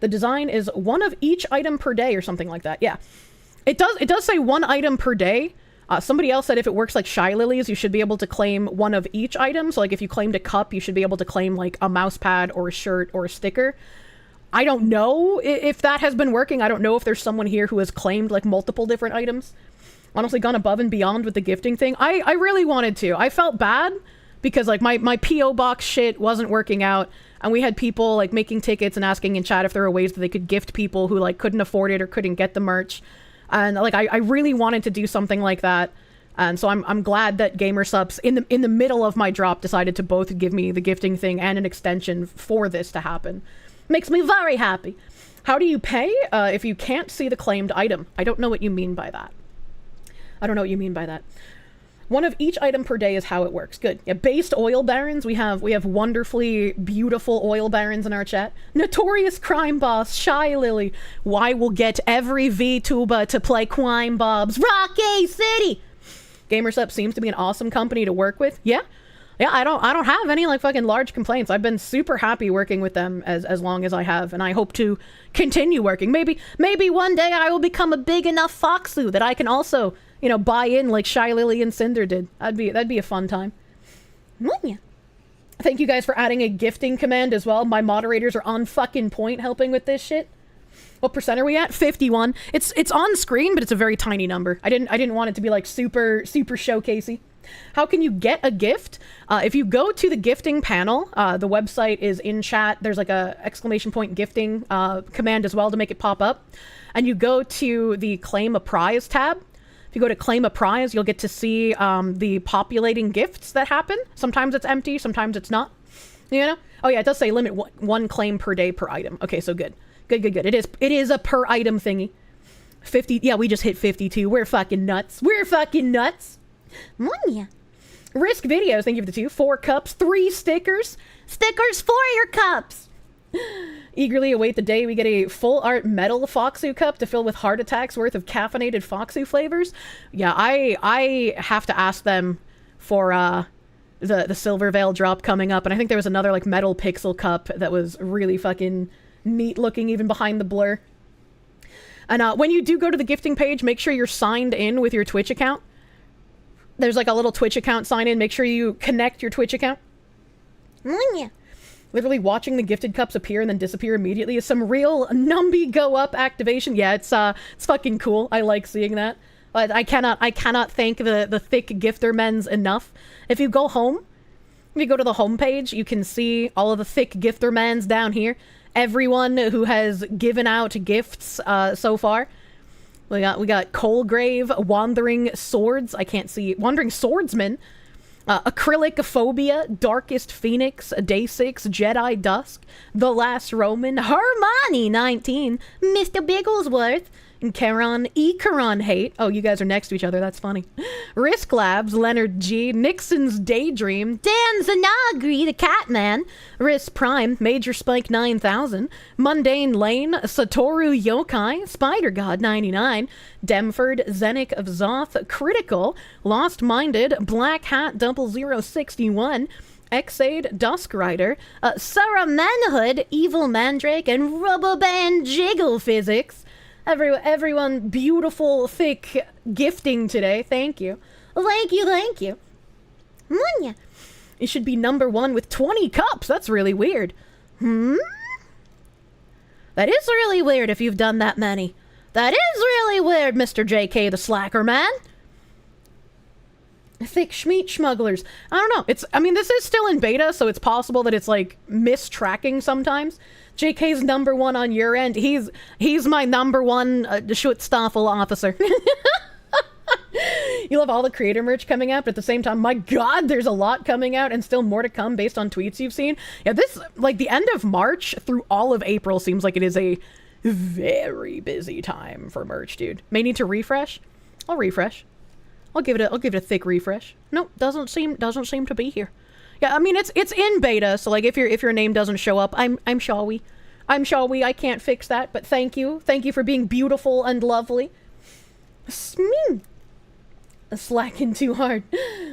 The design is 1 of each item per day or something like that. Yeah, it does say 1 item per day. Somebody else said if it works like Shy Lilies, you should be able to claim 1 of each item. So like if you claimed a cup, you should be able to claim like a mouse pad or a shirt or a sticker. I don't know if that has been working. I don't know if there's someone here who has claimed like multiple different items. Honestly, gone above and beyond with the gifting thing. I really wanted to. I felt bad because like my P.O. box shit wasn't working out. And we had people like making tickets and asking in chat if there were ways that they could gift people who like couldn't afford it or couldn't get the merch. And like I really wanted to do something like that. And so I'm glad that GamerSupps in the middle of my drop decided to both give me the gifting thing and an extension for this to happen. Makes me very happy. How do you pay if you can't see the claimed item? I don't know what you mean by that. I don't know what you mean by that. 1 of each item per day is how it works. Good. Yeah, based oil barons. We have wonderfully beautiful oil barons in our chat. Notorious crime boss, Shy Lily. Why will get every VTuber to play crime bobs. Rocky City! GamerSupps seems to be an awesome company to work with. Yeah. Yeah, I don't have any like fucking large complaints. I've been super happy working with them as long as I have, and I hope to continue working. Maybe one day I will become a big enough foxu that I can also, you know, buy in like Shy Lily and Cinder did. That'd be a fun time. Thank you guys for adding a gifting command as well. My moderators are on fucking point helping with this shit. What percent are we at? 51. It's on screen, but it's a very tiny number. I didn't want it to be like super showcasey. How can you get a gift? If you go to the gifting panel, the website is in chat. There's like a ! Gifting command as well to make it pop up. And you go to the claim a prize tab. If you go to claim a prize, you'll get to see the populating gifts that happen. Sometimes it's empty, sometimes it's not. You know? Oh yeah, it does say limit 1 claim per day per item. Okay, so good. Good. It is a per item thingy. 50, yeah, we just hit 52. We're fucking nuts. Risk videos, thank you for the 2. 4 cups, 3 stickers. Stickers for your cups. Eagerly await the day we get a full art metal Foxu cup to fill with heart attacks worth of caffeinated Foxu flavors. Yeah, I have to ask them for the Silver Veil drop coming up, and I think there was another like metal pixel cup that was really fucking neat looking even behind the blur. And when you do go to the gifting page, make sure you're signed in with your Twitch account. There's like a little Twitch account sign in. Make sure you connect your Twitch account. Literally watching the gifted cups appear and then disappear immediately is some real Numby go up activation. Yeah, it's fucking cool. I like seeing that. But I cannot thank the thick gifter men's enough. If you go home, if you go to the home page, you can see all of the thick gifter men's down here. Everyone who has given out gifts so far. We got Coalgrave, Wandering Swords, I can't see, Wandering Swordsman, Acrylic Phobia, Darkest Phoenix, Day 6, Jedi Dusk, The Last Roman, Hermione 19, Mr. Bigglesworth, and Charon Hate. Oh, you guys are next to each other, that's funny. Risk Labs, Leonard G, Nixon's Daydream, Dan Zanagri, the Catman, Risk Prime, Major Spike 9000, Mundane Lane, Satoru Yokai, Spider God 99, Demford, Zenik of Zoth, Critical, Lost Minded, Black Hat 0061, Xade, Dusk Rider, Sarah Manhood, Evil Mandrake, and Rubber Band Jiggle Physics. Everyone beautiful, thick gifting today. Thank you. Thank you. It should be number 1 with 20 cups. That's really weird. That is really weird if you've done that many. That is really weird, Mr. JK the Slacker Man. Thick schmeat smugglers. I don't know. I mean, this is still in beta, so it's possible that it's like mistracking sometimes. JK's number one on your end. He's my number one Schutzstaffel officer. You love all the creator merch coming out, but at the same time, my god, there's a lot coming out and still more to come based on tweets you've seen. Yeah, this, like, the end of March through all of April seems like it is a very busy time for merch, dude. May need to refresh. I'll refresh. I'll give it a thick refresh. Nope, doesn't seem to be here. Yeah, I mean it's in beta, so like if your name doesn't show up, I'm sorry. I'm sorry, I can't fix that, but thank you. Thank you for being beautiful and lovely. Slacking too hard.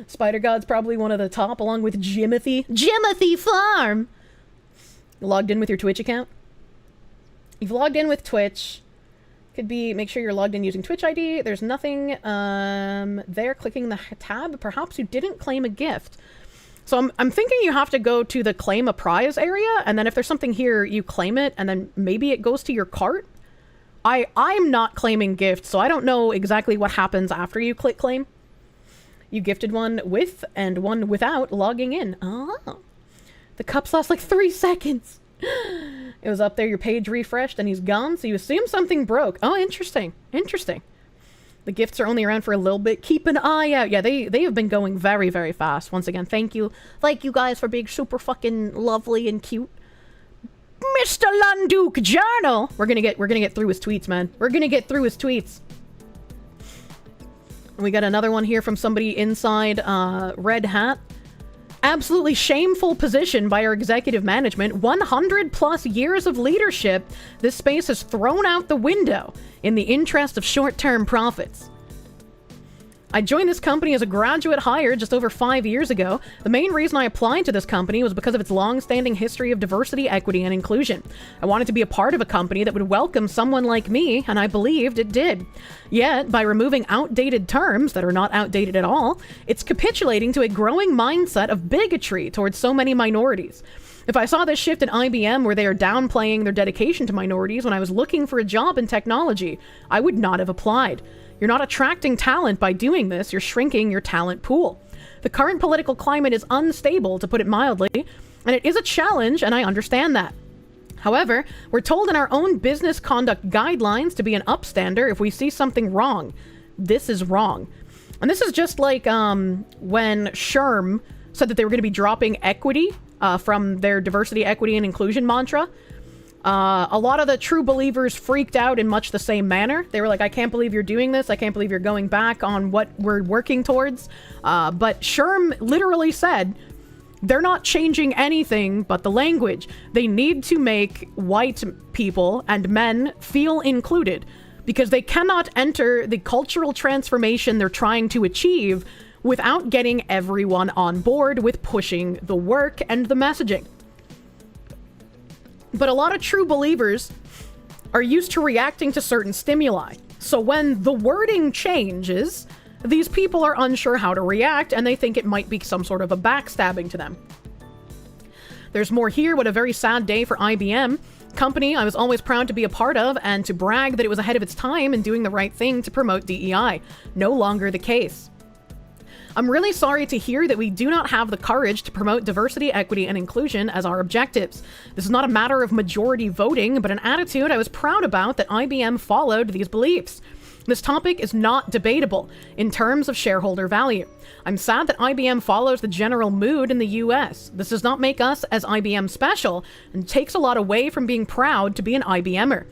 Spider God's probably one of the top, along with Jimothy. Jimothy Farm! Logged in with your Twitch account? You've logged in with Twitch. Could be, make sure you're logged in using Twitch ID. There's nothing there. Clicking the tab. Perhaps you didn't claim a gift. So I'm thinking you have to go to the claim a prize area, and then if there's something here, you claim it, and then maybe it goes to your cart? I'm not claiming gifts, so I don't know exactly what happens after you click claim. You gifted one with and one without logging in. Oh. The cups last like 3 seconds. It was up there, your page refreshed, and he's gone, so you assume something broke. Oh, interesting. Interesting. The gifts are only around for a little bit. Keep an eye out. Yeah, they have been going very, very fast. Once again, thank you. Thank you guys for being super fucking lovely and cute. Mr. Lunduke Journal. We're gonna get through his tweets, man. We're gonna get through his tweets. We got another one here from somebody inside Red Hat. Absolutely shameful position by our executive management. 100 plus years of leadership. This space is thrown out the window in the interest of short-term profits. I joined this company as a graduate hire just over 5 years ago. The main reason I applied to this company was because of its long-standing history of diversity, equity, and inclusion. I wanted to be a part of a company that would welcome someone like me, and I believed it did. Yet, by removing outdated terms that are not outdated at all, it's capitulating to a growing mindset of bigotry towards so many minorities. If I saw this shift at IBM where they are downplaying their dedication to minorities when I was looking for a job in technology, I would not have applied. You're not attracting talent by doing this, you're shrinking your talent pool. The current political climate is unstable, to put it mildly, and it is a challenge, and I understand that. However, we're told in our own business conduct guidelines to be an upstander if we see something wrong. This is wrong. And this is just like when Sherm said that they were going to be dropping equity from their diversity, equity, and inclusion mantra. A lot of the true believers freaked out in much the same manner. They were like, I can't believe you're doing this. I can't believe you're going back on what we're working towards. But Sherm literally said, they're not changing anything but the language. They need to make white people and men feel included because they cannot enter the cultural transformation they're trying to achieve without getting everyone on board with pushing the work and the messaging. But a lot of true believers are used to reacting to certain stimuli. So when the wording changes, these people are unsure how to react, and they think it might be some sort of a backstabbing to them. There's more here. What a very sad day for IBM. Company I was always proud to be a part of and to brag that it was ahead of its time and doing the right thing to promote DEI. No longer the case. I'm really sorry to hear that we do not have the courage to promote diversity, equity, and inclusion as our objectives. This is not a matter of majority voting, but an attitude I was proud about that IBM followed these beliefs. This topic is not debatable in terms of shareholder value. I'm sad that IBM follows the general mood in the US. This does not make us as IBM special and takes a lot away from being proud to be an IBMer.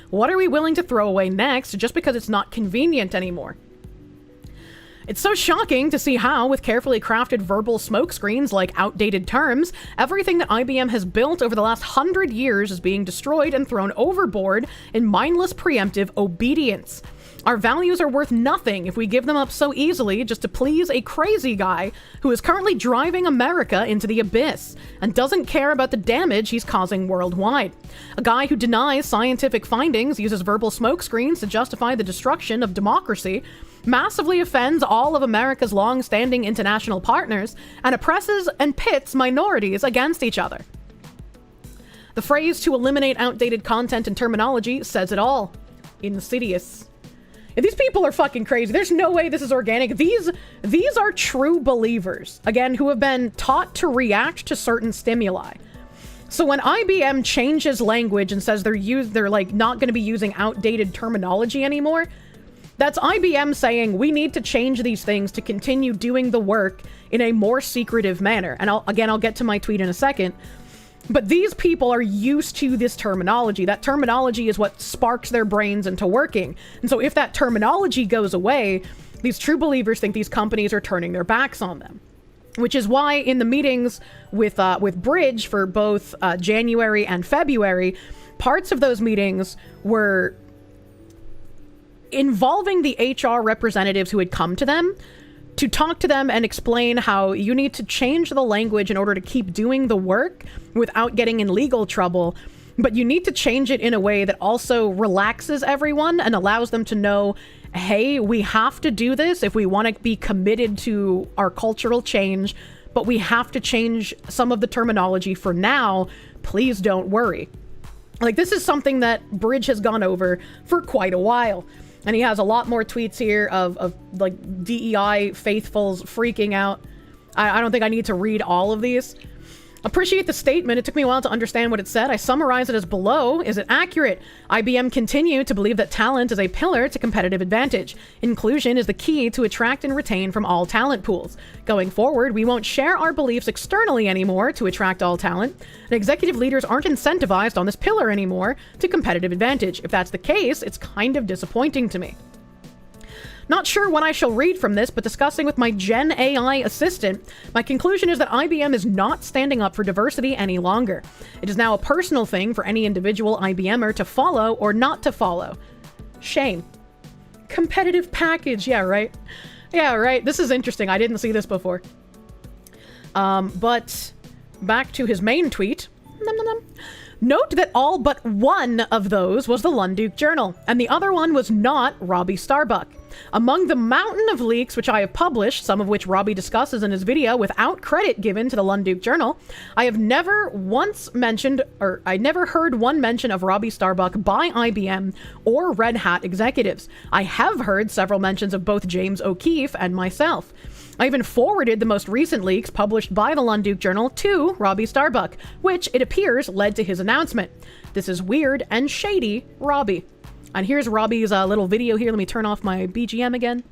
What are we willing to throw away next just because it's not convenient anymore? It's so shocking to see how, with carefully crafted verbal smokescreens like outdated terms, everything that IBM has built over the last 100 years is being destroyed and thrown overboard in mindless preemptive obedience. Our values are worth nothing if we give them up so easily just to please a crazy guy who is currently driving America into the abyss and doesn't care about the damage he's causing worldwide. A guy who denies scientific findings, uses verbal smokescreens to justify the destruction of democracy, massively offends all of America's long-standing international partners, and oppresses and pits minorities against each other. The phrase to eliminate outdated content and terminology says it all. Insidious. These people are fucking crazy. There's no way this is organic. These are true believers, again, who have been taught to react to certain stimuli. So when IBM changes language and says they're like not going to be using outdated terminology anymore, that's IBM saying we need to change these things to continue doing the work in a more secretive manner. And I'll get to my tweet in a second. But these people are used to this terminology. That terminology is what sparks their brains into working. And so if that terminology goes away, these true believers think these companies are turning their backs on them. Which is why in the meetings with Bridge for both January and February, parts of those meetings were involving the HR representatives who had come to them to talk to them and explain how you need to change the language in order to keep doing the work without getting in legal trouble. But you need to change it in a way that also relaxes everyone and allows them to know, hey, we have to do this if we want to be committed to our cultural change, but we have to change some of the terminology for now. Please don't worry. Like, this is something that Bridge has gone over for quite a while. And he has a lot more tweets here of like DEI faithfuls freaking out. I don't think I need to read all of these. Appreciate the statement. It took me a while to understand what it said. I summarize it as below. Is it accurate? IBM continue to believe that talent is a pillar to competitive advantage. Inclusion is the key to attract and retain from all talent pools. Going forward, we won't share our beliefs externally anymore to attract all talent. And executive leaders aren't incentivized on this pillar anymore to competitive advantage. If that's the case, it's kind of disappointing to me. Not sure when I shall read from this, but discussing with my Gen AI assistant, my conclusion is that IBM is not standing up for diversity any longer. It is now a personal thing for any individual IBMer to follow or not to follow. Shame. Competitive package, yeah, right? Yeah, right. This is interesting. I didn't see this before. But back to his main tweet. Note that all but one of those was the Lunduke Journal, and the other one was not Robbie Starbuck. Among the mountain of leaks which I have published, some of which Robbie discusses in his video without credit given to the Lunduke Journal, I have never once mentioned, or I never heard one mention of Robbie Starbuck by IBM or Red Hat executives. I have heard several mentions of both James O'Keefe and myself. I even forwarded the most recent leaks published by the Lunduke Journal to Robbie Starbuck, which it appears led to his announcement. This is weird and shady, Robbie. And here's Robbie's little video here. Let me turn off my BGM again.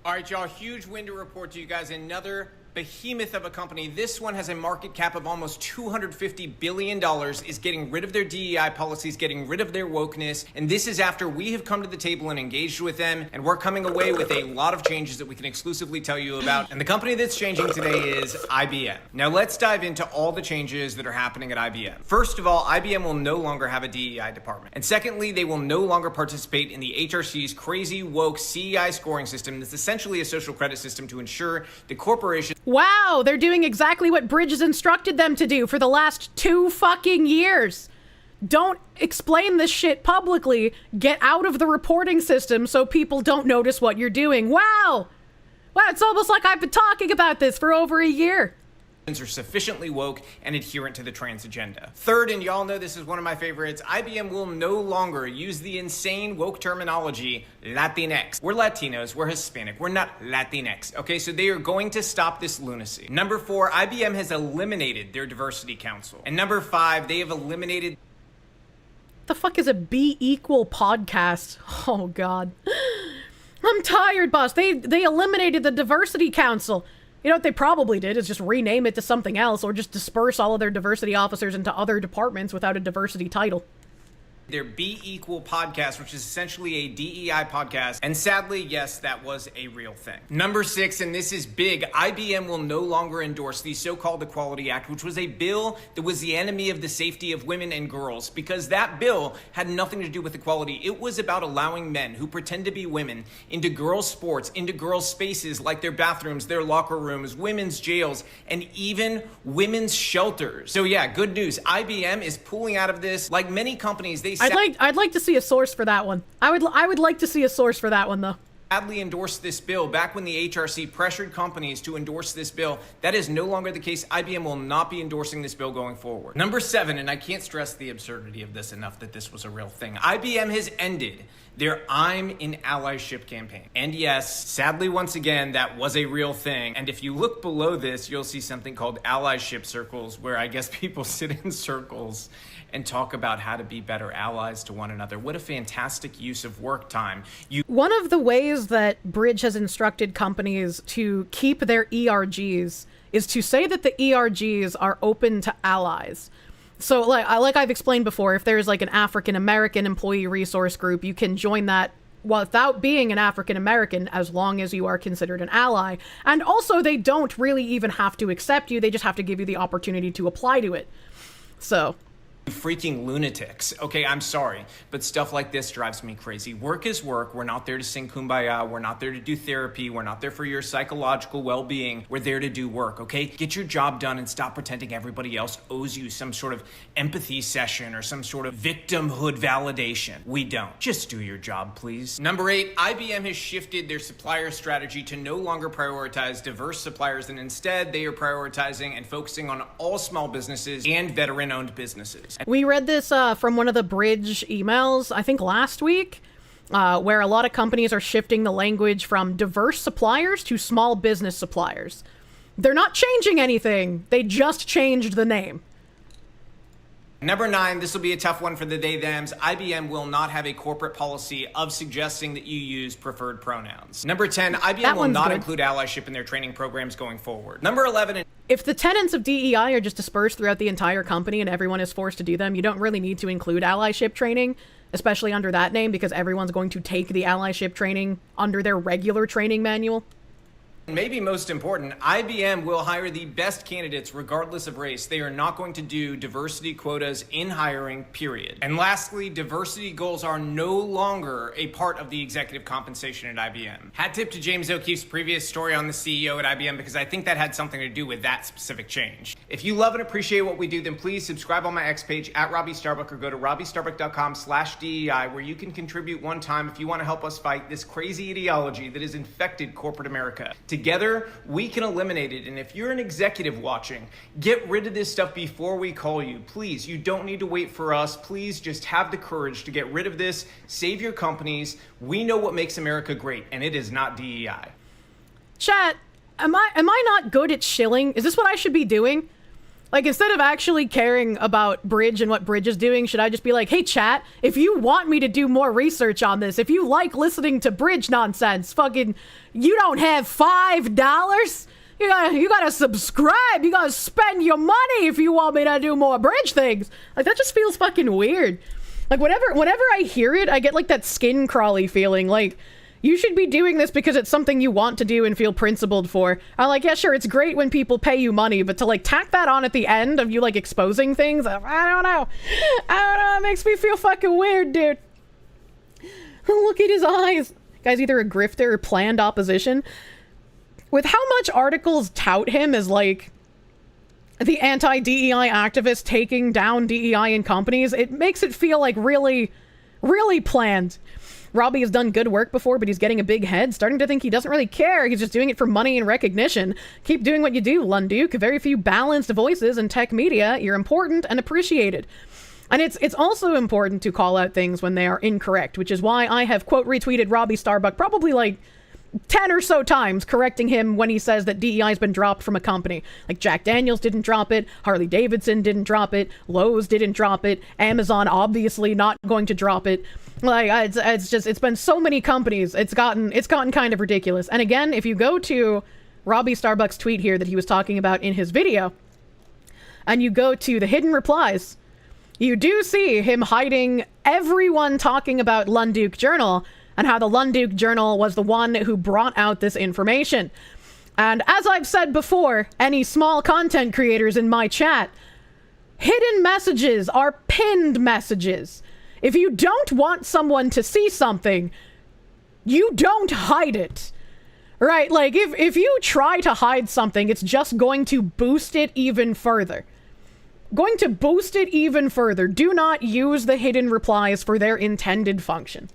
All right, y'all, huge win to report to you guys. Another behemoth of a company. This one has a market cap of almost $250 billion, is getting rid of their DEI policies, getting rid of their wokeness. And this is after we have come to the table and engaged with them. And we're coming away with a lot of changes that we can exclusively tell you about. And the company that's changing today is IBM. Now let's dive into all the changes that are happening at IBM. First of all, IBM will no longer have a DEI department. And secondly, they will no longer participate in the HRC's crazy woke CEI scoring system that's essentially a social credit system to ensure the corporation. Wow, they're doing exactly what Bridge has instructed them to do for the last 2 fucking years. Don't explain this shit publicly. Get out of the reporting system so people don't notice what you're doing. Wow. Wow, it's almost like I've been talking about this for over a year. Are sufficiently woke and adherent to the trans agenda. Third, and y'all know this is one of my favorites, IBM will no longer use the insane woke terminology Latinx. We're Latinos, we're Hispanic, we're not Latinx, okay? So they are going to stop this lunacy. Number 4, IBM has eliminated their diversity council. And number 5, they have eliminated... The fuck is a Be Equal podcast? Oh God. I'm tired, boss. They eliminated the diversity council. You know what they probably did is just rename it to something else or just disperse all of their diversity officers into other departments without a diversity title. Their Be Equal podcast, which is essentially a DEI podcast. And sadly, yes, that was a real thing. Number 6, and this is big, IBM will no longer endorse the so-called Equality Act, which was a bill that was the enemy of the safety of women and girls, because that bill had nothing to do with equality. It was about allowing men who pretend to be women into girls' sports, into girls' spaces like their bathrooms, their locker rooms, women's jails, and even women's shelters. So yeah, good news. IBM is pulling out of this. Like many companies, they I'd like to see a source for that one. I would like to see a source for that one though. Sadly endorsed this bill back when the HRC pressured companies to endorse this bill. That is no longer the case. IBM will not be endorsing this bill going forward. Number 7, and I can't stress the absurdity of this enough that this was a real thing. IBM has ended their I'm in allyship campaign. And yes, sadly, once again, that was a real thing. And if you look below this, you'll see something called allyship circles, where I guess people sit in circles and talk about how to be better allies to one another. What a fantastic use of work time. One of the ways that Bridge has instructed companies to keep their ERGs is to say that the ERGs are open to allies. So like I've explained before, if there's like an African American employee resource group, you can join that without being an African American as long as you are considered an ally. And also they don't really even have to accept you, they just have to give you the opportunity to apply to it. So freaking lunatics. Okay, I'm sorry, but stuff like this drives me crazy. Work is work. We're not there to sing Kumbaya. We're not there to do therapy. We're not there for your psychological well-being. We're there to do work, okay? Get your job done and stop pretending everybody else owes you some sort of empathy session or some sort of victimhood validation. We don't. Just do your job, please. Number 8, IBM has shifted their supplier strategy to no longer prioritize diverse suppliers, and instead they are prioritizing and focusing on all small businesses and veteran-owned businesses. We read this from one of the Bridge emails, I think last week, where a lot of companies are shifting the language from diverse suppliers to small business suppliers. They're not changing anything. They just changed the name. Number 9, this will be a tough one for the they-thems. IBM will not have a corporate policy of suggesting that you use preferred pronouns. Number 10, IBM will not include allyship in their training programs going forward. Number 11... If the tenets of DEI are just dispersed throughout the entire company and everyone is forced to do them, you don't really need to include allyship training, especially under that name, because everyone's going to take the allyship training under their regular training manual. Maybe most important, IBM will hire the best candidates regardless of race. They are not going to do diversity quotas in hiring, period. And lastly, diversity goals are no longer a part of the executive compensation at IBM. Hat tip to James O'Keefe's previous story on the CEO at IBM, because I think that had something to do with that specific change. If you love and appreciate what we do, then please subscribe on my X page at Robbie Starbuck, or go to robbiestarbuck.com/DEI, where you can contribute one time if you want to help us fight this crazy ideology that has infected corporate America. Together, we can eliminate it. And if you're an executive watching, get rid of this stuff before we call you. Please, you don't need to wait for us. Please just have the courage to get rid of this. Save your companies. We know what makes America great, and it is not DEI. Chat, am I not good at shilling? Is this what I should be doing? Like, instead of actually caring about Bridge and what Bridge is doing, should I just be like, hey, chat, if you want me to do more research on this, if you like listening to Bridge nonsense, fucking, you don't have $5? You gotta subscribe. You gotta spend your money if you want me to do more Bridge things. Like, that just feels fucking weird. Like, whenever I hear it, I get, like, that skin crawly feeling, like, you should be doing this because it's something you want to do and feel principled for. I'm like, yeah, sure, it's great when people pay you money, but to, like, tack that on at the end of you, like, exposing things, I don't know. It makes me feel fucking weird, dude. Look at his eyes. Guy's either a grifter or planned opposition. With how much articles tout him as, like, the anti-DEI activist taking down DEI in companies, it makes it feel, like, really, really planned. Robbie has done good work before, but he's getting a big head, starting to think he doesn't really care. He's just doing it for money and recognition. Keep doing what you do, Lunduke. Very few balanced voices in tech media. You're important and appreciated. And it's also important to call out things when they are incorrect, which is why I have, quote, retweeted Robbie Starbuck probably like 10 or so times, correcting him when he says that DEI has been dropped from a company. Like, Jack Daniels didn't drop it, Harley Davidson didn't drop it, Lowe's didn't drop it, Amazon obviously not going to drop it. Like, it's been so many companies, it's gotten kind of ridiculous. And again, if you go to Robbie Starbuck's tweet here that he was talking about in his video, and you go to the hidden replies, you do see him hiding everyone talking about Lunduke Journal, and how the Lunduke Journal was the one who brought out this information. And as I've said before, any small content creators in my chat, hidden messages are pinned messages. If you don't want someone to see something, you don't hide it. Right? Like, if you try to hide something, it's just going to boost it even further. Going to boost it even further. Do not use the hidden replies for their intended function.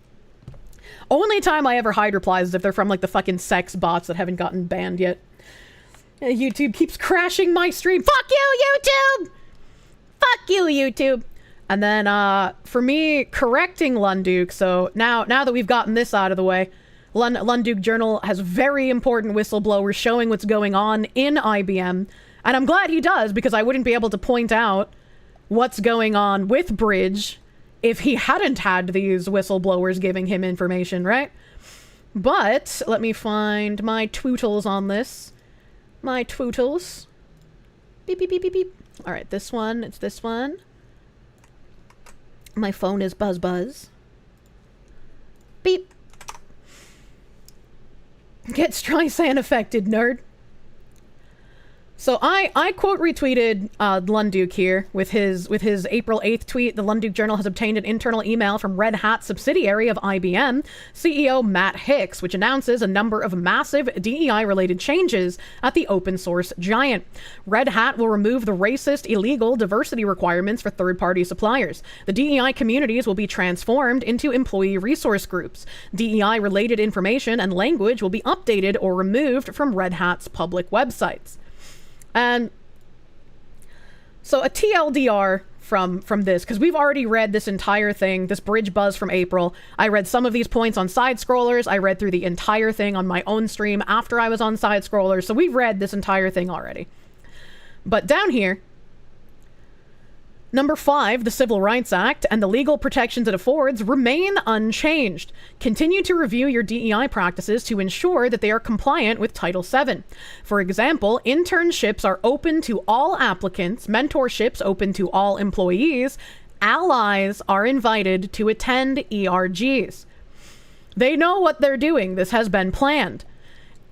Only time I ever hide replies is if they're from like the fucking sex bots that haven't gotten banned yet. YouTube keeps crashing my stream. Fuck you, YouTube! Fuck you, YouTube! And then, for me, correcting Lunduke, so now that we've gotten this out of the way, Lunduke Journal has very important whistleblowers showing what's going on in IBM, and I'm glad he does, because I wouldn't be able to point out what's going on with Bridge if he hadn't had these whistleblowers giving him information, right? But, let me find my twootles on this. My twootles. Beep, beep, beep, beep, beep. Alright, this one, it's this one. My phone is buzz buzz. Beep. Get Streisand affected, nerd. So I quote retweeted Lunduke here with his April 8th tweet. The Lunduke Journal has obtained an internal email from Red Hat subsidiary of IBM CEO Matt Hicks, which announces a number of massive DEI-related changes at the open source giant. Red Hat will remove the racist, illegal diversity requirements for third-party suppliers. The DEI communities will be transformed into employee resource groups. DEI-related information and language will be updated or removed from Red Hat's public websites. And so a TLDR from this, because we've already read this entire thing, this Bridge buzz from April. I read some of these points on Side Scrollers. I read through the entire thing on my own stream after I was on Side Scrollers. So we've read this entire thing already. But down here, Number 5, the Civil Rights Act and the legal protections it affords remain unchanged. Continue to review your DEI practices to ensure that they are compliant with Title VII. For example, internships are open to all applicants, mentorships open to all employees, allies are invited to attend ERGs. They know what they're doing. This has been planned.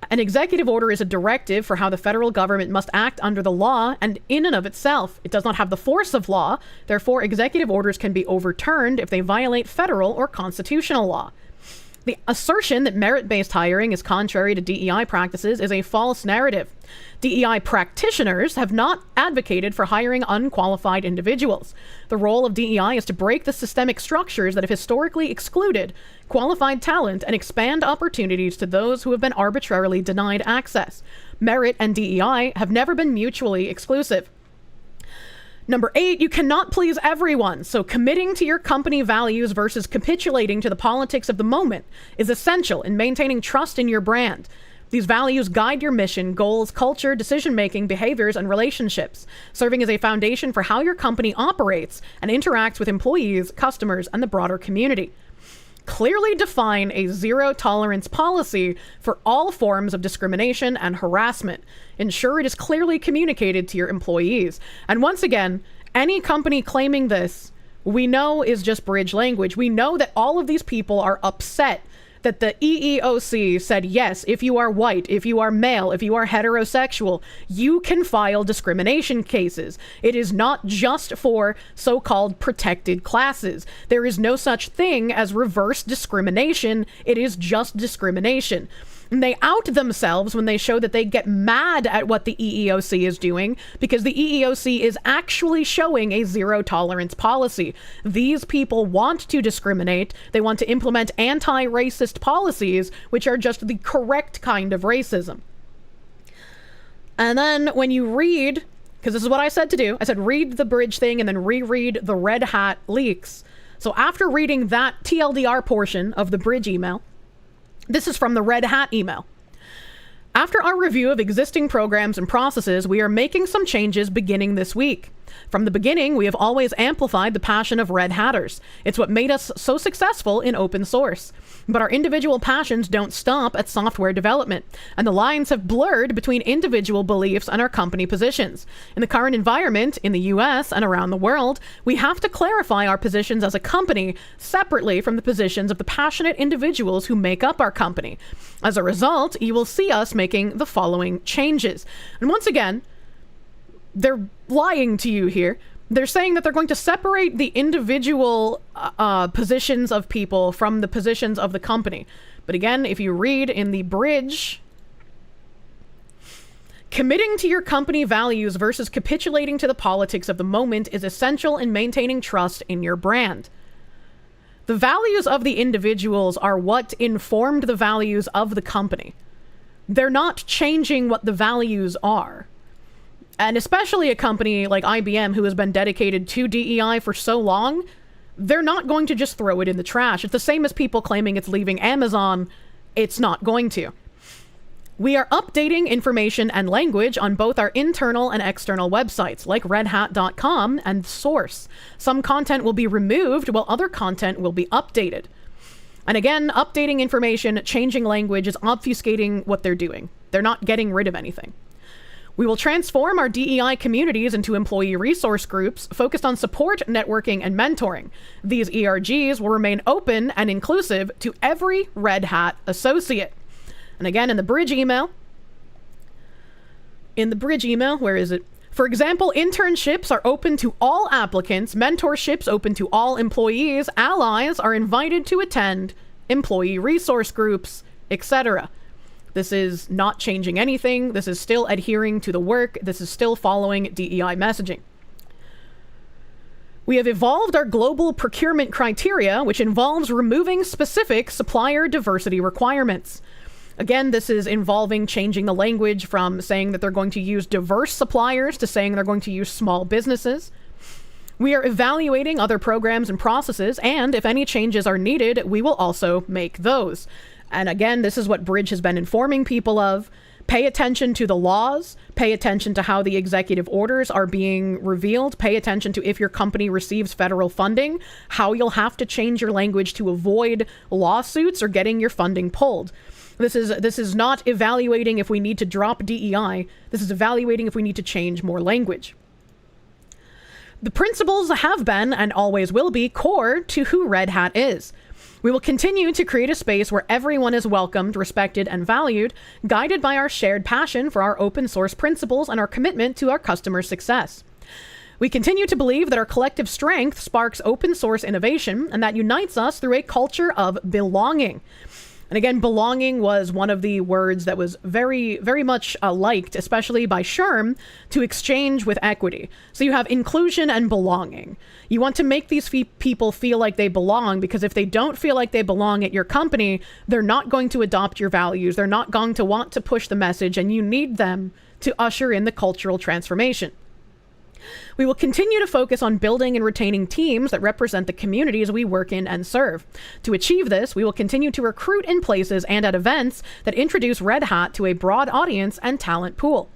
An executive order is a directive for how the federal government must act under the law, and in and of itself, it does not have the force of law. Therefore, executive orders can be overturned if they violate federal or constitutional law. The assertion that merit-based hiring is contrary to DEI practices is a false narrative. DEI practitioners have not advocated for hiring unqualified individuals. The role of DEI is to break the systemic structures that have historically excluded qualified talent and expand opportunities to those who have been arbitrarily denied access. Merit and DEI have never been mutually exclusive. Number 8, you cannot please everyone, so committing to your company values versus capitulating to the politics of the moment is essential in maintaining trust in your brand. These values guide your mission, goals, culture, decision-making, behaviors, and relationships, serving as a foundation for how your company operates and interacts with employees, customers, and the broader community. Clearly define a zero-tolerance policy for all forms of discrimination and harassment. Ensure it is clearly communicated to your employees. And once again, any company claiming this, we know is just bridge language. We know that all of these people are upset that the EEOC said, yes, if you are white, if you are male, if you are heterosexual, you can file discrimination cases. It is not just for so-called protected classes. There is no such thing as reverse discrimination. It is just discrimination. And they out themselves when they show that they get mad at what the EEOC is doing because the EEOC is actually showing a zero-tolerance policy. These people want to discriminate. They want to implement anti-racist policies, which are just the correct kind of racism. And then when you read, because this is what I said to do, I said read the bridge thing and then reread the Red Hat leaks. So after reading that TLDR portion of the bridge email, this is from the Red Hat email. After our review of existing programs and processes, we are making some changes beginning this week. From the beginning, we have always amplified the passion of Red Hatters. It's what made us so successful in open source. But our individual passions don't stop at software development, and the lines have blurred between individual beliefs and our company positions. In the current environment, in the US and around the world, we have to clarify our positions as a company separately from the positions of the passionate individuals who make up our company. As a result, you will see us making the following changes. And once again, they're lying to you here. They're saying that they're going to separate the individual positions of people from the positions of the company. But again, if you read in the bridge, committing to your company values versus capitulating to the politics of the moment is essential in maintaining trust in your brand. The values of the individuals are what informed the values of the company. They're not changing what the values are. And especially a company like IBM, who has been dedicated to DEI for so long, they're not going to just throw it in the trash. It's the same as people claiming it's leaving Amazon. It's not going to. We are updating information and language on both our internal and external websites, like redhat.com and Source. Some content will be removed, while other content will be updated. And again, updating information, changing language is obfuscating what they're doing. They're not getting rid of anything. We will transform our DEI communities into employee resource groups focused on support, networking, and mentoring. These ERGs will remain open and inclusive to every Red Hat associate. And again, in the bridge email, where is it? For example, internships are open to all applicants, mentorships open to all employees, allies are invited to attend, employee resource groups, etc. This is not changing anything. This is still adhering to the work. This is still following DEI messaging. We have evolved our global procurement criteria, which involves removing specific supplier diversity requirements. Again, this is involving changing the language from saying that they're going to use diverse suppliers to saying they're going to use small businesses. We are evaluating other programs and processes, and if any changes are needed, we will also make those. And again, this is what Bridge has been informing people of. Pay attention to the laws, pay attention to how the executive orders are being revealed, pay attention to if your company receives federal funding, how you'll have to change your language to avoid lawsuits or getting your funding pulled. This is not evaluating if we need to drop DEI. This is evaluating if we need to change more language. The principles have been, and always will be, core to who Red Hat is. We will continue to create a space where everyone is welcomed, respected, and valued, guided by our shared passion for our open source principles and our commitment to our customer success. We continue to believe that our collective strength sparks open source innovation, and that unites us through a culture of belonging. And again, belonging was one of the words that was very, very much liked, especially by Sherm, to exchange with equity. So you have inclusion and belonging. You want to make these people feel like they belong, because if they don't feel like they belong at your company, they're not going to adopt your values. They're not going to want to push the message, and you need them to usher in the cultural transformation. We will continue to focus on building and retaining teams that represent the communities we work in and serve. To achieve this, we will continue to recruit in places and at events that introduce Red Hat to a broad audience and talent pool.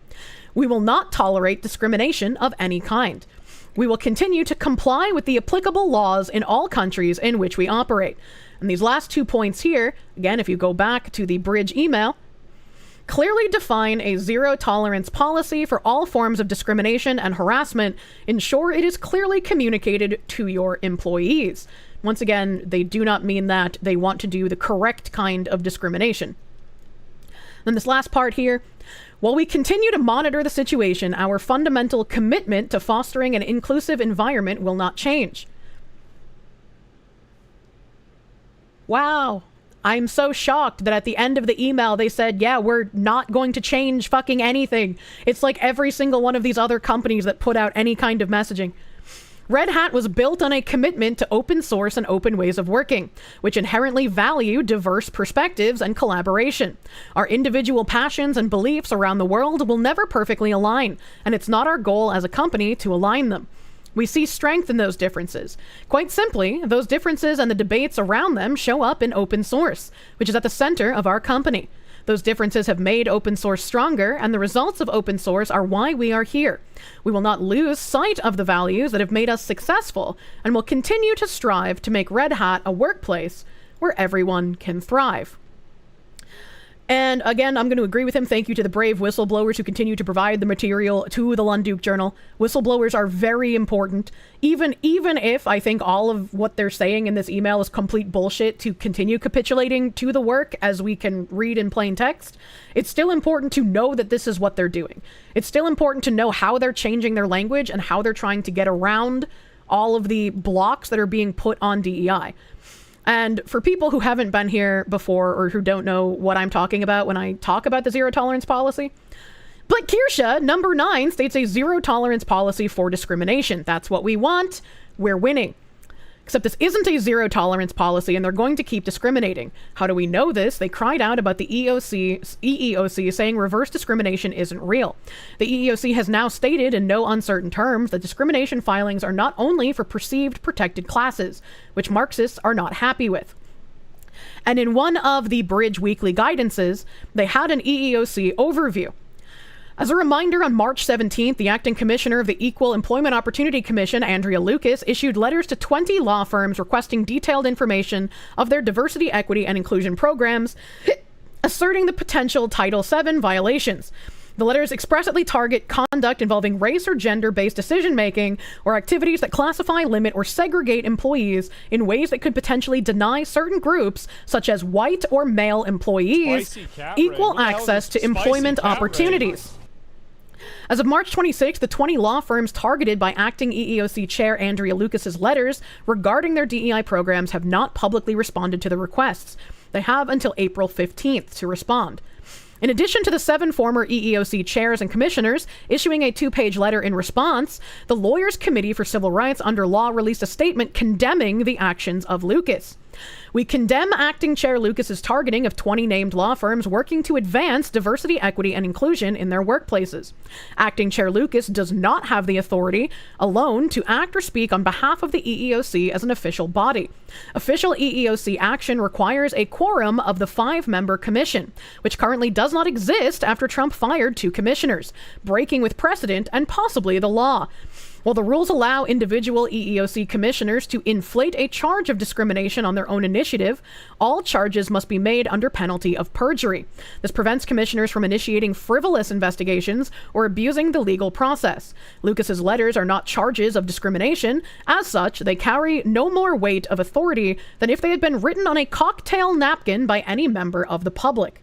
We will not tolerate discrimination of any kind. We will continue to comply with the applicable laws in all countries in which we operate. And these last 2 points here, again, if you go back to the bridge email, clearly define a zero-tolerance policy for all forms of discrimination and harassment. Ensure it is clearly communicated to your employees. Once again, they do not mean that. They want to do the correct kind of discrimination. Then this last part here. While we continue to monitor the situation, our fundamental commitment to fostering an inclusive environment will not change. Wow. I'm so shocked that at the end of the email they said, yeah, we're not going to change fucking anything. It's like every single one of these other companies that put out any kind of messaging. Red Hat was built on a commitment to open source and open ways of working, which inherently value diverse perspectives and collaboration. Our individual passions and beliefs around the world will never perfectly align, and it's not our goal as a company to align them. We see strength in those differences. Quite simply, those differences and the debates around them show up in open source, which is at the center of our company. Those differences have made open source stronger, and the results of open source are why we are here. We will not lose sight of the values that have made us successful, and will continue to strive to make Red Hat a workplace where everyone can thrive. And again, I'm going to agree with him. Thank you to the brave whistleblowers who continue to provide the material to the Lunduke Journal. Whistleblowers are very important. Even if I think all of what they're saying in this email is complete bullshit to continue capitulating to the work as we can read in plain text, it's still important to know that this is what they're doing. It's still important to know how they're changing their language and how they're trying to get around all of the blocks that are being put on DEI. And for people who haven't been here before or who don't know what I'm talking about when I talk about the zero tolerance policy, but Kirsche, number 9, states a zero tolerance policy for discrimination. That's what we want. We're winning. Except this isn't a zero tolerance policy, and they're going to keep discriminating. How do we know this? They cried out about the EEOC saying reverse discrimination isn't real. The EEOC has now stated in no uncertain terms that discrimination filings are not only for perceived protected classes, which Marxists are not happy with. And in one of the Bridge Weekly guidances, they had an EEOC overview. As a reminder, on March 17th, the acting commissioner of the Equal Employment Opportunity Commission, Andrea Lucas, issued letters to 20 law firms requesting detailed information of their diversity, equity, and inclusion programs, asserting the potential Title VII violations. The letters expressly target conduct involving race or gender-based decision-making or activities that classify, limit, or segregate employees in ways that could potentially deny certain groups, such as white or male employees, equal access to employment opportunities. As of March 26th, the 20 law firms targeted by acting EEOC Chair Andrea Lucas's letters regarding their DEI programs have not publicly responded to the requests. They have until April 15th to respond. In addition to the 7 former EEOC chairs and commissioners issuing a 2-page letter in response, the Lawyers Committee for Civil Rights under law released a statement condemning the actions of Lucas. We condemn acting chair Lucas's targeting of 20 named law firms working to advance diversity, equity, and inclusion in their workplaces. Acting chair Lucas does not have the authority alone to act or speak on behalf of the EEOC as an official body. Official EEOC action requires a quorum of the 5-member commission, which currently does not exist after Trump fired 2 commissioners, breaking with precedent and possibly the law. While the rules allow individual EEOC commissioners to inflate a charge of discrimination on their own initiative, all charges must be made under penalty of perjury. This prevents commissioners from initiating frivolous investigations or abusing the legal process. Lucas's letters are not charges of discrimination. As such, they carry no more weight of authority than if they had been written on a cocktail napkin by any member of the public.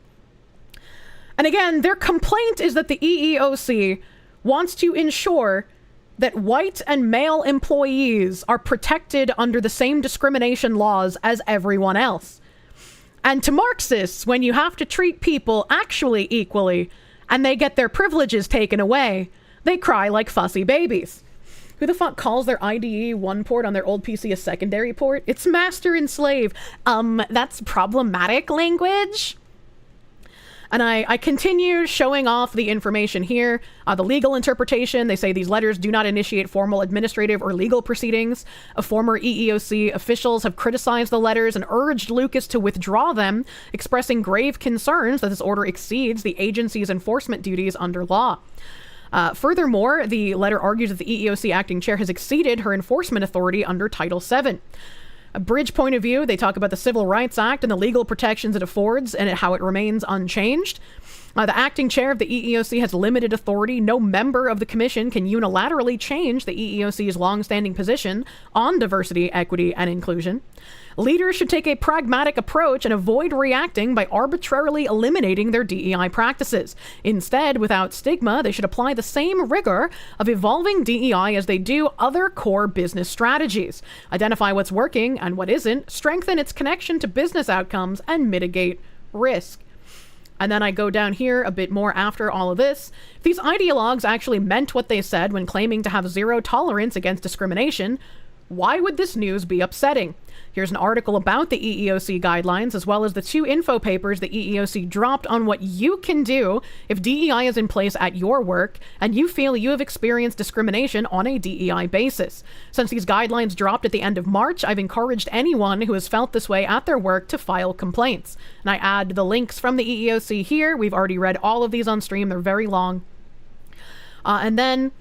And again, their complaint is that the EEOC wants to ensure that white and male employees are protected under the same discrimination laws as everyone else. And to Marxists, when you have to treat people actually equally and they get their privileges taken away, they cry like fussy babies. Who the fuck calls their IDE 1 port on their old PC a secondary port? It's master and slave. That's problematic language. And I continue showing off the information here. The legal interpretation, they say these letters do not initiate formal administrative or legal proceedings. Former EEOC officials have criticized the letters and urged Lucas to withdraw them, expressing grave concerns that this order exceeds the agency's enforcement duties under law. Furthermore, the letter argues that the EEOC acting chair has exceeded her enforcement authority under Title VII. A Bridge point of view, they talk about the Civil Rights Act and the legal protections it affords and how it remains unchanged. The acting chair of the EEOC has limited authority. No member of the commission can unilaterally change the EEOC's longstanding position on diversity, equity, and inclusion. Leaders should take a pragmatic approach and avoid reacting by arbitrarily eliminating their DEI practices. Instead, without stigma, they should apply the same rigor of evolving DEI as they do other core business strategies. Identify what's working and what isn't, strengthen its connection to business outcomes, and mitigate risk. And then I go down here a bit more after all of this. If these ideologues actually meant what they said when claiming to have zero tolerance against discrimination, why would this news be upsetting? Here's an article about the EEOC guidelines, as well as the 2 info papers the EEOC dropped on what you can do if DEI is in place at your work and you feel you have experienced discrimination on a DEI basis. Since these guidelines dropped at the end of March, I've encouraged anyone who has felt this way at their work to file complaints. And I add the links from the EEOC here. We've already read all of these on stream. They're very long. And then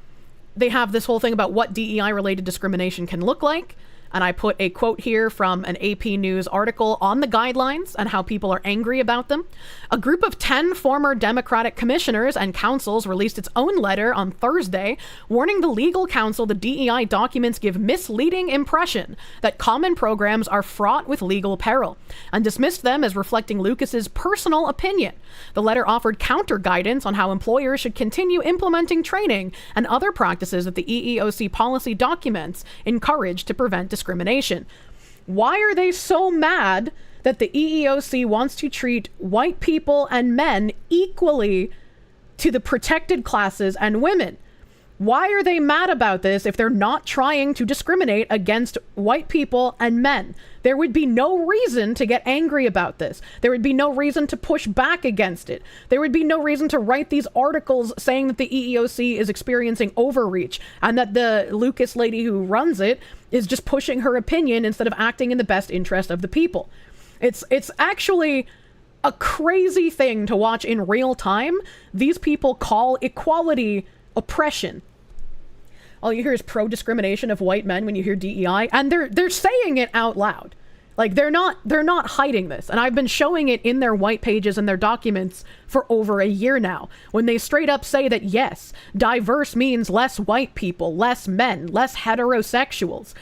they have this whole thing about what DEI-related discrimination can look like. And I put a quote here from an AP News article on the guidelines and how people are angry about them. A group of 10 former Democratic commissioners and councils released its own letter on Thursday, warning the legal counsel the DEI documents give misleading impression that common programs are fraught with legal peril, and dismissed them as reflecting Lucas's personal opinion. The letter offered counter guidance on how employers should continue implementing training and other practices that the EEOC policy documents encourage to prevent discrimination. Why are they so mad that the EEOC wants to treat white people and men equally to the protected classes and women? Why are they mad about this if they're not trying to discriminate against white people and men? There would be no reason to get angry about this. There would be no reason to push back against it. There would be no reason to write these articles saying that the EEOC is experiencing overreach and that the Lucas lady who runs it is just pushing her opinion instead of acting in the best interest of the people. It's actually a crazy thing to watch in real time. These people call equality oppression. All you hear is pro-discrimination of white men when you hear DEI, and they're saying it out loud. Like, they're not hiding this. And I've been showing it in their white pages and their documents for over a year now, when they straight up say that, yes, diverse means less white people, less men, less heterosexuals.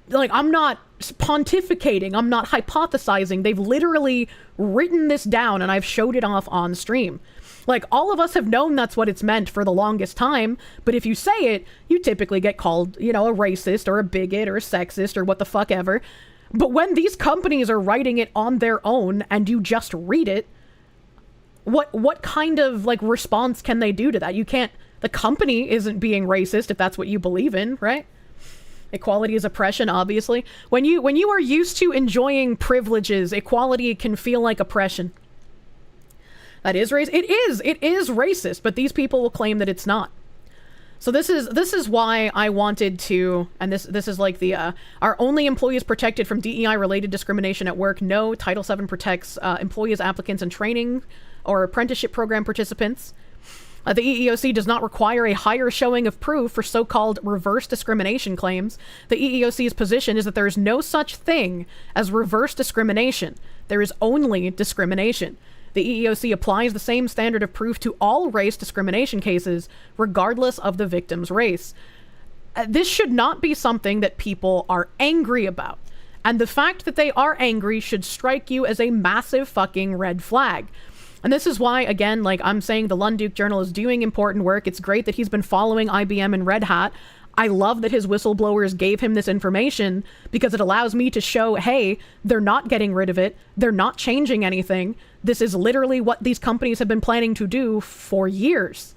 Like, I'm not pontificating, I'm not hypothesizing. They've literally written this down, and I've showed it off on stream. Like, all of us have known that's what it's meant for the longest time, but if you say it, you typically get called, you know, a racist or a bigot or a sexist or what the fuck ever. But when these companies are writing it on their own and you just read it, what kind of, like, response can they do to that? You can't, the company isn't being racist if that's what you believe in, right? Equality is oppression, obviously. When you are used to enjoying privileges, equality can feel like oppression. That is racist. It is racist, but these people will claim that it's not. So this is why I wanted to, and this is like the our only employees protected from DEI related discrimination at work. No, Title VII protects employees, applicants, and training or apprenticeship program participants. The EEOC does not require a higher showing of proof for so-called reverse discrimination claims. The EEOC's position is that there is no such thing as reverse discrimination. There is only discrimination. The EEOC applies the same standard of proof to all race discrimination cases, regardless of the victim's race. This should not be something that people are angry about. And the fact that they are angry should strike you as a massive fucking red flag. And this is why, again, like I'm saying, the Lunduke Journal is doing important work. It's great that he's been following IBM and Red Hat. I love that his whistleblowers gave him this information because it allows me to show, hey, they're not getting rid of it. They're not changing anything. This is literally what these companies have been planning to do for years.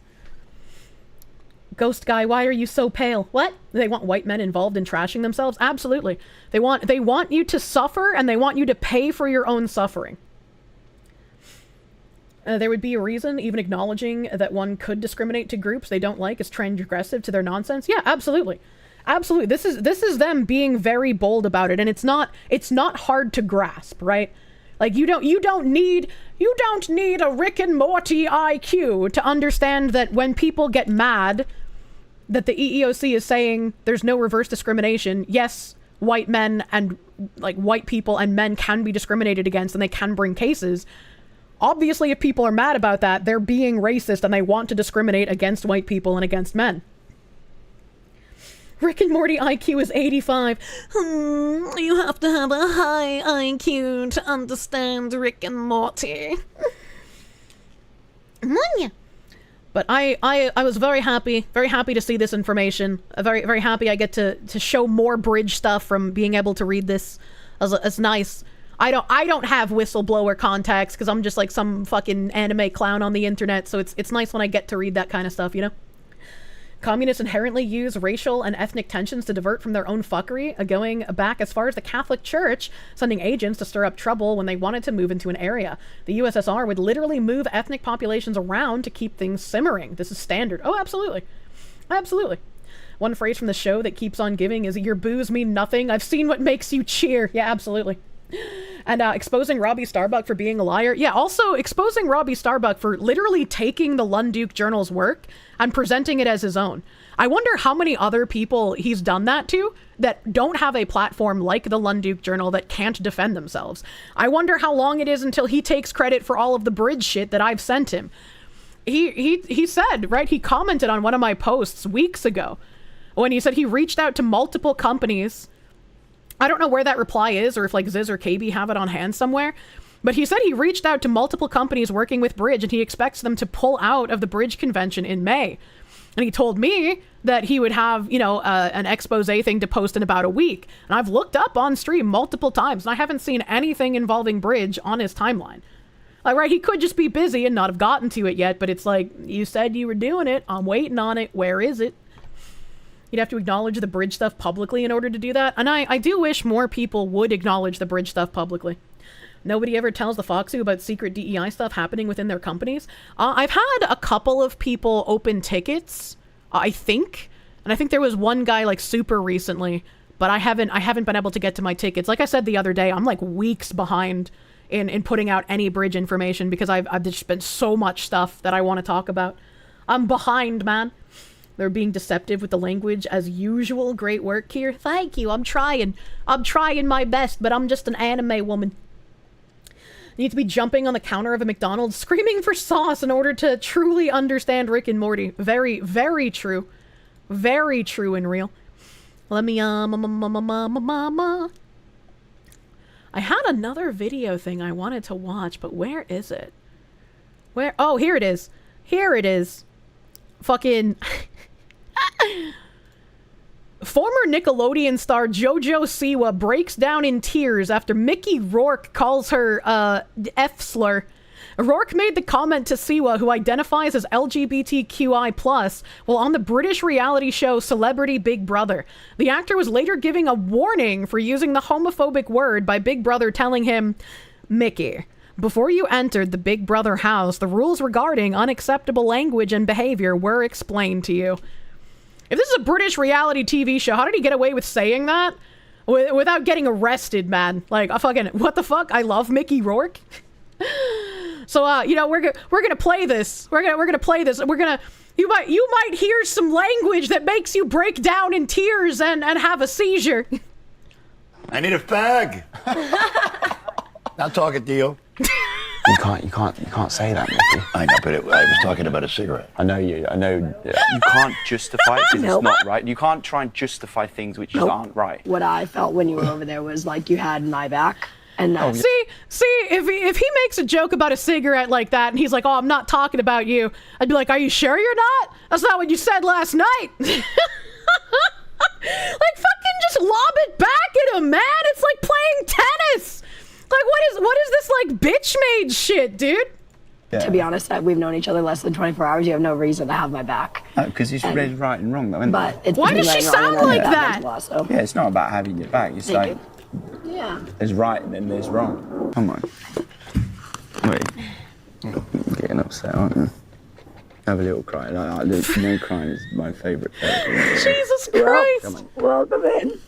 Ghost guy, why are you so pale? What? They want white men involved in trashing themselves? Absolutely. They want you to suffer, and they want you to pay for your own suffering. There would be a reason, even acknowledging that one could discriminate to groups they don't like is transgressive to their nonsense. Yeah, absolutely. Absolutely. This is them being very bold about it, and it's not hard to grasp, right? Like, you don't need a Rick and Morty IQ to understand that when people get mad that the EEOC is saying there's no reverse discrimination, yes, white men and like white people and men can be discriminated against and they can bring cases. Obviously, if people are mad about that, they're being racist and they want to discriminate against white people and against men. Rick and Morty IQ is 85. You have to have a high IQ to understand Rick and Morty. But I was very happy to see this information. Very, very happy I get to show more bridge stuff from being able to read this. It's nice. I don't have whistleblower contacts because I'm just like some fucking anime clown on the internet, so it's nice when I get to read that kind of stuff, you know? Communists inherently use racial and ethnic tensions to divert from their own fuckery, going back as far as the Catholic Church, sending agents to stir up trouble when they wanted to move into an area. The USSR would literally move ethnic populations around to keep things simmering. This is standard. Oh, absolutely. Absolutely. One phrase from the show that keeps on giving is, your boos mean nothing. I've seen what makes you cheer. Yeah, absolutely. And exposing Robbie Starbuck for being a liar. Yeah, also exposing Robbie Starbuck for literally taking the Lunduke Journal's work and presenting it as his own. I wonder how many other people he's done that to that don't have a platform like the Lunduke Journal that can't defend themselves. I wonder how long it is until he takes credit for all of the bridge shit that I've sent him. He said, right, he commented on one of my posts weeks ago when he said he reached out to multiple companies. I don't know where that reply is, or if like Ziz or KB have it on hand somewhere, but he said he reached out to multiple companies working with Bridge and he expects them to pull out of the Bridge convention in May. And he told me that he would have, you know, an expose thing to post in about a week. And I've looked up on stream multiple times and I haven't seen anything involving Bridge on his timeline. Like, right, he could just be busy and not have gotten to it yet, but it's like, you said you were doing it. I'm waiting on it. Where is it? You'd have to acknowledge the bridge stuff publicly in order to do that. And I do wish more people would acknowledge the bridge stuff publicly. Nobody ever tells the Foxu about secret DEI stuff happening within their companies. I've had a couple of people open tickets, I think. And I think there was one guy like super recently, but I haven't been able to get to my tickets. Like I said the other day, I'm like weeks behind in putting out any bridge information because I've just been so much stuff that I want to talk about. I'm behind, man. They're being deceptive with the language as usual. Great work here. Thank you. I'm trying my best, but I'm just an anime woman. Need to be jumping on the counter of a McDonald's screaming for sauce in order to truly understand Rick and Morty. Very, very true. Very true and real. Let me, I had another video thing I wanted to watch, but where is it? Where? Oh, here it is. Here it is. Fucking... Former Nickelodeon star JoJo Siwa breaks down in tears after Mickey Rourke calls her, F-slur. Rourke made the comment to Siwa, who identifies as LGBTQI+, while on the British reality show Celebrity Big Brother. The actor was later giving a warning for using the homophobic word by Big Brother telling him, Mickey, before you entered the Big Brother house, the rules regarding unacceptable language and behavior were explained to you. If this is a British reality TV show, how did he get away with saying that without getting arrested, man? Like, fucking, what the fuck? I love Mickey Rourke. So, you know, we're gonna play this. We're gonna play this. You might hear some language that makes you break down in tears and have a seizure. I need a fag. Not talking to you. You can't say that, Mickey. I know, but I was talking about a cigarette. I know. Yeah. You can't justify it because it's not right. You can't try and justify things which just aren't right. What I felt when you were over there was like you had my back. And see, if he makes a joke about a cigarette like that and he's like, oh, I'm not talking about you, I'd be like, are you sure you're not? That's not what you said last night. Like, fucking just lob it back at him, man. It's like playing tennis. Like, what is this, like, bitch-made shit, dude? Yeah. To be honest, we've known each other less than 24 hours. You have no reason to have my back. Because it's right and wrong, though, isn't but it? Why does she sound like that? Yeah, it's not about having your back. It's like, yeah, there's right and then there's wrong. Come on. Wait. You're getting upset, aren't you? Have a little cry. No crying is my favourite. Jesus Christ. Welcome in.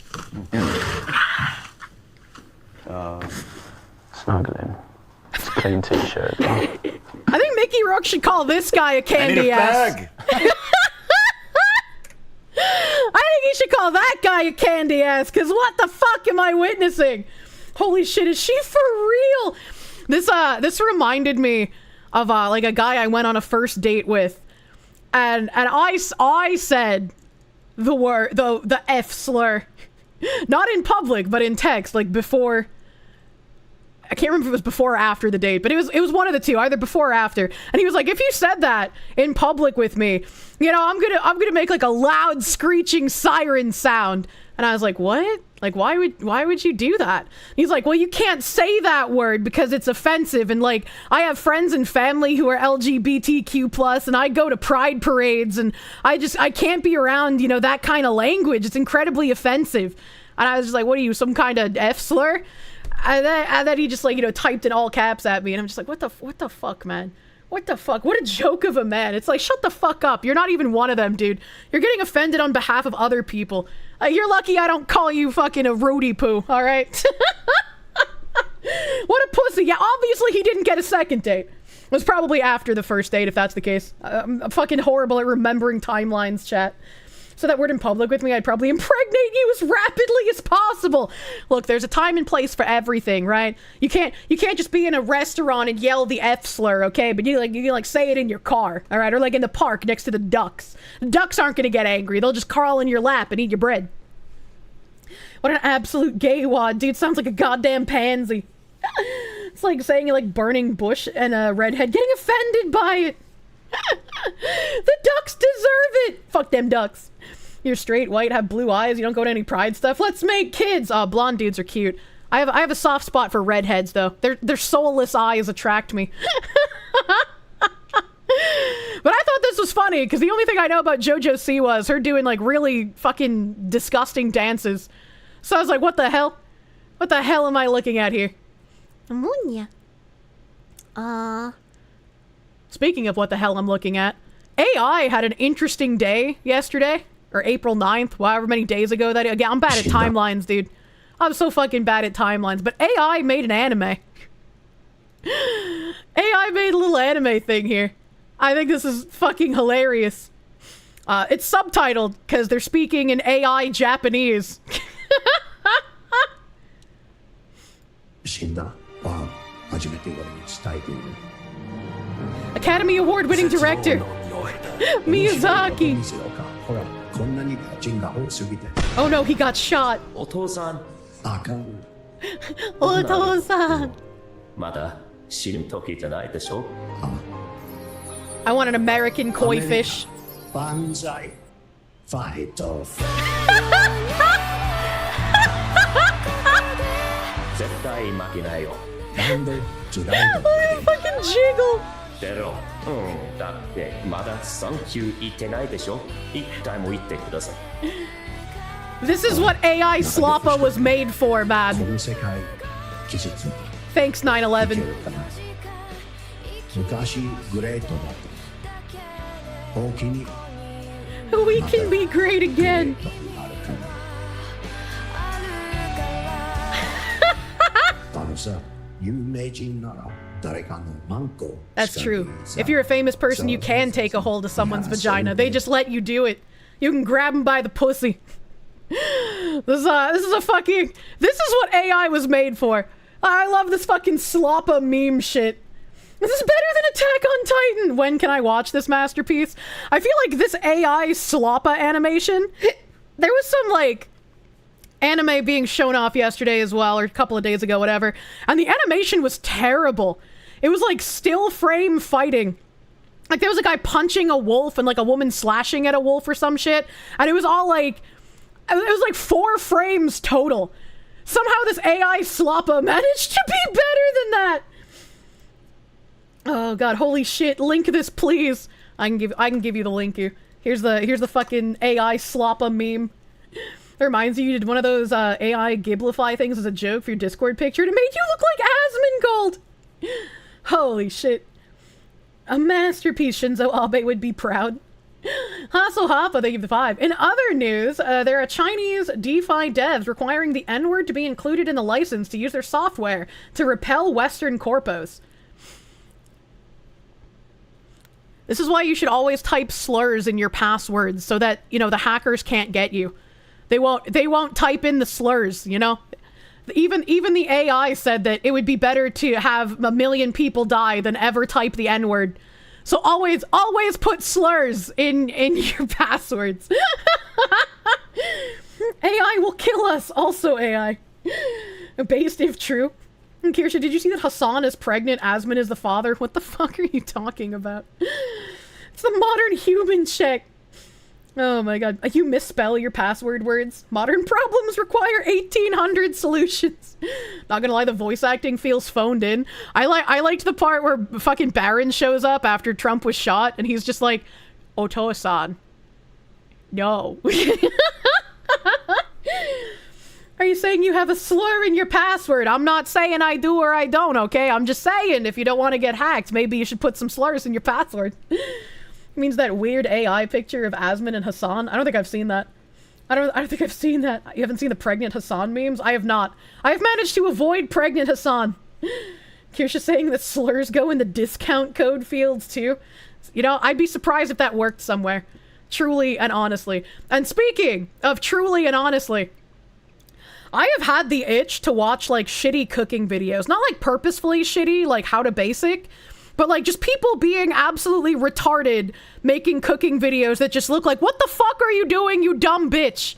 Snuggling. Clean t-shirt. I think Mickey Rourke should call this guy a candy ass. I think he should call that guy a candy ass, because what the fuck am I witnessing? Holy shit, is she for real? This reminded me of like a guy I went on a first date with, and I said the word, the F slur, not in public but in text, like before. I can't remember if it was before or after the date, but it was one of the two, either before or after. And he was like, if you said that in public with me, you know, I'm gonna make like a loud screeching siren sound. And I was like, what? Like, why would you do that? And he's like, well, you can't say that word because it's offensive. And like, I have friends and family who are LGBTQ+, and I go to pride parades, and I can't be around, you know, that kind of language. It's incredibly offensive. And I was just like, what are you, some kind of F slur? And then he just, like, you know, typed in all caps at me, and I'm just like, what the fuck, man? What the fuck? What a joke of a man. It's like, shut the fuck up. You're not even one of them, dude. You're getting offended on behalf of other people. You're lucky I don't call you fucking a roadie poo, all right? What a pussy. Yeah, obviously he didn't get a second date. It was probably after the first date, if that's the case. I'm fucking horrible at remembering timelines, chat. So that word in public with me, I'd probably impregnate you as rapidly as possible. Look, there's a time and place for everything, right? You can't just be in a restaurant and yell the F slur, okay? But you can say it in your car, all right? Or like in the park next to the ducks. The ducks aren't gonna get angry. They'll just crawl in your lap and eat your bread. What an absolute gay wad, dude. Sounds like a goddamn pansy. It's like saying you like burning bush and a redhead getting offended by it. The ducks deserve it. Fuck them ducks. You're straight, white, have blue eyes, you don't go to any pride stuff. Let's make kids. Oh, blonde dudes are cute. I have a soft spot for redheads though. Their soulless eyes attract me. But I thought this was funny because the only thing I know about JoJo Siwa is her doing like really fucking disgusting dances. So I was like, what the hell? What the hell am I looking at here? Ammonia. Speaking of what the hell I'm looking at, AI had an interesting day yesterday, or April 9th, however many days ago that. Again, I'm bad at timelines, dude. I'm so fucking bad at timelines. But AI made an anime. AI made a little anime thing here. I think this is fucking hilarious. It's subtitled because they're speaking in AI Japanese. Academy Award winning director Miyazaki. Oh no, he got shot. Oto-san. I want an American koi fish. Banzai. Fight off. Oh, fucking jiggle. This is what AI Sloppa was made for, man. Thanks, 9/11. We can be great again. That's true. If you're a famous person, you can take a hold of someone's vagina. They just let you do it. You can grab them by the pussy. This is what AI was made for. I love this fucking Sloppa meme shit. This is better than Attack on Titan. When can I watch this masterpiece? I feel like this AI Sloppa animation, there was some like anime being shown off yesterday as well, or a couple of days ago, whatever, and the animation was terrible. It was like still frame fighting. Like there was a guy punching a wolf and like a woman slashing at a wolf or some shit, and it was all like, it was like 4 frames total. Somehow this AI Sloppa managed to be better than that. Oh god, holy shit! Link this, please. I can give you the link here. Here's the fucking AI Sloppa meme. It reminds you did one of those AI Giblify things as a joke for your Discord picture, and it made you look like Asmongold. Holy shit! A masterpiece. Shinzo Abe would be proud. Hasso Hapa, they give the 5. In other news, there are Chinese DeFi devs requiring the N-word to be included in the license to use their software to repel Western corpos. This is why you should always type slurs in your passwords so that, you know, the hackers can't get you. They won't type in the slurs, you know? Even the AI said that it would be better to have 1 million people die than ever type the N-word. So always put slurs in your passwords. AI will kill us. Also AI. Based if true. And Kirsche, did you see that Hassan is pregnant? Asmon is the father? What the fuck are you talking about? It's the modern human check. Oh my god. You misspell your password words. Modern problems require 1,800 solutions. Not gonna lie, the voice acting feels phoned in. I liked the part where fucking Barron shows up after Trump was shot, and he's just like, Oto-san. No. Are you saying you have a slur in your password? I'm not saying I do or I don't, okay? I'm just saying if you don't want to get hacked, maybe you should put some slurs in your password. It means that weird AI picture of Asmon and Hassan. I don't think I've seen that. I don't think I've seen that. You haven't seen the pregnant Hassan memes? I have not. I have managed to avoid pregnant Hassan. Kirsche saying that slurs go in the discount code fields too. You know, I'd be surprised if that worked somewhere. Truly and honestly. And speaking of truly and honestly, I have had the itch to watch like shitty cooking videos. Not like purposefully shitty, like how to basic, but like just people being absolutely retarded making cooking videos that just look like, what the fuck are you doing, you dumb bitch?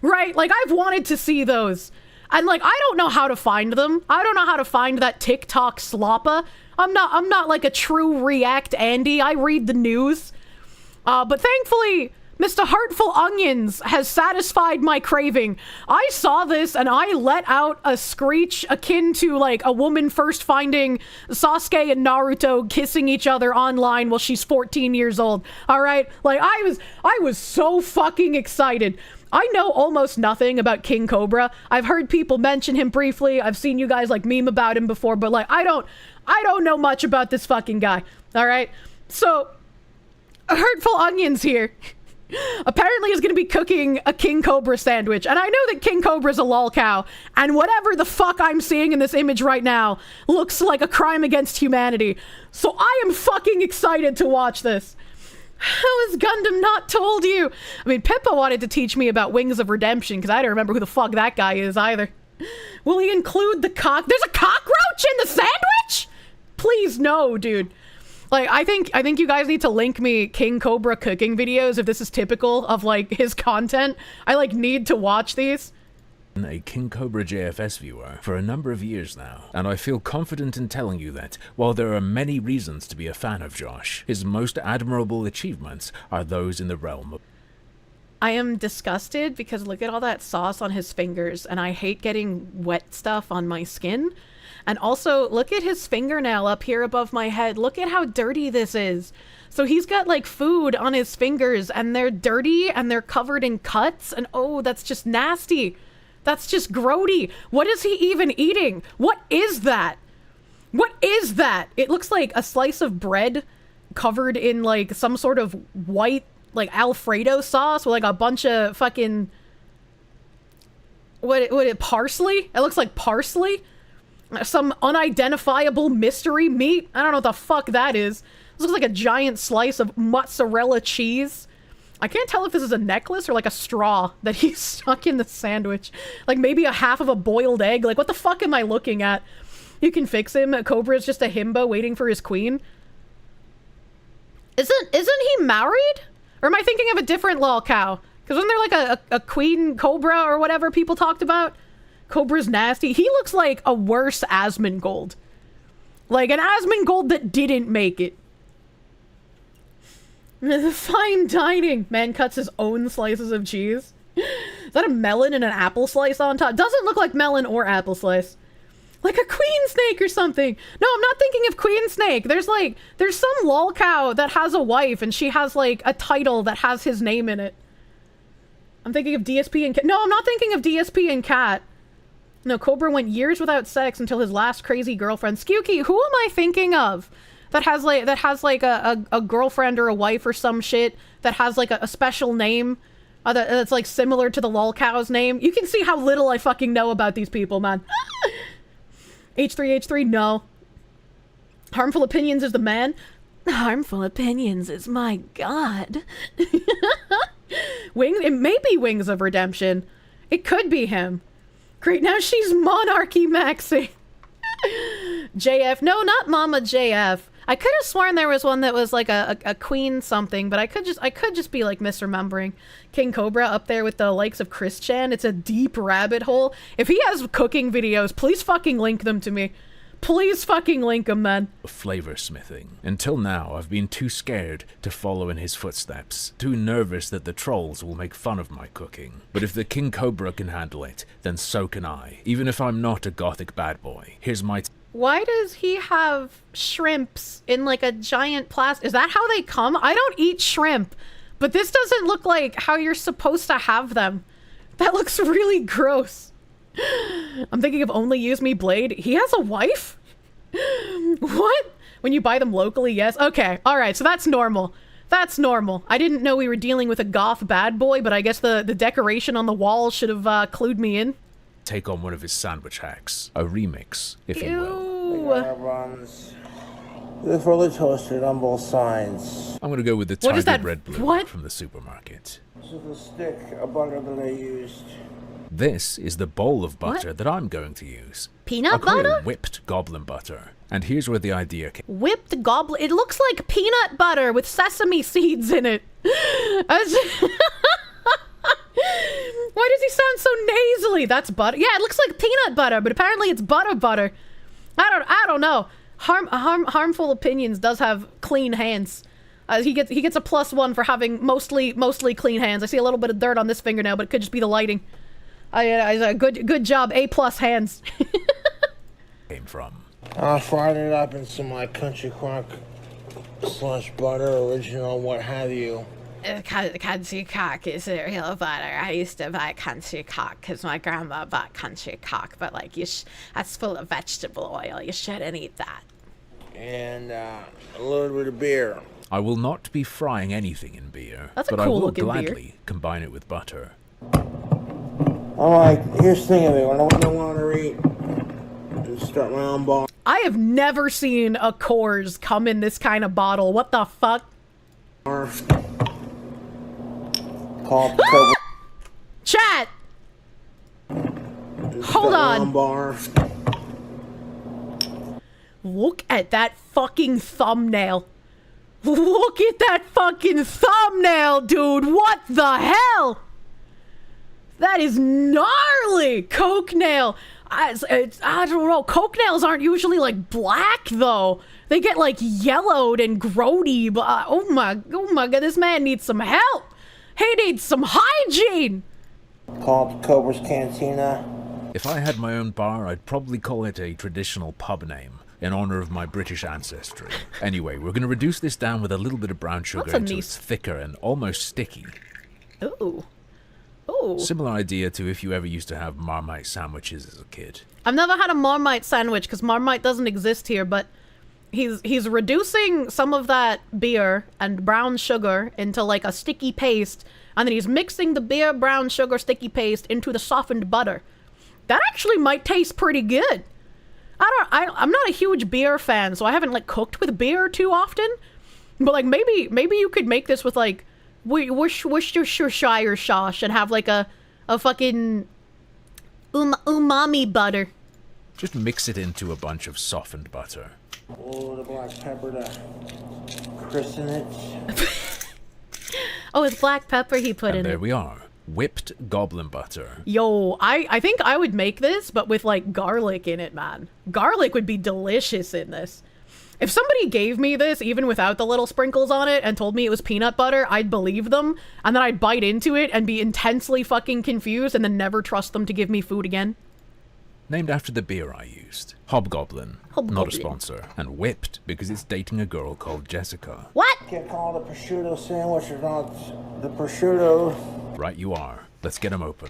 Right? Like I've wanted to see those. And like, I don't know how to find them. I don't know how to find that TikTok sloppa. I'm not like a true React Andy. I read the news. But thankfully, Mr. Heartful Onions has satisfied my craving. I saw this and I let out a screech akin to like a woman first finding Sasuke and Naruto kissing each other online while she's 14 years old. All right? Like I was so fucking excited. I know almost nothing about King Cobra. I've heard people mention him briefly. I've seen you guys like meme about him before, but like I don't know much about this fucking guy. All right? So Heartful Onions here apparently is going to be cooking a King Cobra sandwich. And I know that King Cobra's a lol cow, and whatever the fuck I'm seeing in this image right now looks like a crime against humanity. So I am fucking excited to watch this. How has Gundam not told you? I mean, Pippa wanted to teach me about Wings of Redemption because I don't remember who the fuck that guy is either. Will he include the cock? There's a cockroach in the sandwich? Please no, dude. Like, I think you guys need to link me King Cobra cooking videos if this is typical of, like, his content. I, like, need to watch these. A King Cobra JFS viewer for a number of years now, and I feel confident in telling you that, while there are many reasons to be a fan of Josh, his most admirable achievements are those in the realm of... I am disgusted because look at all that sauce on his fingers, and I hate getting wet stuff on my skin. And also, look at his fingernail up here above my head. Look at how dirty this is. So he's got, like, food on his fingers, and they're dirty, and they're covered in cuts, and oh, that's just nasty. That's just grody. What is he even eating? What is that? What is that? It looks like a slice of bread covered in, like, some sort of white, like, Alfredo sauce with, like, a bunch of fucking... What, parsley? It looks like parsley? Some unidentifiable mystery meat? I don't know what the fuck that is. This looks like a giant slice of mozzarella cheese. I can't tell if this is a necklace or like a straw that he stuck in the sandwich. Like maybe a half of a boiled egg. Like what the fuck am I looking at? You can fix him. Cobra is just a himbo waiting for his queen. Isn't he married? Or am I thinking of a different lol cow? Because wasn't there like a queen Cobra or whatever people talked about? Cobra's nasty. He looks like a worse Asmongold. Like an Asmongold that didn't make it. The fine dining. Man cuts his own slices of cheese. Is that a melon and an apple slice on top? Doesn't look like melon or apple slice. Like a queen snake or something. No, I'm not thinking of queen snake. There's some lol cow that has a wife and she has like a title that has his name in it. I'm thinking of DSP and Cat. No, I'm not thinking of DSP and Cat. No, Cobra went years without sex until his last crazy girlfriend. Skewky, who am I thinking of? That has like a girlfriend or a wife or some shit that has like a special name that's like similar to the lol cow's name. You can see how little I fucking know about these people, man. H3H3, no. Harmful Opinions is the man. Harmful Opinions is my god. It may be Wings of Redemption. It could be him. Great, now she's Monarchy Maxing. JF, no, not Mama JF. I could have sworn there was one that was like a queen something, but I could just be like misremembering. King Cobra up there with the likes of Chris Chan. It's a deep rabbit hole. If he has cooking videos, please fucking link them to me. Please fucking link them, man. Flavor smithing. Until now, I've been too scared to follow in his footsteps, too nervous that the trolls will make fun of my cooking. But if the King Cobra can handle it, then so can I, even if I'm not a gothic bad boy. Here's my... Why does he have shrimps in like a giant plastic? Is that how they come? I don't eat shrimp, but this doesn't look like how you're supposed to have them. That looks really gross. I'm thinking of Only Use Me Blade. He has a wife? What? When you buy them locally, yes. Okay, alright, so that's normal. That's normal. I didn't know we were dealing with a goth bad boy, but I guess the decoration on the wall should have clued me in. Take on one of his sandwich hacks. A remix, if you will. Buns. They're fully toasted on both sides. I'm gonna go with the Tiger Red Blue from the supermarket. This is the stick of butter that I used. This is the bowl of butter that I'm going to use. Peanut I call butter? it whipped goblin butter. And here's where the idea came. Whipped goblin. It looks like peanut butter with sesame seeds in it. Why does he sound so nasally? That's butter. Yeah, it looks like peanut butter, but apparently it's butter. I don't know. Harmful Opinions does have clean hands. He gets a +1 for having mostly clean hands. I see a little bit of dirt on this fingernail, but it could just be the lighting. Good job, A+ hands. Came from. I fried it up in some like country crock slush butter, original, what have you. Country cock is a real butter. I used to buy country cock because my grandma bought country cock, but like that's full of vegetable oil. You shouldn't eat that. And a little bit of beer. I will not be frying anything in beer, That's a but cool I will looking beer. gladly combine it with butter. I'm like, here's the thing of it, when I want to eat, just start my own bar. I have never seen a Coors come in this kind of bottle. What the fuck? Chat! Hold on. Look at that fucking thumbnail. Look at that fucking thumbnail, dude. What the hell? That is gnarly. Coke nail. I don't know. Coke nails aren't usually like black though. They get like yellowed and grody. But oh my god, this man needs some help. He needs some hygiene. Called Cobra's Cantina. If I had my own bar, I'd probably call it a traditional pub name in honor of my British ancestry. Anyway, we're going to reduce this down with a little bit of brown sugar until it's thicker and almost sticky. Ooh. Ooh. Similar idea to if you ever used to have Marmite sandwiches as a kid. I've never had a Marmite sandwich because Marmite doesn't exist here, but he's reducing some of that beer and brown sugar into like a sticky paste, and then he's mixing the beer, brown sugar, sticky paste into the softened butter. That actually might taste pretty good. I'm not a huge beer fan, so I haven't like cooked with beer too often. But like maybe you could make this with like Worcestershire sauce and have like a fucking umami butter. Just mix it into a bunch of softened butter. Oh, the black pepper to christen it. Oh, it's black pepper he put in it. There we are. Whipped goblin butter. Yo, I think I would make this, but with like garlic in it, man. Garlic would be delicious in this. If somebody gave me this, even without the little sprinkles on it, and told me it was peanut butter, I'd believe them, and then I'd bite into it and be intensely fucking confused and then never trust them to give me food again. Named after the beer I used. Hobgoblin. Not a sponsor. And whipped because it's dating a girl called Jessica. What? Can't call it a prosciutto sandwich or not the prosciutto. Right you are. Let's get them open.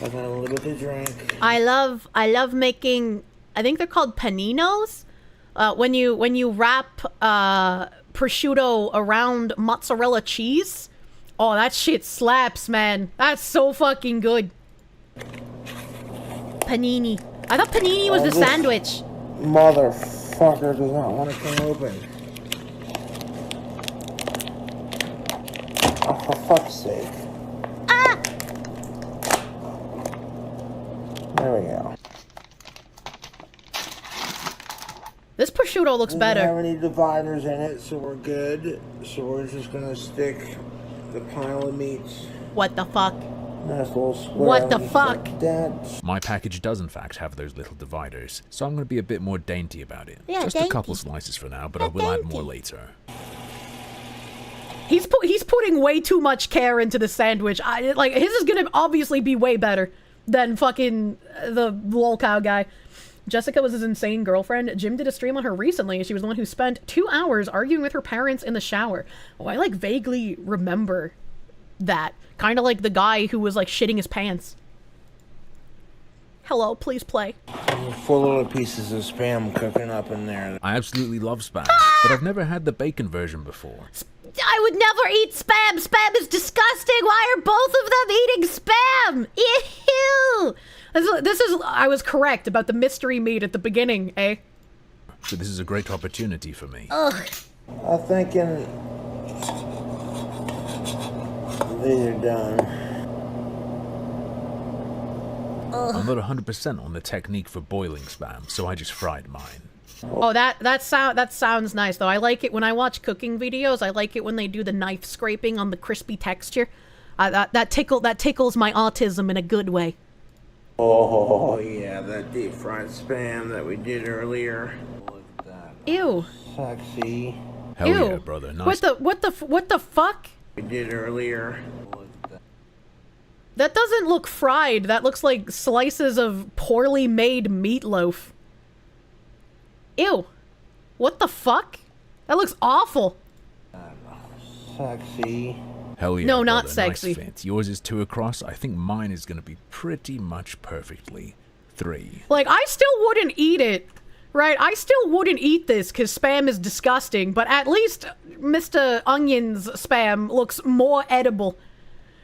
I got a little bit of drink. I love making, I think they're called paninos. When you wrap prosciutto around mozzarella cheese. Oh, that shit slaps, man. That's so fucking good. Panini. I thought panini was the sandwich. Motherfucker does not want to come open. Oh, for fuck's sake. Ah! There we go. This prosciutto looks better. Doesn't have any dividers in it, so we're good. So we're just gonna stick the pile of meats. What the fuck? Nice little square. What the fuck? My package does in fact have those little dividers, so I'm going to be a bit more dainty about it. Yeah, just dainty. a couple slices for now, but I will add more later. He's putting way too much care into the sandwich. Like his is gonna obviously be way better than fucking the lol cow guy. Jessica was his insane girlfriend. Jim did a stream on her recently. She was the one who spent 2 hours arguing with her parents in the shower. Oh, I like vaguely remember that. Kind of like the guy who was like shitting his pants. Hello, please play. 4 little pieces of Spam cooking up in there. I absolutely love Spam, but I've never had the bacon version before. I would never eat Spam. Spam is disgusting. Why are both of them eating Spam? Ew. This is, I was correct about the mystery meat at the beginning, eh? So this is a great opportunity for me. Ugh. I'm thinking these are done. I'm not 100% on the technique for boiling Spam, so I just fried mine. Oh, that sounds nice though. I like it when I watch cooking videos. I like it when they do the knife scraping on the crispy texture. That tickles my autism in a good way. Oh yeah, that deep fried Spam that we did earlier. Look at that. Ew. Sexy. Hell Ew. yeah, brother. Nice. What the fuck? We did earlier. That doesn't look fried. That looks like slices of poorly made meatloaf. Ew. What the fuck? That looks awful. Sexy. Hell yeah, No, not brother. sexy. Nice fit. Yours is 2 across. I think mine is going to be pretty much perfectly 3. Like, I still wouldn't eat it, right? I still wouldn't eat this because Spam is disgusting, but at least Mr. Onion's Spam looks more edible.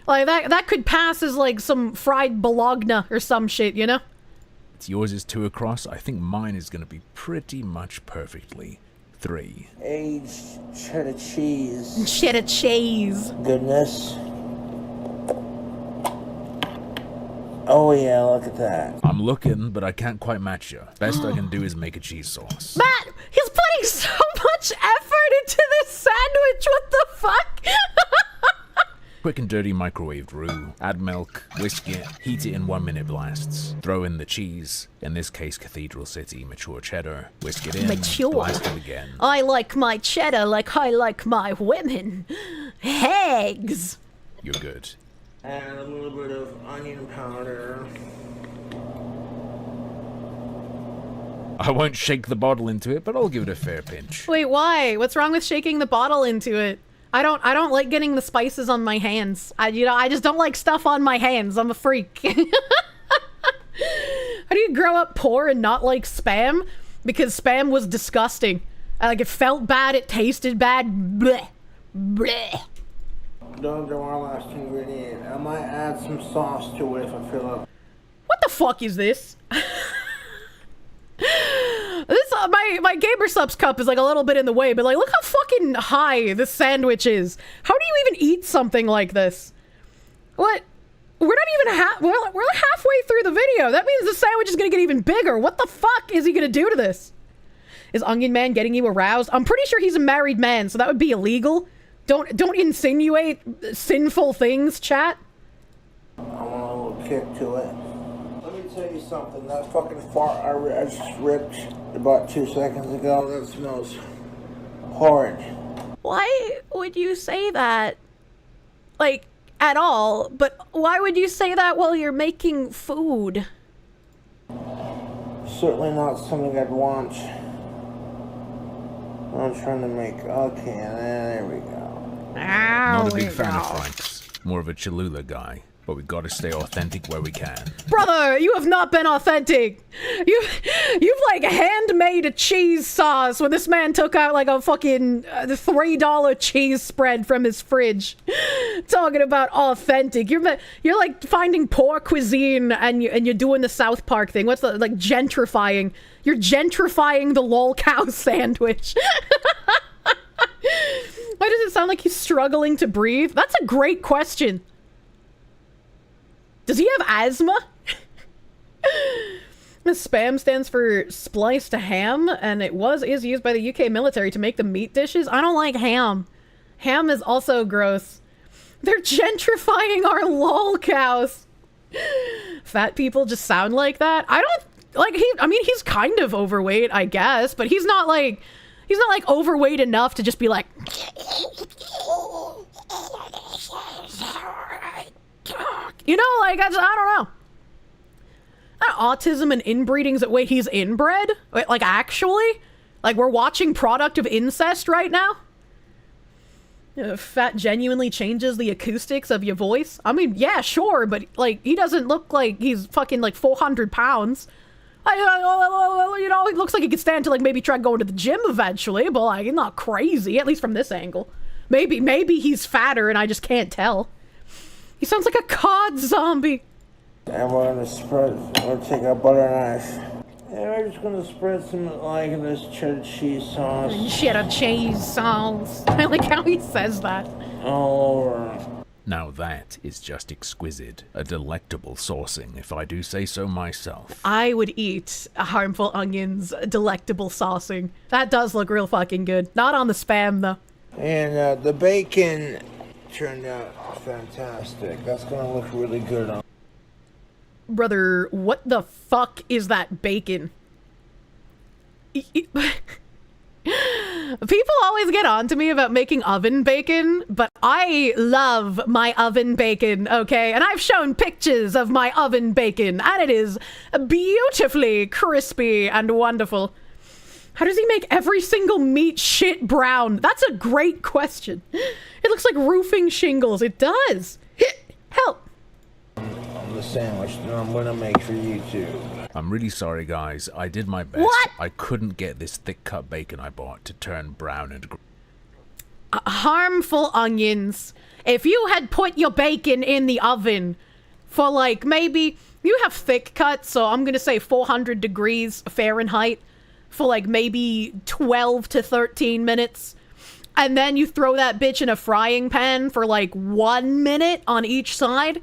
Like, that could pass as, like, some fried bologna or some shit, you know? Yours is 2 across. I think mine is going to be pretty much perfectly 3. Aged cheddar cheese. Cheddar cheese. Goodness. Oh yeah, look at that. I'm looking, but I can't quite match you. Best I can do is make a cheese sauce. Matt, he's putting so much effort into this sandwich. What the fuck? Quick and dirty microwaved roux. Add milk, whisk it, heat it in 1-minute blasts. Throw in the cheese, in this case Cathedral City mature cheddar. Whisk it in, Mature. blast it again. I like my cheddar like I like my women. Hags. You're good. Add a little bit of onion powder. I won't shake the bottle into it, but I'll give it a fair pinch. Wait, why? What's wrong with shaking the bottle into it? I don't like getting the spices on my hands. I just don't like stuff on my hands. I'm a freak. How do you grow up poor and not like Spam? Because Spam was disgusting. Like, it felt bad, it tasted bad. Bleh. Bleh. Don't do our last ingredient. I might add some sauce to it if I feel it. What the fuck is this? This my GamerSupps cup is like a little bit in the way, but like look how fucking high this sandwich is. How do you even eat something like this? What? We're not even we're halfway through the video. That means the sandwich is gonna get even bigger. What the fuck is he gonna do to this? Is Onion Man getting you aroused? I'm pretty sure he's a married man, so that would be illegal. Don't insinuate sinful things, chat. I want a little kick to it. Let me tell you something. That fucking fart I just ripped about 2 seconds ago, that smells horrid. Why would you say that? Like, at all, but why would you say that while you're making food? Certainly not something I'd want. I'm trying to make, okay, there we go. Not a big fan of Frank's. More of a Cholula guy. But we gotta stay authentic where we can. Brother, you have not been authentic. You've like handmade a cheese sauce when this man took out like a fucking $3 cheese spread from his fridge. Talking about authentic. You're like finding poor cuisine and you're doing the South Park thing. What's the like gentrifying? You're gentrifying the lol cow sandwich. Why does it sound like he's struggling to breathe? That's a great question. Does he have asthma? Spam stands for spliced ham, and is used by the UK military to make the meat dishes. I don't like ham. Ham is also gross. They're gentrifying our lol cows. Fat people just sound like that. I don't like he's kind of overweight, I guess, but he's not like overweight enough to just be like you know, like, I don't know. Autism and inbreeding's that way he's inbred? Like, actually? Like, we're watching product of incest right now? Fat genuinely changes the acoustics of your voice? I mean, yeah, sure, but, like, he doesn't look like he's fucking, like, 400 pounds. You know, he looks like he could stand to, like, maybe try going to the gym eventually, but, like, he's not crazy, at least from this angle. Maybe he's fatter and I just can't tell. He sounds like a COD zombie. And we're gonna take a butter knife. And we're just gonna spread some, like, this cheddar cheese sauce. Cheddar cheese sauce. I like how he says that. All over. Now that is just exquisite. A delectable saucing, if I do say so myself. I would eat a Harmful Onion's delectable saucing. That does look real fucking good. Not on the Spam, though. And the bacon turned out fantastic. That's gonna look really good on. Brother, what the fuck is that bacon? People always get on to me about making oven bacon, but I love my oven bacon, okay? And I've shown pictures of my oven bacon, and it is beautifully crispy and wonderful. How does he make every single meat shit brown? That's a great question. It looks like roofing shingles. It does. Help. On the sandwich that I'm gonna make for YouTube. I'm really sorry, guys. I did my best. What? I couldn't get this thick-cut bacon I bought to turn brown and Harmful onions. If you had put your bacon in the oven for like maybe, you have thick cuts, so I'm gonna say 400 degrees Fahrenheit for like maybe 12 to 13 minutes. And then you throw that bitch in a frying pan for like 1 minute on each side.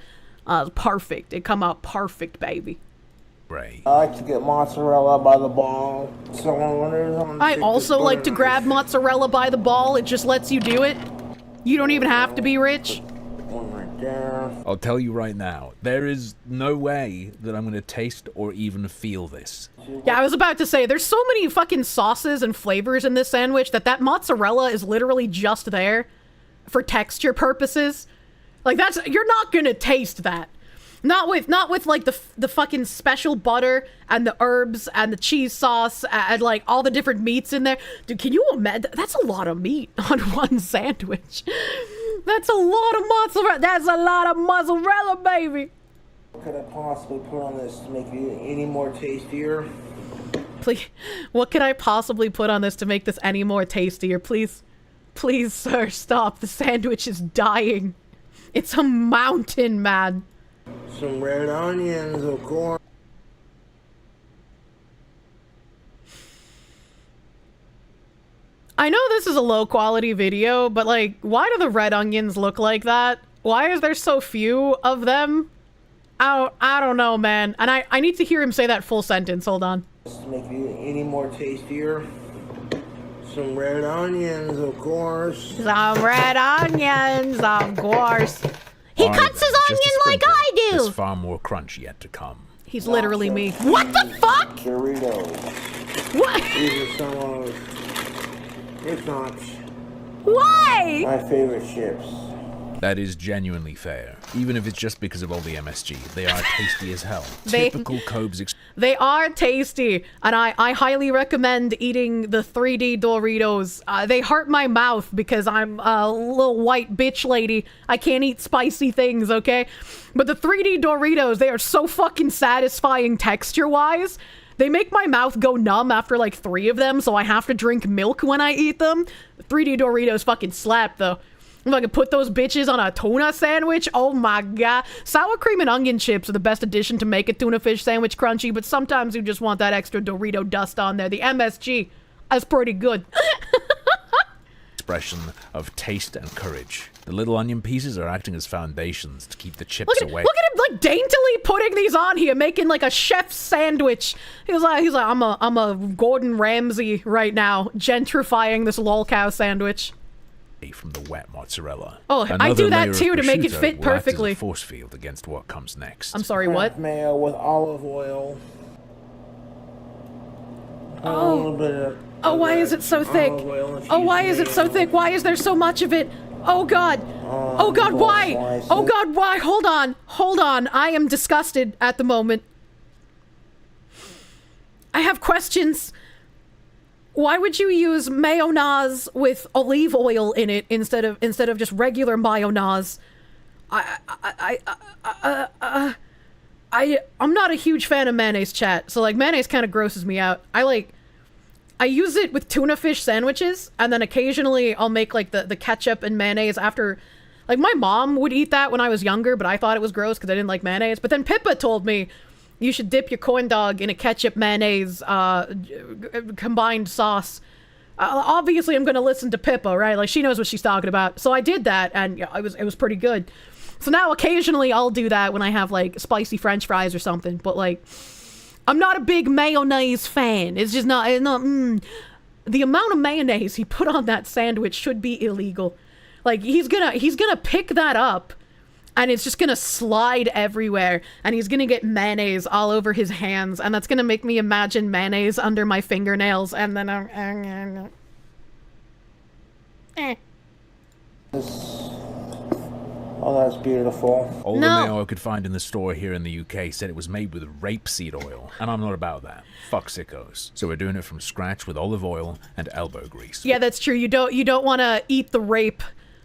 Perfect. It come out perfect, baby. Right. I like to get mozzarella by the ball. So I also like to grab mozzarella by the ball. It just lets you do it. You don't even have to be rich. One right there. I'll tell you right now, there is no way that I'm going to taste or even feel this. Yeah, I was about to say, there's so many fucking sauces and flavors in this sandwich that mozzarella is literally just there for texture purposes. Like, you're not gonna taste that. Not with like the fucking special butter and the herbs and the cheese sauce and like all the different meats in there. Dude, can you imagine? That's a lot of meat on one sandwich. That's a lot of mozzarella. That's a lot of mozzarella, baby. What could I possibly put on this to make it any more tastier? Please, what could I possibly put on this to make this any more tastier? Please, please, sir, stop. The sandwich is dying. It's a mountain, man. Some red onions, of course. I know this is a low quality video, but like, why do the red onions look like that? Why is there so few of them? I don't know, man. And I need to hear him say that full sentence. Hold on. To make it any more tastier. Some red onions, of course. Some red onions, of course. He cuts his onion like I do. There's far more crunch yet to come. He's literally me. What the fuck? Doritos. What? These are some of, if not, why? my favorite chips. That is genuinely fair. Even if it's just because of all the MSG, they are tasty as hell. Typical Cobes. They are tasty, and I highly recommend eating the 3D Doritos. They hurt my mouth because I'm a little white bitch lady. I can't eat spicy things, okay? But the 3D Doritos, they are so fucking satisfying texture-wise. They make my mouth go numb after like 3 of them, so I have to drink milk when I eat them. The 3D Doritos fucking slap, though. If I could put those bitches on a tuna sandwich, oh my god. Sour cream and onion chips are the best addition to make a tuna fish sandwich crunchy, but sometimes you just want that extra Dorito dust on there. The MSG is pretty good. Expression of taste and courage. The little onion pieces are acting as foundations to keep the chips away. Look at him like daintily putting these on here, making like a chef's sandwich. He's like, I'm a Gordon Ramsay right now, gentrifying this lolcow sandwich. From the wet mozzarella. Oh, I do that too to make it fit will act as perfectly. a force field against what comes next. I'm sorry, what? Mayo with olive oil. A little bit of why is it so thick? Oh, why is it so thick? Why is there so much of it? Oh god. Oh god, why? Oh god, why? Hold on. I am disgusted at the moment. I have questions. Why would you use mayonnaise with olive oil in it instead of just regular mayonnaise? I'm not a huge fan of mayonnaise, chat. So like mayonnaise kind of grosses me out. I use it with tuna fish sandwiches, and then occasionally I'll make like the ketchup and mayonnaise after. Like my mom would eat that when I was younger, but I thought it was gross because I didn't like mayonnaise. But then Pippa told me you should dip your corn dog in a ketchup mayonnaise combined sauce. Obviously, I'm gonna listen to Pippa, right? Like she knows what she's talking about. So I did that, and yeah, it was pretty good. So now occasionally I'll do that when I have like spicy French fries or something. But like, I'm not a big mayonnaise fan. It's just not. The amount of mayonnaise he put on that sandwich should be illegal. Like he's gonna pick that up. And it's just gonna slide everywhere, and he's gonna get mayonnaise all over his hands, and that's gonna make me imagine mayonnaise under my fingernails, and then Oh, that's beautiful. All the mayo I could find in the store here in the UK said it was made with rapeseed oil, and I'm not about that. Fuck sickos. So we're doing it from scratch with olive oil and elbow grease. Yeah, that's true. You don't want to eat the rape.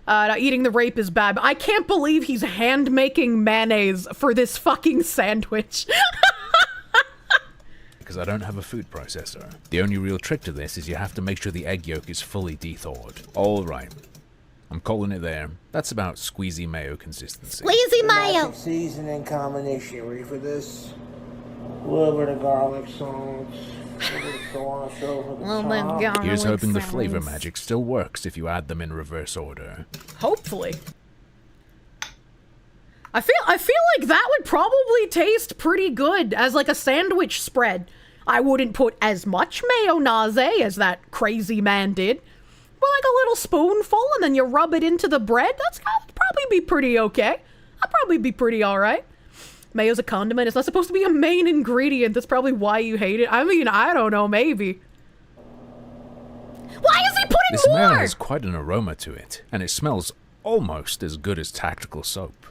Eating the rape is bad. But I can't believe he's hand making mayonnaise for this fucking sandwich. Because I don't have a food processor. The only real trick to this is you have to make sure the egg yolk is fully thawed. All right. I'm calling it there. That's about squeezy mayo consistency. Squeezy mayo. Seasoning combination. Ready for this? A little bit of garlic sauce. Here's hoping the flavor magic still works if you add them in reverse order. Hopefully. I feel like that would probably taste pretty good as like a sandwich spread. I wouldn't put as much mayonnaise as that crazy man did. But like a little spoonful and then you rub it into the bread, that'd probably be pretty okay. That'd probably be pretty alright. Mayo's a condiment. It's not supposed to be a main ingredient. That's probably why you hate it. I mean, I don't know, maybe. Why is he putting this more? mayo has quite an aroma to it, and it smells almost as good as tactical soap.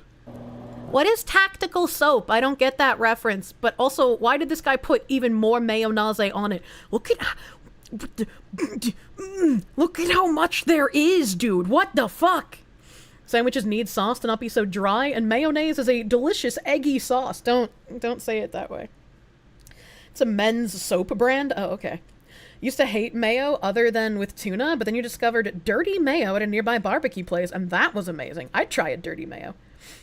What is tactical soap? I don't get that reference. But also, why did this guy put even more mayonnaise on it? Look at how much there is, dude. What the fuck? Sandwiches need sauce to not be so dry, and mayonnaise is a delicious eggy sauce. Don't say it that way. It's a men's soap brand? Oh, okay. Used to hate mayo other than with tuna, but then you discovered dirty mayo at a nearby barbecue place, and that was amazing. I'd try a dirty mayo.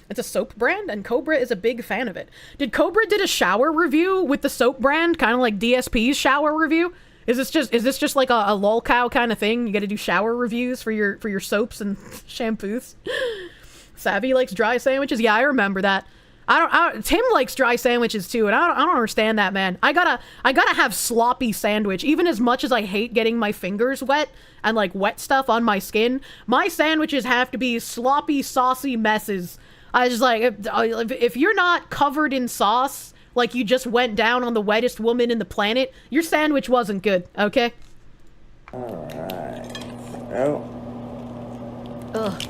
It's a soap brand, and Cobra is a big fan of it. Did Cobra did a shower review with the soap brand, kind of like DSP's shower review? Is this just like a lol cow kind of thing? You got to do shower reviews for your soaps and shampoos. Savvy likes dry sandwiches. Yeah, I remember that. Tim likes dry sandwiches too, and I don't understand that, man. I gotta have sloppy sandwich. Even as much as I hate getting my fingers wet and like wet stuff on my skin, my sandwiches have to be sloppy, saucy messes. I just like if you're not covered in sauce, like you just went down on the wettest woman in the planet, your sandwich wasn't good, okay? Alright. Oh. Ugh.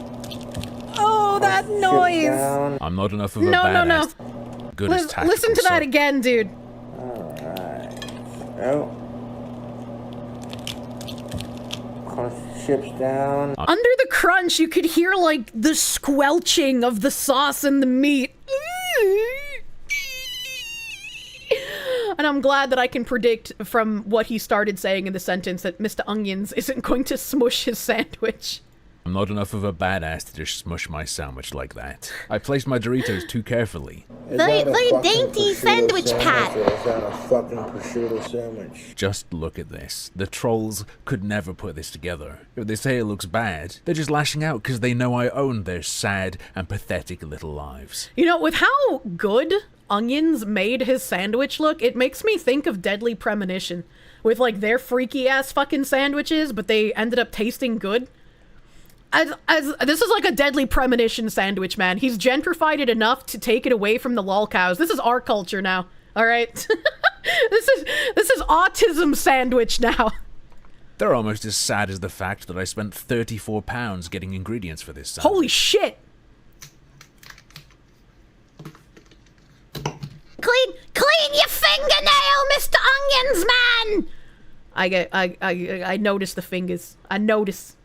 Oh, that noise! I'm not enough of a badass. No. Good as tactical Listen to that soap. again, dude. Alright. Oh. Chips down. Under the crunch, you could hear like the squelching of the sauce and the meat. And I'm glad that I can predict from what he started saying in the sentence that Mr. Onions isn't going to smush his sandwich. I'm not enough of a badass to just smush my sandwich like that. I placed my Doritos too carefully. The dainty sandwich pat. Or is that a fucking prosciutto sandwich? Just look at this. The trolls could never put this together. If they say it looks bad, they're just lashing out because they know I own their sad and pathetic little lives. You know, with how good Onions made his sandwich look, it makes me think of Deadly Premonition. With like their freaky ass fucking sandwiches, but they ended up tasting good. This is like a Deadly Premonition sandwich, man. He's gentrified it enough to take it away from the lol cows. This is our culture now, all right? This is autism sandwich now. They're almost as sad as the fact that I spent £34 getting ingredients for this sandwich. Holy shit! Clean your fingernail, Mr. Onions Man! I notice the fingers. I notice.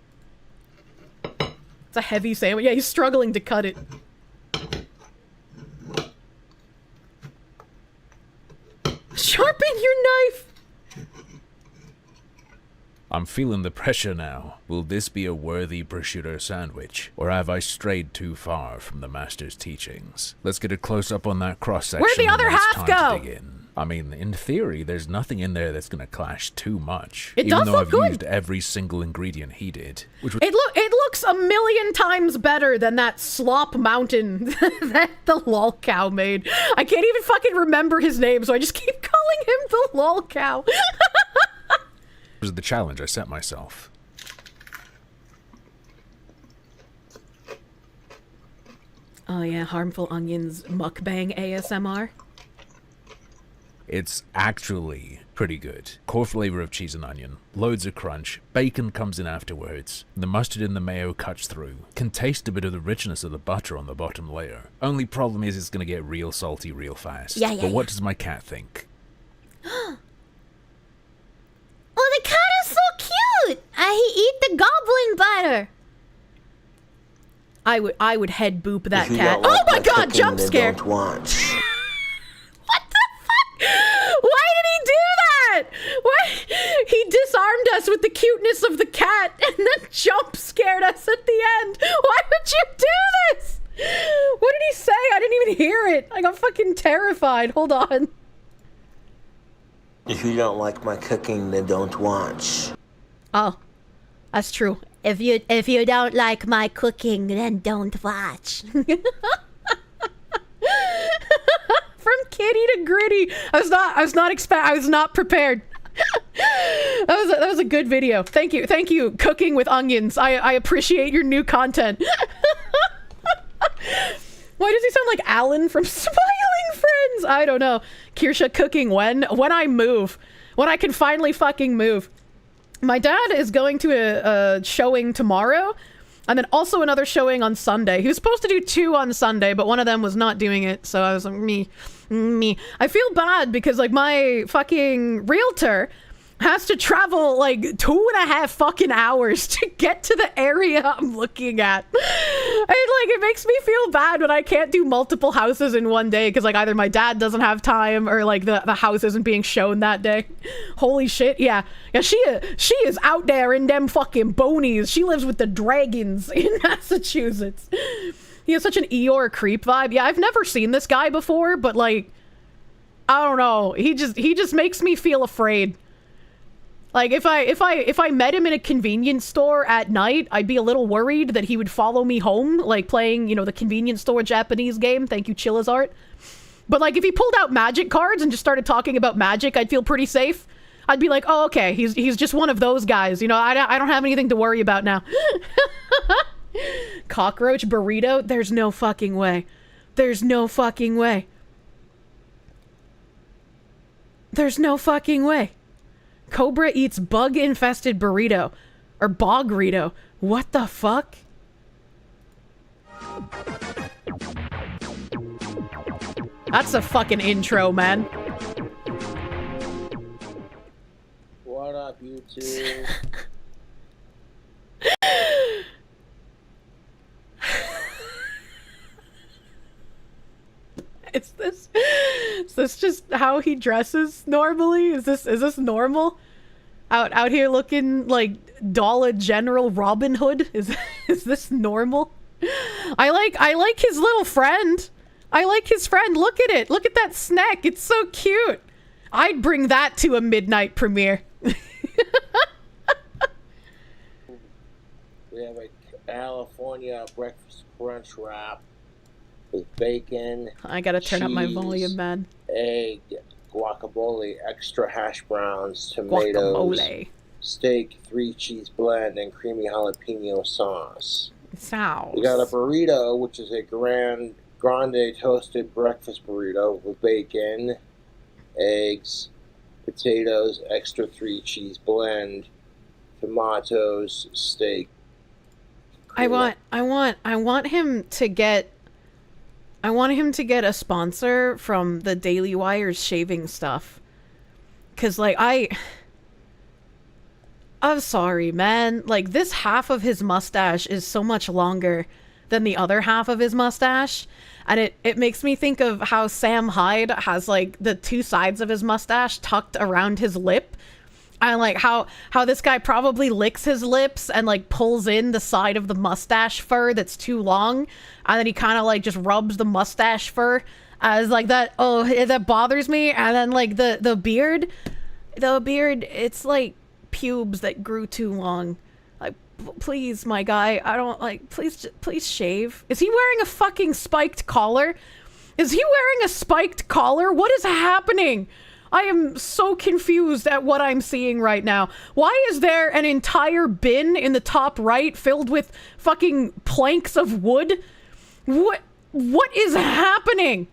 It's a heavy sandwich. Yeah, he's struggling to cut it. Sharpen your knife! I'm feeling the pressure now. Will this be a worthy prosciutto sandwich? Or have I strayed too far from the master's teachings? Let's get a close-up on that cross-section. Where'd the other half go? Dig in. I mean, in theory, there's nothing in there that's gonna clash too much. It even does though look I've good. used every single ingredient he did. Which would It looks a million times better than that slop mountain that the lol cow made. I can't even fucking remember his name, so I just keep calling him the lol cow. was the challenge I set myself. Oh yeah, Harmful Onions mukbang ASMR. It's actually Pretty good. Core flavor of cheese and onion. Loads of crunch. Bacon comes in afterwards. The mustard and the mayo cuts through. Can taste a bit of the richness of the butter on the bottom layer. Only problem is it's gonna get real salty real fast. Yeah, but what does my cat think? Oh, the cat is so cute! He eat the goblin butter. I would head boop that cat. Oh my god, jump scare! What the fuck? Why did he do that? What? He disarmed us with the cuteness of the cat and then jump scared us at the end. Why would you do this? What did he say? I didn't even hear it. I got fucking terrified. Hold on. If you don't like my cooking, then don't watch. Oh, that's true. If you don't like my cooking, then don't watch. From kitty to gritty. I was not prepared. That was a good video. Thank you, Cooking with Onions. I appreciate your new content. Why does he sound like Alan from Smiling Friends? I don't know. Kirsche cooking when I move. When I can finally fucking move. My dad is going to a showing tomorrow, and then also another showing on Sunday. He was supposed to do 2 on Sunday, but one of them was not doing it, so I was like, me. I feel bad because, like, my fucking realtor has to travel, like, 2.5 fucking hours to get to the area I'm looking at. And, like, it makes me feel bad when I can't do multiple houses in one day because, like, either my dad doesn't have time or, like, the house isn't being shown that day. Holy shit, yeah. Yeah, she is out there in them fucking bonies. She lives with the dragons in Massachusetts. He has such an Eeyore creep vibe. Yeah, I've never seen this guy before, but, like, I don't know. He just makes me feel afraid. Like, if I met him in a convenience store at night, I'd be a little worried that he would follow me home, like playing, you know, the convenience store Japanese game. Thank you, Chillazart. But, like, if he pulled out magic cards and just started talking about magic, I'd feel pretty safe. I'd be like, oh, okay, he's just one of those guys. You know, I don't have anything to worry about now. Cockroach burrito? There's no fucking way. There's no fucking way. There's no fucking way. Cobra eats bug-infested burrito. Or bog-rito. What the fuck? That's a fucking intro, man. What up, YouTube? Is this just how he dresses normally? Is this normal? Out here looking like Dollar General Robin Hood? Is this normal? I like his little friend. I like his friend. Look at it. Look at that snack. It's so cute. I'd bring that to a midnight premiere. We have a California breakfast crunch wrap with bacon. I gotta turn up my volume, man. Egg, guacamole, extra hash browns, tomatoes, Guacamole. steak, 3 cheese blend, and creamy jalapeno sauce. Sounds. We got a burrito, which is a grande toasted breakfast burrito with bacon, eggs, potatoes, extra 3 cheese blend, tomatoes, steak. I want him to get a sponsor from the Daily Wire's shaving stuff. 'Cause, like, I'm sorry, man. Like, this half of his mustache is so much longer than the other half of his mustache. And it makes me think of how Sam Hyde has, like, the 2 sides of his mustache tucked around his lip. And, like, how this guy probably licks his lips and, like, pulls in the side of the mustache fur that's too long. And then he kind of, like, just rubs the mustache fur as, like, that, oh, that bothers me. And then, like, the beard, it's, like, pubes that grew too long. Like, please, my guy, I don't, like, please shave. Is he wearing a fucking spiked collar? Is he wearing a spiked collar? What is happening? I am so confused at what I'm seeing right now. Why is there an entire bin in the top right filled with fucking planks of wood? What is happening?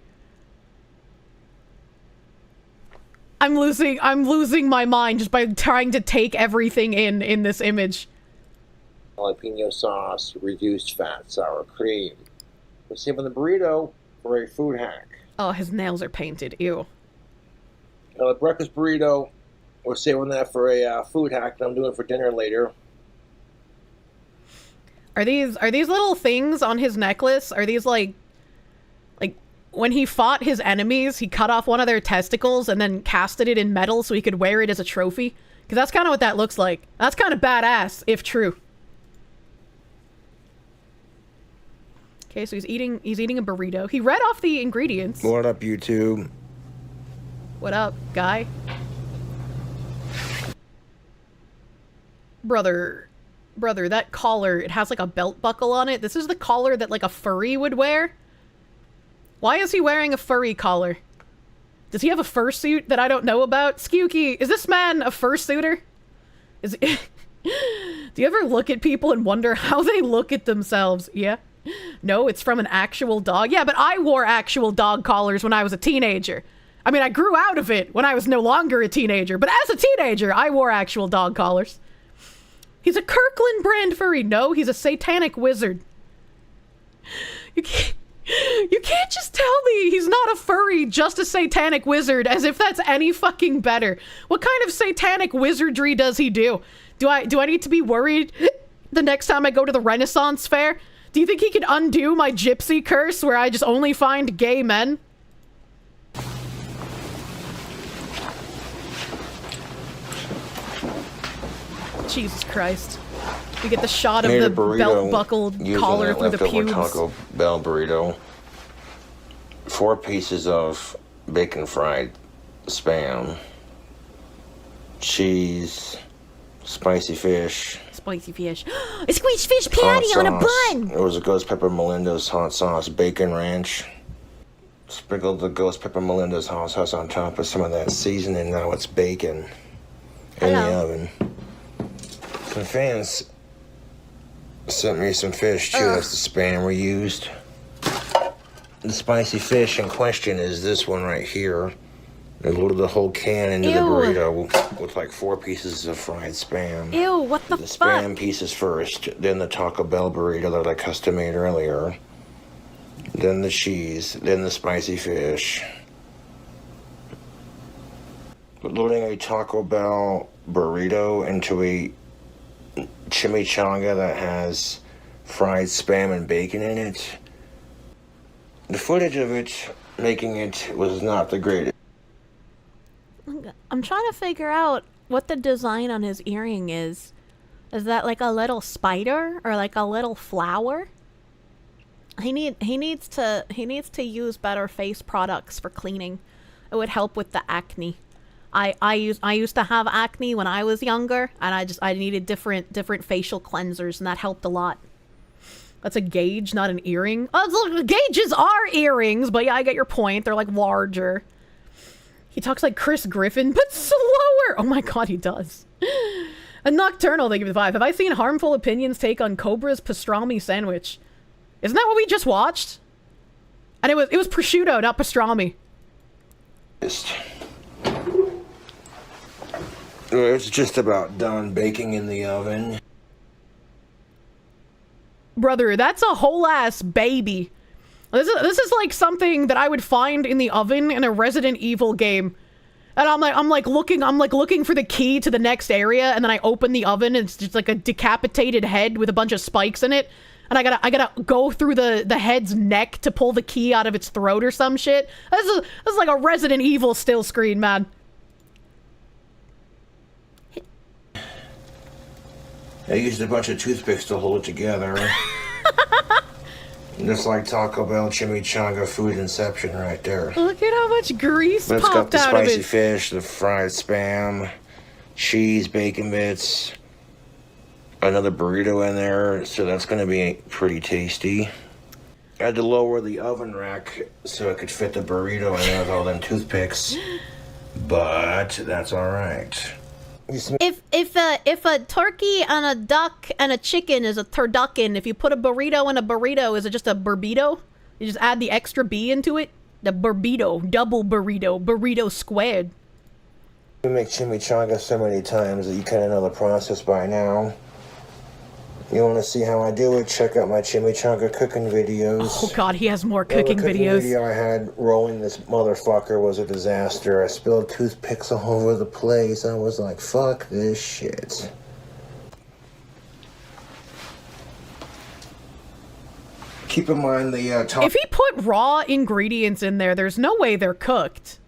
I'm losing my mind just by trying to take everything in this image. Jalapeno sauce, reduced fat, sour cream. We're saving the burrito for a food hack. Oh, his nails are painted. Ew. The breakfast burrito, we're saving that for a food hack that I'm doing for dinner later. Are these little things on his necklace? Are these like when he fought his enemies, he cut off one of their testicles and then casted it in metal so he could wear it as a trophy? Because that's kind of what that looks like. That's kind of badass, if true. Okay, so he's eating a burrito. He read off the ingredients. What up, YouTube? What up, guy? Brother, that collar, it has like a belt buckle on it. This is the collar that like a furry would wear. Why is he wearing a furry collar? Does he have a fursuit that I don't know about? Skewky, is this man a fursuiter? Do you ever look at people and wonder how they look at themselves? Yeah? No, it's from an actual dog. Yeah, but I wore actual dog collars when I was a teenager. I mean, I grew out of it when I was no longer a teenager, but as a teenager, I wore actual dog collars. He's a Kirkland brand furry. No, he's a satanic wizard. You can't just tell me he's not a furry, just a satanic wizard, as if that's any fucking better. What kind of satanic wizardry does he do? Do I need to be worried the next time I go to the Renaissance Fair? Do you think he could undo my gypsy curse where I just only find gay men? Jesus Christ. We get the shot of the belt-buckled collar through the pubes. Taco Bell burrito. 4 pieces of bacon fried spam. Cheese. Spicy fish. Spicy fish. A squeezed fish patty on a bun! It was a Ghost Pepper Melinda's hot sauce bacon ranch. Sprinkled the Ghost Pepper Melinda's hot sauce on top of some of that seasoning. Now it's bacon in the oven. Some fans sent me some fish too. That's the spam we used. The spicy fish in question is this one right here. They loaded the whole can into the burrito with like 4 pieces of fried spam. Ew, what the fuck? The spam pieces first, then the Taco Bell burrito that I custom made earlier, then the cheese, then the spicy fish. But loading a Taco Bell burrito into a chimichanga that has fried spam and bacon in it. The footage of it making it was not the greatest. I'm trying to figure out what the design on his earring is. Is that like a little spider or like a little flower? He needs to use better face products for cleaning. It would help with the acne. I used to have acne when I was younger, and I needed different facial cleansers, and that helped a lot. That's a gauge, not an earring. Oh, look, gauges are earrings, but yeah, I get your point. They're like larger. He talks like Chris Griffin, but slower. Oh my god, he does. A Nocturnal, thank you for the 5. Have I seen Harmful Opinions take on Cobra's pastrami sandwich? Isn't that what we just watched? And it was prosciutto, not pastrami. It's just about done baking in the oven. Brother, that's a whole ass baby. This is like something that I would find in the oven in a Resident Evil game. And I'm like looking for the key to the next area, and then I open the oven and it's just like a decapitated head with a bunch of spikes in it. And I gotta go through the head's neck to pull the key out of its throat or some shit. This is like a Resident Evil still screen, man. I used a bunch of toothpicks to hold it together. Just like Taco Bell chimichanga food inception right there. Look at how much grease But it's got popped the out of spicy it. fish, the fried spam, cheese, bacon bits, another burrito in there, so that's going to be pretty tasty. I had to lower the oven rack so it could fit the burrito in there with all them toothpicks, but that's all right. If a turkey and a duck and a chicken is a turducken, if you put a burrito in a burrito, is it just a burrito? You just add the extra B into it? The burrito, double burrito, burrito squared. We make chimichanga so many times that you kind of know the process by now. You want to see how I do it? Check out my chimichanga cooking videos. Oh god, he has more cooking videos. The video I had rolling this motherfucker was a disaster. I spilled toothpicks all over the place. I was like, fuck this shit. Keep in mind the top. If he put raw ingredients in there, there's no way they're cooked.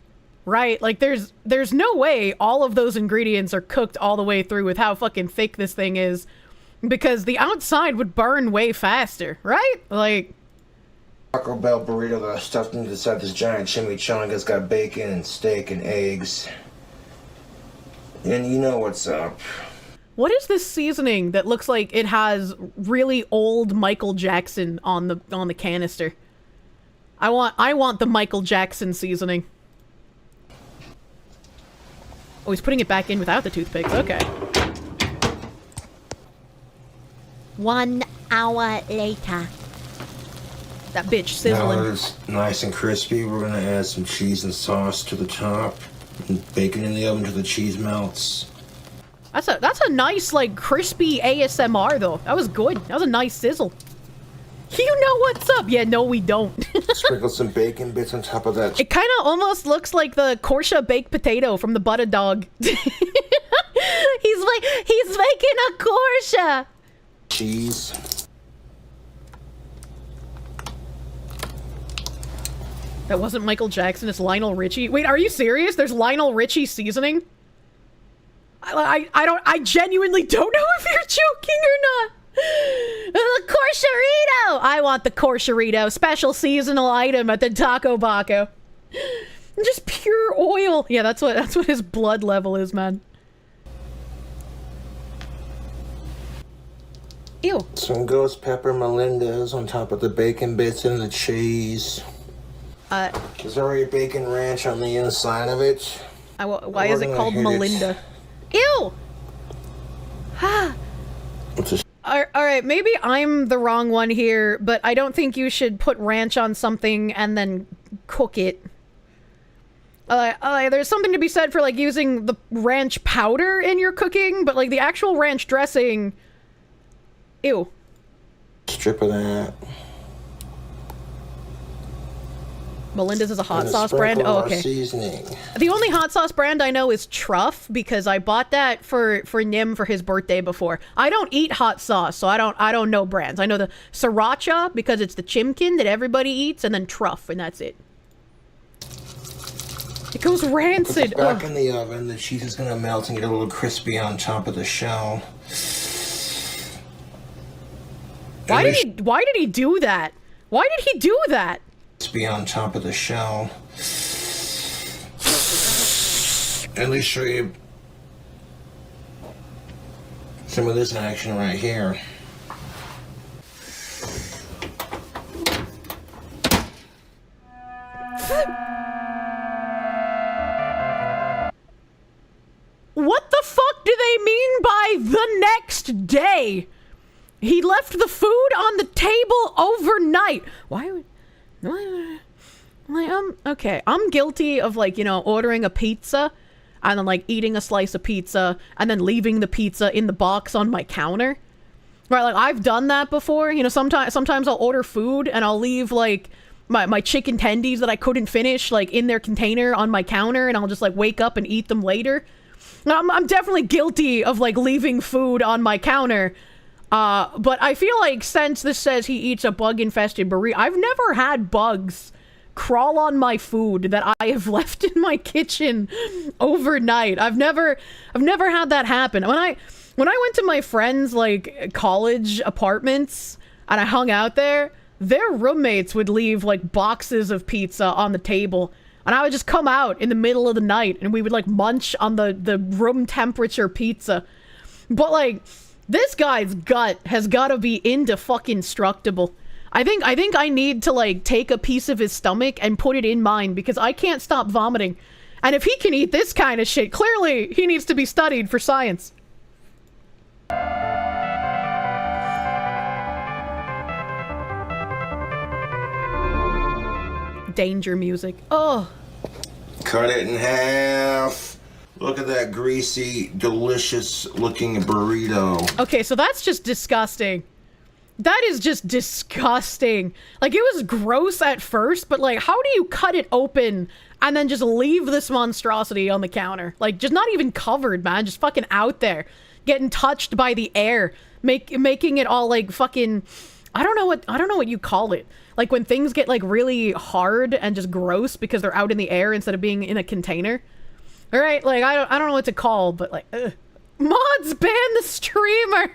Right? Like, there's no way all of those ingredients are cooked all the way through with how fucking thick this thing is. Because the outside would burn way faster, right? Like... Taco Bell burrito that I stuffed inside this giant chimichanga's got bacon and steak and eggs. And you know what's up. What is this seasoning that looks like it has really old Michael Jackson on the canister? I want the Michael Jackson seasoning. Oh, he's putting it back in without the toothpicks. Okay. 1 hour later. That bitch sizzling. Now that it's nice and crispy, we're gonna add some cheese and sauce to the top. And bacon in the oven till the cheese melts. That's a nice, like, crispy ASMR, though. That was good. That was a nice sizzle. You know what's up. Yeah, no, we don't. Sprinkle some bacon bits on top of that. It kind of almost looks like the Kirsche baked potato from the Butter Dog. he's making a Kirsche. Cheese. That wasn't Michael Jackson, it's Lionel Richie. Wait, are you serious? There's Lionel Richie seasoning? I genuinely don't know if you're joking or not. The Kirscherito! I want the Kirscherito, special seasonal item at the Taco Baco. Just pure oil. Yeah, that's what his blood level is, man. Ew. Some ghost pepper Melinda's on top of the bacon bits and the cheese. There's already bacon ranch on the inside of it. Why is it called Melinda? Ew! Alright, maybe I'm the wrong one here, but I don't think you should put ranch on something and then cook it. There's something to be said for, like, using the ranch powder in your cooking, but, like, the actual ranch dressing... Ew. Strip of that. Melinda's is a hot sauce brand? Oh, okay. Seasoning. The only hot sauce brand I know is Truff, because I bought that for Nim for his birthday before. I don't eat hot sauce, so I don't know brands. I know the Sriracha, because it's the chimkin that everybody eats, and then Truff, and that's it. It goes rancid. Put it back in the oven. The cheese is gonna melt and get a little crispy on top of the shell. Why did he do that? Why did he do that? Crispy on top of the shell. At least show you some of this action right here. What the fuck do they mean by the next day? He left the food on the table overnight. Why would... okay, I'm guilty of, like, you know, ordering a pizza and then, like, eating a slice of pizza and then leaving the pizza in the box on my counter. Right, like, I've done that before. You know, sometimes I'll order food and I'll leave, like, my chicken tendies that I couldn't finish, like, in their container on my counter, and I'll just, like, wake up and eat them later. I'm definitely guilty of, like, leaving food on my counter. But I feel like since this says he eats a bug-infested burrito, I've never had bugs crawl on my food that I have left in my kitchen overnight. I've never had that happen. When I went to my friends' like college apartments and I hung out there, their roommates would leave like boxes of pizza on the table, and I would just come out in the middle of the night and we would like munch on the room temperature pizza. But like, this guy's gut has got to be indestructible. I think I need to like take a piece of his stomach and put it in mine, because I can't stop vomiting. And if he can eat this kind of shit, clearly he needs to be studied for science. Danger music. Oh. Cut it in half. Look at that greasy, delicious-looking burrito. Okay, so that's just disgusting. That is just disgusting. Like, it was gross at first, but, like, how do you cut it open and then just leave this monstrosity on the counter? Like, just not even covered, man. Just fucking out there. Getting touched by the air. Making it all, like, fucking... I don't know what you call it. Like, when things get, like, really hard and just gross because they're out in the air instead of being in a container. All right, like, I don't know what to call, but, like, mods ban the streamer.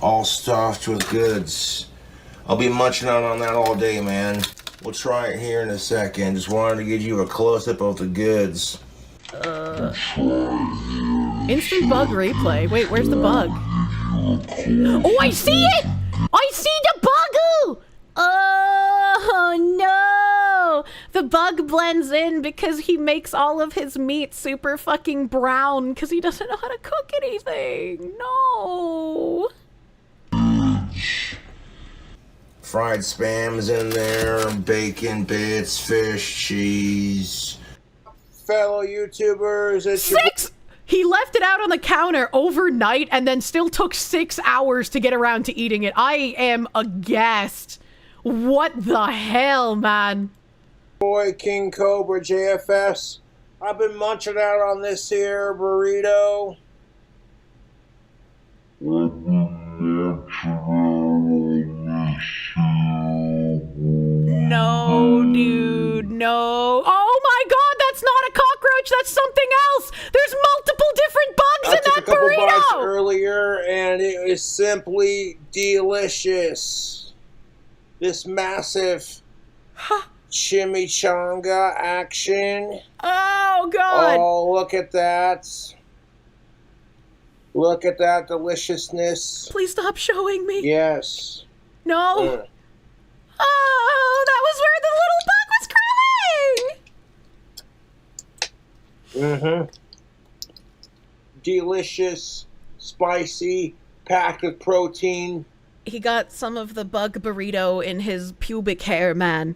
All stuffed with goods. I'll be munching out on that all day, man. We'll try it here in a second. Just wanted to give you a close-up of the goods. Instant bug replay. Wait, where's the bug? Oh, I see it! I see the bugoo! Oh, no! The bug blends in because he makes all of his meat super fucking brown because he doesn't know how to cook anything. No! Fried spam's in there, bacon bits, fish, cheese. Fellow YouTubers, it's Six! He left it out on the counter overnight and then still took 6 hours to get around to eating it. I am aghast. What the hell, man? Boy, King Cobra JFS. I've been munching out on this here burrito. No, dude, no. Oh my god, that's not a cockroach, that's something else. There's multiple different bugs in that took a couple bites burrito. earlier, and it was simply delicious. This massive chimichanga action. Oh god. Oh, look at that. Look at that deliciousness. Please stop showing me. Yes. No. Oh, that was where the little bug was crawling. Delicious, spicy, packed with protein. He got some of the bug burrito in his pubic hair, man.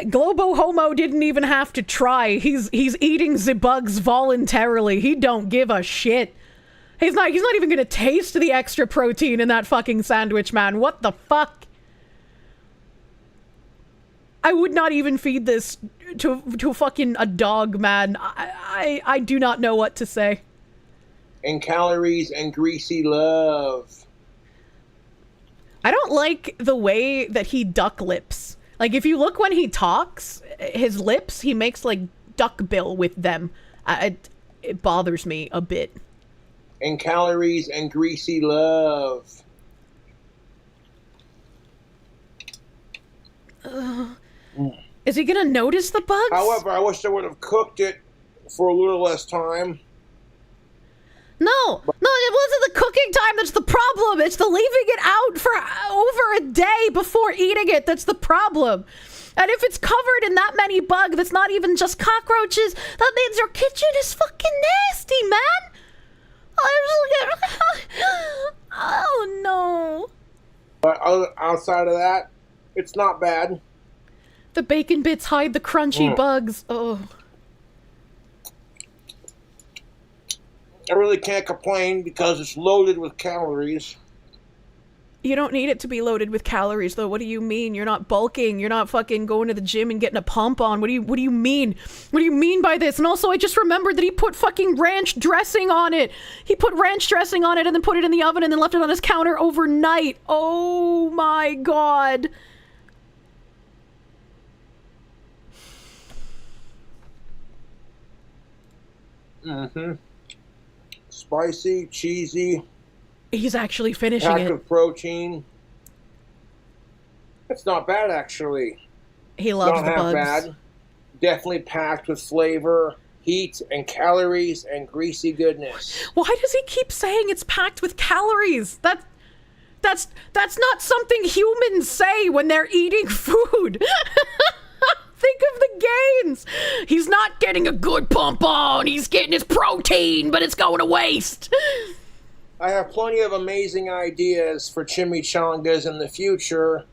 Globo Homo didn't even have to try. He's eating the bugs voluntarily. He don't give a shit. He's not even gonna taste the extra protein in that fucking sandwich, man. What the fuck? I would not even feed this to fucking a dog, man. I do not know what to say. And calories and greasy love. I don't like the way that he duck lips. Like, if you look when he talks, his lips, he makes, like, duck bill with them. It bothers me a bit. And calories and greasy love. Is he gonna notice the bugs? However, I wish I would have cooked it for a little less time. No, it wasn't the cooking time that's the problem. It's the leaving it out for over a day before eating it that's the problem. And if it's covered in that many bugs, that's not even just cockroaches. That means your kitchen is fucking nasty, man. Oh no. But outside of that, it's not bad. The bacon bits hide the crunchy bugs. Oh. I really can't complain because it's loaded with calories. You don't need it to be loaded with calories, though. What do you mean? You're not bulking. You're not fucking going to the gym and getting a pump on. What do you mean? What do you mean by this? And also, I just remembered that he put fucking ranch dressing on it. He put ranch dressing on it and then put it in the oven and then left it on his counter overnight. Oh my god. Spicy, cheesy. He's actually finishing packed it. with protein. It's not bad, actually. He loves not the half bugs. bad. Definitely packed with flavor, heat, and calories, and greasy goodness. Why does he keep saying it's packed with calories? That's not something humans say when they're eating food. Think of the gains. He's not getting a good pump on. He's getting his protein, but it's going to waste. I have plenty of amazing ideas for chimichangas in the future.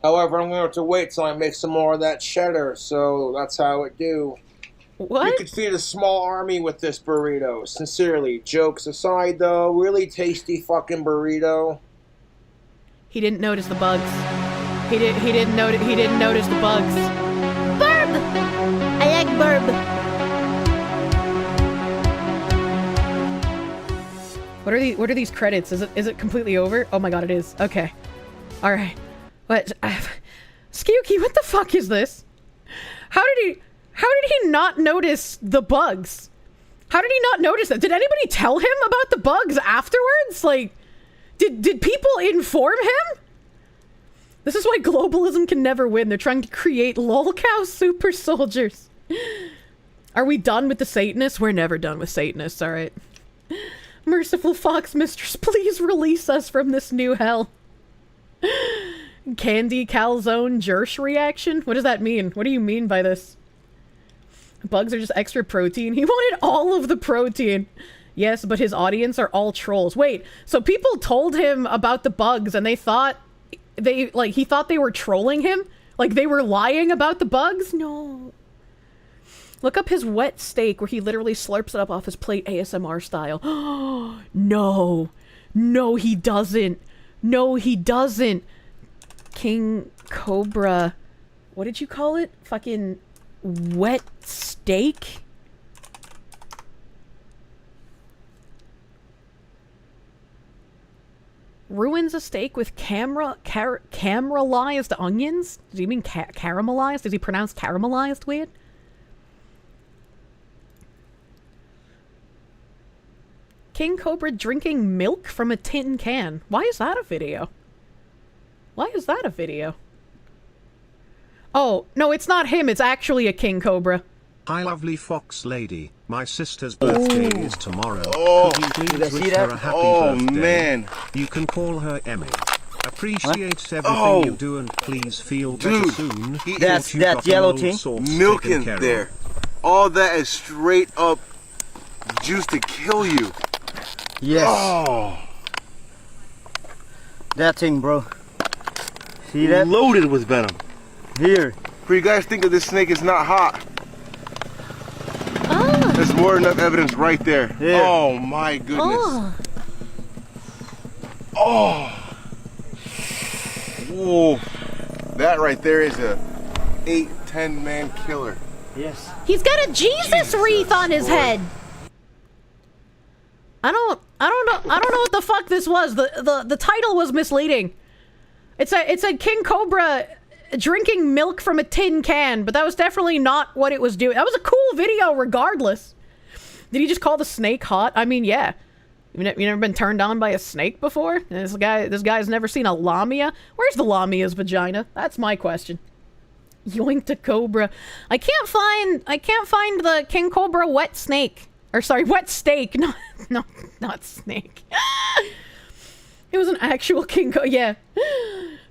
However, I'm going to have to wait till I make some more of that cheddar, so that's how it do. What? You could feed a small army with this burrito. Sincerely. Jokes aside, though, really tasty fucking burrito. He didn't notice the bugs. He didn't notice the bugs. Burb! I like burb. What are these credits? Is it completely over? Oh my god, it is. Okay. Alright. What? Skewky, what the fuck is this? How did he not notice the bugs? How did he not notice that? Did anybody tell him about the bugs afterwards? Like, did people inform him? This is why globalism can never win. They're trying to create lolcow super soldiers. Are we done with the Satanists? We're never done with Satanists, alright. Merciful Fox Mistress, please release us from this new hell. Candy calzone Jersh reaction? What does that mean? What do you mean by this? Bugs are just extra protein. He wanted all of the protein. Yes, but his audience are all trolls. Wait, so people told him about the bugs and he thought they were trolling him? Like they were lying about the bugs? No. Look up his wet steak where he literally slurps it up off his plate ASMR style. No. No, he doesn't. No, he doesn't. King Cobra. What did you call it? Fucking wet steak? Ruins a steak with caramelized onions? Does he mean caramelized? Does he pronounce caramelized weird? King Cobra drinking milk from a tin can. Why is that a video? Why is that a video? Oh, no, it's not him. It's actually a King Cobra. Hi, lovely fox lady. My sister's birthday is tomorrow. Oh, could you did I please see wish her that? a happy Oh, birthday? man. You can call her Emmy. Appreciates everything Oh. you do and please feel better Dude, soon. that's You got that the yellow old thing. sauce Milk taken in care of. there. All that is straight up juice to kill you. Yes. Oh, That thing, bro. See that? loaded with venom. Here. For you guys think that this snake is not hot. There's more than enough evidence right there. Here. Oh my goodness. Oh. Whoa. That right there is a 8-10 man killer. Yes. He's got a Jesus wreath on his head. I don't know what the fuck this was. The title was misleading. It said King Cobra drinking milk from a tin can, but that was definitely not what it was doing. That was a cool video regardless. Did he just call the snake hot? I mean, yeah. You never been turned on by a snake before? This guy's never seen a lamia? Where's the lamia's vagina? That's my question. Yoink to Cobra. I can't find the King Cobra wet snake. Or sorry, wet steak. No, not snake. It was an actual King Cobra. Yeah.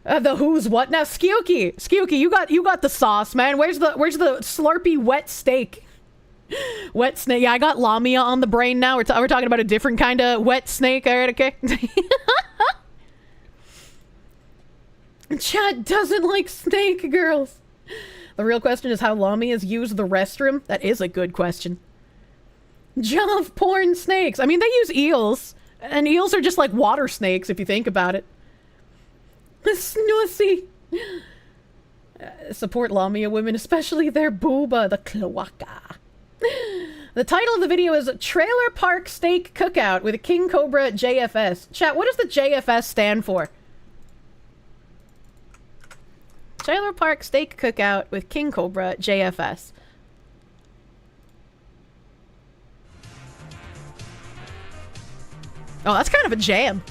The who's what now? Skewky, you got the sauce, man. Where's the slurpy wet steak? Wet snake. Yeah, I got lamia on the brain now. We're talking about a different kind of wet snake. All right, okay. Chat doesn't like snake girls. The real question is how lamias use the restroom. That is a good question. Jump porn snakes. I mean, they use eels, and eels are just like water snakes if you think about it. Snussy. Support lamia women, especially their booba, the cloaca. The title of the video is Trailer Park Steak Cookout with a King Cobra JFS. Chat, what does the JFS stand for? Trailer Park Steak Cookout with King Cobra JFS. Oh, that's kind of a jam.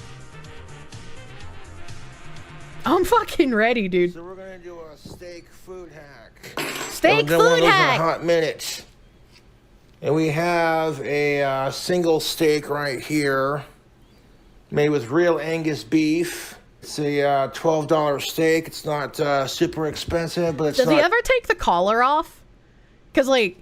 I'm fucking ready, dude. So we're gonna do a steak food hack. Steak We've done one of food those in hack. a hot minute. And we have a single steak right here, made with real Angus beef. It's a $12 steak. It's not super expensive, but it's Does not. he ever take the collar off? Because, like,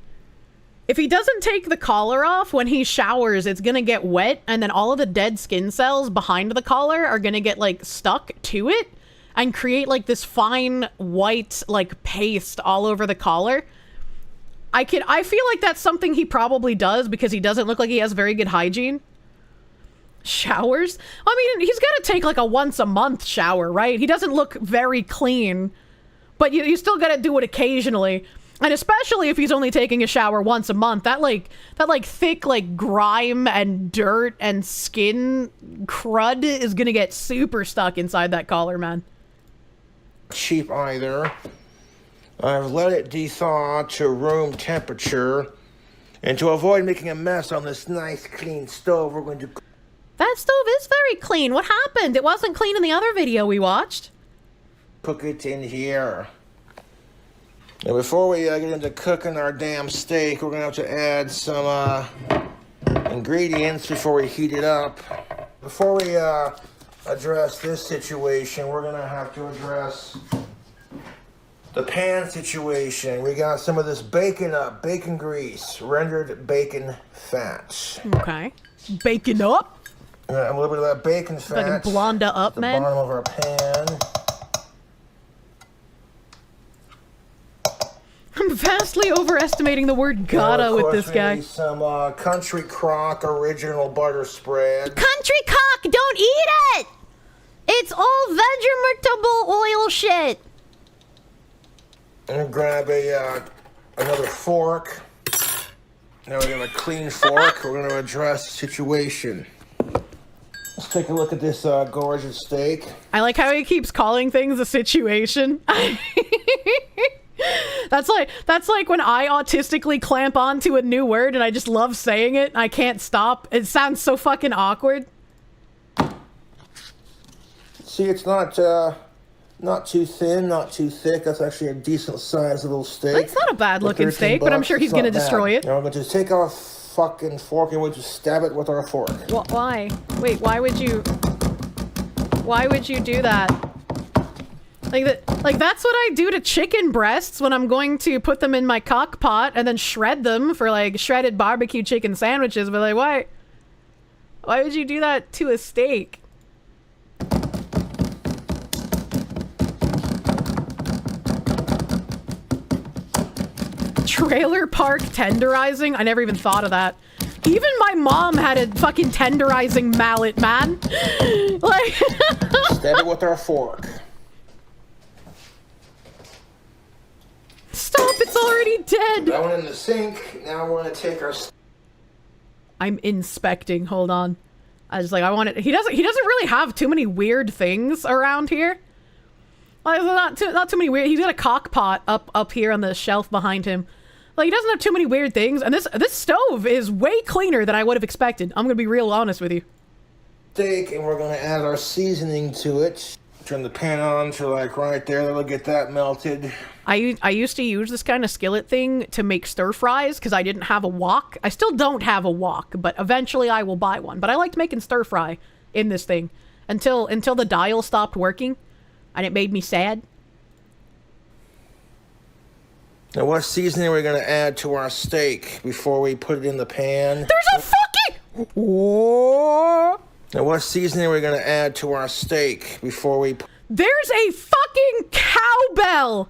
if he doesn't take the collar off when he showers, it's gonna get wet, and then all of the dead skin cells behind the collar are gonna get, like, stuck to it and create, like, this fine white, like, paste all over the collar. I feel like that's something he probably does because he doesn't look like he has very good hygiene. Showers? I mean, he's got to take like a once a month shower, right? He doesn't look very clean, but you still got to do it occasionally. And especially if he's only taking a shower once a month, that thick like grime and dirt and skin crud is gonna get super stuck inside that collar, man. Cheap either. I've let it dethaw to room temperature, and to avoid making a mess on this nice clean stove, we're going to... That stove is very clean. What happened? It wasn't clean in the other video we watched. Cook it in here. Now before we get into cooking our damn steak, we're gonna have to add some ingredients before we heat it up. Before we address this situation, we're gonna have to address the pan situation. We got some of this bacon grease, rendered bacon fat. Okay. Bacon up? A little bit of that bacon fat. Fucking blonda up, the man. bottom of our pan. I'm vastly overestimating the word gotta with this guy. Need some Country Crock original butter spread. Country cock, don't eat it! It's all vegetable oil shit. And grab another fork. Now we're gonna clean fork. We're gonna address the situation. Let's take a look at this gorgeous steak. I like how he keeps calling things a situation. That's like when I autistically clamp onto a new word and I just love saying it. I can't stop. It sounds so fucking awkward. See, it's not too thin, not too thick. That's actually a decent sized little steak. It's not a bad looking steak, but I'm sure he's gonna destroy it. Now we're going to take our fucking fork and we'll just stab it with our fork. Why? Wait, why would you do that? Like that's what I do to chicken breasts when I'm going to put them in my crock pot and then shred them for like shredded barbecue chicken sandwiches. But like, why would you do that to a steak? Trailer park tenderizing? I never even thought of that. Even my mom had a fucking tenderizing mallet, man. Like, stab it with our fork. Stop, it's already dead. That one in the sink. Now we're gonna take our... I'm inspecting, hold on. I was like, I want it. He doesn't really have too many weird things around here. Like, not too many weird. He's got a cock pot up here on the shelf behind him. Like, he doesn't have too many weird things. And this stove is way cleaner than I would have expected. I'm gonna be real honest with you. Steak, and we're gonna add our seasoning to it. Turn the pan on to like right there. That'll get that melted. I used to use this kind of skillet thing to make stir fries because I didn't have a wok. I still don't have a wok, but eventually I will buy one. But I liked making stir fry in this thing until the dial stopped working, and it made me sad. Now, what seasoning are we gonna add to our steak before we put it in the pan? There's a fucking... Whoa! Now, what seasoning are we gonna add to our steak before we... There's a fucking cowbell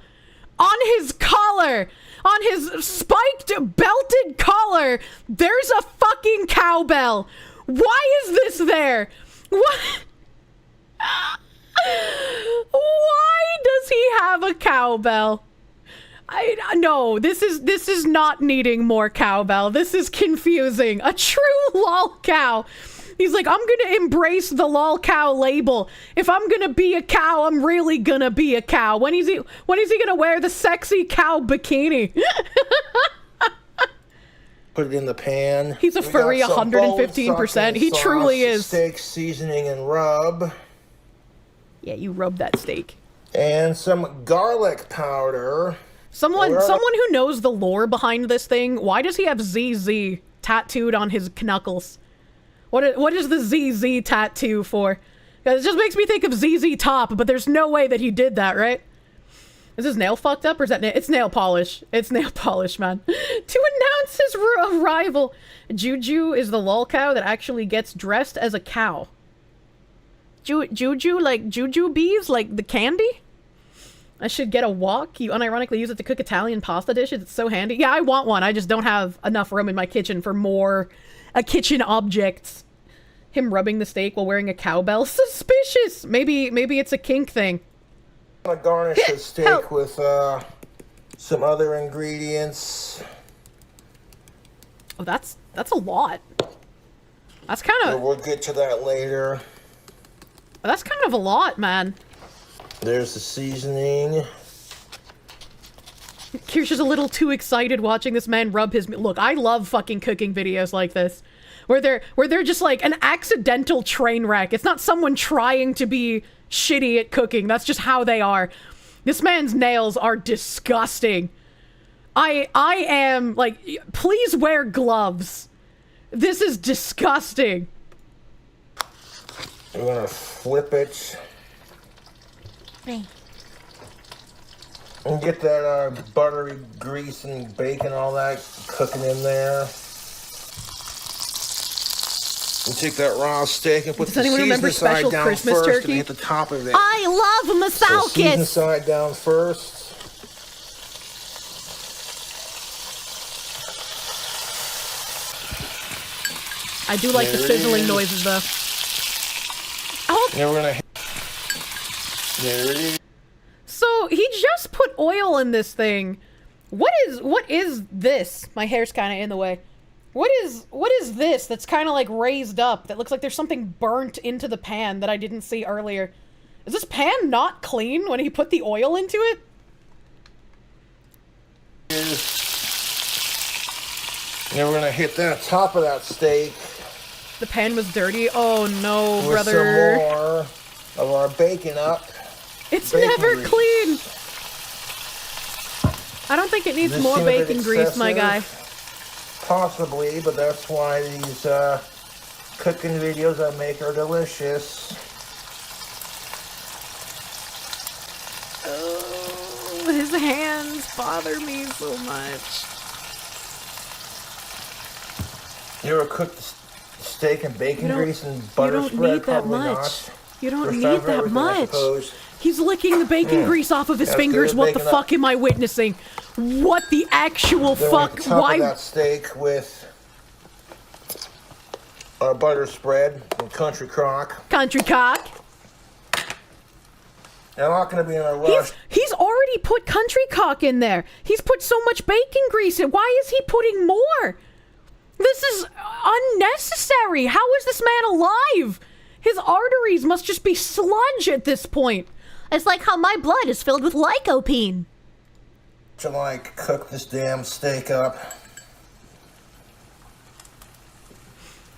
on his collar. On his spiked, belted collar. There's a fucking cowbell. Why is this there? What? Why does he have a cowbell? No, this is not needing more cowbell. This is confusing. A true lol cow. He's like, I'm gonna embrace the lol cow label. If I'm gonna be a cow, I'm really gonna be a cow. When is he gonna wear the sexy cow bikini? Put it in the pan. He's a furry 115%. He truly is. Steak seasoning and rub. Yeah, you rub that steak. And some garlic powder. Someone who knows the lore behind this thing, why does he have ZZ tattooed on his knuckles? What is the ZZ tattoo for? It just makes me think of ZZ Top, but there's no way that he did that, right? Is his nail fucked up, or is that it's nail polish? It's nail polish, man. To announce his arrival, Juju is the lol cow that actually gets dressed as a cow. Juju, like Juju bees, like the candy? I should get a wok. You unironically use it to cook Italian pasta dishes. It's so handy. Yeah, I want one. I just don't have enough room in my kitchen for more kitchen objects. Him rubbing the steak while wearing a cowbell. Suspicious. Maybe it's a kink thing. I'm gonna garnish the steak with some other ingredients. Oh, that's a lot. That's kind of. We'll get to that later. That's kind of a lot, man. There's the seasoning. Kirsche's a little too excited watching this man rub his... Look, I love fucking cooking videos like this. Where they're just like an accidental train wreck. It's not someone trying to be shitty at cooking. That's just how they are. This man's nails are disgusting. I am like, please wear gloves. This is disgusting. We're gonna flip it. Hey. And get that buttery grease and bacon, all that cooking in there. And take that raw steak and put the seasoning side down Christmas first turkey? and hit the top of it. I love So season Masalkis. side down first. I do like the sizzling noises though. Oh. Now we're gonna hit. There it is. So he just put oil in this thing. What is this? My hair's kind of in the way. What is this that's kind of like raised up that looks like there's something burnt into the pan that I didn't see earlier? Is this pan not clean when he put the oil into it? Now we're gonna hit that top of that steak. The pan was dirty. Oh no, with brother. Some more of our bacon up. It's bacon never grease. clean. I don't think it needs This more seems a bit bacon grease, my guy. excessive. Possibly, but that's why these cooking videos I make are delicious. Oh, his hands bother me so much. You ever cooked steak and bacon grease and butter you don't spread? need that Probably much. not. You don't First need time for that everything, I much. suppose. He's licking the bacon grease off of his That's fingers. good. What the Bacon fuck up. am I witnessing? What the actual Then fuck? we top Why? of that steak with our butter spread and country crock. Country cock. And I'm not going to be in a rush. He's already put country cock in there. He's put so much bacon grease in. Why is he putting more? This is unnecessary. How is this man alive? His arteries must just be sludge at this point. It's like how my blood is filled with lycopene. To like cook this damn steak up.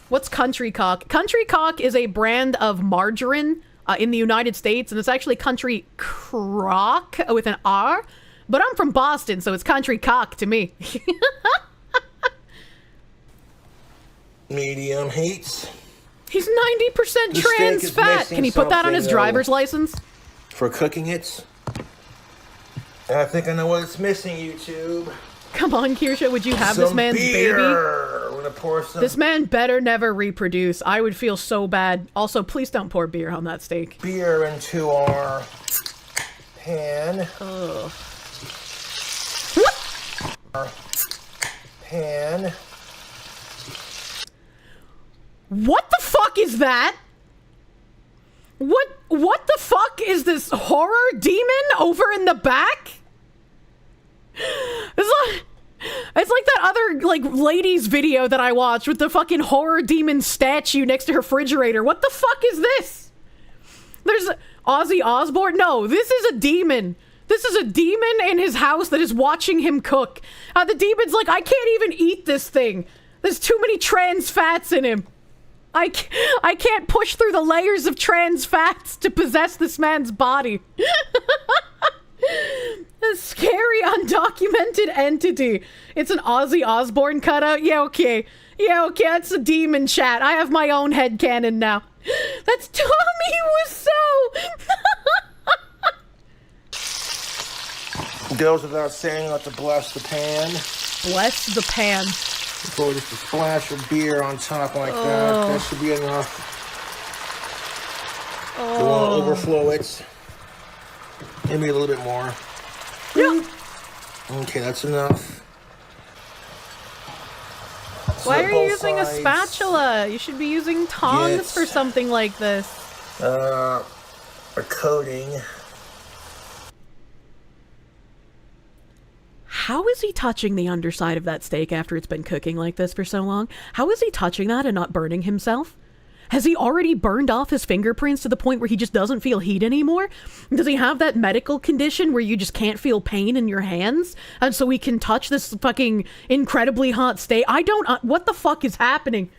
What's country cock? Country cock is a brand of margarine in the United States, and it's actually country crock with an R. But I'm from Boston, so it's country cock to me. Medium heat. He's 90% The steak trans is fat. missing Can he put that on his something, driver's though. license? For cooking it. And I think I know what it's missing, YouTube. Come on, Kirsche, would you have this Some man's beer. baby? We're gonna pour some This man better never reproduce. I would feel so bad. Also, please don't pour beer on that steak. beer into our pan. Ugh. Our pan. What the fuck is that? What the fuck is this horror demon over in the back? It's like that other like ladies video that I watched with the fucking horror demon statue next to her refrigerator. What the fuck is this? There's Ozzy Osbourne? No, this is a demon. This is a demon in his house that is watching him cook. The demon's like, I can't even eat this thing. There's too many trans fats in him. I can't push through the layers of trans fats to possess this man's body. A scary, undocumented entity. It's an Ozzy Osbourne cutout? Yeah, okay. Yeah, okay, that's a demon chat. I have my own headcanon now. That's Tommy Wiseau! Goes without saying, not to bless the pan. Bless the pan. Pour just a splash of beer on top like that. That should be enough. Don't want to overflow it. Maybe a little bit more. Yeah. Okay, that's enough. Why are you both using a sides. spatula? You should be using tongs Yes. for something like this. A coating. How is he touching the underside of that steak after it's been cooking like this for so long? How is he touching that and not burning himself? Has he already burned off his fingerprints to the point where he just doesn't feel heat anymore? Does he have that medical condition where you just can't feel pain in your hands? And so he can touch this fucking incredibly hot steak? I don't... what the fuck is happening?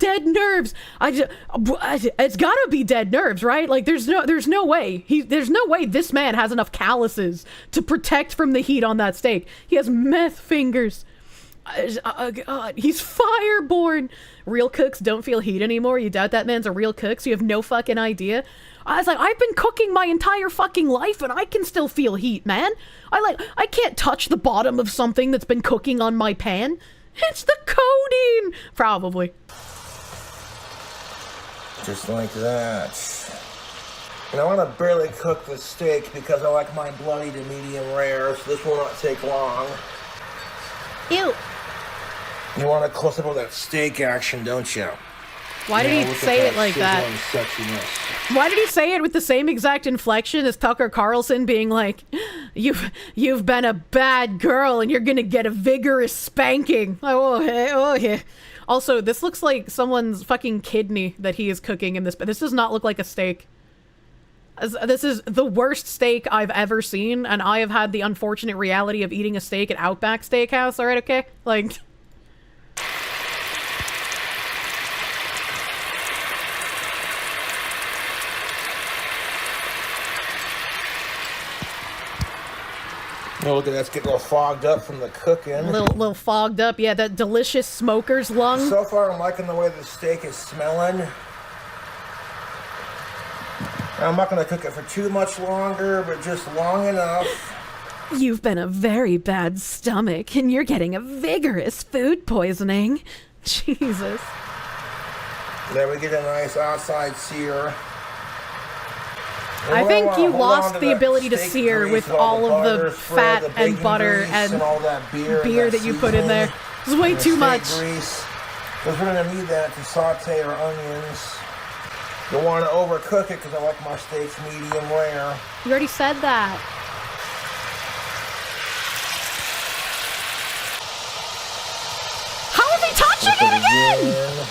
Dead nerves. It's gotta be dead nerves, right? Like, there's no way. There's no way this man has enough calluses to protect from the heat on that steak. He has meth fingers. God, he's fireborn. Real cooks don't feel heat anymore. You doubt that man's a real cook, so you have no fucking idea. I was like, I've been cooking my entire fucking life and I can still feel heat, man. I can't touch the bottom of something that's been cooking on my pan. It's the coating! Probably. Just like that. And I want to barely cook the steak because I like mine bloody to medium rare, so this will not take long. Ew. You want a close-up of that steak action, don't you? Why did he say it like that? Why did he say it with the same exact inflection as Tucker Carlson being like, you've been a bad girl and you're gonna get a vigorous spanking. Oh, hey, oh, yeah. Also, this looks like someone's fucking kidney that he is cooking in this, but this does not look like a steak. This is the worst steak I've ever seen, and I have had the unfortunate reality of eating a steak at Outback Steakhouse, alright, okay? Like... Oh, look at that, it's getting a little fogged up from the cooking. A little fogged up, yeah, that delicious smoker's lung. So far, I'm liking the way the steak is smelling. I'm not going to cook it for too much longer, but just long enough. You've been a very bad stomach, and you're getting a vigorous food poisoning. Jesus. There we get a nice outside sear. I think you lost the ability to sear with all of the fat and butter and all that beer that you put in there. This is way too much. Grease. Because we're going to need that to saute our onions. Don't want to overcook it because I like my steaks medium rare. You already said that. How is he touching it again?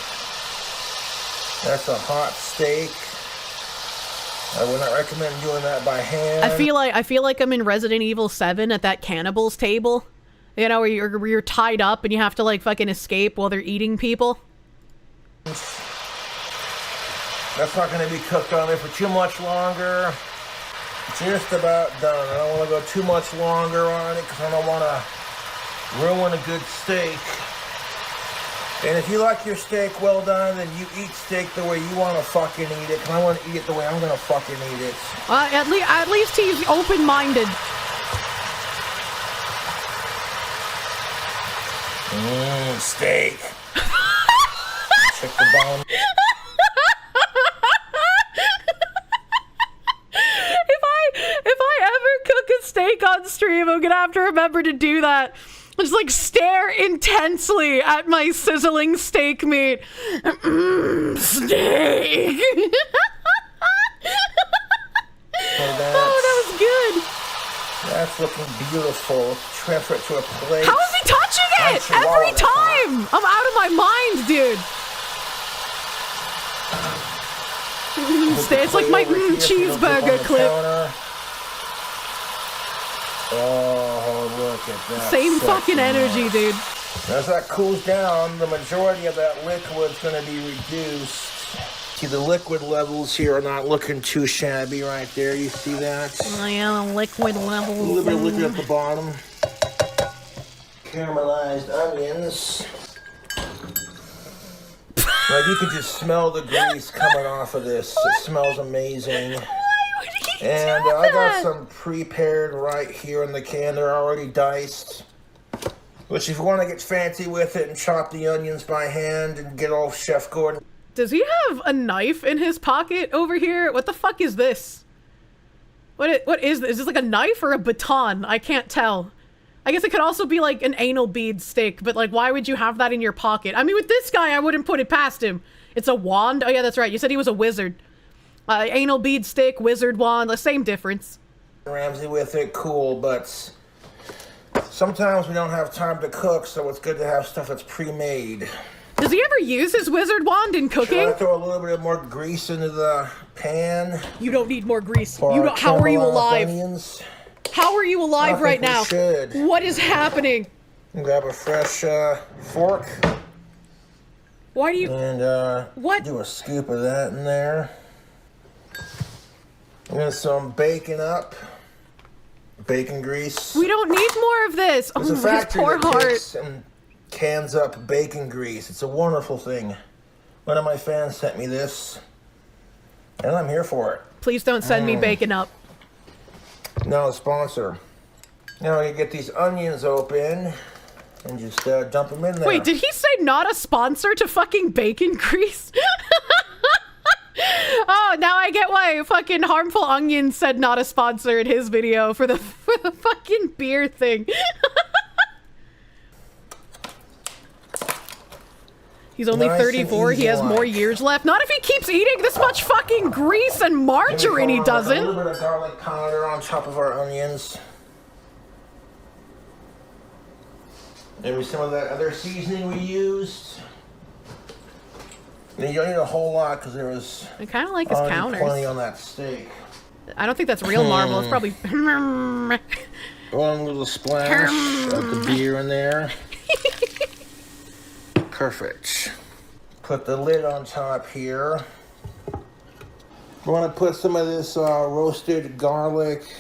That's a hot steak. I would not recommend doing that by hand. I feel like I'm in Resident Evil 7 at that cannibals table. You know, where you're tied up and you have to like fucking escape while they're eating people. That's not going to be cooked on there for too much longer. Just about done. I don't want to go too much longer on it because I don't want to ruin a good steak. And if you like your steak well done, then you eat steak the way you want to fucking eat it. Because I want to eat it the way I'm going to fucking eat it. At least he's open-minded. Steak. Check the bone. If I ever cook a steak on stream, I'm gonna have to remember to do that. Just like stare intensely at my sizzling steak meat. Steak. Oh, that was good. That's looking beautiful. Transfer it to a plate. How is he touching it? Every time! I'm out of my mind, dude. It's like my cheeseburger clip. Oh, look at that. Same fucking energy, dude. As that cools down, the majority of that liquid's going to be reduced. See, the liquid levels here are not looking too shabby right there. You see that? Oh, yeah, the liquid levels. A little bit of liquid at the bottom. Caramelized onions. Like, you can just smell the grease coming off of this. It smells amazing. And I got some prepared right here in the can. They're already diced. Which, if you want to get fancy with it and chop the onions by hand and get all Chef Gordon. Does he have a knife in his pocket over here? What the fuck is this? What is this? Is this like a knife or a baton? I can't tell. I guess it could also be like an anal bead stick, but like, why would you have that in your pocket? I mean, with this guy, I wouldn't put it past him. It's a wand? Oh yeah, that's right. You said he was a wizard. Anal bead stick, wizard wand, the same difference. Ramsay with it, cool, but sometimes we don't have time to cook, so it's good to have stuff that's pre-made. Does he ever use his wizard wand in cooking? Should I throw a little bit more grease into the pan? You don't need more grease. How are you alive? Onions? How are you alive right now? What is happening? Grab a fresh fork. Why do you... And do a scoop of that in there. I'm gonna some bacon up. Bacon grease. We don't need more of this. There's a his factory poor that heart. takes and cans up bacon grease. It's a wonderful thing. One of my fans sent me this, and I'm here for it. Please don't send me bacon up. No, sponsor. Now you get these onions open and just dump them in there. Wait, did he say not a sponsor to fucking bacon grease? Oh, now I get why fucking Harmful Onion said not a sponsor in his video for the fucking beer thing. He's only 34, he has more years left. Not if he keeps eating this much fucking grease and margarine, he doesn't. A little bit of garlic powder on top of our onions. Maybe some of that other seasoning we used. And you don't need a whole lot because there was I kind of like his counters. Plenty on that steak. I don't think that's real marble. It's probably... One little splash of the beer in there. Perfect. Put the lid on top here. We want to put some of this roasted garlic,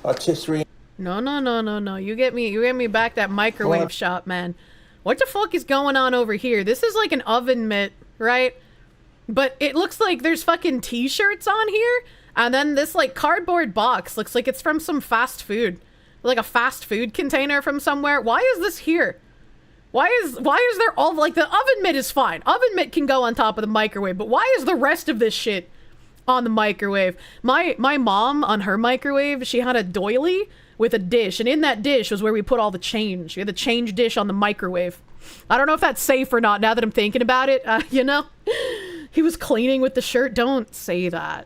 rotisserie. No. You get me back that microwave shop, man. What the fuck is going on over here? This is like an oven mitt, right? But it looks like there's fucking t-shirts on here. And then this like cardboard box looks like it's from some fast food. Like a fast food container from somewhere. Why is this here? Why is there all, like, the oven mitt is fine. Oven mitt can go on top of the microwave, but why is the rest of this shit on the microwave? My mom, on her microwave, she had a doily with a dish, and in that dish was where we put all the change. We had the change dish on the microwave. I don't know if that's safe or not now that I'm thinking about it, you know? He was cleaning with the shirt. Don't say that.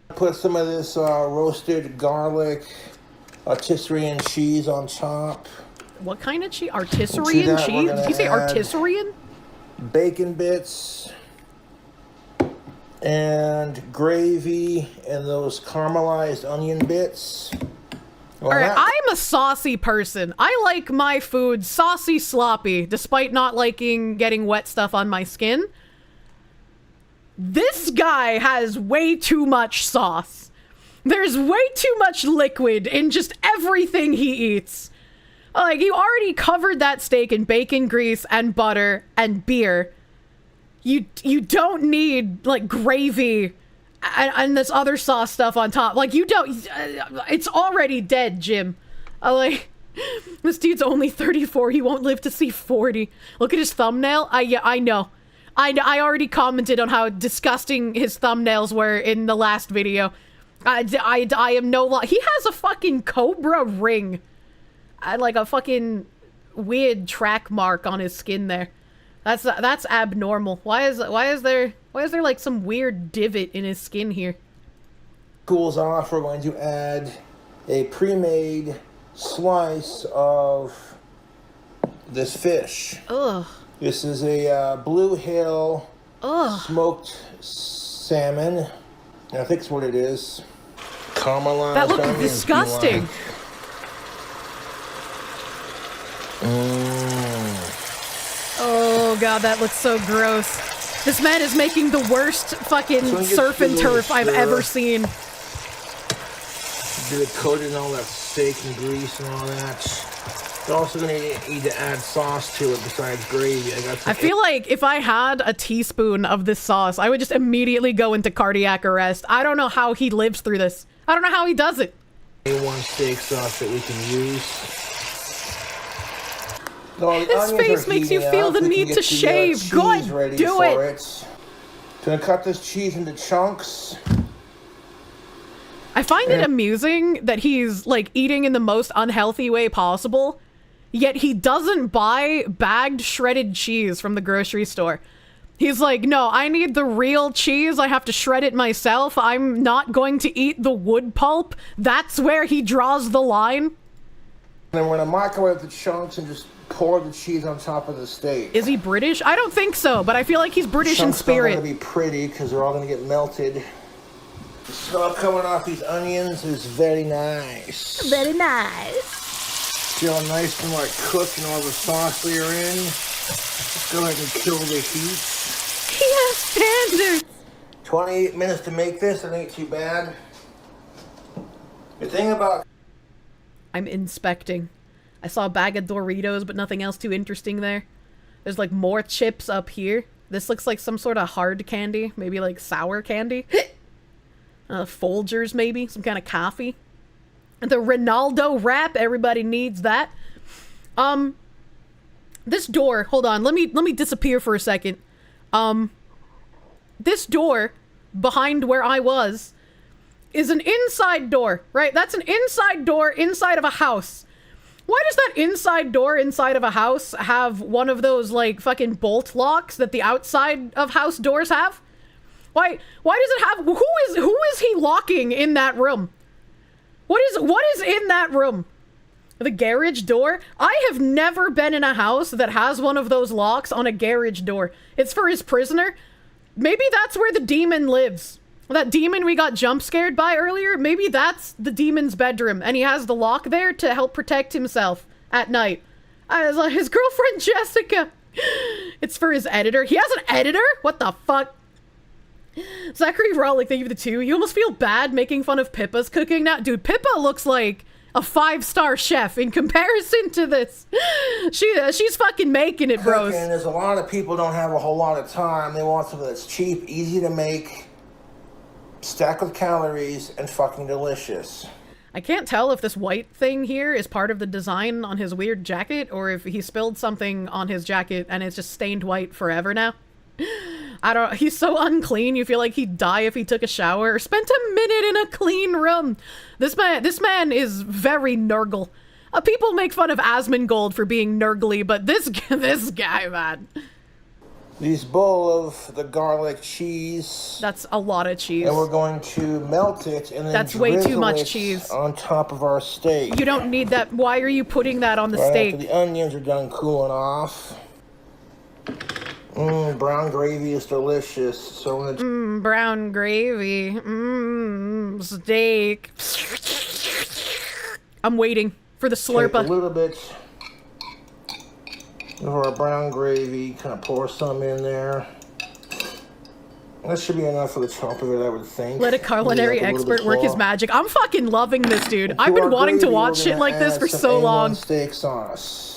Put some of this roasted garlic, rotisserie and cheese on top. What kind of cheese? Artisarian cheese? Did you say artisarian? Bacon bits and gravy and those caramelized onion bits. Well, alright, I'm a saucy person. I like my food saucy sloppy, despite not liking getting wet stuff on my skin. This guy has way too much sauce. There's way too much liquid in just everything he eats. Like, you already covered that steak in bacon grease and butter and beer. You don't need, like, gravy and this other sauce stuff on top. Like, you don't... it's already dead, Jim. Like, this dude's only 34. He won't live to see 40. Look at his thumbnail. Yeah, I know. I already commented on how disgusting his thumbnails were in the last video. I am no... He has a fucking Cobra ring. Like a fucking weird track mark on his skin there. That's abnormal. Why is there like some weird divot in his skin here? Cools off, we're going to add a pre-made slice of this fish. Ugh. This is a Blue Hill smoked salmon. I think it's what it is. Caramelized. That looks disgusting. Oh god, that looks so gross. This man is making the worst fucking surf and turf I've ever seen. Get it coated in all that steak and grease and all that. You're also gonna need to add sauce to it besides gravy. I feel like if I had a teaspoon of this sauce, I would just immediately go into cardiac arrest. I don't know how he lives through this. I don't know how he does it. A1 steak sauce that we can use. His face makes you feel the need to shave. Good, do it. Gonna cut this cheese into chunks. I find it amusing that he's like eating in the most unhealthy way possible, yet he doesn't buy bagged shredded cheese from the grocery store. He's like, no, I need the real cheese. I have to shred it myself. I'm not going to eat the wood pulp. That's where he draws the line. And we're gonna microwave the chunks and just pour the cheese on top of the steak. Is he British? I don't think so, but I feel like he's British in Chunks spirit. are gonna be pretty because they're all gonna get melted. The smell coming off these onions is very nice. Very nice. Feel nice and like cooked and all the sauce layer in. Let's go ahead and kill the heat. He has standards. 28 minutes to make this. It ain't too bad. The thing about... I'm inspecting. I saw a bag of Doritos, but nothing else too interesting there. There's like more chips up here. This looks like some sort of hard candy. Maybe like sour candy. Folgers maybe. Some kind of coffee. The Ronaldo wrap. Everybody needs that. This door. Hold on. Let me disappear for a second. This door behind where I was is an inside door, right? That's an inside door inside of a house. Why does that inside door inside of a house have one of those like fucking bolt locks that the outside of house doors have? Why does it have, who is he locking in that room? What is in that room? The garage door? I have never been in a house that has one of those locks on a garage door. It's for his prisoner. Maybe that's where the demon lives. That demon we got jump scared by earlier, maybe that's the demon's bedroom, and he has the lock there to help protect himself at night. His girlfriend Jessica. It's for his editor. He has an editor? What the fuck? Zachary Rollick, thank you for the 2. You almost feel bad making fun of Pippa's cooking now. Dude, Pippa looks like a 5-star chef in comparison to this. She's fucking making it, bros. And there's a lot of people don't have a whole lot of time. They want something that's cheap, easy to make, stacked with calories, and fucking delicious. I can't tell if this white thing here is part of the design on his weird jacket or if he spilled something on his jacket and it's just stained white forever now. He's so unclean, you feel like he'd die if he took a shower or spent a minute in a clean room. This man is very Nurgle. People make fun of Asmongold for being Nurgly, but this guy, man. This bowl of the garlic cheese. That's a lot of cheese. And we're going to melt it and then that's way too much it cheese on top of our steak. You don't need that. Why are you putting that on the steak? After the onions are done cooling off. Brown gravy is delicious. So I'm gonna brown gravy. Steak. I'm waiting for the slurp. Take a little bit of our brown gravy, kind of pour some in there. That should be enough for the top of it, I would think. Let a culinary expert work his magic. I'm fucking loving this, dude. I've been wanting to watch shit like this for so long. Steak sauce.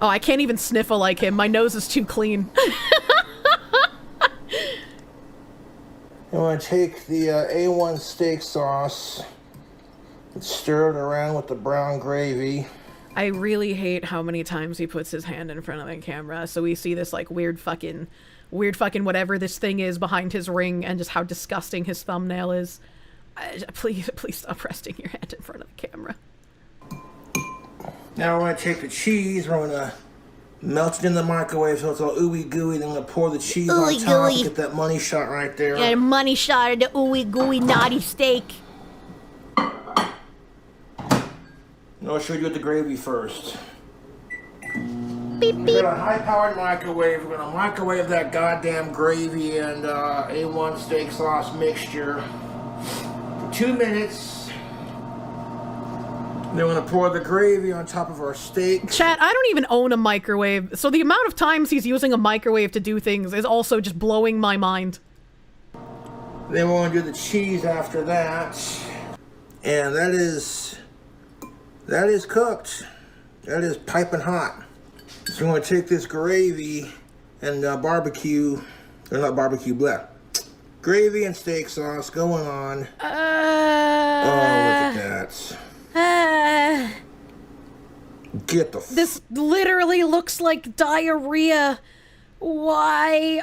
Oh, I can't even sniffle like him. My nose is too clean. You want to take the A1 steak sauce and stir it around with the brown gravy. I really hate how many times he puts his hand in front of the camera. So we see this like weird fucking whatever this thing is behind his ring and just how disgusting his thumbnail is. Please stop resting your hand in front of the camera. Now we're going to take the cheese, we're going to melt it in the microwave so it's all ooey gooey, then we're going to pour the cheese on top and get that money shot right there. Got a money shot of the ooey gooey naughty steak. No, what should we do with the gravy first? Beep, We've got a high-powered microwave. We're going to microwave that goddamn gravy and A1 steak sauce mixture for 2 minutes. Then we're gonna pour the gravy on top of our steak. Chat, I don't even own a microwave, so the amount of times he's using a microwave to do things is also just blowing my mind. Then we're gonna do the cheese after that. And that is cooked. That is piping hot. So we're gonna take this gravy and gravy and steak sauce going on. Oh, look at that. Get the This literally looks like diarrhea. Why?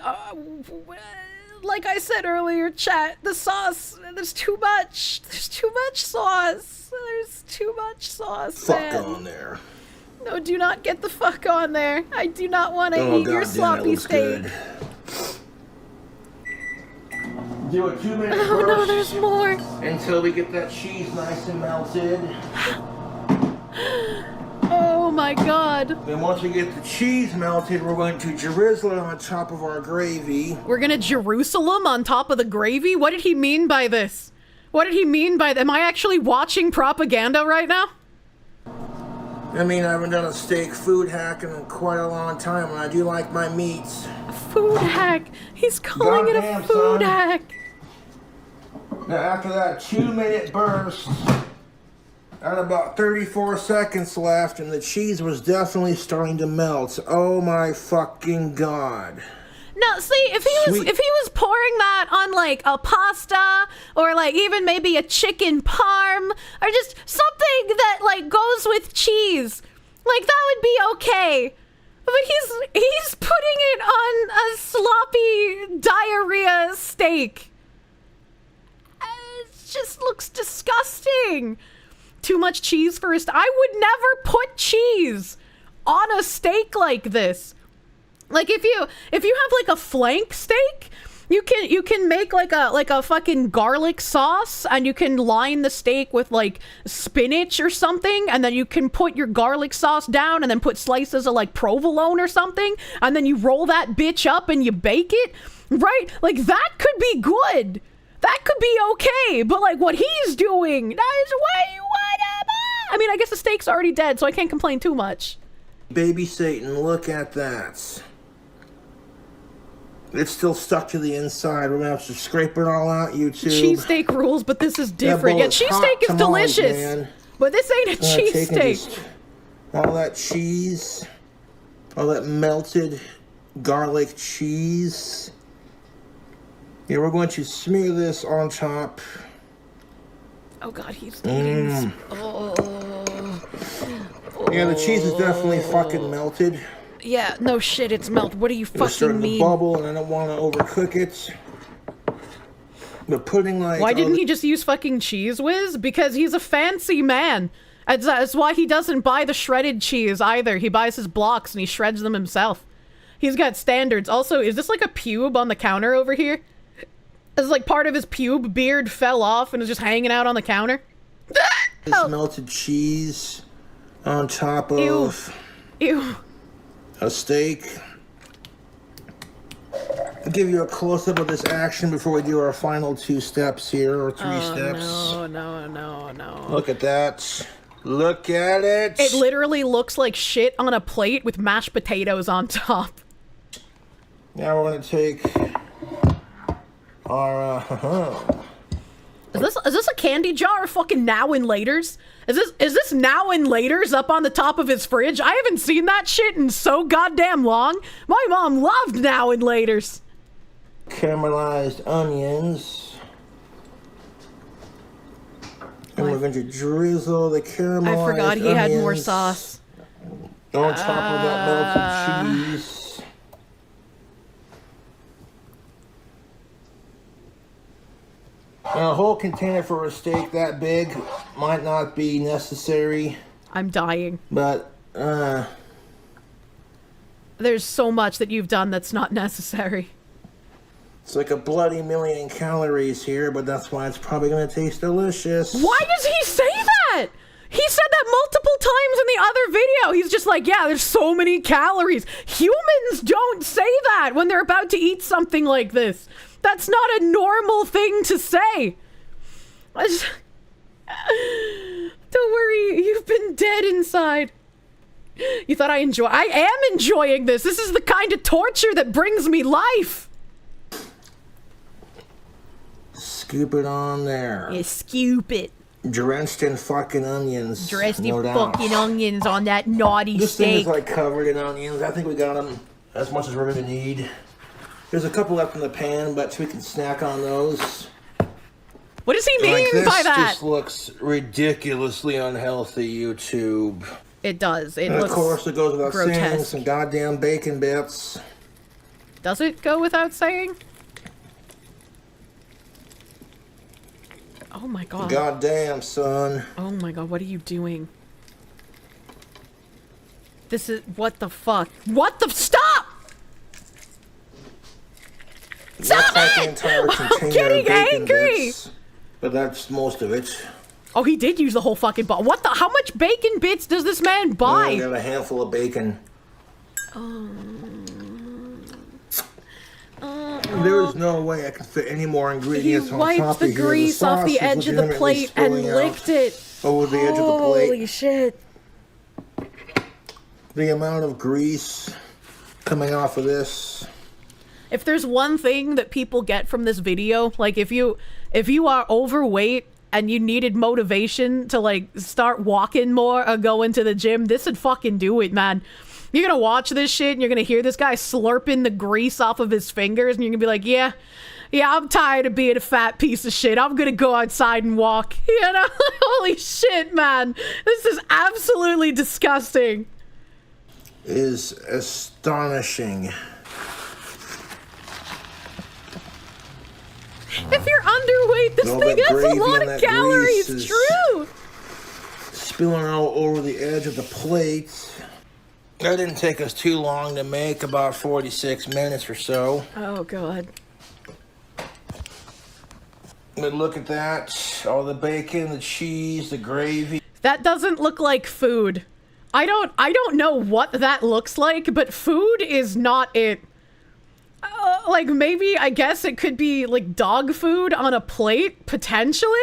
like I said earlier, chat, the sauce, there's too much. There's too much sauce. There's too much sauce, Fuck man. on there. No, do not get the fuck on there. I do not want to eat your sloppy steak. Good. Do a 2-minute burst. Oh no, there's more. Until we get that cheese nice and melted. Oh my god. Then once we get the cheese melted, we're going to drizzle it on top of our gravy. We're gonna Jerusalem on top of the gravy? What did he mean by this? What did he mean by that? Am I actually watching propaganda right now? I mean, I haven't done a steak food hack in quite a long time, and I do like my meats. Food hack. He's calling it a food hack. Now, after that 2-minute burst, I had about 34 seconds left, and the cheese was definitely starting to melt. Oh my fucking god. No, see, if he was pouring that on like a pasta or like even maybe a chicken parm or just something that like goes with cheese, like that would be okay. But he's putting it on a sloppy diarrhea steak. It just looks disgusting. Too much cheese first. I would never put cheese on a steak like this. Like if you have like a flank steak, you can make like a fucking garlic sauce, and you can line the steak with like spinach or something, and then you can put your garlic sauce down and then put slices of like provolone or something, and then you roll that bitch up and you bake it, right? Like that could be good. That could be okay, but like what he's doing, that is way whatever. I mean, I guess the steak's already dead, so I can't complain too much. Baby Satan, look at that. It's still stuck to the inside. We're gonna have to scrape it all out, YouTube. Cheesesteak rules, but this is different. Yeah, cheesesteak is delicious, man. But this ain't a cheesesteak. All that cheese, all that melted garlic cheese. Yeah, we're going to smear this on top. Oh god, he's eating. Yeah, the cheese is definitely fucking melted. Yeah, no shit, it's melted. What do you fucking starting mean? to bubble, and I don't want to overcook it. But putting like... Why didn't he just use fucking Cheese Whiz? Because he's a fancy man. That's why he doesn't buy the shredded cheese either. He buys his blocks and he shreds them himself. He's got standards. Also, is this like a pube on the counter over here? It's like part of his pube beard fell off and is just hanging out on the counter. This melted cheese on top of... Ew. A steak. I'll give you a close-up of this action before we do our final 2 steps here, or 3 steps. No. Look at that. Look at it. It literally looks like shit on a plate with mashed potatoes on top. Now we're going to take our... Is this a candy jar of fucking now and laters? Is this now and laters up on the top of his fridge? I haven't seen that shit in so goddamn long. My mom loved now and laters. Caramelized onions. And we're going to drizzle the caramelized onions. I forgot he had more sauce. On top of that melted cheese. Now, a whole container for a steak that big might not be necessary. I'm dying. But, there's so much that you've done that's not necessary. It's like a bloody 1,000,000 calories here, but that's why it's probably going to taste delicious. Why does he say that? He said that multiple times in the other video. He's just like, yeah, there's so many calories. Humans don't say that when they're about to eat something like this. That's not a normal thing to say. Don't worry, you've been dead inside. You thought I am enjoying this. This is the kind of torture that brings me life. Scoop it on there. Yeah, scoop it. Drenched in fucking onions. Drenched in fucking onions on that naughty this steak. This thing is like covered in onions. I think we got them as much as we're going to need. There's a couple left in the pan, but we can snack on those. What does he mean by that? This just looks ridiculously unhealthy, YouTube. It does. It and looks of course, it goes without grotesque. saying, some goddamn bacon bits. Does it go without saying? Oh my god. Goddamn, son. Oh my god, what are you doing? This is... What the fuck? What the... Stop! Stop That's like the it! entire I'm container getting of bacon angry! bits, but that's most of it. Oh, he did use the whole fucking bottle. What the... How much bacon bits does this man buy? I got a handful of bacon. There is no way I can fit any more He ingredients on wiped top the of here. grease off sauce the is edge of the legitimately plate and spilling out licked it. over the edge of the plate. Holy shit. The amount of grease coming off of this. If there's one thing that people get from this video, like if you are overweight and you needed motivation to like start walking more or go into the gym, this would fucking do it, man. You're gonna watch this shit and you're gonna hear this guy slurping the grease off of his fingers and you're gonna be like, yeah, I'm tired of being a fat piece of shit. I'm gonna go outside and walk. You know? Holy shit, man. This is absolutely disgusting. Is astonishing. If you're underweight, this All thing that has a gravy lot and of that calories. grease is True. spilling all over the edge of the plate. That didn't take us too long to make, about 46 minutes or so. Oh, God. But look at that. All the bacon, the cheese, the gravy. That doesn't look like food. I don't know what that looks like, but food is not it. Like, maybe, I guess it could be, like, dog food on a plate, potentially?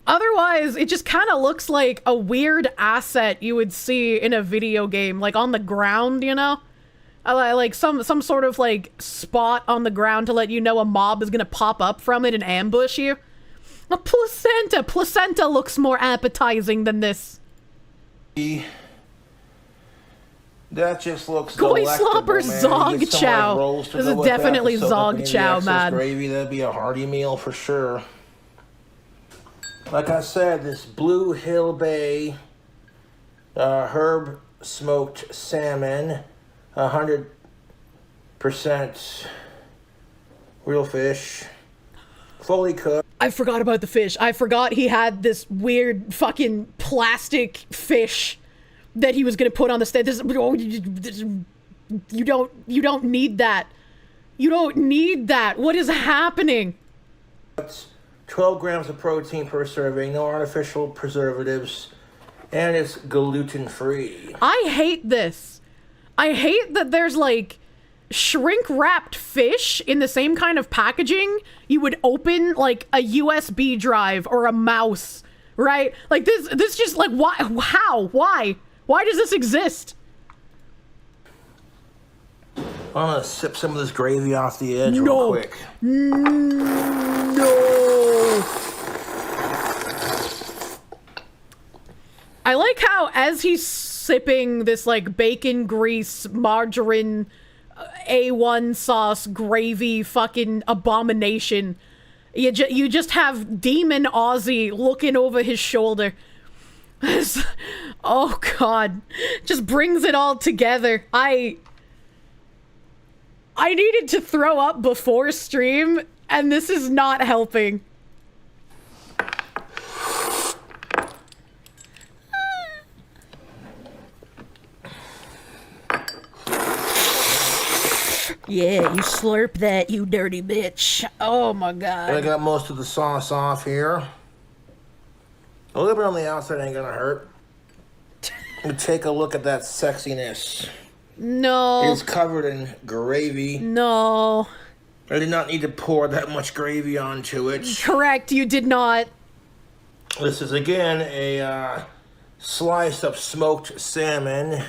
Otherwise, it just kind of looks like a weird asset you would see in a video game, like, on the ground, you know? Like, some sort of, like, spot on the ground to let you know a mob is gonna pop up from it and ambush you. A placenta! Placenta looks more appetizing than this. That just looks Goy delectable, slop or man. You zog get some, chow. like, rolls to This go is with that definitely to soak up zog any of the chow, excess man. Gravy, that'd be a hearty meal for sure. Like I said, this Blue Hill Bay herb smoked salmon, 100% real fish, fully cooked. I forgot about the fish. I forgot he had this weird fucking plastic fish that he was gonna put on the stand. You don't need that. You don't need that. What is happening? 12 grams of protein per serving, no artificial preservatives, and it's gluten-free. I hate this. I hate that there's like shrink-wrapped fish in the same kind of packaging you would open like a USB drive or a mouse, right? Like this just like, why? How? Why? Why does this exist? I'm gonna sip some of this gravy off the edge real quick. No. I like how as he's sipping this like bacon grease, margarine, A1 sauce, gravy, fucking abomination, you just have Demon Aussie looking over his shoulder. Oh God, just brings it all together. I needed to throw up before stream, and this is not helping. Yeah, you slurp that, you dirty bitch. Oh my God. I got most of the sauce off here. A little bit on the outside ain't gonna hurt. Take a look at that sexiness. No. It's covered in gravy. No. I did not need to pour that much gravy onto it. Correct, you did not. This is again a slice of smoked salmon.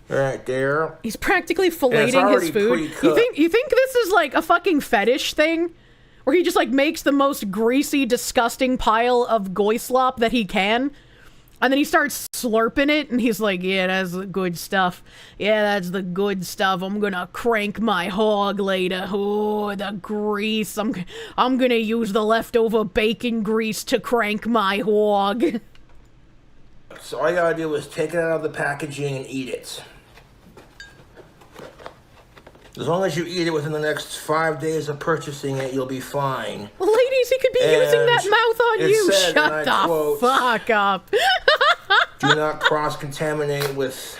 Right there. He's practically filleting his food. You think this is like a fucking fetish thing? Where he just like makes the most greasy, disgusting pile of goy slop that he can? And then he starts slurping it, and he's like, yeah, that's the good stuff. Yeah, that's the good stuff. I'm gonna crank my hog later. Oh, the grease. I'm gonna use the leftover bacon grease to crank my hog. So all you gotta do is take it out of the packaging and eat it. As long as you eat it within the next 5 days of purchasing it, you'll be fine. Ladies, he could be using that mouth on it you. said, Shut and the I quote, fuck up. Do not cross-contaminate with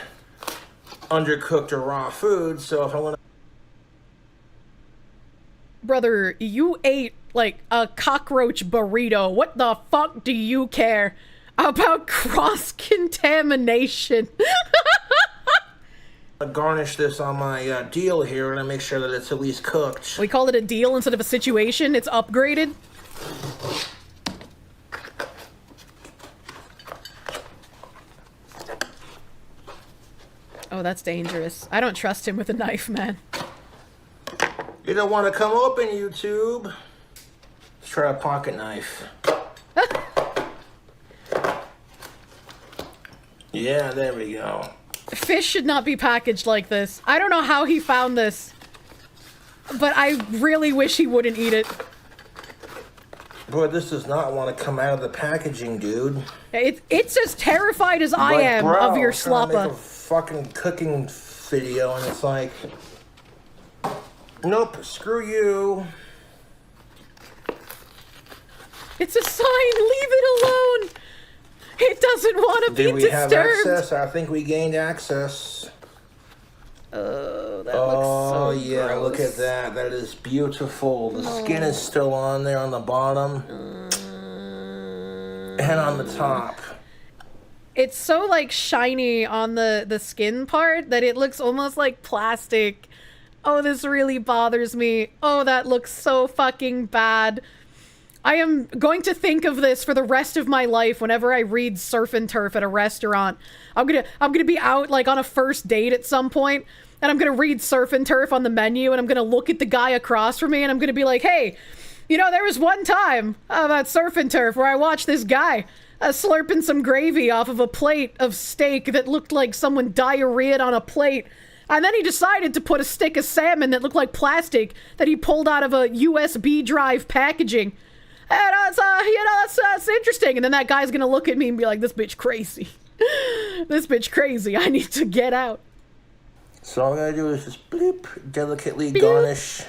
undercooked or raw food. So if I want to... Brother, you ate like a cockroach burrito. What the fuck do you care about cross-contamination? garnish this on my deal here and I make sure that it's at least cooked. We call it a deal instead of a situation. It's upgraded. Oh, that's dangerous. I don't trust him with a knife, man. You don't want to come open, YouTube. Let's try a pocket knife. Yeah, there we go. Fish should not be packaged like this. I don't know how he found this, but I really wish he wouldn't eat it. Boy, this does not want to come out of the packaging, dude. It's as terrified as I am of your sloppa. Make a fucking cooking video, and it's like, nope, screw you. It's a sign. Leave it alone. It doesn't want to be disturbed. Did we have access? I think we gained access. Oh, that looks so Oh, yeah, gross. look at that. That is beautiful. The skin is still on there on the bottom. And on the top. It's so, like, shiny on the skin part that it looks almost like plastic. Oh, this really bothers me. Oh, that looks so fucking bad. I am going to think of this for the rest of my life whenever I read surf and turf at a restaurant. I'm gonna be out like on a first date at some point, and I'm gonna read surf and turf on the menu, and I'm gonna look at the guy across from me, and I'm gonna be like, hey, you know, there was one time about surf and turf where I watched this guy slurping some gravy off of a plate of steak that looked like someone diarrheaed on a plate. And then he decided to put a stick of salmon that looked like plastic that he pulled out of a USB drive packaging. And it's, you know, that's interesting. And then that guy's gonna look at me and be like, this bitch crazy. This bitch crazy. I need to get out. So all I gotta do is just bloop, delicately garnish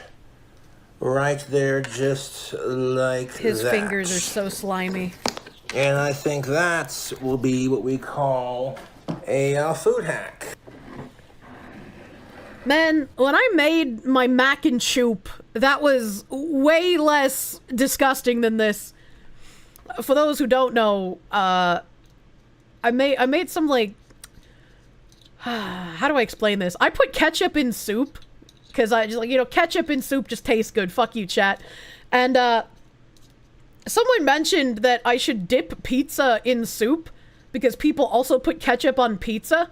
right there, just like His that. fingers are so slimy. And I think that will be what we call a food hack. Man, when I made my mac and choop, that was way less disgusting than this. For those who don't know, I made some, like, how do I explain this? I put ketchup in soup, because I just, like, you know, ketchup in soup just tastes good. Fuck you, chat. And, someone mentioned that I should dip pizza in soup, because people also put ketchup on pizza.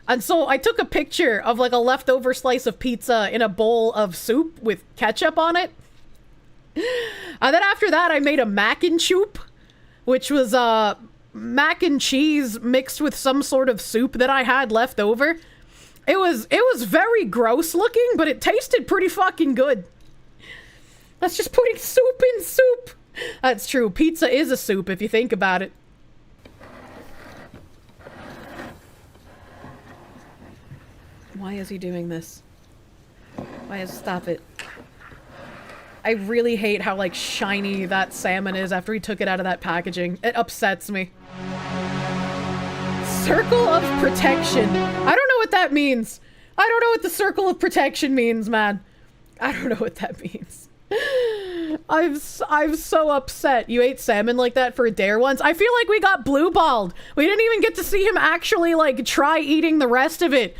And so I took a picture of like a leftover slice of pizza in a bowl of soup with ketchup on it. And then after that, I made a mac and choop, which was mac and cheese mixed with some sort of soup that I had left over. It was very gross looking, but it tasted pretty fucking good. That's just putting soup in soup. That's true. Pizza is a soup if you think about it. Why is he doing this? Stop it. I really hate how, like, shiny that salmon is after he took it out of that packaging. It upsets me. Circle of protection. I don't know what that means. I don't know what the circle of protection means, man. I don't know what that means. I'm so upset. You ate salmon like that for a dare once? I feel like we got blue-balled. We didn't even get to see him actually, like, try eating the rest of it.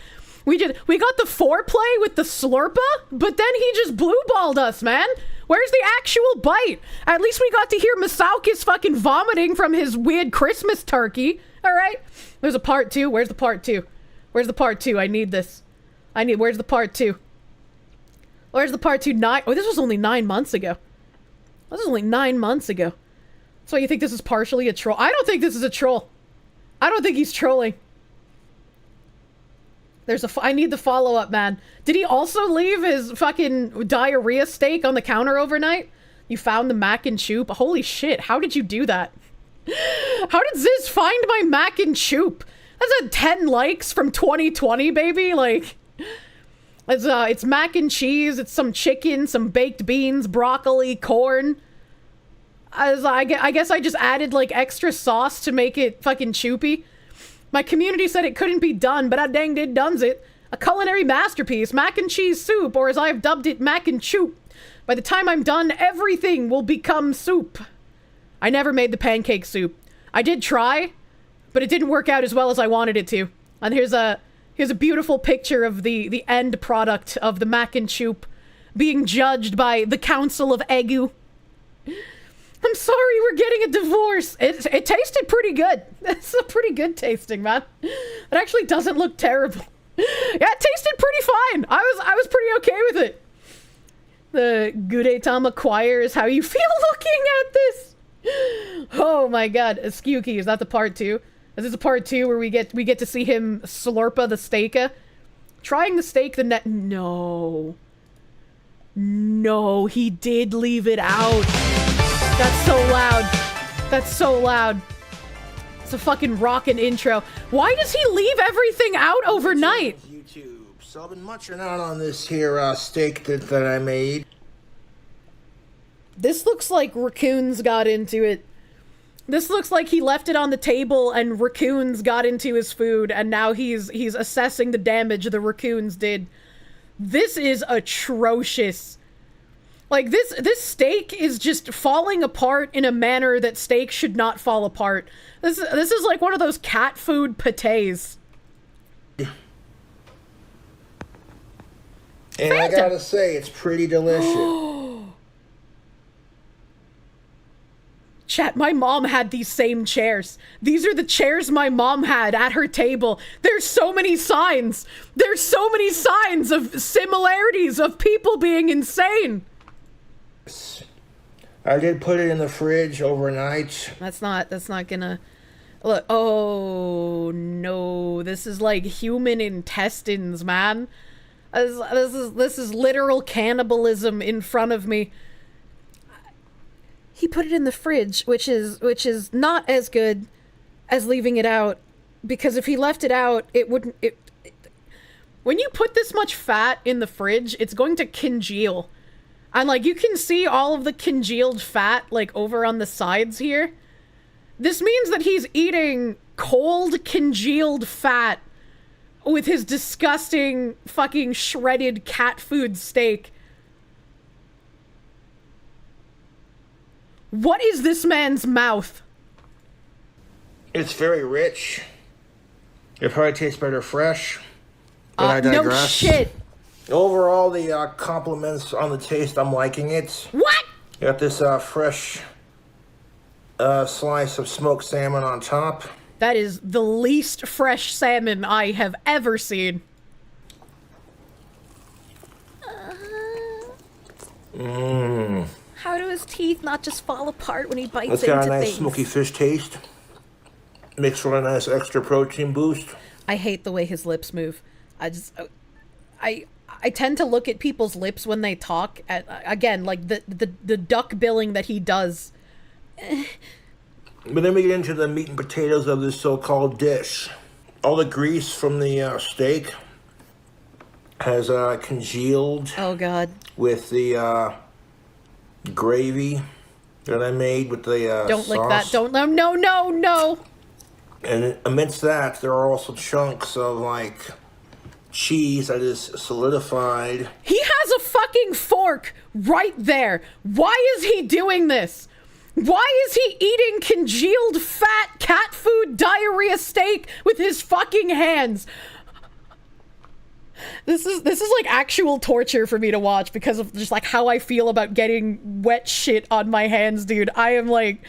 We got the foreplay with the slurpa, but then he just blue-balled us, man. Where's the actual bite? At least we got to hear Masaukis fucking vomiting from his weird Christmas turkey. All right? There's a part 2. Where's the part 2? Where's the part 2? I need this. Where's the part 2? Where's the part 2? Oh, this was only 9 months ago. This was only 9 months ago. So you think this is partially a troll? I don't think this is a troll. I don't think he's trolling. I need the follow-up, man. Did he also leave his fucking diarrhea steak on the counter overnight? You found the mac and choop? Holy shit, how did you do that? How did Ziz find my mac and choop? That's a 10 likes from 2020, baby. Like, it's mac and cheese, it's some chicken, some baked beans, broccoli, corn. I guess I just added like extra sauce to make it fucking choopy. My community said it couldn't be done, but I dang did done's it. A culinary masterpiece, mac and cheese soup, or as I've dubbed it, mac and choop. By the time I'm done, everything will become soup. I never made the pancake soup. I did try, but it didn't work out as well as I wanted it to. And here's a beautiful picture of the end product of the mac and choop being judged by the Council of Egu. I'm sorry, we're getting a divorce. It tasted pretty good. It's a pretty good tasting, man. It actually doesn't look terrible. Yeah, it tasted pretty fine. I was pretty okay with it. The Gudetama Choir is how you feel looking at this. Oh my god, Skewky, is that the part 2? Is this a part 2 where we get to see him slurpa the steaka? Trying the steak the net. No. No, he did leave it out. That's so loud. That's so loud. It's a fucking rockin' intro. Why does he leave everything out overnight? YouTube. So I've been munching out on this here steak that I made. This looks like raccoons got into it. This looks like he left it on the table and raccoons got into his food, and now he's assessing the damage the raccoons did. This is atrocious. Like, this steak is just falling apart in a manner that steak should not fall apart. This is like one of those cat food pâtés. And I gotta say, it's pretty delicious. Chat, my mom had these same chairs. These are the chairs my mom had at her table. There's so many signs. There's so many signs of similarities of people being insane. I did put it in the fridge overnight. That's not gonna... Look, oh no, this is like human intestines, man. This is literal cannibalism in front of me. He put it in the fridge, which is not as good as leaving it out, because if he left it out, it wouldn't... when you put this much fat in the fridge, it's going to congeal. And, like, you can see all of the congealed fat, like, over on the sides here. This means that he's eating cold, congealed fat with his disgusting, fucking shredded cat food steak. What is this man's mouth? It's very rich. It probably tastes better fresh. But I digress. No shit. Overall, the compliments on the taste, I'm liking it. What? Got this fresh slice of smoked salmon on top. That is the least fresh salmon I have ever seen. How do his teeth not just fall apart when he bites It's into got a nice things? smoky fish taste. Makes for a nice extra protein boost. I hate the way his lips move. I tend to look at people's lips when they talk. Again, like the duck billing that he does. But then we get into the meat and potatoes of this so-called dish. All the grease from the steak has congealed. Oh God! With the gravy that I made with the don't lick sauce. that! Don't no! And amidst that, there are also chunks of like cheese that is solidified. He has a fucking fork right there. Why is he doing this? Why is he eating congealed fat cat food diarrhea steak with his fucking hands? This is like actual torture for me to watch because of just like how I feel about getting wet shit on my hands, dude. I'm like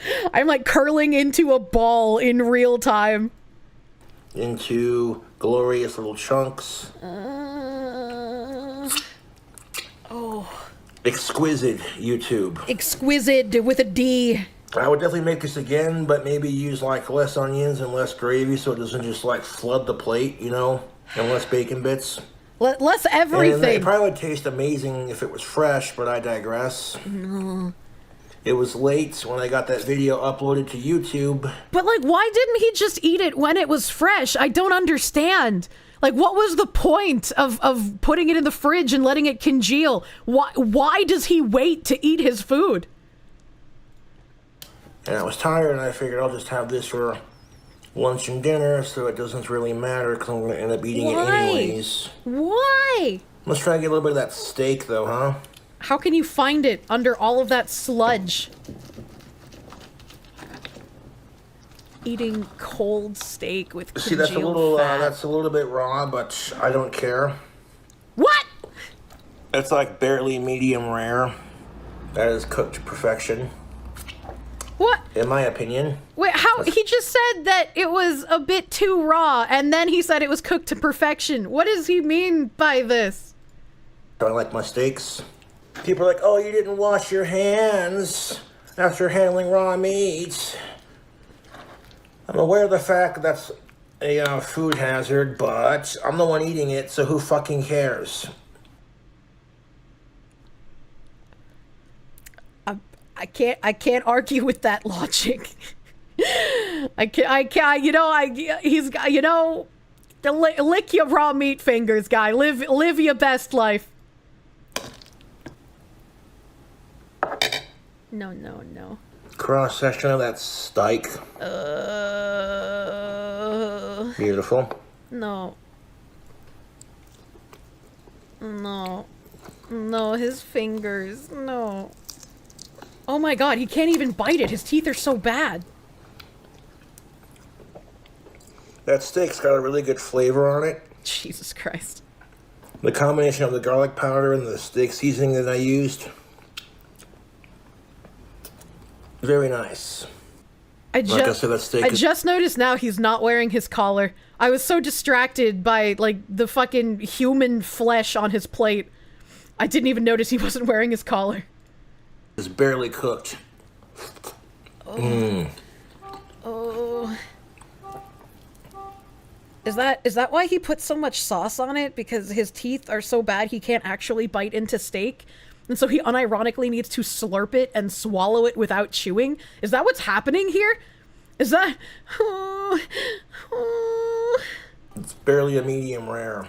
curling into a ball in real time. Into glorious little chunks. Exquisite, YouTube. Exquisite with a D. I would definitely make this again, but maybe use like less onions and less gravy so it doesn't just like flood the plate, you know, and less bacon bits. Less everything. And it probably would taste amazing if it was fresh, but I digress. It was late when I got that video uploaded to YouTube. But like, why didn't he just eat it when it was fresh? I don't understand. Like, what was the point of putting it in the fridge and letting it congeal? Why does he wait to eat his food? And I was tired, and I figured I'll just have this for lunch and dinner, so it doesn't really matter, because I'm going to end up eating it anyways. Why? Let's try to get a little bit of that steak, though, huh? How can you find it under all of that sludge? Eating cold steak with See, that's a little bit raw, but I don't care. What? It's like barely medium rare. That is cooked to perfection. What? In my opinion. Wait, how? He just said that it was a bit too raw, and then he said it was cooked to perfection. What does he mean by this? I like my steaks. People are like, oh, you didn't wash your hands after handling raw meat. I'm aware of the fact that that's a food hazard, but I'm the one eating it, so who fucking cares? I can't argue with that logic. I can't, he's got, lick your raw meat fingers, guy. Live your best life. No. Cross section of that steak. Beautiful. No, his fingers, no. Oh my god, he can't even bite it. His teeth are so bad. That steak's got a really good flavor on it. Jesus Christ. The combination of the garlic powder and the steak seasoning that I used. Very nice. I just noticed now he's not wearing his collar. I was so distracted by, like, the fucking human flesh on his plate. I didn't even notice he wasn't wearing his collar. It's barely cooked. Oh. Is that why he put so much sauce on it? Because his teeth are so bad he can't actually bite into steak? And so he unironically needs to slurp it and swallow it without chewing? Is that what's happening here? Is that... It's barely a medium rare.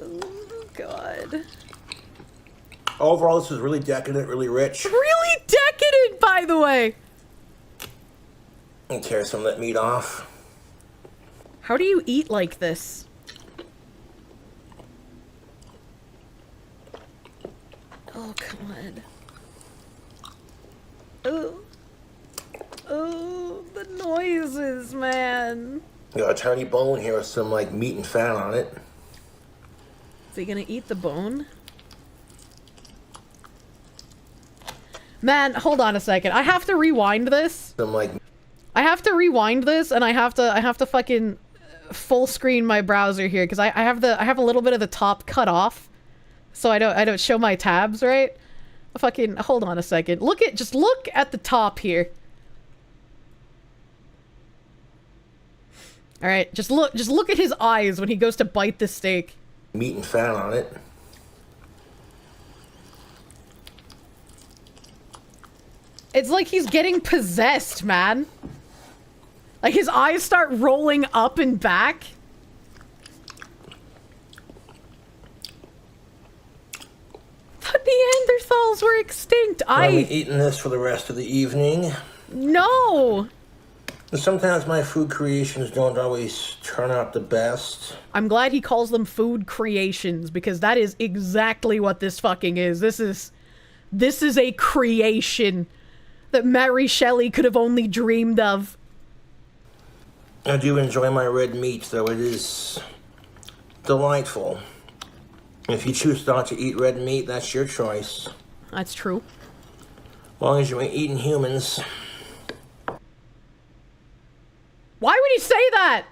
Oh, God. Overall, this is really decadent, really rich. Really decadent, by the way! And tear some of that meat off. How do you eat like this? Oh, God. Oh, the noises, man. Got a tiny bone here with some, like, meat and fat on it. Is he gonna eat the bone? Man, hold on a second. I have to rewind this. I have to rewind this, and I have to fucking full screen my browser here because I have a little bit of the top cut off, so I don't show my tabs right. Fucking hold on a second. Just look at the top here. All right, just look at his eyes when he goes to bite the steak. Meat and fat on it. It's like he's getting possessed, man. Like his eyes start rolling up and back. Thought Neanderthals were extinct. I'm eating this for the rest of the evening. No! Sometimes my food creations don't always turn out the best. I'm glad he calls them food creations, because that is exactly what this fucking is. This is a creation that Mary Shelley could have only dreamed of. I do enjoy my red meat, though. It is delightful. If you choose not to eat red meat, that's your choice. That's true. As long as you ain't eating humans. Why would he say that?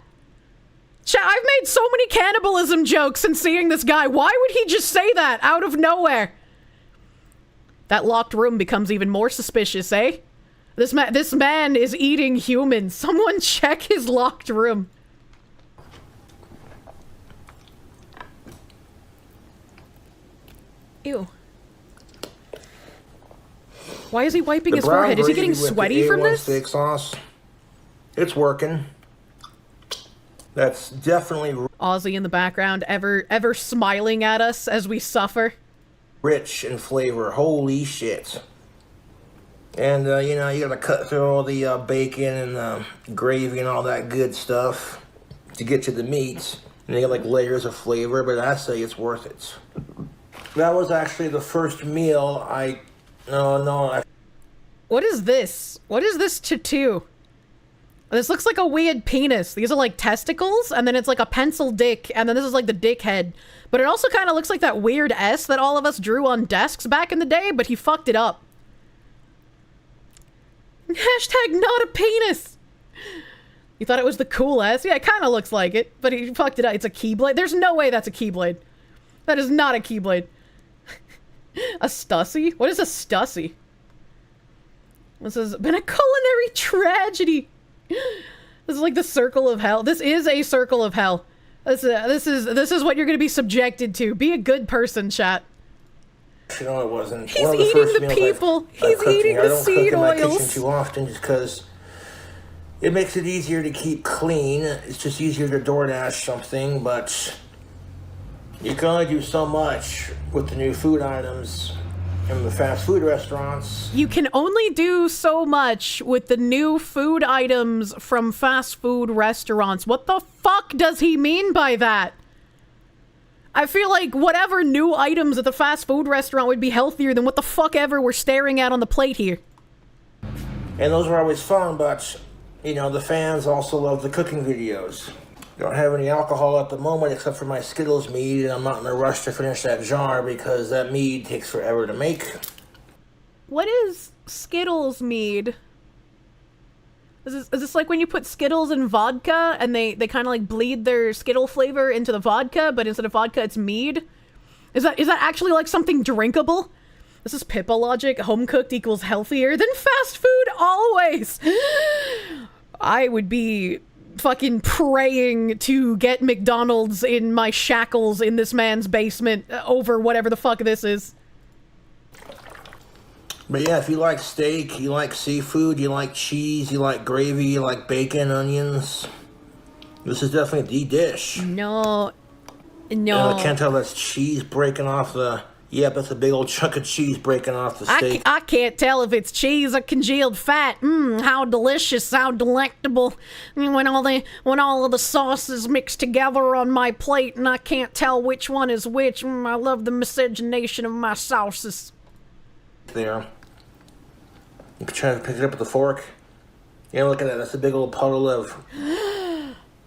I've made so many cannibalism jokes since seeing this guy. Why would he just say that out of nowhere? That locked room becomes even more suspicious, eh? This man is eating humans. Someone check his locked room. Ew. Why is he wiping his forehead? Is he getting sweaty from this? Steak sauce. It's working. That's definitely... Ozzy in the background, ever smiling at us as we suffer. rich in flavor. Holy shit. And, you know, you gotta cut through all the bacon and the gravy and all that good stuff to get to the meat. And they got like layers of flavor, but I say it's worth it. That was actually the first meal What is this? What is this tattoo? This looks like a weird penis. These are like testicles, and then it's like a pencil dick, and then this is like the dick head. But it also kind of looks like that weird S that all of us drew on desks back in the day, but he fucked it up. Hashtag not a penis. You thought it was the cool S? Yeah, it kind of looks like it, but he fucked it up. It's a keyblade. There's no way that's a keyblade. That is not a keyblade. A Stussy? What is a Stussy? This has been a culinary tragedy. This is like the circle of hell. This is a circle of hell. This is what you're going to be subjected to. Be a good person, chat. No, it wasn't. He's eating the people. He's eating the seed oils. I don't cook in my kitchen too often just because it makes it easier to keep clean. It's just easier to DoorDash something, but you can only do so much with the new food items in the fast food restaurants. You can only do so much with the new food items from fast food restaurants. What the fuck does he mean by that? I feel like whatever new items at the fast food restaurant would be healthier than what the fuck ever we're staring at on the plate here. And those are always fun, but, you know, the fans also love the cooking videos. Don't have any alcohol at the moment except for my Skittles mead, and I'm not in a rush to finish that jar because that mead takes forever to make. What is Skittles mead? Is this like when you put Skittles in vodka and they kind of like bleed their Skittle flavor into the vodka, but instead of vodka it's mead? Is that actually like something drinkable? This is Pippa logic. Home cooked equals healthier than fast food always. I would be fucking praying to get McDonald's in my shackles in this man's basement over whatever the fuck this is. But yeah, if you like steak, you like seafood, you like cheese, you like gravy, you like bacon, onions, this is definitely the dish. No. I can't tell that's cheese breaking off the... Yep, that's a big old chunk of cheese breaking off the steak. I can't tell if it's cheese or congealed fat. How delicious, how delectable. When all of the sauces mix together on my plate and I can't tell which one is which. I love the miscegenation of my sauces. There. You can try to pick it up with a fork. Yeah, look at that. That's a big old puddle of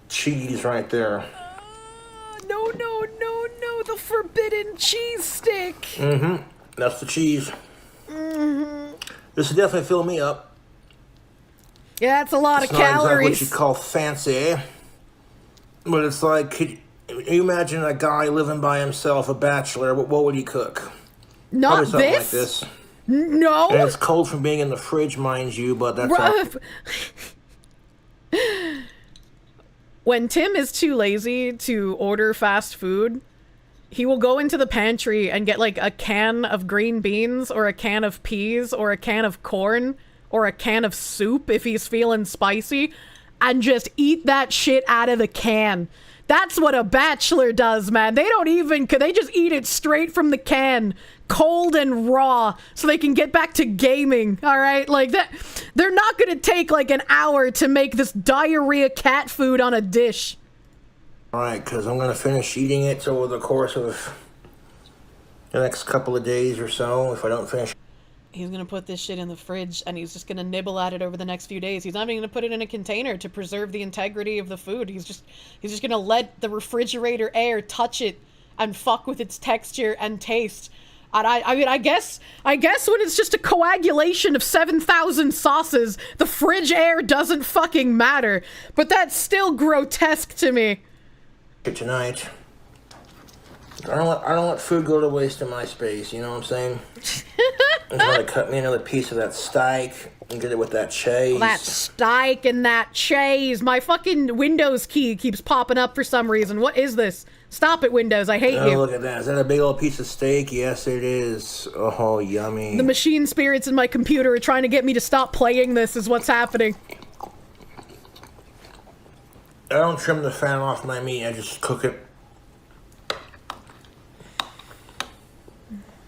cheese right there. No, the forbidden cheese stick. Mm-hmm. That's the cheese. Mm-hmm. This will definitely fill me up. Yeah, that's a lot of calories. It's not exactly what you call fancy, but it's like, could you imagine a guy living by himself, a bachelor? What would he cook? Not Probably something this. like this. No. And it's cold from being in the fridge, mind you, but that's all. When Tim is too lazy to order fast food, he will go into the pantry and get like a can of green beans or a can of peas or a can of corn or a can of soup if he's feeling spicy and just eat that shit out of the can. That's what a bachelor does, man. They just eat it straight from the can, cold and raw, so they can get back to gaming, all right? Like that, they're not gonna take like an hour to make this diarrhea cat food on a dish. All right, because I'm gonna finish eating it over the course of the next couple of days or so. If I don't finish. He's gonna put this shit in the fridge and he's just gonna nibble at it over the next few days. He's not even gonna put it in a container to preserve the integrity of the food. He's just gonna let the refrigerator air touch it and fuck with its texture and taste. And I guess when it's just a coagulation of 7,000 sauces, the fridge air doesn't fucking matter. But that's still grotesque to me. Tonight. I don't let food go to waste in my space, you know what I'm saying? I'm gonna cut me another piece of that steak and get it with that cheese. That steak and that cheese. My fucking Windows key keeps popping up for some reason. What is this? Stop it, Windows. I hate you. Look at that. Is that a big old piece of steak? Yes, it is. Oh, yummy. The machine spirits in my computer are trying to get me to stop playing this is what's happening. I don't trim the fat off my meat. I just cook it.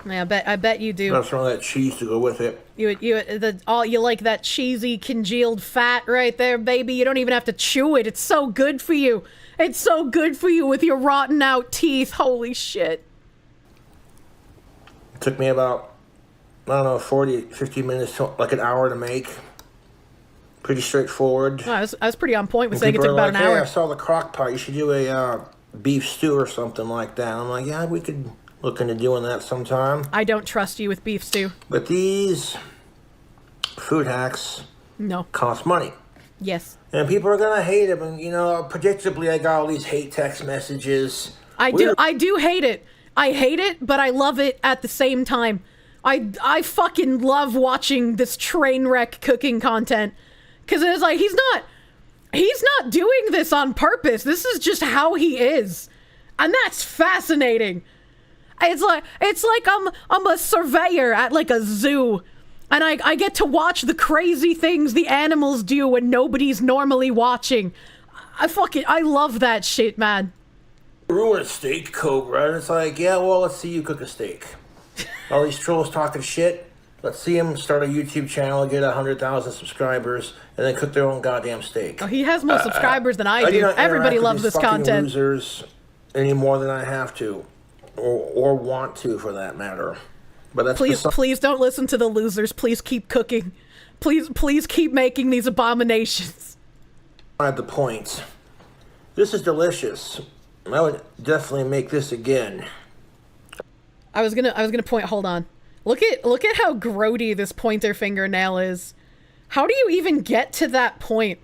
Yeah, I bet you do. Got some of that cheese to go with it. You like that cheesy congealed fat right there, baby. You don't even have to chew it. It's so good for you. It's so good for you with your rotten out teeth. Holy shit. It took me about, I don't know, 40, 50 minutes, like an hour to make. Pretty straightforward. Oh, I was pretty on point with saying it took about an hour. Hey, I saw the crock pot. You should do a beef stew or something like that. I'm like, yeah, we could look into doing that sometime. I don't trust you with beef stew. But these food hacks cost money. Yes. And people are going to hate them. And, you know, predictably, I got all these hate text messages. I do hate it. I hate it, but I love it at the same time. I fucking love watching this train wreck cooking content. Because it's like, he's not doing this on purpose. This is just how he is. And that's fascinating. It's like I'm a surveyor at like a zoo. And I get to watch the crazy things the animals do when nobody's normally watching. I love that shit, man. Ruin a steak, Cobra. And it's like, yeah, well, let's see you cook a steak. All these trolls talking shit. Let's see him start a YouTube channel, get 100,000 subscribers, and then cook their own goddamn steak. Oh, he has more subscribers than I do. Everybody loves this content. Losers any more than I have to, or want to, for that matter. But that's please don't listen to the losers. Please keep cooking. Please keep making these abominations. At the point, this is delicious. I would definitely make this again. I was gonna point. Hold on. Look at how grody this pointer fingernail is. How do you even get to that point?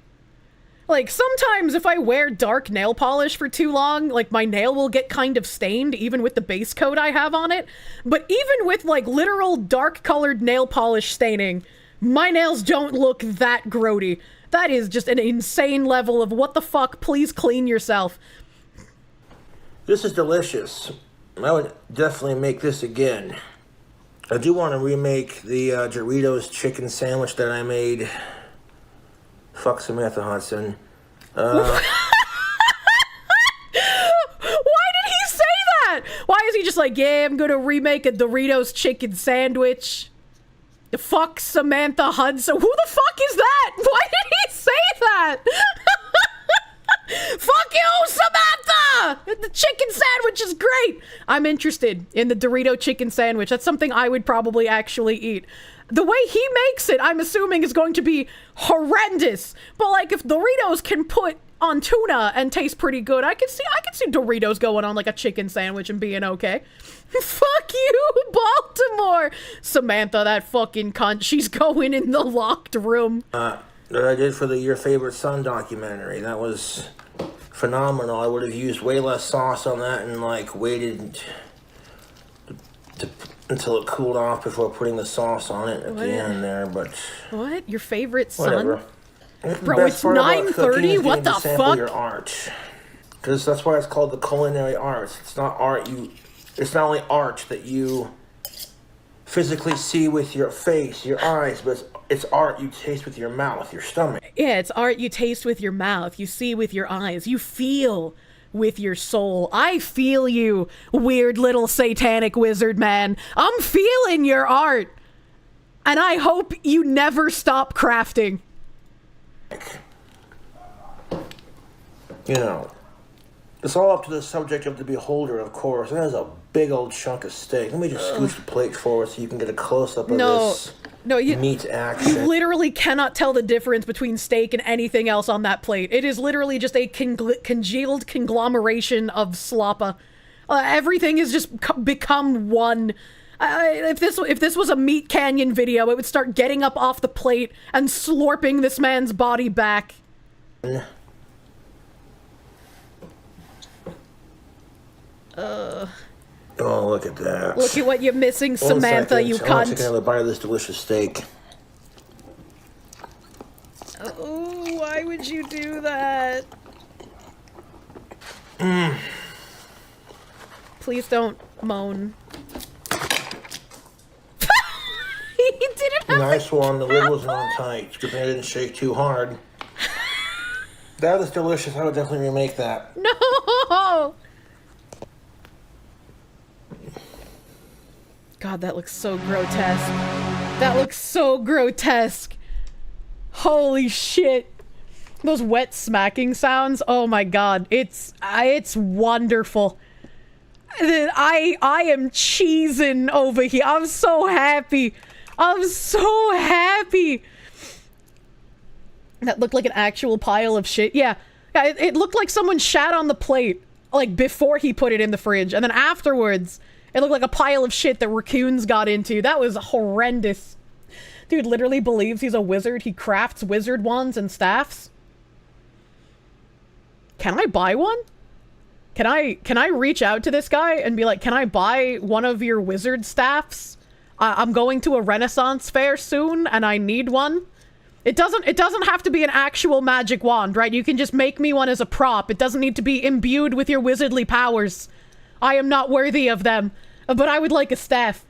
Like, sometimes if I wear dark nail polish for too long, like, my nail will get kind of stained, even with the base coat I have on it. But even with, like, literal dark-colored nail polish staining, my nails don't look that grody. That is just an insane level of what the fuck, please clean yourself. This is delicious. I would definitely make this again. I do want to remake the Doritos chicken sandwich that I made. Fuck Samantha Hudson. Why did he say that? Why is he just like, yeah, I'm gonna remake a Doritos chicken sandwich? The fuck Samantha Hudson? Who the fuck is that? Why did he say that? Fuck you, Samantha! The chicken sandwich is great! I'm interested in the Dorito chicken sandwich. That's something I would probably actually eat. The way he makes it, I'm assuming, is going to be horrendous. But, like, if Doritos can put on tuna and taste pretty good, I can see Doritos going on, like, a chicken sandwich and being okay. Fuck you, Baltimore! Samantha, that fucking cunt. She's going in the locked room. That I did for the Your Favorite Son documentary. That was phenomenal. I would have used way less sauce on that and, like, waited until it cooled off before putting the sauce on it at the end there, but... What? Your favorite son? Whatever. Bro, it's 9:30? What the fuck? Your art. Because that's why it's called the culinary arts. It's not art it's not only art that you physically see with your face, your eyes, but it's art you taste with your mouth, your stomach. Yeah, it's art you taste with your mouth, you see with your eyes, you feel with your soul. I feel you, weird little satanic wizard man. I'm feeling your art. And I hope you never stop crafting. You know, it's all up to the subject of the beholder, of course. That is a big old chunk of steak. Let me just scooch the plate forward so you can get a close-up of this meat action. You literally cannot tell the difference between steak and anything else on that plate. It is literally just a congealed conglomeration of sloppa. Everything has just become one. If this was a Meat Canyon video, it would start getting up off the plate and slurping this man's body back. Oh, look at that. Look at what you're missing, Samantha, you cunt. I'm taking another bite of this delicious steak. Oh, why would you do that? Please don't moan. He didn't have Nice one. The lid wasn't on tight. Good thing I didn't shake too hard. That was delicious. I would definitely remake that. No! God, that looks so grotesque. That looks so grotesque. Holy shit. Those wet smacking sounds. Oh my god. It's wonderful. I am cheesing over here. I'm so happy. I'm so happy. That looked like an actual pile of shit. Yeah. It looked like someone shat on the plate, like, before he put it in the fridge. And then afterwards, it looked like a pile of shit that raccoons got into. That was horrendous. Dude literally believes he's a wizard. He crafts wizard wands and staffs. Can I buy one? Can I reach out to this guy and be like, can I buy one of your wizard staffs? I'm going to a Renaissance fair soon and I need one. It doesn't have to be an actual magic wand, right? You can just make me one as a prop. It doesn't need to be imbued with your wizardly powers. I am not worthy of them, but I would like a staff.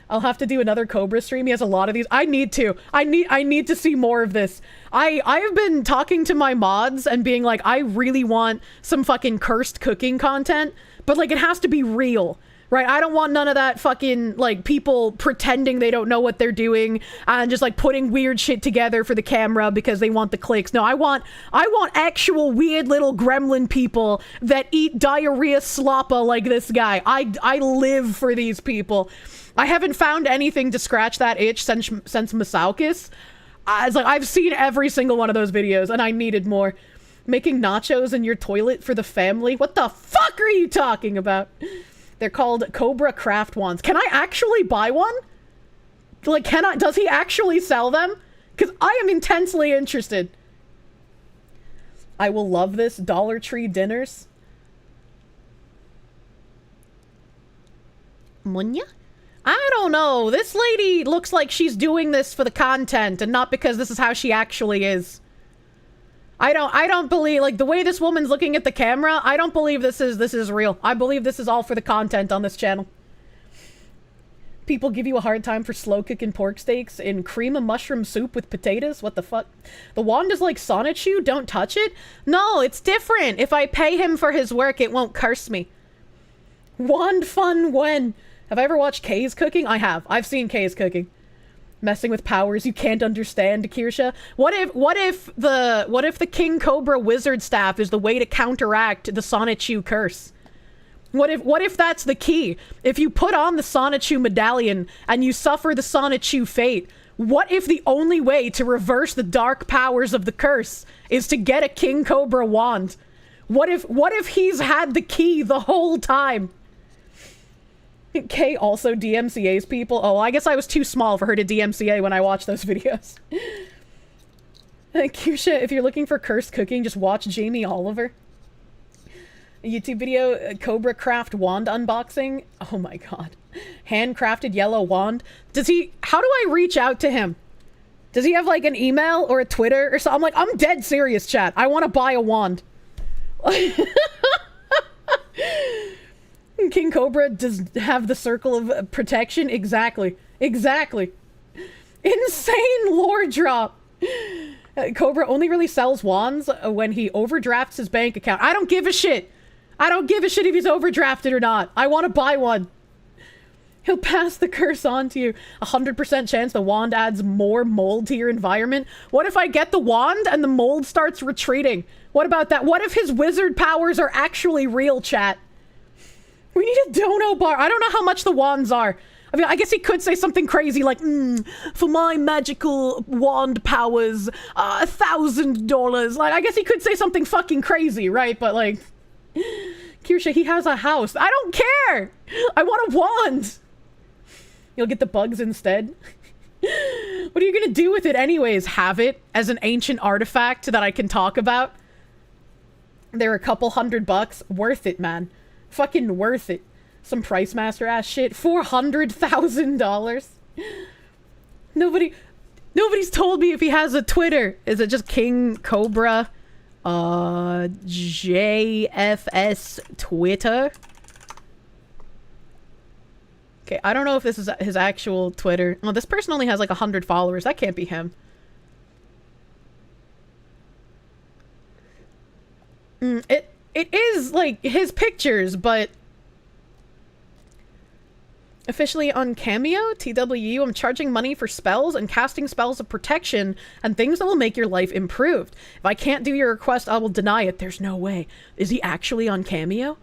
I'll have to do another Cobra stream. He has a lot of these. I need to. I need to see more of this. I have been talking to my mods and being like, I really want some fucking cursed cooking content, but like it has to be real. Right, I don't want none of that fucking, like, people pretending they don't know what they're doing and just, like, putting weird shit together for the camera because they want the clicks. No, I want actual weird little gremlin people that eat diarrhea sloppa like this guy. I live for these people. I haven't found anything to scratch that itch since Masaukis. It's like, I've seen every single one of those videos and I needed more. Making nachos in your toilet for the family? What the fuck are you talking about? They're called Cobra craft wands. Can I actually buy one? Like, does he actually sell them? Because I am intensely interested. I will love this. Dollar Tree dinners. Munya? I don't know. This lady looks like she's doing this for the content and not because this is how she actually is. I don't believe, like, the way this woman's looking at the camera, I don't believe this is real. I believe this is all for the content on this channel. People give you a hard time for slow cooking pork steaks in cream of mushroom soup with potatoes? What the fuck? The wand is like Sonichu, don't touch it? No, it's different. If I pay him for his work, it won't curse me. Wand fun when? Have I ever watched Kay's cooking? I have. I've seen Kay's cooking. Messing with powers you can't understand, Kirsche. What if the King Cobra wizard staff is the way to counteract the Sonichu curse? What if that's the key? If you put on the Sonichu medallion and you suffer the Sonichu fate, what if the only way to reverse the dark powers of the curse is to get a King Cobra wand? What if he's had the key the whole time? Kay also DMCA's people. Oh, I guess I was too small for her to DMCA when I watched those videos. Kirsche, if you're looking for cursed cooking, just watch Jamie Oliver. A YouTube video, Cobra craft wand unboxing. Oh my god. Handcrafted yellow wand. How do I reach out to him? Does he have like an email or a Twitter or something? I'm like, I'm dead serious, chat. I want to buy a wand. King Cobra does have the circle of protection. Exactly. Insane lore drop. Cobra only really sells wands when he overdrafts his bank account. I don't give a shit. I don't give a shit if he's overdrafted or not. I want to buy one. He'll pass the curse on to you. 100% chance the wand adds more mold to your environment. What if I get the wand and the mold starts retreating? What about that? What if his wizard powers are actually real, chat? We need a dono bar. I don't know how much the wands are. I mean, I guess he could say something crazy like, for my magical wand powers, $1,000. Like, I guess he could say something fucking crazy, right? But like, Kirsche, he has a house. I don't care. I want a wand. You'll get the bugs instead. What are you gonna do with it anyways? Have it as an ancient artifact that I can talk about? They're a couple $100. Worth it, man. Fucking worth it. Some Price Master ass shit. $400,000. Nobody's told me if he has a Twitter. Is it just King Cobra? JFS Twitter? Okay, I don't know if this is his actual Twitter. Oh, this person only has like 100 followers. That can't be him. It is like his pictures, but Officially on Cameo, TWU, I'm charging money for spells and casting spells of protection and things that will make your life improved. If I can't do your request, I will deny it. There's no way. Is he actually on Cameo?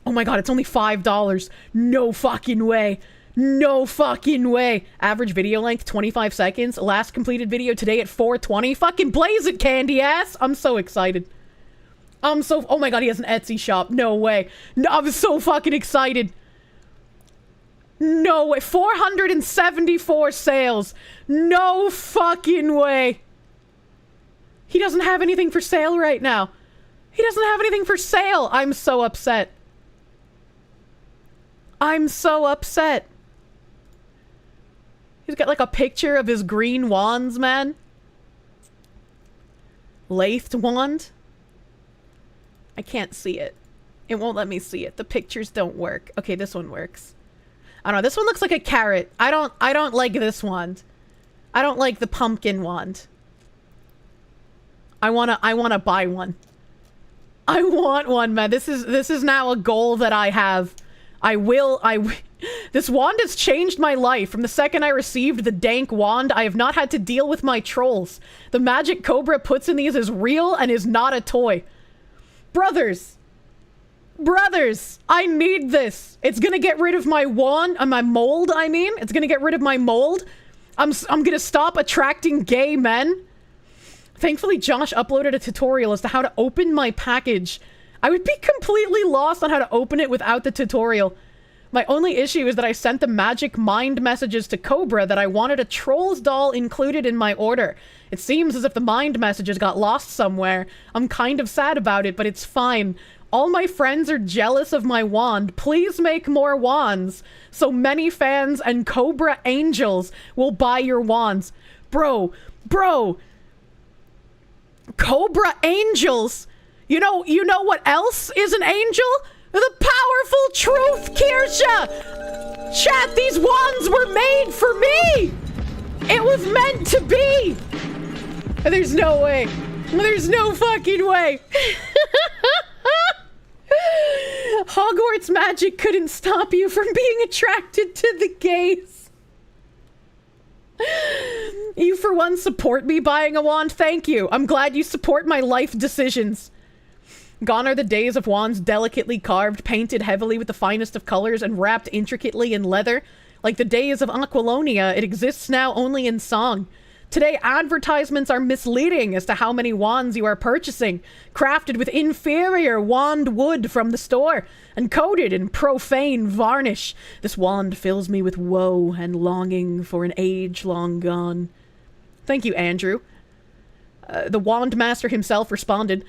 Oh my god, it's only $5. No fucking way. No fucking way. Average video length, 25 seconds. Last completed video today at 4:20. Fucking blaze it, candy ass. I'm so excited. Oh my god, he has an Etsy shop. No way. No, I'm so fucking excited. No way. 474 sales. No fucking way. He doesn't have anything for sale right now. He doesn't have anything for sale. I'm so upset. I'm so upset. He's got like a picture of his green wands, man. Lathed wand. I can't see it. It won't let me see it. The pictures don't work. Okay, this one works. I don't know. This one looks like a carrot. I don't like this wand. I don't like the pumpkin wand. I wanna buy one. I want one, man. This is now a goal that I have. This wand has changed my life. From the second I received the dank wand, I have not had to deal with my trolls. The magic Cobra puts in these is real and is not a toy. Brothers, I need this. It's gonna get rid of my wand, my mold, I mean. It's gonna get rid of my mold. I'm gonna stop attracting gay men. Thankfully, Josh uploaded a tutorial as to how to open my package. I would be completely lost on how to open it without the tutorial. My only issue is that I sent the magic mind messages to Cobra that I wanted a Trolls doll included in my order. It seems as if the mind messages got lost somewhere. I'm kind of sad about it, but it's fine. All my friends are jealous of my wand. Please make more wands. So many fans and Cobra angels will buy your wands. Bro. Cobra angels. You know what else is an angel? The powerful truth, Kirsche! Chat, these wands were made for me! It was meant to be! There's no way. There's no fucking way. Hogwarts magic couldn't stop you from being attracted to the gays. You for one support me buying a wand? Thank you. I'm glad you support my life decisions. Gone are the days of wands delicately carved, painted heavily with the finest of colors, and wrapped intricately in leather. Like the days of Aquilonia, it exists now only in song. Today, advertisements are misleading as to how many wands you are purchasing, crafted with inferior wand wood from the store, and coated in profane varnish. This wand fills me with woe and longing for an age long gone. Thank you, Andrew. The wand master himself responded,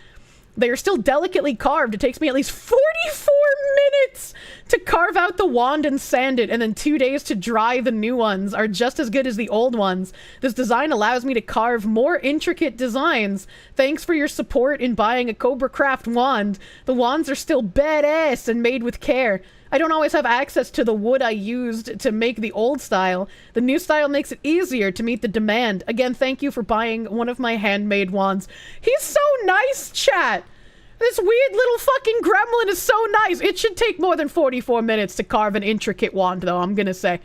"They are still delicately carved. It takes me at least 44 minutes to carve out the wand and sand it, and then 2 days to dry. The new ones are just as good as the old ones. This design allows me to carve more intricate designs. Thanks for your support in buying a Cobra Craft wand. The wands are still badass and made with care. I don't always have access to the wood I used to make the old style. The new style makes it easier to meet the demand. Again, thank you for buying one of my handmade wands." He's so nice, chat! This weird little fucking gremlin is so nice. It should take more than 44 minutes to carve an intricate wand, though, I'm gonna say.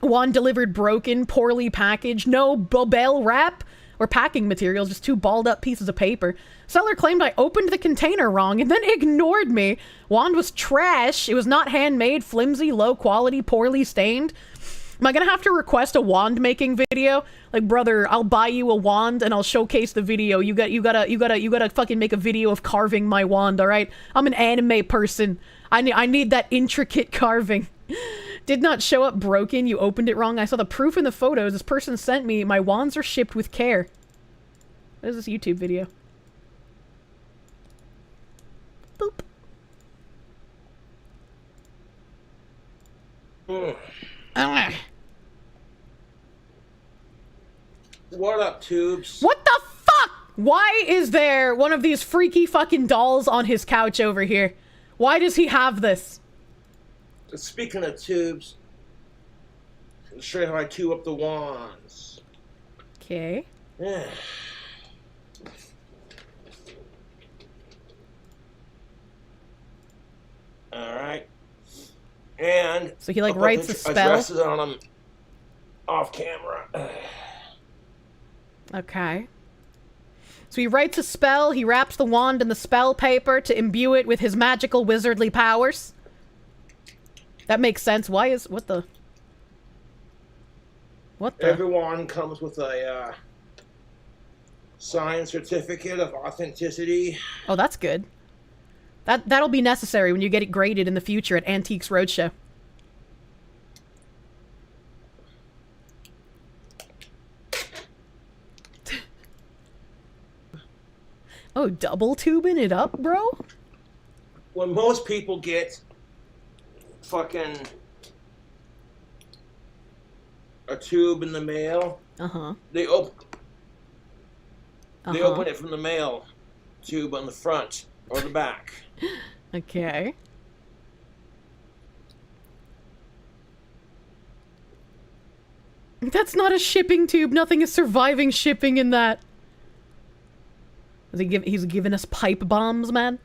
Wand delivered broken, poorly packaged, no bubble wrap or packing materials, just 2 balled up pieces of paper. Seller claimed I opened the container wrong and then ignored me. Wand was trash. It was not handmade, flimsy, low quality, poorly stained. Am I gonna have to request a wand making video? Like, brother, I'll buy you a wand and I'll showcase the video. You gotta fucking make a video of carving my wand, all right? I'm an anime person. I need that intricate carving. Did not show up broken. You opened it wrong. I saw the proof in the photos this person sent me. My wands are shipped with care. What is this YouTube video? Boop. What up, tubes? What the fuck? Why is there one of these freaky fucking dolls on his couch over here? Why does he have this? Speaking of tubes, I'll show you how I tube up the wands. Okay. Alright. And so he like I'll put writes a spell. Addresses on them off camera. Okay. So he writes a spell, he wraps the wand in the spell paper to imbue it with his magical wizardly powers. That makes sense. Why is... What the... Everyone comes with a signed certificate of authenticity. Oh, that's good. That'll be necessary when you get it graded in the future at Antiques Roadshow. Oh, double tubing it up, bro? When most people get fucking a tube in the mail, they open it from the mail tube on the front or the back. Okay. That's not a shipping tube. Nothing is surviving shipping in that. He's giving us pipe bombs, man.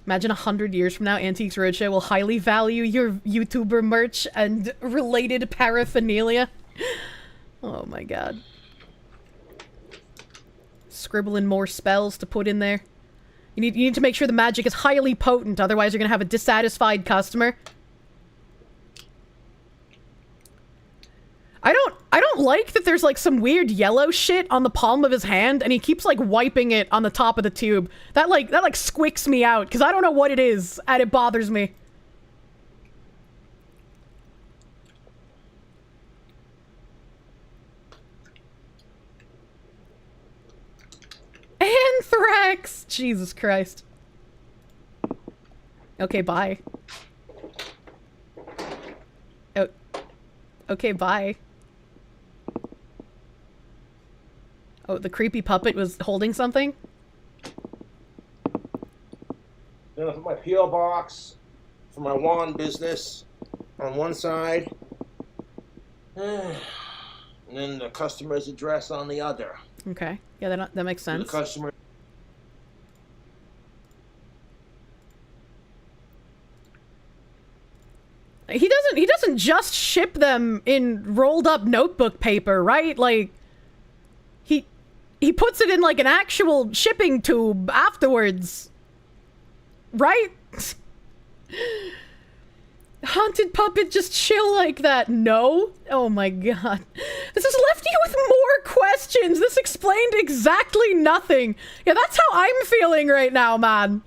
Imagine 100 years from now, Antiques Roadshow will highly value your YouTuber merch and related paraphernalia. Oh my god. Scribbling more spells to put in there. You need to make sure the magic is highly potent, otherwise you're gonna have a dissatisfied customer. I don't like that there's like some weird yellow shit on the palm of his hand and he keeps like wiping it on the top of the tube. That like squicks me out because I don't know what it is and it bothers me. Anthrax! Jesus Christ. Okay, bye. Oh. Okay, bye. Oh, the creepy puppet was holding something? Then I put my P.O. box for my wand business on one side. And then the customer's address on the other. Okay. Yeah, that makes sense. The customer... He doesn't just ship them in rolled up notebook paper, right? Like, he puts it in like an actual shipping tube afterwards. Right? Haunted puppet just chill like that. No? Oh my god. This has left you with more questions. This explained exactly nothing. Yeah, that's how I'm feeling right now, man.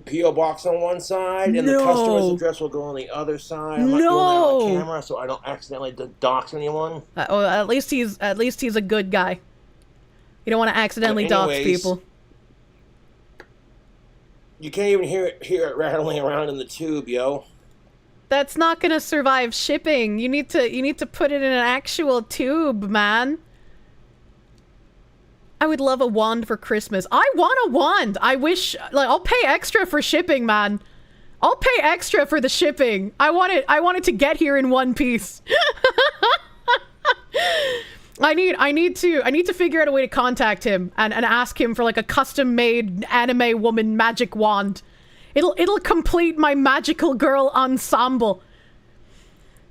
P.O. box on one side, and the customer's address will go on the other side. I'm not doing that on camera, so I don't accidentally dox anyone. Oh, at least he's a good guy. You don't want to accidentally dox people. You can't even hear it rattling around in the tube, yo. That's not gonna survive shipping. You need to put it in an actual tube, man. I would love a wand for Christmas. I want a wand. I wish, like, I'll pay extra for shipping, man. I'll pay extra for the shipping. I want it to get here in one piece. I need to figure out a way to contact him and ask him for like a custom-made anime woman magic wand. It'll complete my magical girl ensemble.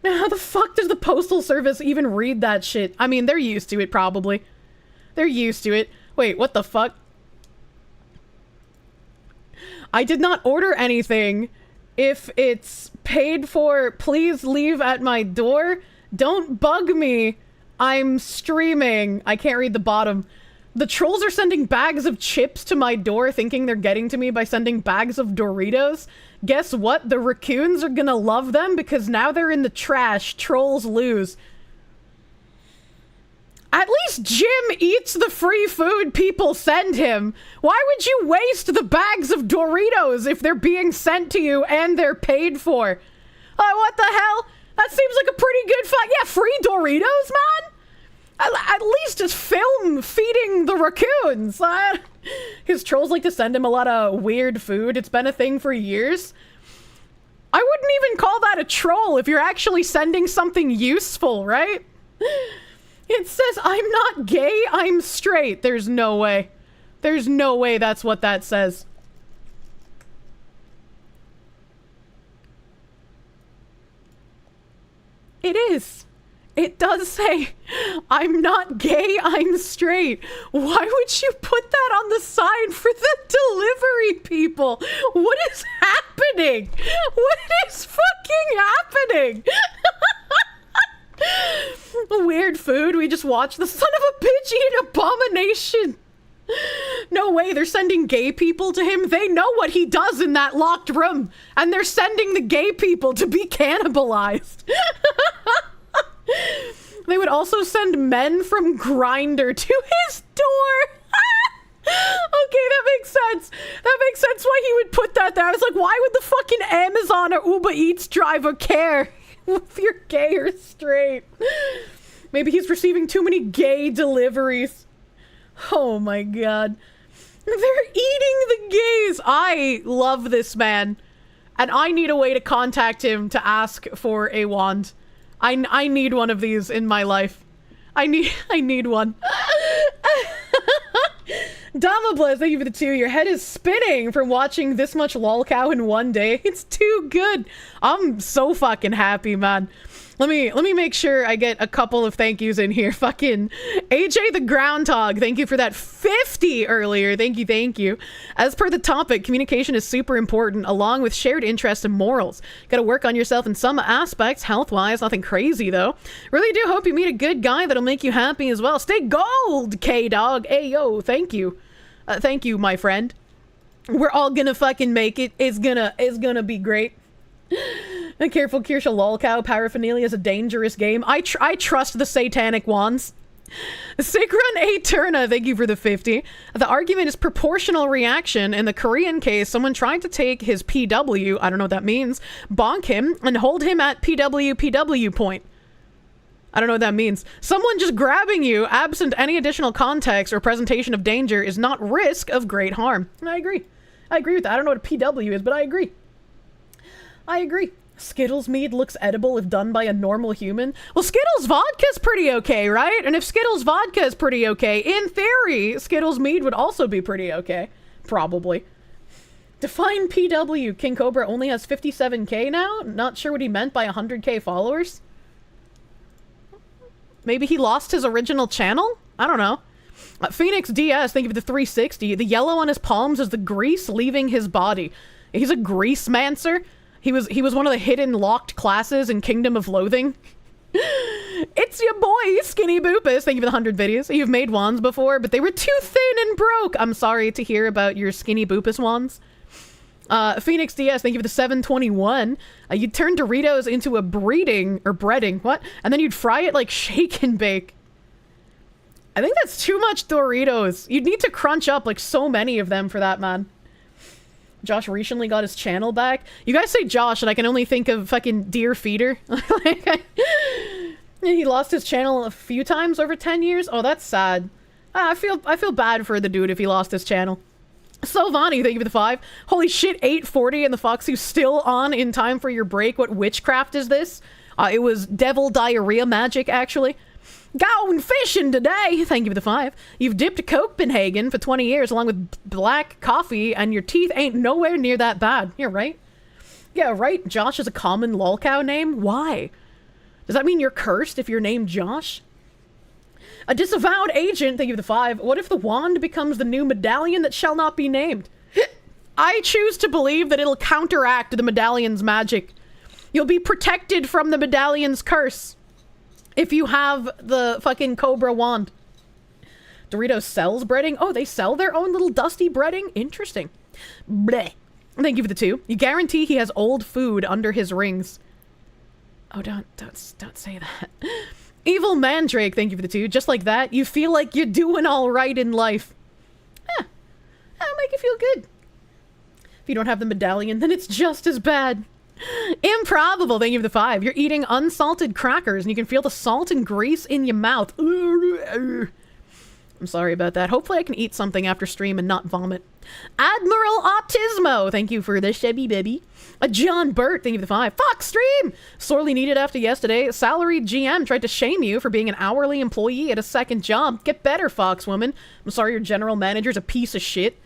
Now, how the fuck does the Postal Service even read that shit? I mean, they're used to it, probably. They're used to it. Wait, what the fuck? I did not order anything. If it's paid for, please leave at my door. Don't bug me. I'm streaming. I can't read the bottom. The trolls are sending bags of chips to my door thinking they're getting to me by sending bags of Doritos. Guess what? The raccoons are gonna love them because now they're in the trash. Trolls lose. At least Jim eats the free food people send him. Why would you waste the bags of Doritos if they're being sent to you and they're paid for? What the hell? That seems like a pretty good fight. Yeah, free Doritos, man? At least just film feeding the raccoons. His trolls like to send him a lot of weird food. It's been a thing for years. I wouldn't even call that a troll if you're actually sending something useful, right? It says, I'm not gay, I'm straight. There's no way. There's no way that's what that says. It is. It does say, I'm not gay, I'm straight. Why would you put that on the sign for the delivery people? What is happening? What is fucking happening? Weird food. We just watched the son of a bitch eat an abomination. No way, they're sending gay people to him. They know what he does in that locked room, and they're sending the gay people to be cannibalized. They would also send men from Grindr to his door. Okay, that makes sense. That makes sense why he would put that there. I was like, why would the fucking Amazon or Uber Eats driver care if you're gay or straight? Maybe he's receiving too many gay deliveries. Oh my god. They're eating the gays. I love this man. And I need a way to contact him to ask for a wand. I need one of these in my life. I need one. Damabless, thank you for the 2. Your head is spinning from watching this much lolcow in one day. It's too good. I'm so fucking happy, man. Let me make sure I get a couple of thank yous in here. Fucking AJ the Groundhog, thank you for that 50 earlier. Thank you. As per the topic, communication is super important, along with shared interests and morals. Gotta work on yourself in some aspects, health-wise, nothing crazy though. Really do hope you meet a good guy that'll make you happy as well. Stay gold, K-Dog. Ayo, thank you. Thank you, my friend. We're all gonna fucking make it. It's gonna be great. Careful, Kirsche lolcow. Paraphernalia is a dangerous game. I trust the satanic wands. Sigrun Eterna, thank you for the 50. The argument is proportional reaction. In the Korean case, someone tried to take his PW, I don't know what that means, bonk him, and hold him at PW point. I don't know what that means. Someone just grabbing you, absent any additional context or presentation of danger, is not risk of great harm. I agree. I agree with that. I don't know what a PW is, but I agree. Skittles mead looks edible if done by a normal human. Well, Skittles vodka's pretty okay, right? And if Skittles vodka is pretty okay, in theory, Skittles mead would also be pretty okay. Probably. Define PW. King Cobra only has 57k now? Not sure what he meant by 100k followers. Maybe he lost his original channel? I don't know. Phoenix DS, thank you for the 360. The yellow on his palms is the grease leaving his body. He's a grease mancer. He was one of the hidden locked classes in Kingdom of Loathing. It's your boy, Skinny Boopus. Thank you for the 100 videos. You've made wands before, but they were too thin and broke. I'm sorry to hear about your Skinny Boopus wands. Phoenix DS, thank you for the 721. You'd turn Doritos into a breading, what? And then you'd fry it like shake and bake. I think that's too much Doritos. You'd need to crunch up like so many of them for that, man. Josh recently got his channel back. You guys say Josh, and I can only think of fucking Deer Feeder. He lost his channel a few times over 10 years. Oh, that's sad. I feel bad for the dude if he lost his channel. Sylvani, thank you for the 5. Holy shit, 8:40 and the Foxy's still on in time for your break. What witchcraft is this? It was devil diarrhea magic, actually. Going fishing today. Thank you for the 5. You've dipped Copenhagen for 20 years along with black coffee, and your teeth ain't nowhere near that bad. You're right. Yeah, right. Josh is a common lolcow name. Why? Does that mean you're cursed if you're named Josh? A disavowed agent. Thank you for the 5. What if the wand becomes the new medallion that shall not be named? I choose to believe that it'll counteract the medallion's magic. You'll be protected from the medallion's curse if you have the fucking Cobra wand. Doritos sells breading? Oh, they sell their own little dusty breading? Interesting. Bleh. Thank you for the 2. You guarantee he has old food under his rings. Oh, don't say that. Evil Mandrake, thank you for the 2. Just like that, you feel like you're doing all right in life. Yeah, that'll make you feel good. If you don't have the medallion, then it's just as bad. Improbable, thank you for the 5. You're eating unsalted crackers and you can feel the salt and grease in your mouth. I'm sorry about that. Hopefully I can eat something after stream and not vomit. Admiral Autismo, thank you for the Chevy baby. John Burt, thank you for the 5. Fox stream! Sorely needed after yesterday. Salaried GM tried to shame you for being an hourly employee at a second job. Get better, Fox woman. I'm sorry your general manager's a piece of shit.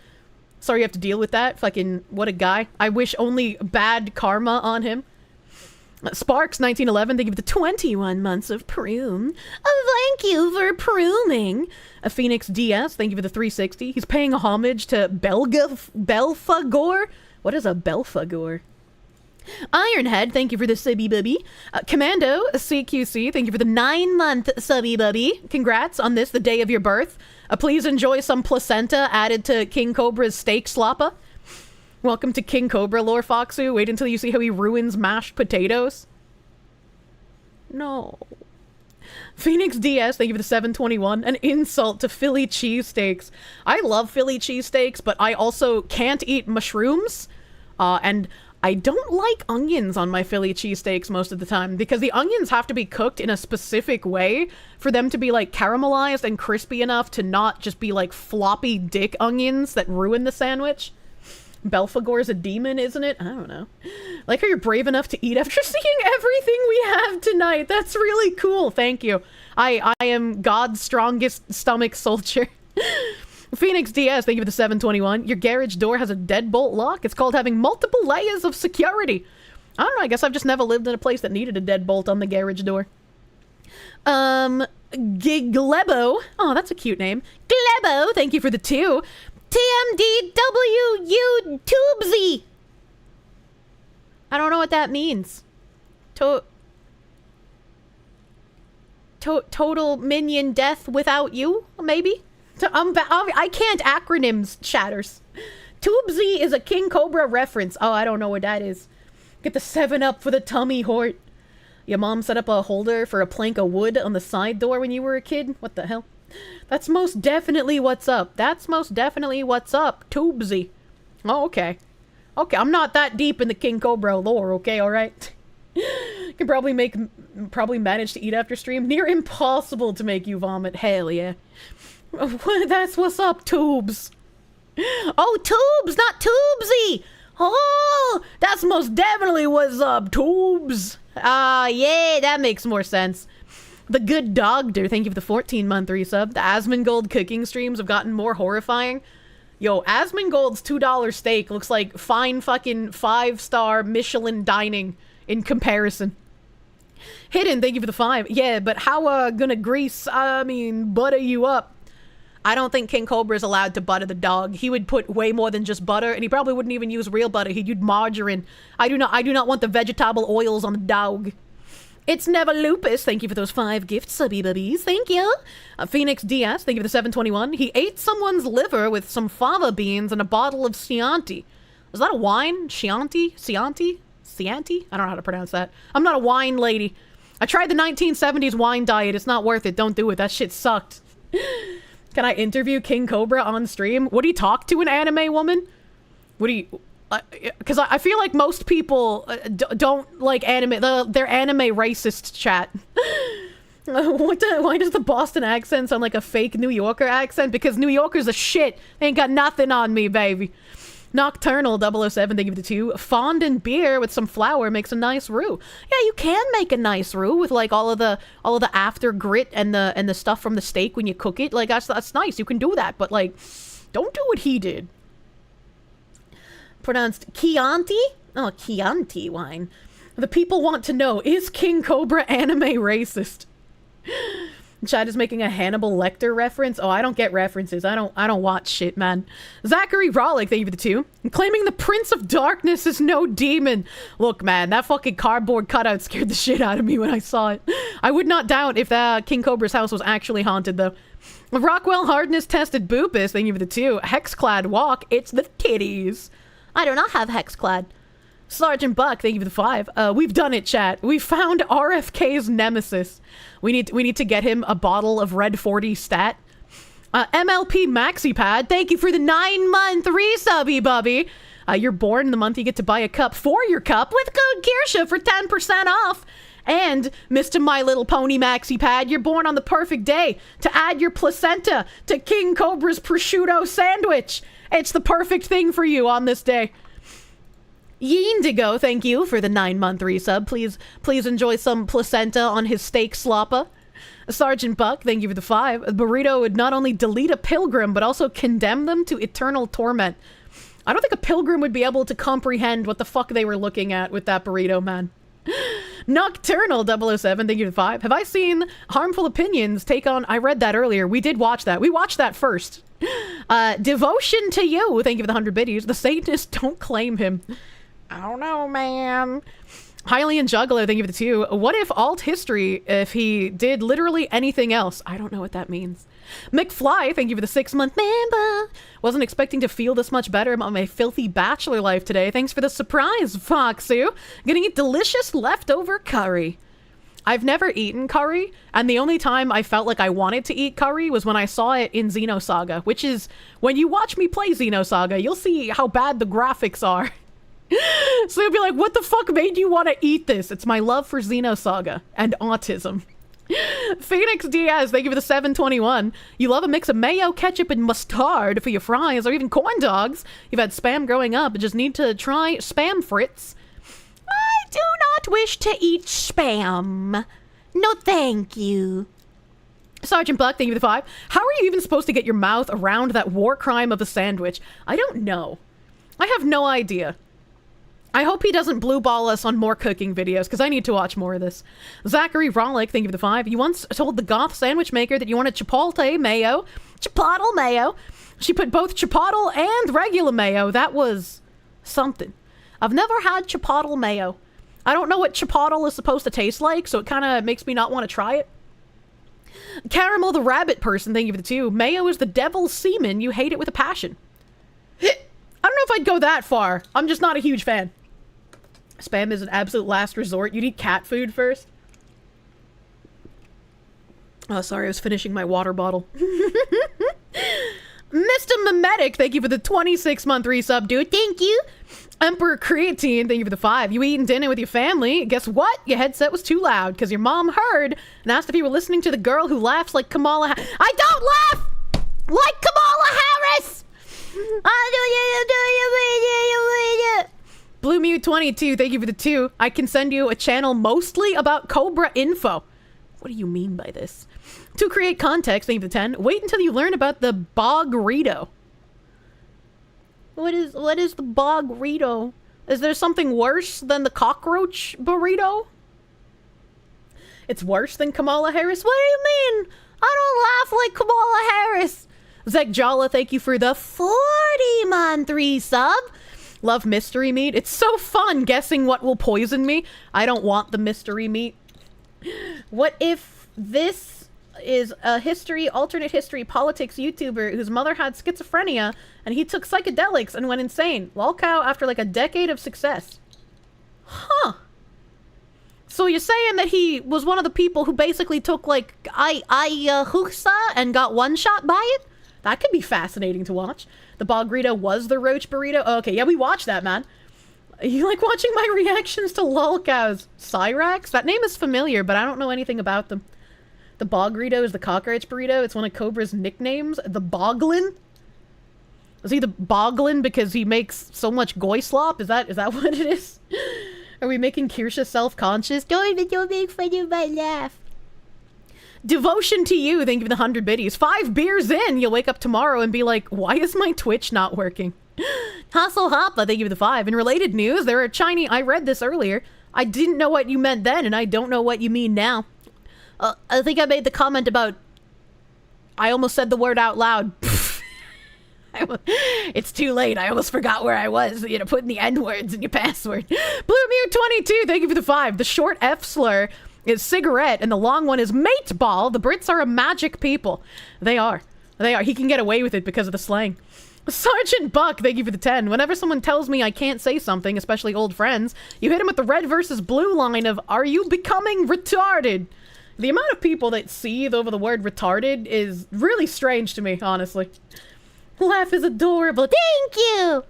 Sorry you have to deal with that. Fucking, what a guy. I wish only bad karma on him. Sparks 1911, thank you for the 21 months of prune. Thank you for pruning. Phoenix DS, thank you for the 360. He's paying homage to Belfagor. What is a Belfagor? Ironhead, thank you for the subby bubby. Commando CQC, thank you for the 9-month subby bubby. Congrats on this, the day of your birth. Please enjoy some placenta added to King Cobra's steak slappa. Welcome to King Cobra, Lore Foxu. Wait until you see how he ruins mashed potatoes. No. Phoenix DS, thank you for the 721. An insult to Philly cheesesteaks. I love Philly cheesesteaks, but I also can't eat mushrooms. And I don't like onions on my Philly cheesesteaks most of the time, because the onions have to be cooked in a specific way for them to be, like, caramelized and crispy enough to not just be, like, floppy dick onions that ruin the sandwich. Belfagor's a demon, isn't it? I don't know. Like how you're brave enough to eat after seeing everything we have tonight. That's really cool. Thank you. I am God's strongest stomach soldier. Phoenix DS, thank you for the 721. Your garage door has a deadbolt lock. It's called having multiple layers of security. I don't know. I guess I've just never lived in a place that needed a deadbolt on the garage door. Giglebo. Oh, that's a cute name. Glebo, thank you for the 2. TMDW Tubesy. I don't know what that means. Total minion death without you, maybe? I can't acronyms, chatters. Tubesy is a King Cobra reference. Oh, I don't know what that is. Get the 7-Up for the tummy hort. Your mom set up a holder for a plank of wood on the side door when you were a kid? What the hell? That's most definitely what's up. That's most definitely what's up. Tubesy. Oh, okay. Okay, I'm not that deep in the King Cobra lore, okay, alright? Can probably manage to eat after stream. Near impossible to make you vomit. Hell yeah. That's what's up, Tubes. Oh, Tubes, not Tubesy! Oh, that's most definitely what's up, Tubes. Yeah, that makes more sense. The Good Doctor, thank you for the 14-month resub. The Asmongold cooking streams have gotten more horrifying. Yo, Asmongold's $2 steak looks like fine fucking 5-star Michelin dining in comparison. Hidden, thank you for the 5. Yeah, but how gonna butter you up? I don't think King Cobra is allowed to butter the dog. He would put way more than just butter, and he probably wouldn't even use real butter. He'd use margarine. I do not want the vegetable oils on the dog. It's Never Lupus, thank you for those 5 gifts, subby bubbies, thank you. Phoenix DS, thank you for the 721. He ate someone's liver with some fava beans and a bottle of Chianti. Is that a wine? Chianti? Chianti? Chianti? I don't know how to pronounce that. I'm not a wine lady. I tried the 1970s wine diet. It's not worth it. Don't do it. That shit sucked. Can I interview King Cobra on stream? Would he talk to an anime woman? Would he... Because I feel like most people don't like anime. They're anime racist, chat. Why does the Boston accent sound like a fake New Yorker accent? Because New Yorkers are shit. They ain't got nothing on me, baby. Nocturnal 007, thank you for the 2. Fondant beer with some flour makes a nice roux. Yeah, you can make a nice roux with like all of the after grit and the stuff from the steak when you cook it. Like that's nice. You can do that, but like, don't do what he did. Pronounced Chianti? Oh, Chianti wine. The people want to know, is King Cobra anime racist? Chad is making a Hannibal Lecter reference. Oh, I don't get references. I don't watch shit, man. Zachary Rollick, thank you for the 2. Claiming the Prince of Darkness is no demon. Look, man, that fucking cardboard cutout scared the shit out of me when I saw it. I would not doubt if King Cobra's house was actually haunted, though. Rockwell Hardness tested Boopus, thank you for the 2. Hexclad walk, it's the titties. I do not have Hexclad. Sergeant Buck, thank you for the 5. We've done it, chat. We found RFK's nemesis. We need to get him a bottle of Red 40 stat. MLP MaxiPad, thank you for the 9-month resubby, bubby. You're born in the month you get to buy a cup for your cup with code Kirsche for 10% off. And Mr. My Little Pony Maxi Pad, you're born on the perfect day to add your placenta to King Cobra's prosciutto sandwich. It's the perfect thing for you on this day. Yeendigo, thank you for the 9-month resub. Please enjoy some placenta on his steak sloppa. Sergeant Buck, thank you for the 5. A burrito would not only delete a pilgrim, but also condemn them to eternal torment. I don't think a pilgrim would be able to comprehend what the fuck they were looking at with that burrito, man. Nocturnal 007, thank you for the 5. Have I seen Harmful Opinions take on... I read that earlier. We did watch that. We watched that first. Devotion to you, thank you for the 100 biddies. The Satanists don't claim him. I don't know, man. Hylian Juggalo, thank you for the 2. What if alt history if he did literally anything else? I don't know what that means. McFly, thank you for the 6-month member. Wasn't expecting to feel this much better about my filthy bachelor life today. Thanks for the surprise, Foxu. Gonna eat delicious leftover curry. I've never eaten curry, and the only time I felt like I wanted to eat curry was when I saw it in Xenosaga, which is, when you watch me play Xenosaga, you'll see how bad the graphics are. So you'll be like, what the fuck made you want to eat this? It's my love for Xenosaga and autism. Phoenix Diaz, thank you for the 721. You love a mix of mayo, ketchup, and mustard for your fries, or even corn dogs. You've had Spam growing up, but just need to try Spam Fritz. I do not wish to eat Spam. No thank you. Sergeant Buck, thank you for the 5. How are you even supposed to get your mouth around that war crime of a sandwich? I don't know. I have no idea. I hope he doesn't blue ball us on more cooking videos, because I need to watch more of this. Zachary Rollick, thank you for the 5. You once told the goth sandwich maker that you wanted chipotle mayo. Chipotle mayo. She put both chipotle and regular mayo. That was something. I've never had chipotle mayo. I don't know what chipotle is supposed to taste like, so it kind of makes me not want to try it. Caramel the rabbit person, thank you for the 2. Mayo is the devil's semen. You hate it with a passion. I don't know if I'd go that far. I'm just not a huge fan. Spam is an absolute last resort. You'd eat cat food first. Oh, sorry, I was finishing my water bottle. Mr. Memetic, thank you for the 26-month resub, dude. Thank you. Emperor Creatine, thank you for the 5. You eating dinner with your family. Guess what? Your headset was too loud because your mom heard and asked if you were listening to the girl who laughs like Kamala I don't laugh like Kamala Harris! Blue Mew 22, thank you for the 2. I can send you a channel mostly about Cobra info. What do you mean by this? To create context, thank you for the 10. Wait until you learn about the Bogredo. What is the Bogredo? Is there something worse than the cockroach burrito? It's worse than Kamala Harris? What do you mean? I don't laugh like Kamala Harris. Zeg Jala, thank you for the 40-month resub. Love mystery meat. It's so fun guessing what will poison me. I don't want the mystery meat. What if this is a alternate history politics YouTuber whose mother had schizophrenia and he took psychedelics and went insane? Lolcow after like a decade of success. Huh. So you're saying that he was one of the people who basically took like ayahuasca and got one shot by it? That could be fascinating to watch. The Bogredo was the roach burrito. Oh, okay, yeah, we watched that, man. You like watching my reactions to Lolcow's Cyrax? That name is familiar, but I don't know anything about them. The Bogredo is the cockroach burrito. It's one of Cobra's nicknames. The Boglin? Is he the Boglin because he makes so much goy slop? Is that what it is? Are we making Kirsche self-conscious? Don't make fun of my laugh. Devotion to you, thank you for the 100 biddies. 5 beers in, you'll wake up tomorrow and be like, why is my Twitch not working? Hustle Hoppa, thank you for the 5. In related news, there are Chinese... I read this earlier. I didn't know what you meant then, and I don't know what you mean now. I think I made the comment about... I almost said the word out loud. It's too late. I almost forgot where I was. You know, putting the N-words in your password. Blue Mew 22, thank you for the 5. The short F slur is cigarette, and the long one is mate ball. The Brits are a magic people. They are. He can get away with it because of the slang. Sergeant Buck, thank you for the 10. Whenever someone tells me I can't say something, especially old friends, you hit him with the red versus blue line of, are you becoming retarded? The amount of people that seethe over the word retarded is really strange to me, honestly. Laugh is adorable. Thank you.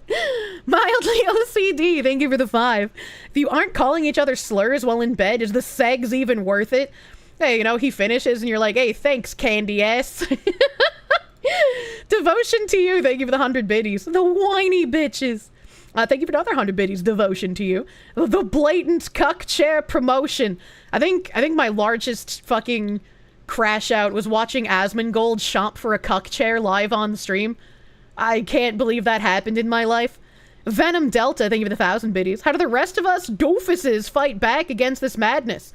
Mildly OCD. Thank you for the 5. If you aren't calling each other slurs while in bed, is the segs even worth it? Hey, you know, he finishes and you're like, hey, thanks, candy ass. Devotion to you. Thank you for the 100 biddies. The whiny bitches. Thank you for another 100 biddies. Devotion to you. The blatant cuck chair promotion. I think my largest fucking crash out was watching Asmongold shop for a cuck chair live on stream. I can't believe that happened in my life. Venom Delta, thank you for the 1,000 biddies. How do the rest of us doofuses fight back against this madness?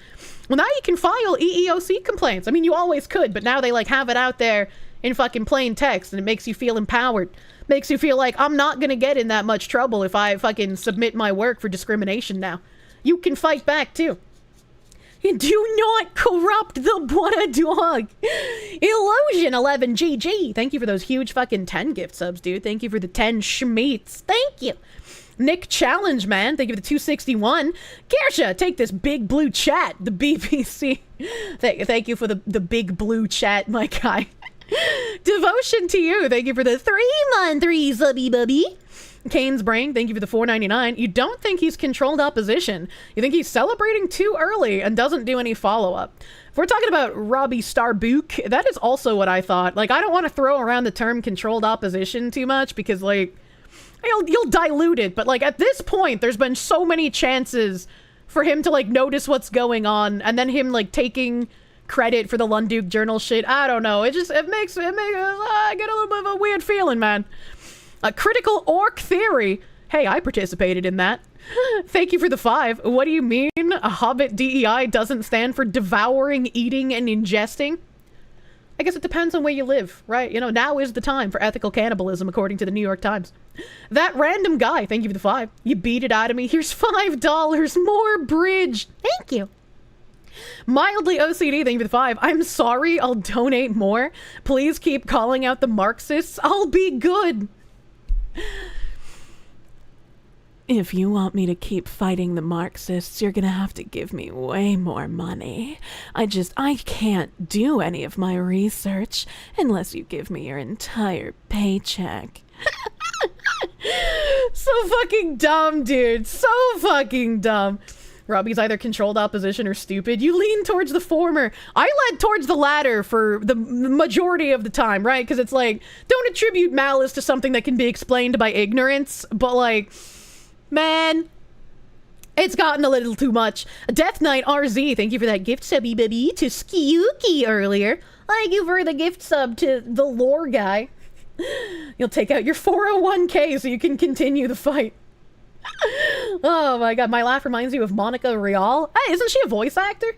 Well, now you can file EEOC complaints. I mean, you always could, but now they like have it out there in fucking plain text, and it makes you feel empowered. Makes you feel like I'm not gonna get in that much trouble if I fucking submit my work for discrimination now. You can fight back too. Do not corrupt the butter dog. Illusion 11 GG. Thank you for those huge fucking 10 gift subs, dude. Thank you for the 10 schmeats. Thank you. Nick Challenge, man. Thank you for the 261. Kirsche, take this big blue chat. The BBC. Thank you for the big blue chat, my guy. Devotion to you. Thank you for the 3-month-3 subby bubby. Kane's Brain, thank you for the $4.99. You don't think he's controlled opposition. You think he's celebrating too early and doesn't do any follow-up. If we're talking about Robbie Starbuck, that is also what I thought. Like, I don't want to throw around the term controlled opposition too much because, like, you'll dilute it. But, like, at this point, there's been so many chances for him to, like, notice what's going on and then him, like, taking credit for the Lunduke Journal shit. I don't know. It makes I get a little bit of a weird feeling, man. A critical orc theory. Hey, I participated in that. Thank you for the 5. What do you mean? A Hobbit DEI doesn't stand for devouring, eating, and ingesting? I guess it depends on where you live, right? You know, now is the time for ethical cannibalism, according to the New York Times. That random guy, thank you for the 5. You beat it out of me. Here's $5. More bridge. Thank you. Mildly OCD, thank you for the 5. I'm sorry, I'll donate more. Please keep calling out the Marxists. I'll be good. If you want me to keep fighting the Marxists, you're gonna have to give me way more money. I can't do any of my research unless you give me your entire paycheck. So fucking dumb, dude. So fucking dumb. Robbie's either controlled opposition or stupid. You lean towards the former. I led towards the latter for the majority of the time, right? Because it's like, don't attribute malice to something that can be explained by ignorance. But like, man, it's gotten a little too much. Death Knight RZ, thank you for that gift subby baby to Skiyuki earlier. Thank you for the gift sub to the lore guy. You'll take out your 401k so you can continue the fight. Oh my god, my laugh reminds you of Monica Rial. Hey, isn't she a voice actor?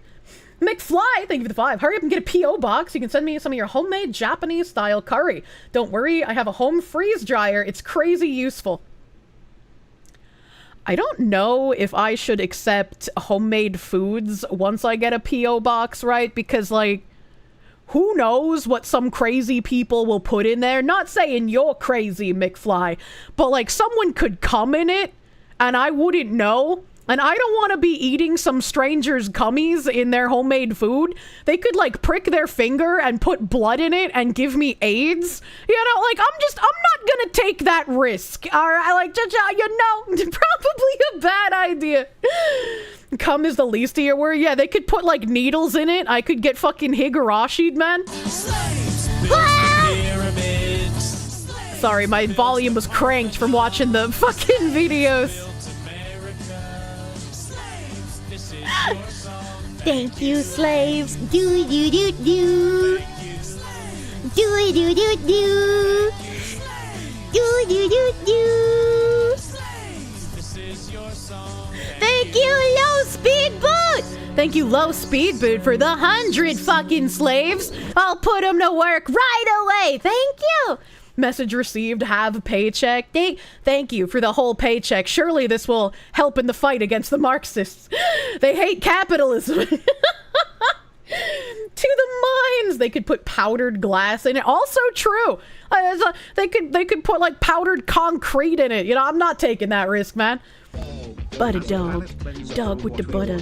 McFly, thank you for the 5. Hurry up and get a P.O. box. You can send me some of your homemade Japanese style curry. Don't worry, I have a home freeze dryer. It's crazy useful. I don't know if I should accept homemade foods once I get a P.O. box, right? Because, like, who knows what some crazy people will put in there? Not saying you're crazy, McFly, but, like, someone could come in it and I wouldn't know. And I don't want to be eating some stranger's gummies in their homemade food. They could, like, prick their finger and put blood in it and give me AIDS. You know, like, I'm not gonna take that risk. All right, like, you know, probably a bad idea. Cum is the least of your worry. Yeah, they could put, like, needles in it. I could get fucking Higarashi'd, man. Sorry, my volume was cranked from watching the fucking videos. Thank you, slaves. Do do do do. Do do do do. Do do do do. Thank you, Low Speed Boot. Thank you, Low Speed Boot, for the 100 fucking slaves. I'll put them to work right away. Thank you. Message received, have a paycheck. Thank you for the whole paycheck. Surely this will help in the fight against the Marxists. They hate capitalism. To the mines. They could put powdered glass in it. Also true. They could put, like, powdered concrete in it. You know, I'm not taking that risk, man. Butter dog. Dog with the butter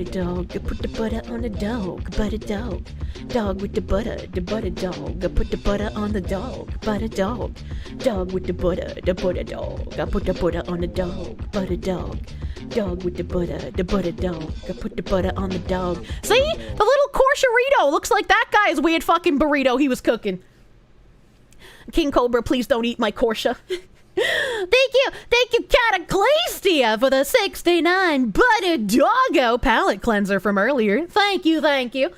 dog. Put the butter on the dog. Butter dog. Dog with the butter dog. Put the butter on the dog. Butter dog. Dog with the butter dog. I put the butter on the dog. Butter dog. Dog with the butter dog. I put the butter on the dog. See? The little Kirsche looks like that guy's weird fucking burrito he was cooking. King Cobra, please don't eat my Kirsche. Thank you, Cataclystia, for the 69 Butter Doggo palette cleanser from earlier. Thank you.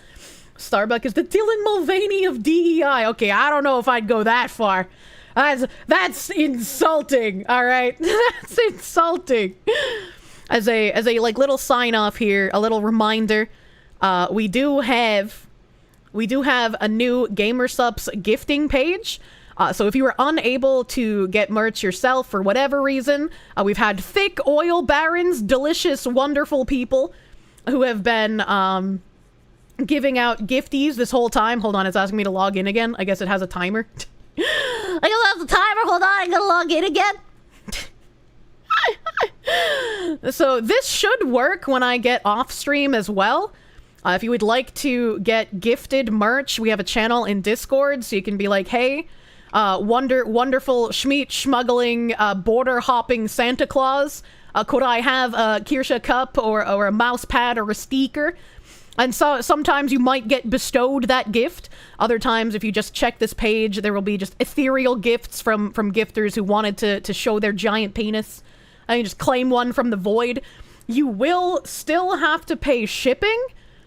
Starbuck is the Dylan Mulvaney of DEI. Okay, I don't know if I'd go that far. That's insulting, all right? That's insulting. As a like little sign off here, a little reminder, we do have a new GamerSupps gifting page. So if you were unable to get merch yourself for whatever reason, we've had thick oil barons, delicious, wonderful people who have been giving out gifties this whole time. Hold on, it's asking me to log in again. I guess it has a timer. I guess it has a timer. Hold on, I gotta log in again. So this should work when I get off stream as well. If you would like to get gifted merch, we have a channel in Discord, so you can be like, hey, wonderful schmeat schmuggling border hopping Santa Claus, could I have a Kirsche cup or a mouse pad or a speaker? And so sometimes you might get bestowed that gift. Other times, if you just check this page, there will be just ethereal gifts from gifters who wanted to show their giant penis. And you just claim one from the void. You will still have to pay shipping,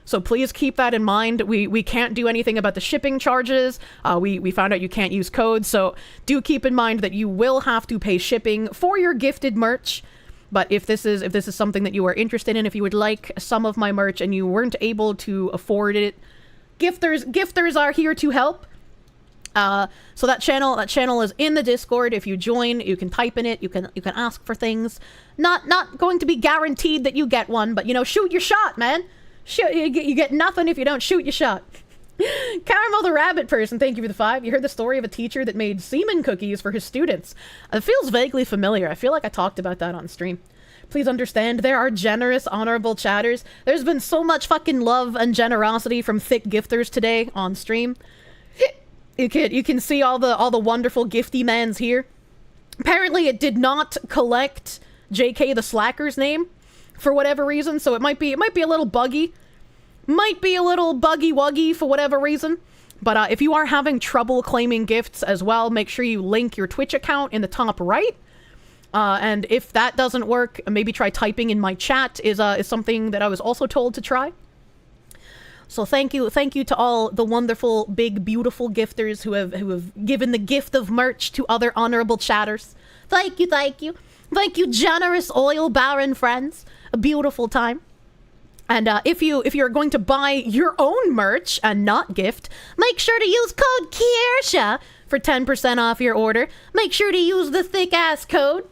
so please keep that in mind. We can't do anything about the shipping charges. We found out you can't use codes, so do keep in mind that you will have to pay shipping for your gifted merch. But if this is something that you are interested in, if you would like some of my merch and you weren't able to afford it, gifters are here to help. So that channel is in the Discord. If you join, you can type in it. You can ask for things. Not going to be guaranteed that you get one, but shoot your shot, man. Shoot, you get nothing if you don't shoot your shot. Caramel the Rabbit Person, thank you for the 5. You heard the story of a teacher that made semen cookies for his students. It feels vaguely familiar. I feel like I talked about that on stream. Please understand, there are generous, honorable chatters. There's been so much fucking love and generosity from thick gifters today on stream. You can see all the wonderful gifty mans here. Apparently, it did not collect JK the Slacker's name for whatever reason, so it might be a little buggy. Might be a little buggy-wuggy for whatever reason. But if you are having trouble claiming gifts as well, make sure you link your Twitch account in the top right. And if that doesn't work, maybe try typing in my chat is something that I was also told to try. So thank you to all the wonderful, big, beautiful gifters who have given the gift of merch to other honorable chatters. Thank you, generous oil baron friends. A beautiful time. And if you're going to buy your own merch and not gift, make sure to use code Kirsche for 10% off your order. Make sure to use the thick-ass code.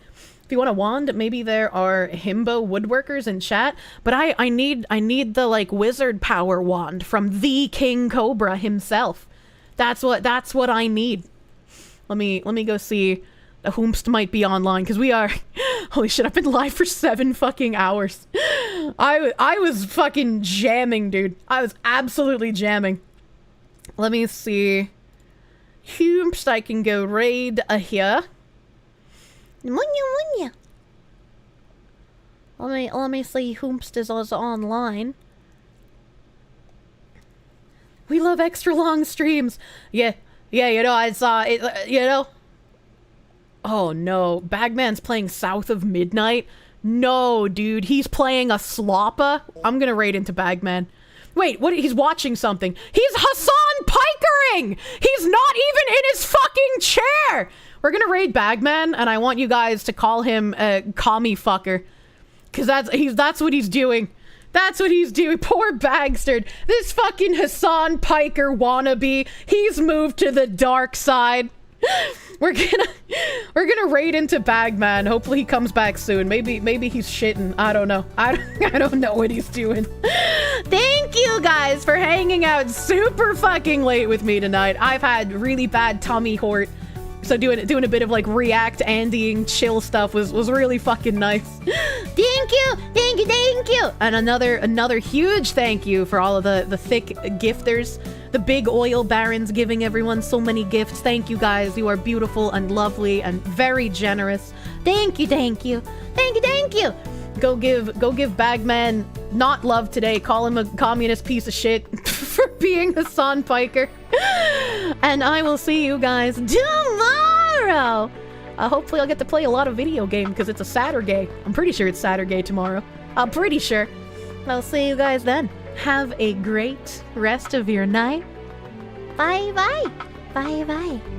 If you want a wand, maybe there are himbo woodworkers in chat, but I need the like wizard power wand from the King Cobra himself. That's what I need. Let me go see. The Hoomst might be online because we are. Holy shit! I've been live for 7 fucking hours. I was fucking jamming, dude. I was absolutely jamming. Let me see. Hoomst, I can go raid here. Let me see. Hoomst is also online. We love extra long streams. Yeah. I saw it. Oh no, Bagman's playing South of Midnight? No, dude, he's playing a sloppa? I'm gonna raid into Bagman. Wait, what? He's watching something. He's Hassan Pikering! He's not even in his fucking chair! We're gonna raid Bagman, and I want you guys to call him commie fucker. Cause that's what he's doing. That's what he's doing. Poor Bagstard. This fucking Hassan Piker wannabe. He's moved to the dark side. We're gonna raid into Bagman. Hopefully he comes back soon. Maybe he's shitting. I don't know. I don't know what he's doing. Thank you guys for hanging out super fucking late with me tonight. I've had really bad tummy hort. So doing a bit of like react Andying chill stuff was really fucking nice. Thank you. And another huge thank you for all of the thick gifters, the big oil barons giving everyone so many gifts. Thank you guys. You are beautiful and lovely and very generous. Thank you. Go give Bagman not love today. Call him a communist piece of shit for being Hassan Piker. And I will see you guys tomorrow. Hopefully I'll get to play a lot of video game because it's a Saturday. I'm pretty sure it's Saturday tomorrow. I'm pretty sure. I'll see you guys then. Have a great rest of your night. Bye.